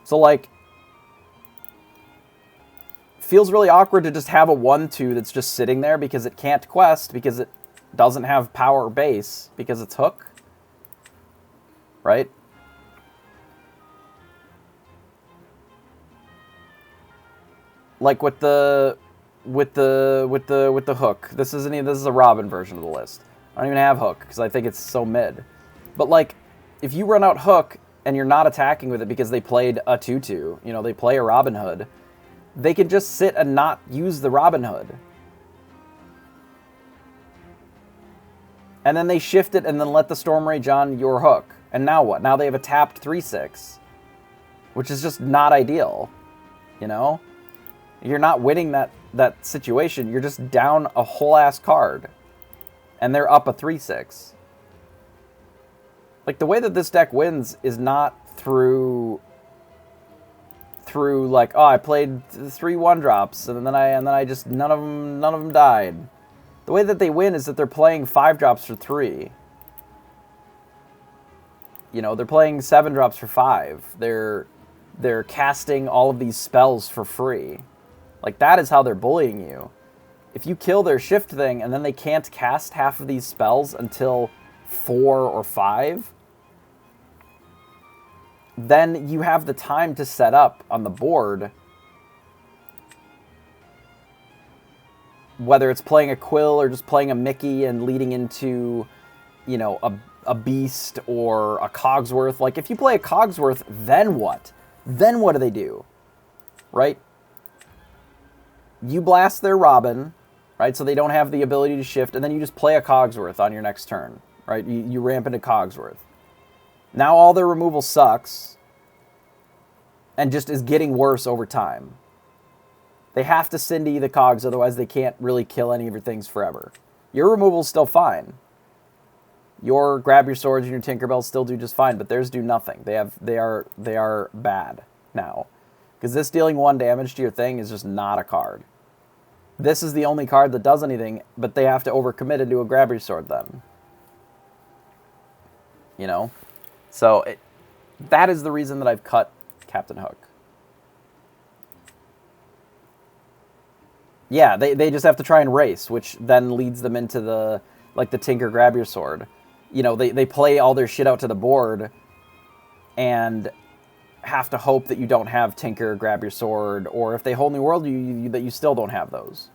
So, like, feels really awkward to just have a 1-2 that's just sitting there because it can't quest, because it doesn't have power base, because it's hook. Right? Like with the hook. This is a Robin version of the list. I don't even have hook because I think it's so mid. But like, if you run out hook and you're not attacking with it because they played a 2-2, you know, they play a Robin Hood, they can just sit and not use the Robin Hood. And then they shift it and then let the Storm Rage on your hook. And now what? Now they have a tapped 3-6, which is just not ideal, you know? You're not winning that situation. You're just down a whole ass card. And they're up a 3-6. Like, the way that this deck wins is not through like, oh, I played 3 1-drops and then I just none of them died. The way that they win is that they're playing 5-drops for 3. You know, they're playing 7-drops for 5. They're casting all of these spells for free. Like, that is how they're bullying you. If you kill their shift thing and then they can't cast half of these spells until 4 or 5, then you have the time to set up on the board, whether it's playing a Quill or just playing a Mickey and leading into, you know, a Beast or a Cogsworth. Like, if you play a Cogsworth, then what? Then what do they do? Right? You blast their Robin, right? So they don't have the ability to shift, and then you just play a Cogsworth on your next turn, right? You ramp into Cogsworth. Now all their removal sucks and just is getting worse over time. They have to Cindy the Cogs, otherwise they can't really kill any of your things forever. Your removal's still fine. Your Grab Your Swords and your Tinkerbells still do just fine, but theirs do nothing. They are bad now. Because this dealing 1 damage to your thing is just not a card. This is the only card that does anything, but they have to overcommit into a Grab Your Sword then. You know? So, that is the reason that I've cut Captain Hook. Yeah, they just have to try and race, which then leads them into the Tinker Grab Your Sword. You know, they play all their shit out to the board and have to hope that you don't have Tinker Grab Your Sword, or if they Whole New World that you still don't have those.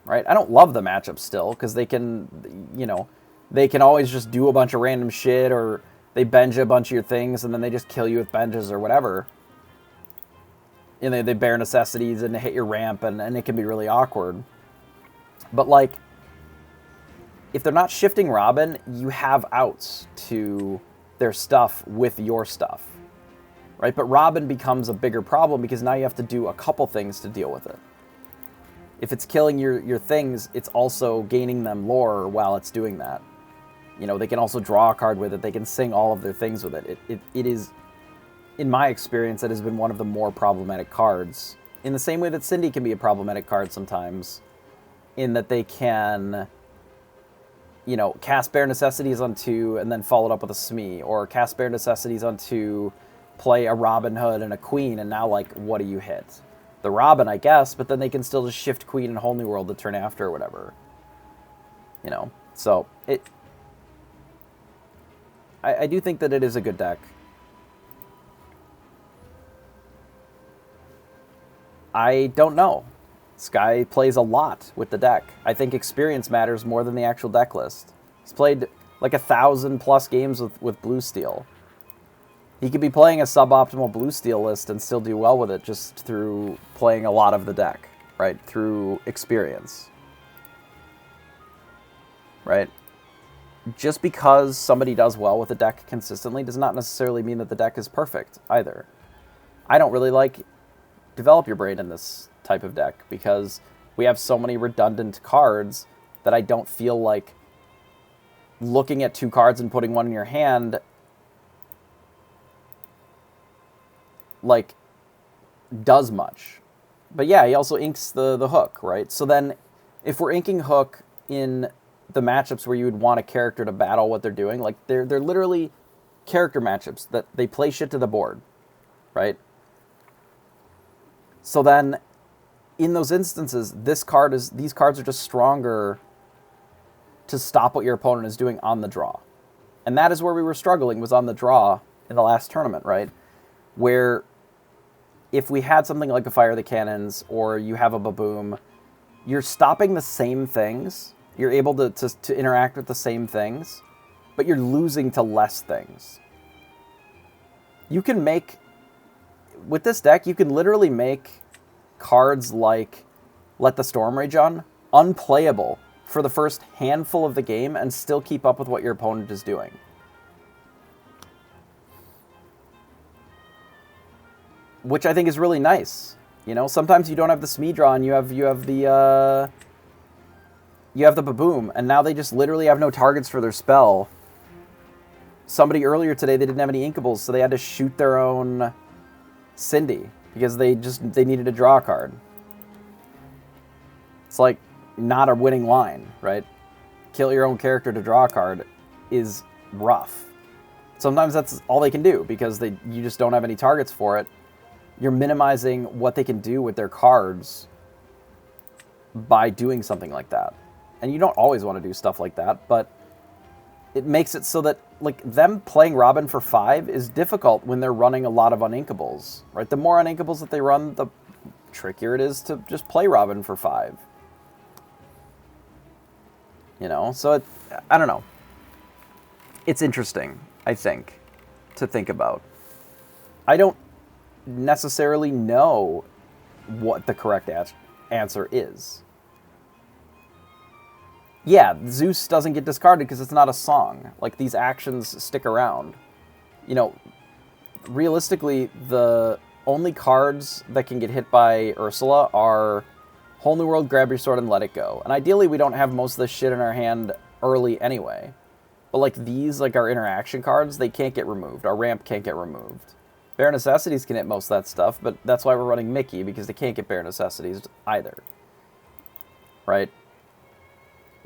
Right? I don't love the matchup still, because they can, you know, they can always just do a bunch of random shit, or they bench a bunch of your things, and then they just kill you with benches or whatever. And they bear necessities and hit your ramp, and it can be really awkward. But, like, if they're not shifting Robin, you have outs to their stuff with your stuff, right? But Robin becomes a bigger problem because now you have to do a couple things to deal with it. If it's killing your things, it's also gaining them lore while it's doing that. You know, they can also draw a card with it. They can sing all of their things with it. It is, in my experience, it has been one of the more problematic cards. In the same way that Cindy can be a problematic card sometimes, in that they can, you know, cast Bare Necessities on 2 and then follow it up with a Smee, or cast Bare Necessities on 2, play a Robin Hood and a Queen, and now, like, what do you hit? The Robin, I guess, but then they can still just shift Queen and Whole New World the turn after or whatever. You know, so I do think that it is a good deck. I don't know. Sky plays a lot with the deck. I think experience matters more than the actual deck list. He's played like 1,000+ games with Blue Steel. He could be playing a suboptimal Blue Steel list and still do well with it just through playing a lot of the deck, right? Through experience. Right? Just because somebody does well with a deck consistently does not necessarily mean that the deck is perfect either. I don't really like Develop Your Brain in this type of deck because we have so many redundant cards that I don't feel like looking at 2 cards and putting one in your hand like does much. But yeah, he also inks the Hook, right? So then if we're inking Hook in the matchups where you would want a character to battle what they're doing, like they're literally character matchups that they play shit to the board, right? So then in those instances, these cards are just stronger to stop what your opponent is doing on the draw. And that is where we were struggling, was on the draw in the last tournament, right? Where if we had something like a Fire the Cannons or you have a Baboom, you're stopping the same things. You're able to interact with the same things, but you're losing to less things. You can make, with this deck, you can literally make cards like Let the Storm Rage On unplayable for the first handful of the game and still keep up with what your opponent is doing. Which I think is really nice. You know, sometimes you don't have the Smee draw and you have the Baboom, and now they just literally have no targets for their spell. Somebody earlier today, they didn't have any Inkables, so they had to shoot their own Cindy because they needed to draw a card. It's like not a winning line, right? Kill your own character to draw a card is rough. Sometimes that's all they can do because you just don't have any targets for it. You're minimizing what they can do with their cards by doing something like that. And you don't always want to do stuff like that, but it makes it so that, like, them playing Robin for 5 is difficult when they're running a lot of uninkables, right? The more uninkables that they run, the trickier it is to just play Robin for 5. You know, so I don't know. It's interesting, I think, to think about. I don't necessarily know what the correct answer is. Yeah, Zeus doesn't get discarded because it's not a song. Like, these actions stick around. You know, realistically, the only cards that can get hit by Ursula are Whole New World, Grab Your Sword, and Let It Go. And ideally, we don't have most of this shit in our hand early anyway. But, like, these, like, our interaction cards, they can't get removed. Our ramp can't get removed. Bare Necessities can hit most of that stuff, but that's why we're running Mickey, because they can't get Bare Necessities either. Right?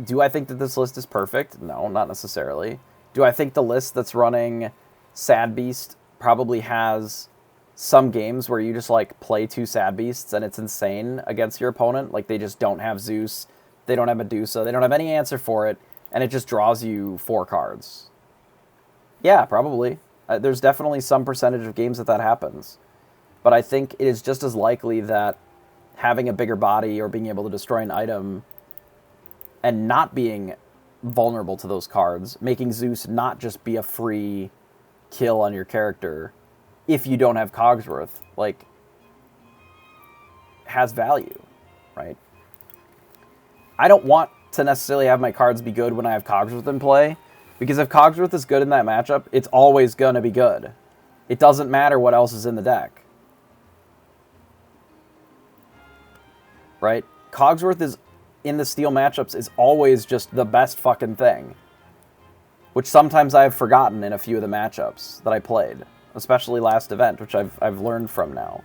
Do I think that this list is perfect? No, not necessarily. Do I think the list that's running Sad Beast probably has some games where you just, like, play 2 Sad Beasts and it's insane against your opponent? Like, they just don't have Zeus, they don't have Medusa, they don't have any answer for it, and it just draws you 4 cards. Yeah, probably. There's definitely some percentage of games that happens. But I think it is just as likely that having a bigger body or being able to destroy an item and not being vulnerable to those cards, making Zeus not just be a free kill on your character if you don't have Cogsworth, like, has value, right? I don't want to necessarily have my cards be good when I have Cogsworth in play, because if Cogsworth is good in that matchup, it's always going to be good. It doesn't matter what else is in the deck. Right? Cogsworth is, in the steel matchups, is always just the best fucking thing. Which sometimes I have forgotten in a few of the matchups that I played. Especially last event, which I've learned from now.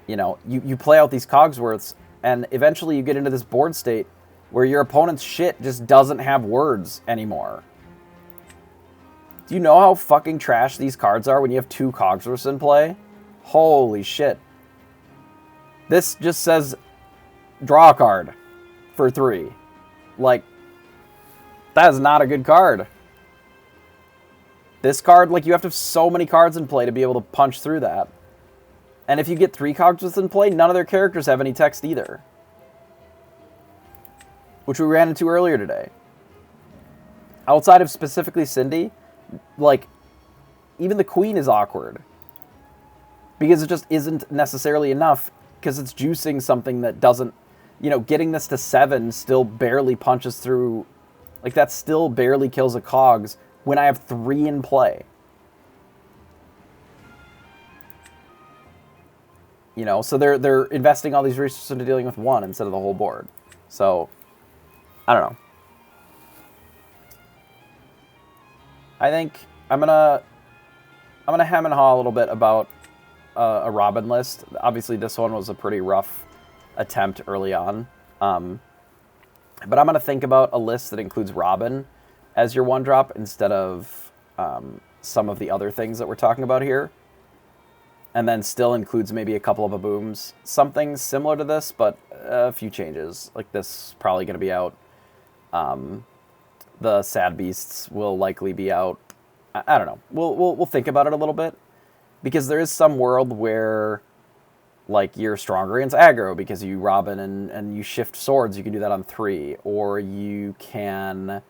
You know, you play out these Cogsworths, and eventually you get into this board state where your opponent's shit just doesn't have words anymore. Do you know how fucking trash these cards are when you have 2 Cogsworths in play? Holy shit. This just says, draw a card for 3. Like, that is not a good card. This card, like, you have to have so many cards in play to be able to punch through that. And if you get 3 Cogsworths in play, none of their characters have any text either. Which we ran into earlier today. Outside of specifically Cindy, like, even the Queen is awkward. Because it just isn't necessarily enough, because it's juicing something that doesn't, you know, getting this to 7 still barely punches through, like, that still barely kills a Cogs when I have 3 in play. You know, so they're investing all these resources into dealing with 1 instead of the whole board. So, I don't know. I think I'm gonna hem and haw a little bit about a Robin list. Obviously, this one was a pretty rough attempt early on. But I'm going to think about a list that includes Robin as your 1-drop instead of some of the other things that we're talking about here. And then still includes maybe a couple of booms. Something similar to this, but a few changes. Like, this is probably going to be out. The Sad Beasts will likely be out. I don't know. We'll think about it a little bit. Because there is some world where, like, you're stronger against aggro because you Robin and you shift swords. You can do that on 3. Or you can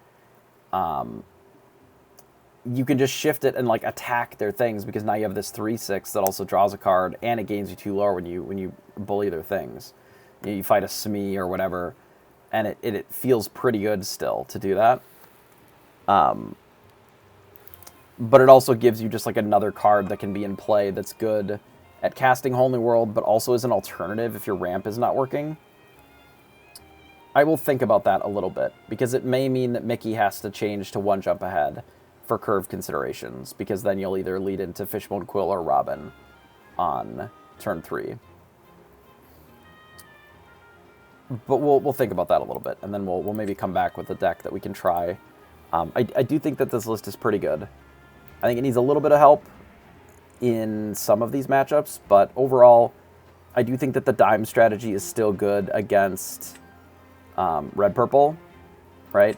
just shift it and, like, attack their things because now you have this 3/6 that also draws a card and it gains you 2 lower when you bully their things. You fight a Smee or whatever, and it feels pretty good still to do that. But it also gives you just, like, another card that can be in play that's good at casting Holy World, but also as an alternative if your ramp is not working. I will think about that a little bit, because it may mean that Mickey has to change to 1 jump ahead for curve considerations, because then you'll either lead into Fishbone Quill or Robin on turn 3. But we'll think about that a little bit, and then we'll maybe come back with a deck that we can try. I do think that this list is pretty good. I think it needs a little bit of help in some of these matchups, but overall, I do think that the Dime strategy is still good against Red-Purple, right?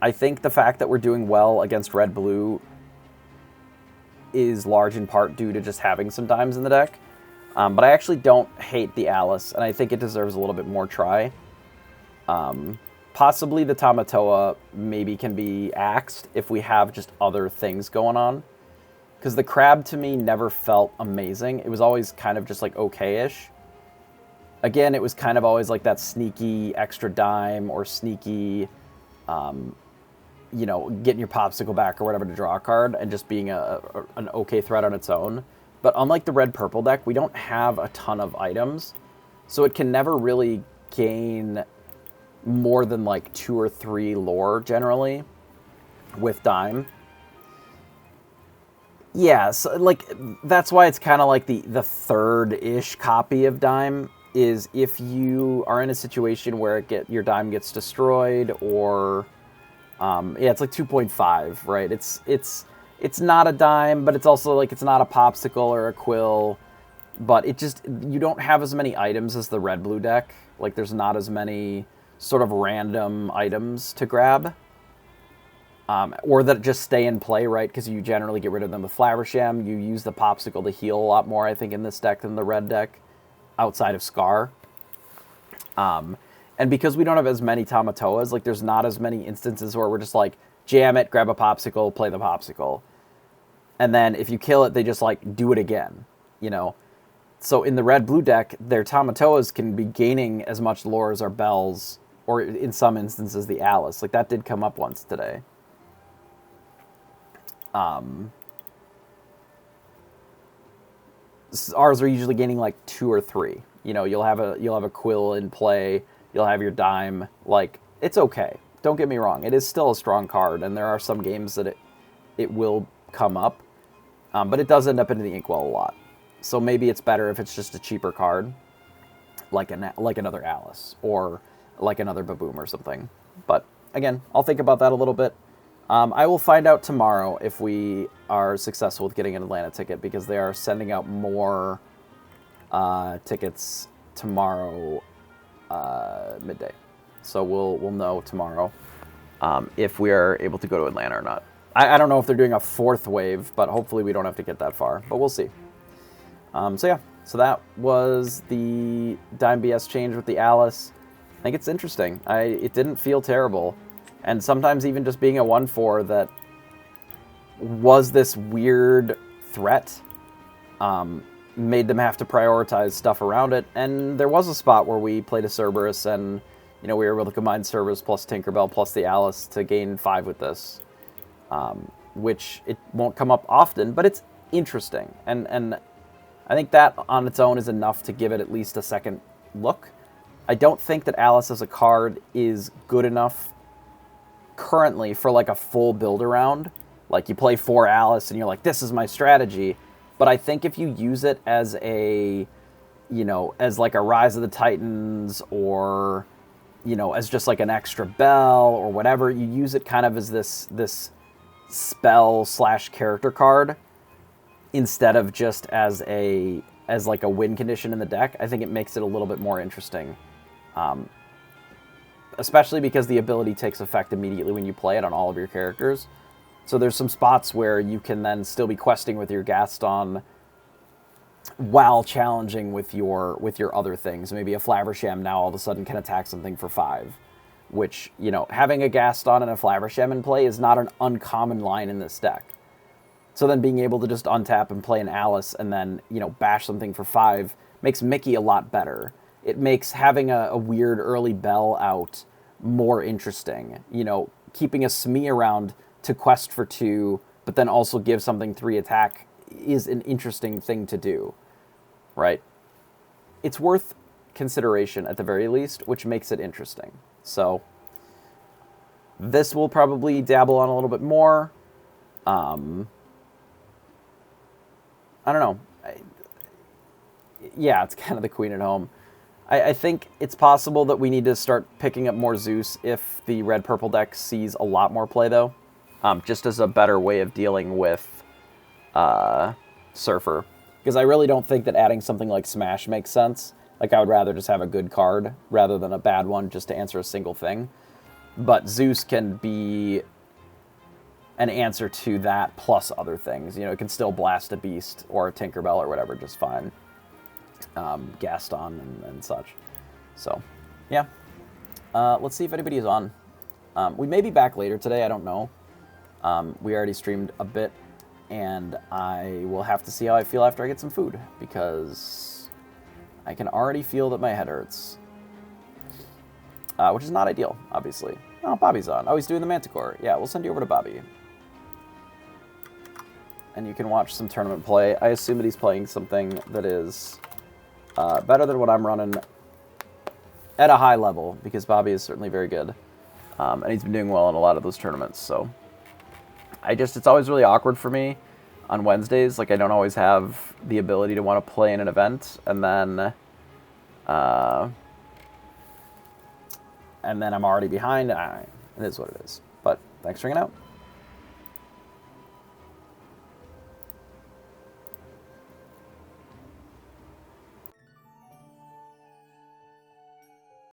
I think the fact that we're doing well against Red-Blue is large in part due to just having some Dimes in the deck. But I actually don't hate the Alice, and I think it deserves a little bit more try. Possibly the Tamatoa maybe can be axed if we have just other things going on. Because the Crab, to me, never felt amazing. It was always kind of just, like, okay-ish. Again, it was kind of always, like, that sneaky extra dime or sneaky, you know, getting your Popsicle back or whatever to draw a card and just being an okay threat on its own. But unlike the Red-Purple deck, we don't have a ton of items. So it can never really gain more than, like, 2 or 3 lore, generally, with Dime. Yeah, so, like, that's why it's kind of like the third-ish copy of Dime, is if you are in a situation where your Dime gets destroyed, or, yeah, it's like 2.5, right? It's not a Dime, but it's also, like, it's not a Popsicle or a Quill, but it just, you don't have as many items as the Red-Blue deck. Like, there's not as many sort of random items to grab, or that just stay in play, right? Because you generally get rid of them with Flaversham. You use the Popsicle to heal a lot more, I think, in this deck than the red deck, outside of Scar. And because we don't have as many Tamatoas, like, there's not as many instances where we're just like, jam it, grab a popsicle, play the popsicle. And then if you kill it, they just, like, do it again, you know? So in the red-blue deck, their Tamatoas can be gaining as much lore as our Bells, or in some instances the Alice. Like, that did come up once today. Ours are usually gaining, like, 2 or 3. You know, you'll have a Quill in play, you'll have your Dime. Like, it's okay. Don't get me wrong. It is still a strong card, and there are some games that it will come up. But it does end up into the Inkwell a lot. So maybe it's better if it's just a cheaper card, like another Alice, or like another Baboom or something. But again, I'll think about that a little bit. I will find out tomorrow if we are successful with getting an Atlanta ticket, because they are sending out more tickets tomorrow midday. So we'll know tomorrow if we are able to go to Atlanta or not. I don't know if they're doing a 4th wave, but hopefully we don't have to get that far. But we'll see. So yeah, so that was the Dime BS change with the Alice. I think it's interesting. It didn't feel terrible. And sometimes even just being a 1/4 that was this weird threat made them have to prioritize stuff around it. And there was a spot where we played a Cerberus and, you know, we were able to combine Cerberus plus Tinkerbell plus the Alice to gain 5 with this. Which it won't come up often, but it's interesting. And I think that on its own is enough to give it at least a second look. I don't think that Alice as a card is good enough currently for like a full build around. Like you play 4 Alice and you're like, this is my strategy. But I think if you use it as a, you know, as like a Rise of the Titans, or, you know, as just like an extra bell or whatever, you use it kind of as this spell / character card instead of just as like a win condition in the deck. I think it makes it a little bit more interesting, especially because the ability takes effect immediately when you play it on all of your characters. So there's some spots where you can then still be questing with your Gaston while challenging with your other things. Maybe a Flaversham now all of a sudden can attack something for 5. Which, you know, having a Gaston and a Flaversham in play is not an uncommon line in this deck. So then being able to just untap and play an Alice and then, you know, bash something for 5 makes Mickey a lot better. It makes having a weird early Bell out more interesting. You know, keeping a Smee around to quest for 2, but then also give something 3 attack is an interesting thing to do, right? It's worth consideration at the very least, which makes it interesting. So this will probably dabble on a little bit more. I don't know. Yeah, it's kind of the queen at home. I think it's possible that we need to start picking up more Zeus if the red-purple deck sees a lot more play, though. Just as a better way of dealing with Surfer. Because I really don't think that adding something like Smash makes sense. Like, I would rather just have a good card rather than a bad one just to answer a single thing. But Zeus can be an answer to that plus other things. You know, it can still blast a Beast or a Tinkerbell or whatever just fine. Gaston and such. So, yeah. Let's see if anybody is on. We may be back later today, I don't know. We already streamed a bit, and I will have to see how I feel after I get some food, because I can already feel that my head hurts. Which is not ideal, obviously. Oh, Bobby's on. Oh, he's doing the Manticore. Yeah, we'll send you over to Bobby. And you can watch some tournament play. I assume that he's playing something that is better than what I'm running at a high level, because Bobby is certainly very good. And he's been doing well in a lot of those tournaments, so it's always really awkward for me on Wednesdays. Like, I don't always have the ability to want to play in an event, and then I'm already behind. It is what it is. But thanks for hanging out.